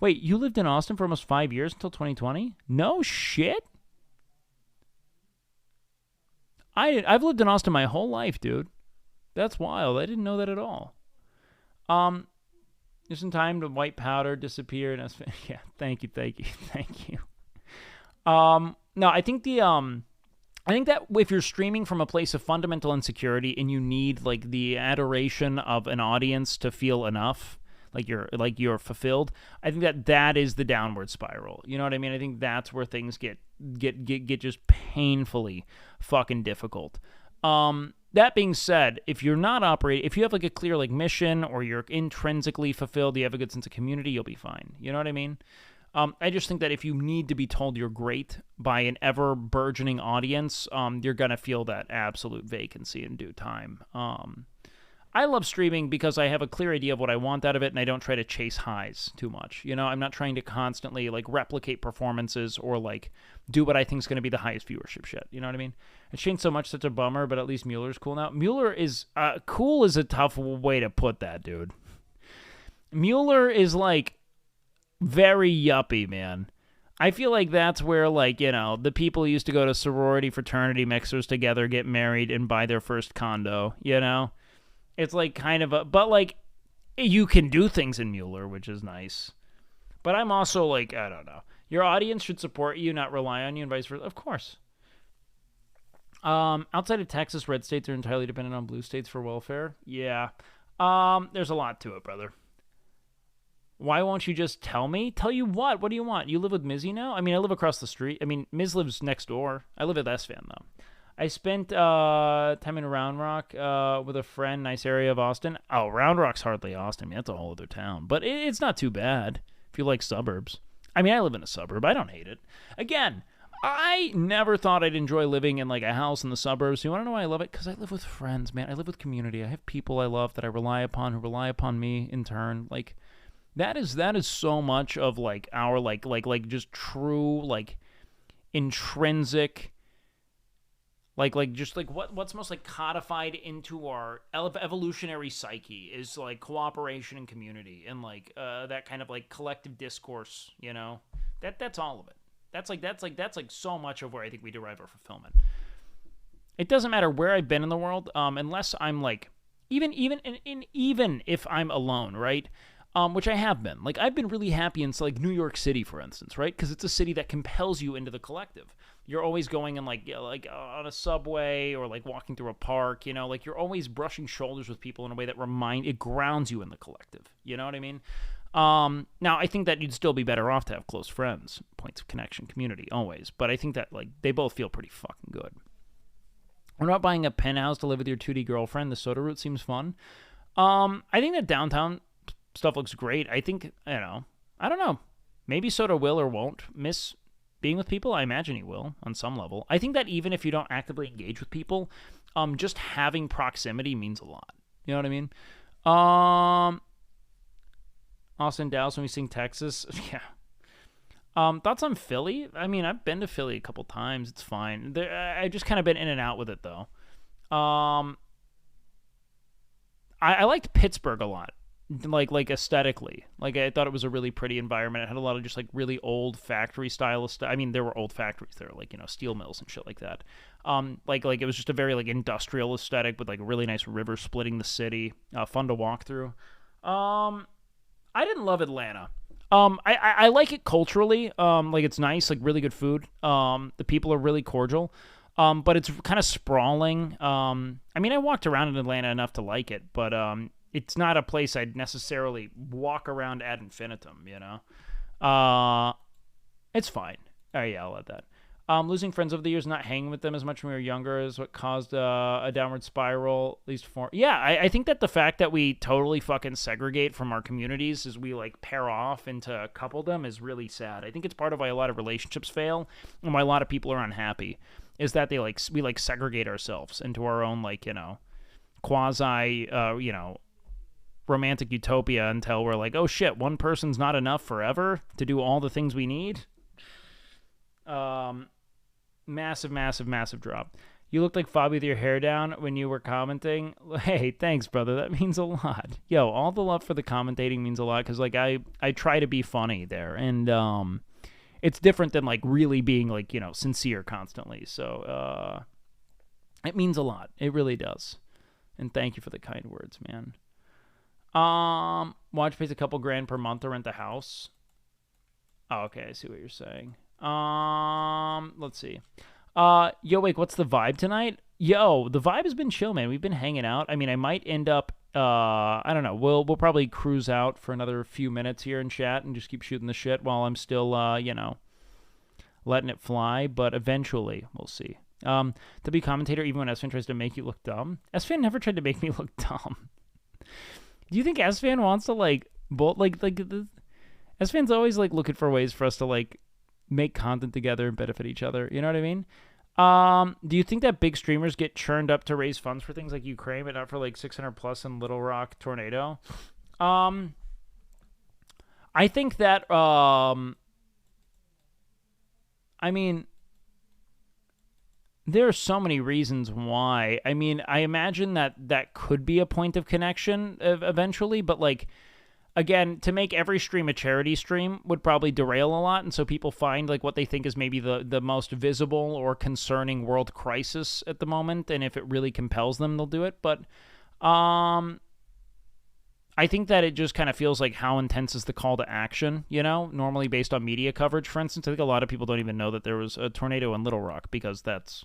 Wait, you lived in Austin for almost 5 years until 2020? No shit. I've lived in Austin my whole life, dude. That's wild. I didn't know that at all. There's some time to white powder disappear. And yeah, thank you. No, I think I think that if you're streaming from a place of fundamental insecurity and you need like the adoration of an audience to feel enough, like you're fulfilled, I think that is the downward spiral. You know what I mean? I think that's where things get just painfully fucking difficult. That being said, if you're not operating, if you have like a clear like mission or you're intrinsically fulfilled, you have a good sense of community, you'll be fine. You know what I mean? I just think that if you need to be told you're great by an ever burgeoning audience, you're going to feel that absolute vacancy in due time. I love streaming because I have a clear idea of what I want out of it, and I don't try to chase highs too much. You know, I'm not trying to constantly like replicate performances or like do what I think is going to be the highest viewership shit. You know what I mean? It's changed so much, such a bummer, but at least Mueller's cool now. Mueller is cool is a tough way to put that, dude. Mueller is like very yuppie, man. I feel like that's where, like, you know, the people who used to go to sorority fraternity mixers together get married and buy their first condo, you know? It's like kind of a, but like, you can do things in Mueller, which is nice. But I'm also like, I don't know. Your audience should support you, not rely on you, and vice versa. Of course. Outside of Texas, red states are entirely dependent on blue states for welfare. Yeah. There's a lot to it, brother. Why won't you just tell me? Tell you what? What do you want? You live with Mizzy now? I mean, I live across the street. I mean, Miz lives next door. I live at S-Fan, though. I spent time in Round Rock with a friend, nice area of Austin. Oh, Round Rock's hardly Austin. I mean, that's a whole other town. But it's not too bad if you like suburbs. I mean, I live in a suburb. I don't hate it. Again, I never thought I'd enjoy living in like a house in the suburbs. You want to know why I love it? Because I live with friends, man. I live with community. I have people I love that I rely upon who rely upon me in turn. Like, that is so much of like our like just true like intrinsic just like what's most like codified into our evolutionary psyche is like cooperation and community and like that kind of like collective discourse, you know. That's all of it. That's like so much of where I think we derive our fulfillment. It doesn't matter where I've been in the world, unless I'm like even if I'm alone, right? Which I have been. Like, I've been really happy in, like, New York City, for instance, right? Because it's a city that compels you into the collective. You're always going in, like on a subway or, like, walking through a park, you know? Like, you're always brushing shoulders with people in a way that it grounds you in the collective. You know what I mean? Now, I think that you'd still be better off to have close friends, points of connection, community, always. But I think that, like, they both feel pretty fucking good. What about buying a penthouse to live with your 2D girlfriend? The soda route seems fun. I think that downtown stuff looks great. I think, I don't know. Maybe Soda will or won't miss being with people. I imagine he will on some level. I think that even if you don't actively engage with people, just having proximity means a lot. You know what I mean? Austin, Dallas, when we sing Texas. Yeah. Thoughts on Philly? I mean, I've been to Philly a couple times. It's fine. I've just kind of been in and out with it, though. I liked Pittsburgh a lot. Like aesthetically, like I thought it was a really pretty environment. It had a lot of just like really old factory style stuff. I mean, there were old factories there, like, you know, steel mills and shit like that. Like it was just a very like industrial aesthetic with like a really nice river splitting the city. Fun to walk through. I didn't love Atlanta. I like it culturally. Like it's nice, like really good food. The people are really cordial. But it's kind of sprawling. I mean, I walked around in Atlanta enough to like it, but it's not a place I'd necessarily walk around ad infinitum, you know? It's fine. Oh, yeah, I'll let that. Losing friends over the years, not hanging with them as much when we were younger is what caused a downward spiral, at least for... Yeah, I think that the fact that we totally fucking segregate from our communities as we, like, pair off into coupledom is really sad. I think it's part of why a lot of relationships fail and why a lot of people are unhappy, is that we segregate ourselves into our own, like, you know, quasi, you know, romantic utopia until we're like, oh, shit, one person's not enough forever to do all the things we need. Massive drop. You looked like Fabi with your hair down when you were commenting. Hey, thanks, brother. That means a lot. Yo, all the love for the commentating means a lot because, like, I try to be funny there, and it's different than, like, really being, like, you know, sincere constantly. So it means a lot. It really does. And thank you for the kind words, man. Watch pays a couple grand per month to rent a house. Oh, okay, I see what you're saying. Let's see. Yo, Wake, what's the vibe tonight? Yo, the vibe has been chill, man. We've been hanging out. I mean, I might end up, I don't know. We'll probably cruise out for another few minutes here and chat and just keep shooting the shit while I'm still, you know, letting it fly. But eventually, we'll see. To be commentator, even when S-Fan tries to make you look dumb. S-Fan never tried to make me look dumb. Do you think S-Fan wants to, like, S-Fan's always, like, looking for ways for us to, like, make content together and benefit each other. You know what I mean? Do you think that big streamers get churned up to raise funds for things like Ukraine, but not for like 600 plus in Little Rock tornado? I think that, I mean, there are so many reasons why. I mean, I imagine that could be a point of connection eventually, but like, again, to make every stream a charity stream would probably derail a lot, and so people find like what they think is maybe the most visible or concerning world crisis at the moment, and if it really compels them, they'll do it. But I think that it just kind of feels like how intense is the call to action, you know, normally based on media coverage. For instance, I think a lot of people don't even know that there was a tornado in Little Rock because that's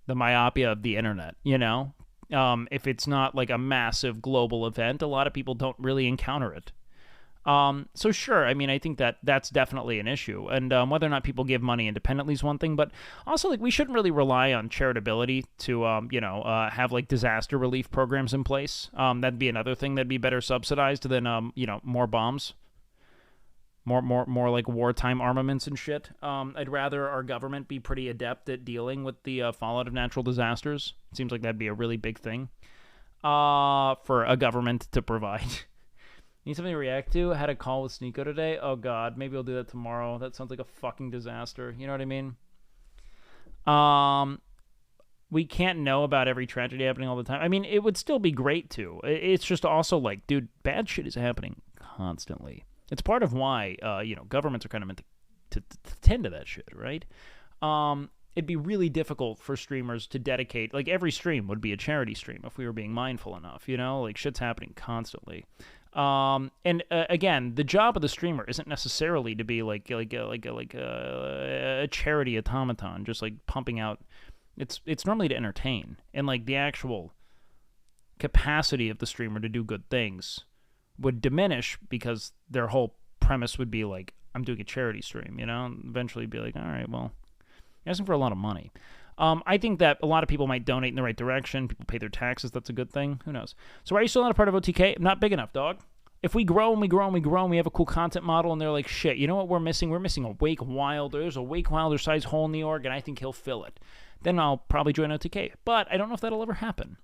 the myopia of the internet, you know? If it's not like a massive global event, a lot of people don't really encounter it. So sure, I mean, I think that that's definitely an issue. And whether or not people give money independently is one thing, but also like we shouldn't really rely on charitability to, you know, have like disaster relief programs in place. That'd be another thing that'd be better subsidized than, you know, more bombs. More like wartime armaments and shit. I'd rather our government be pretty adept at dealing with the fallout of natural disasters. It seems like that'd be a really big thing for a government to provide. Need something to react to? I had a call with Sneeko today. Oh, God. Maybe I'll do that tomorrow. That sounds like a fucking disaster. You know what I mean? We can't know about every tragedy happening all the time. I mean, it would still be great to. It's just also like, dude, bad shit is happening constantly. It's part of why, you know, governments are kind of meant to tend to that shit, right? It'd be really difficult for streamers to dedicate, like every stream would be a charity stream if we were being mindful enough, you know? Like shit's happening constantly. And again, the job of the streamer isn't necessarily to be like a charity automaton, just like pumping out. It's normally to entertain, and like the actual capacity of the streamer to do good things would diminish because their whole premise would be like, I'm doing a charity stream, you know? And eventually be like, all right, well, you're asking for a lot of money. I think that a lot of people might donate in the right direction. People pay their taxes. That's a good thing. Who knows? So why are you still not a part of OTK? I'm not big enough, dog. If we grow and we grow and we grow and we have a cool content model and they're like, shit, you know what we're missing? We're missing a WakeWilder. There's a WakeWilder size hole in the org, and I think he'll fill it. Then I'll probably join OTK. But I don't know if that'll ever happen.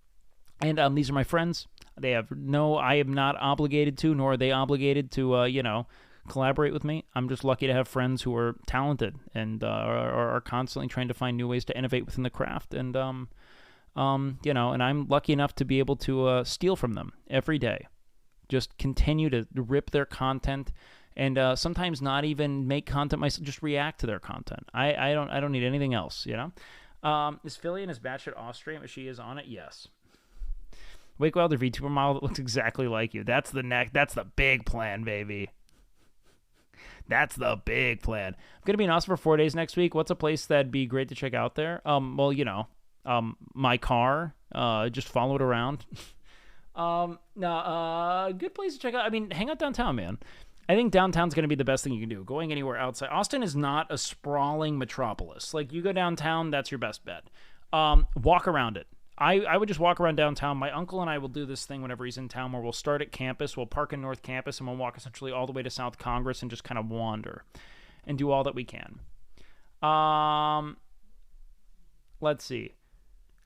And these are my friends. I am not obligated to, nor are they obligated to, you know, collaborate with me. I'm just lucky to have friends who are talented and are constantly trying to find new ways to innovate within the craft. And, you know, and I'm lucky enough to be able to steal from them every day. Just continue to rip their content and sometimes not even make content myself, just react to their content. I don't need anything else, you know? Is Philly in his batshit off stream? If she is on it, yes. WakeWilder VTuber model that looks exactly like you. That's the big plan, baby. That's the big plan. I'm going to be in Austin for 4 days next week. What's a place that'd be great to check out there? Well, you know, my car. Just follow it around. No, good place to check out. I mean, hang out downtown, man. I think downtown's going to be the best thing you can do. Going anywhere outside. Austin is not a sprawling metropolis. Like, you go downtown, that's your best bet. Walk around it. I would just walk around downtown. My uncle and I will do this thing whenever he's in town where we'll start at campus, we'll park in North Campus, and we'll walk essentially all the way to South Congress and just kind of wander and do all that we can. Let's see.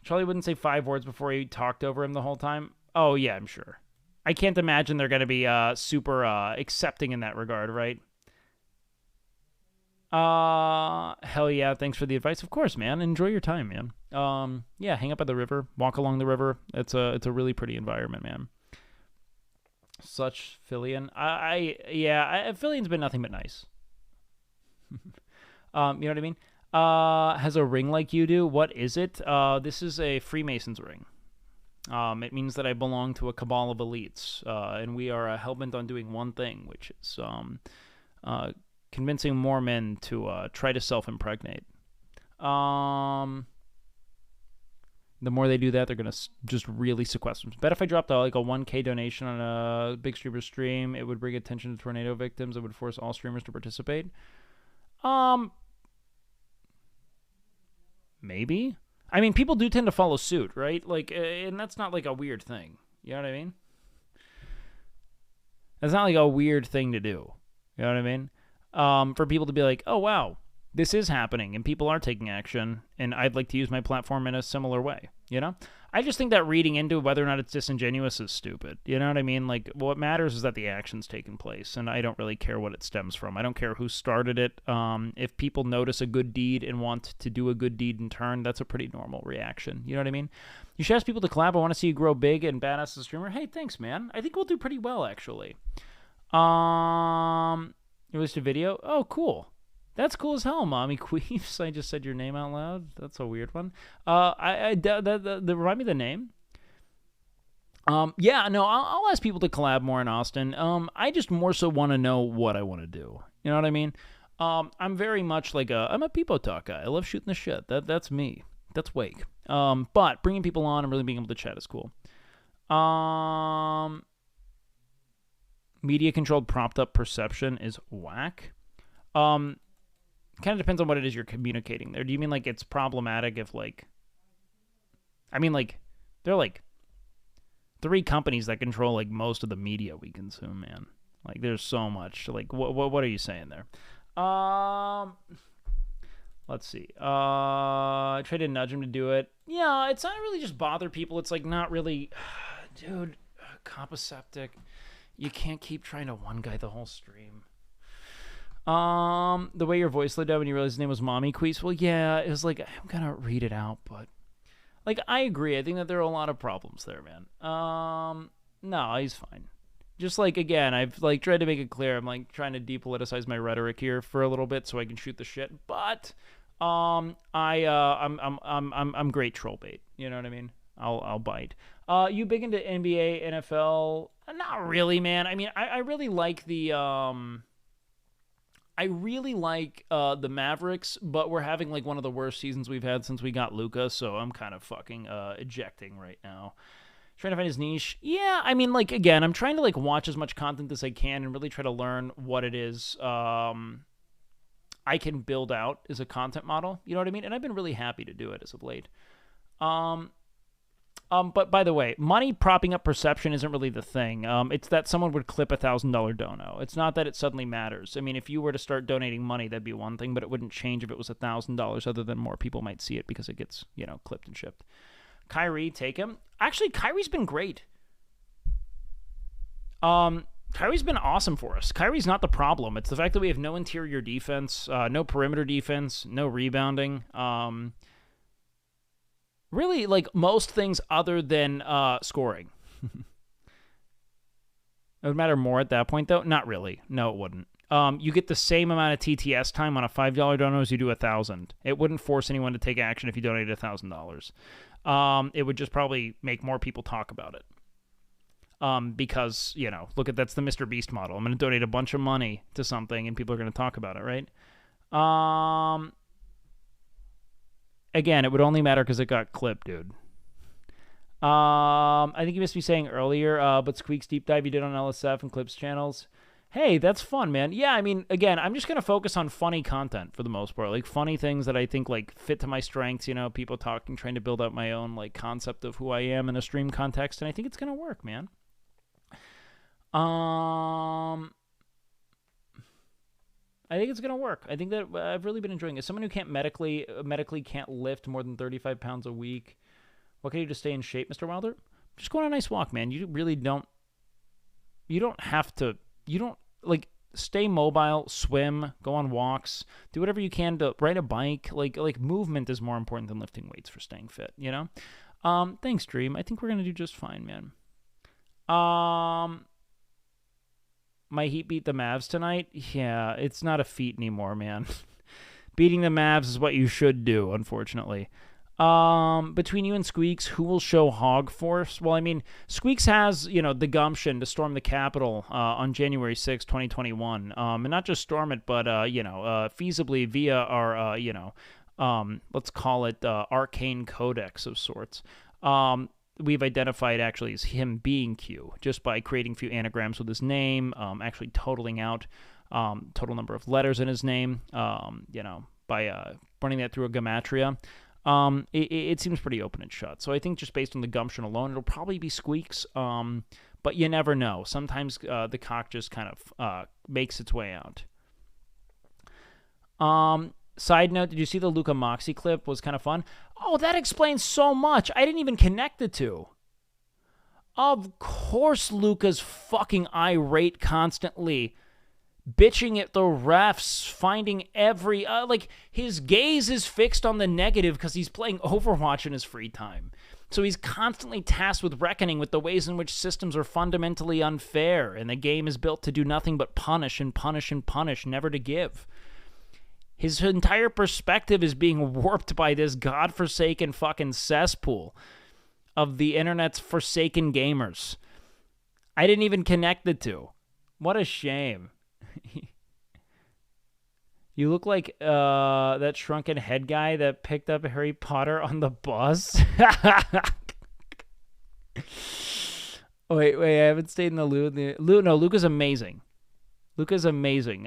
Charlie wouldn't say 5 words before he talked over him the whole time. Oh, yeah, I'm sure. I can't imagine they're going to be super accepting in that regard, right? Hell yeah, thanks for the advice. Of course, man. Enjoy your time, man. Yeah, hang up by the river, walk along the river. It's a really pretty environment, man. Such Fillion. Fillion's been nothing but nice. You know what I mean? Has a ring like you do. What is it? This is a Freemason's ring. It means that I belong to a cabal of elites, and we are hell-bent on doing one thing, which is convincing more men to try to self-impregnate. The more they do that, they're going to just really sequester them. Bet if I dropped like a 1K donation on a big streamer stream, it would bring attention to tornado victims. It would force all streamers to participate. Maybe. I mean, people do tend to follow suit, right? Like, and that's not like a weird thing. You know what I mean? That's not like a weird thing to do. You know what I mean? For people to be like, oh, wow, this is happening and people are taking action and I'd like to use my platform in a similar way, you know? I just think that reading into whether or not it's disingenuous is stupid. You know what I mean? Like, what matters is that the action's taken place, and I don't really care what it stems from. I don't care who started it. If people notice a good deed and want to do a good deed in turn, that's a pretty normal reaction. You know what I mean? You should ask people to collab. I want to see you grow big and badass as a streamer. Hey, thanks, man. I think we'll do pretty well, actually. You released a video? Oh, cool. That's cool as hell, Mommy Queefs. I just said your name out loud. That's a weird one. Remind me the name. Yeah, no, I'll ask people to collab more in Austin. I just more so want to know what I want to do. You know what I mean? I'm very much like I'm a people talk guy. I love shooting the shit. That's me. That's Wake. But bringing people on and really being able to chat is cool. Media-controlled propped-up perception is whack. Kind of depends on what it is you're communicating there. Do you mean like it's problematic if like... I mean like, there are like 3 companies that control like most of the media we consume, man. Like there's so much. Like what are you saying there? Let's see. I tried to nudge him to do it. Yeah, it's not really just bother people. It's like not really... Dude, Composeptic. You can't keep trying to one guy the whole stream. The way your voice slowed down when you realized his name was Mommy Queefs. Well, yeah, it was like, I'm gonna read it out, but like, I agree. I think that there are a lot of problems there, man. No, he's fine. Just like, again, I've like tried to make it clear. I'm like trying to depoliticize my rhetoric here for a little bit so I can shoot the shit. But, I'm great troll bait. You know what I mean? I'll bite. You big into NBA, NFL? Not really, man. I mean, I really like the, the Mavericks, but we're having like one of the worst seasons we've had since we got Luka, so I'm kind of fucking ejecting right now. Trying to find his niche. Yeah, I mean, like, again, I'm trying to like watch as much content as I can and really try to learn what it is I can build out as a content model. You know what I mean? And I've been really happy to do it as of late. But by the way, money propping up perception isn't really the thing. It's that someone would clip $1,000 dono. It's not that it suddenly matters. I mean, if you were to start donating money, that'd be one thing, but it wouldn't change if it was $1,000 other than more people might see it because it gets, you know, clipped and shipped. Kyrie, take him. Actually, Kyrie's been great. Kyrie's been awesome for us. Kyrie's not the problem. It's the fact that we have no interior defense, no perimeter defense, no rebounding. Really, like, most things other than scoring. It would matter more at that point, though? Not really. No, it wouldn't. You get the same amount of TTS time on a $5 dono as you do $1,000. It wouldn't force anyone to take action if you donated $1,000. It would just probably make more people talk about it. Because, you know, look at that's the Mr. Beast model. I'm going to donate a bunch of money to something and people are going to talk about it, right? Again, it would only matter because it got clipped, dude. I think you missed me saying earlier, but Squeak's deep dive you did on LSF and Clips channels. Hey, that's fun, man. Yeah, I mean, again, I'm just going to focus on funny content for the most part. Like, funny things that I think, like, fit to my strengths, you know, people talking, trying to build up my own, like, concept of who I am in a stream context, and I think it's going to work, man. I think it's going to work. I think that I've really been enjoying it. Someone who can't medically can't lift more than 35 pounds a week. What can you do to stay in shape, Mr. Wilder? Just go on a nice walk, man. You really don't... You don't have to... You don't... Like, stay mobile, swim, go on walks, do whatever you can to ride a bike. Like movement is more important than lifting weights for staying fit, you know? Thanks, Dream. I think we're going to do just fine, man. My Heat beat the Mavs tonight? Yeah, it's not a feat anymore, man. Beating the Mavs is what you should do, unfortunately. Between you and Squeaks, who will show Hog Force? Well, I mean, Squeaks has, you know, the gumption to storm the Capitol on January 6, 2021. And not just storm it, but, you know, feasibly via our, you know, let's call it arcane codex of sorts. We've identified actually as him being Q just by creating a few anagrams with his name, actually totaling out total number of letters in his name, you know, by running that through a gematria. It seems pretty open and shut. So I think just based on the gumption alone, it'll probably be Squeaks. But you never know. Sometimes the cock just kind of makes its way out. Side note, did you see the Luka Moxie clip? Was kind of fun. Oh, that explains so much. I didn't even connect the two. Of course Luka's fucking irate constantly, bitching at the refs, finding every... like, his gaze is fixed on the negative because he's playing Overwatch in his free time. So he's constantly tasked with reckoning with the ways in which systems are fundamentally unfair, and the game is built to do nothing but punish and punish and punish, never to give. His entire perspective is being warped by this godforsaken fucking cesspool of the internet's forsaken gamers. I didn't even connect the two. What a shame. You look like that shrunken head guy that picked up Harry Potter on the bus. Wait, I haven't stayed in the Luke. No, Luka's amazing. Luka's amazing.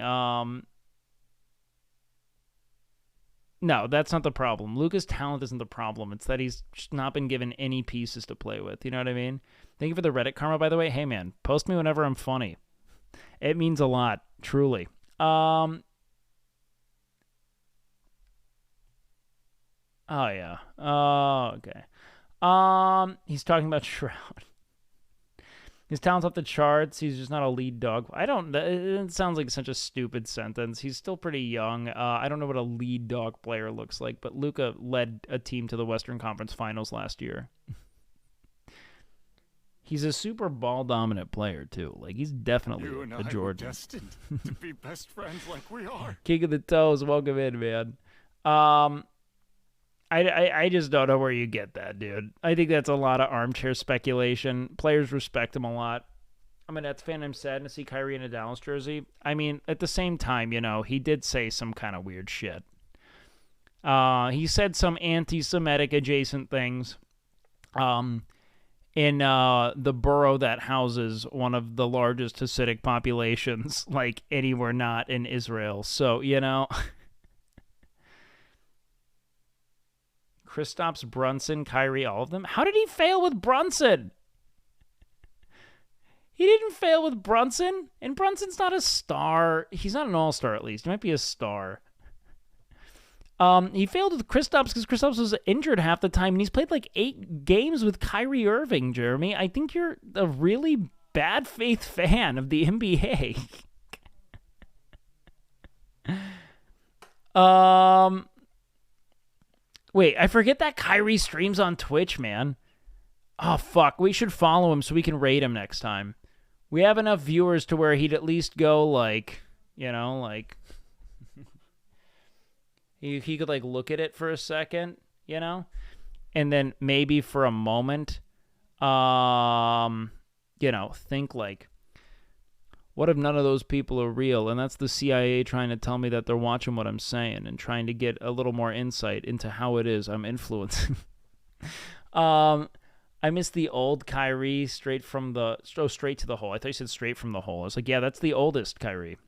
No, that's not the problem. Luka's talent isn't the problem. It's that he's just not been given any pieces to play with. You know what I mean? Thank you for the Reddit karma, by the way. Hey, man, post me whenever I'm funny. It means a lot, truly. Oh, yeah. Oh, okay. He's talking about Shroud. His talent's off the charts. He's just not a lead dog. It sounds like such a stupid sentence. He's still pretty young. I don't know what a lead dog player looks like, but Luka led a team to the Western Conference Finals last year. He's a super ball-dominant player, too. Like, he's definitely you and a I Jordan. were destined to be best friends like we are. King of the Toes, welcome in, man. I just don't know where you get that, dude. I think that's a lot of armchair speculation. Players respect him a lot. I'm a Nets fan. I'm sad to see Kyrie in a Dallas jersey. I mean, at the same time, you know, he did say some kind of weird shit. He said some anti-Semitic adjacent things in the borough that houses one of the largest Hasidic populations, like anywhere not in Israel. So, you know... Kristaps, Brunson, Kyrie, all of them. How did he fail with Brunson? He didn't fail with Brunson, and Brunson's not a star. He's not an all-star, at least. He might be a star. He failed with Kristaps because Kristaps was injured half the time, and he's played like 8 games with Kyrie Irving, Jeremy. I think you're a really bad faith fan of the NBA. Wait, I forget that Kyrie streams on Twitch, man. Oh, fuck. We should follow him so we can rate him next time. We have enough viewers to where he'd at least go, like, you know, like... he could, like, look at it for a second, you know? And then maybe for a moment, you know, think, like... What if none of those people are real? And that's the CIA trying to tell me that they're watching what I'm saying and trying to get a little more insight into how it is I'm influencing. I missed the old Kyrie straight from the straight to the hole. I thought you said straight from the hole. I was like, yeah, that's the oldest Kyrie.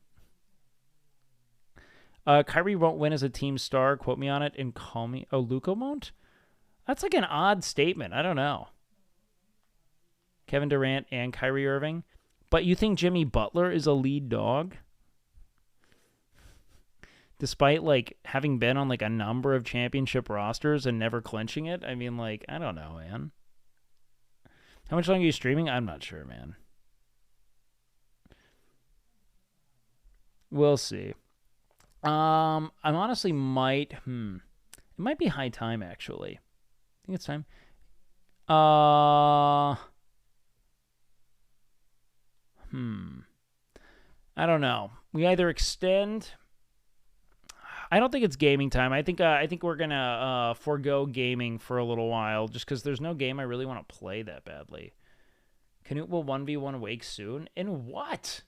Kyrie won't win as a team star. Quote me on it and call me. Oh, Luka won't? That's like an odd statement. I don't know. Kevin Durant and Kyrie Irving. But you think Jimmy Butler is a lead dog? Despite, like, having been on, like, a number of championship rosters and never clinching it? I mean, like, I don't know, man. How much longer are you streaming? I'm not sure, man. We'll see. I honestly might... It might be high time, actually. I think it's time. I don't know. We either extend... I don't think it's gaming time. I think we're gonna forego gaming for a little while, just because there's no game I really want to play that badly. Canute will 1v1 Wake soon. In what?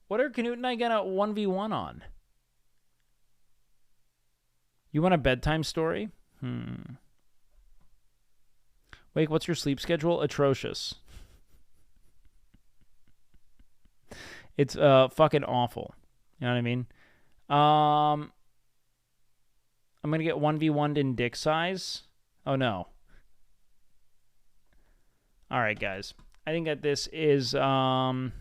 What are Canute and I gonna 1v1 on? You want a bedtime story? Wake, what's your sleep schedule? Atrocious. It's fucking awful. You know what I mean? I'm going to get 1v1'd in dick size. Oh, no. All right, guys. I think that this is... Oh,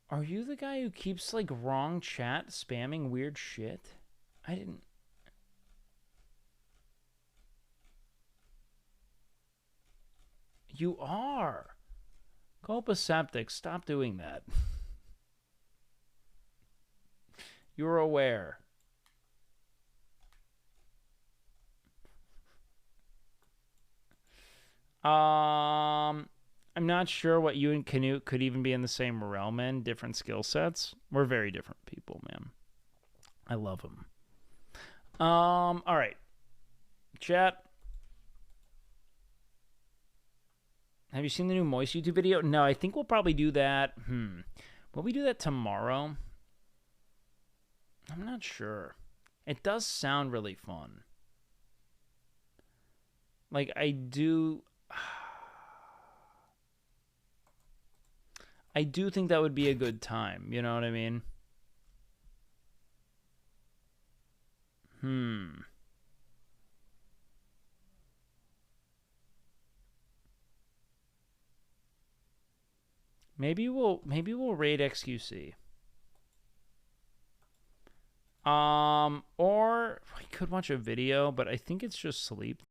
are you the guy who keeps, like, wrong chat spamming weird shit? I didn't... You are. Copaceptic, stop doing that. You're aware. I'm not sure what you and Canute could even be in the same realm in. Different skill sets. We're very different people, man. I love them. All right. Chat. Have you seen the new Moist YouTube video? No, I think we'll probably do that. Will we do that tomorrow? I'm not sure. It does sound really fun. Like, I do think that would be a good time. You know what I mean? Maybe we'll raid XQC. Or we could watch a video, but I think it's just sleep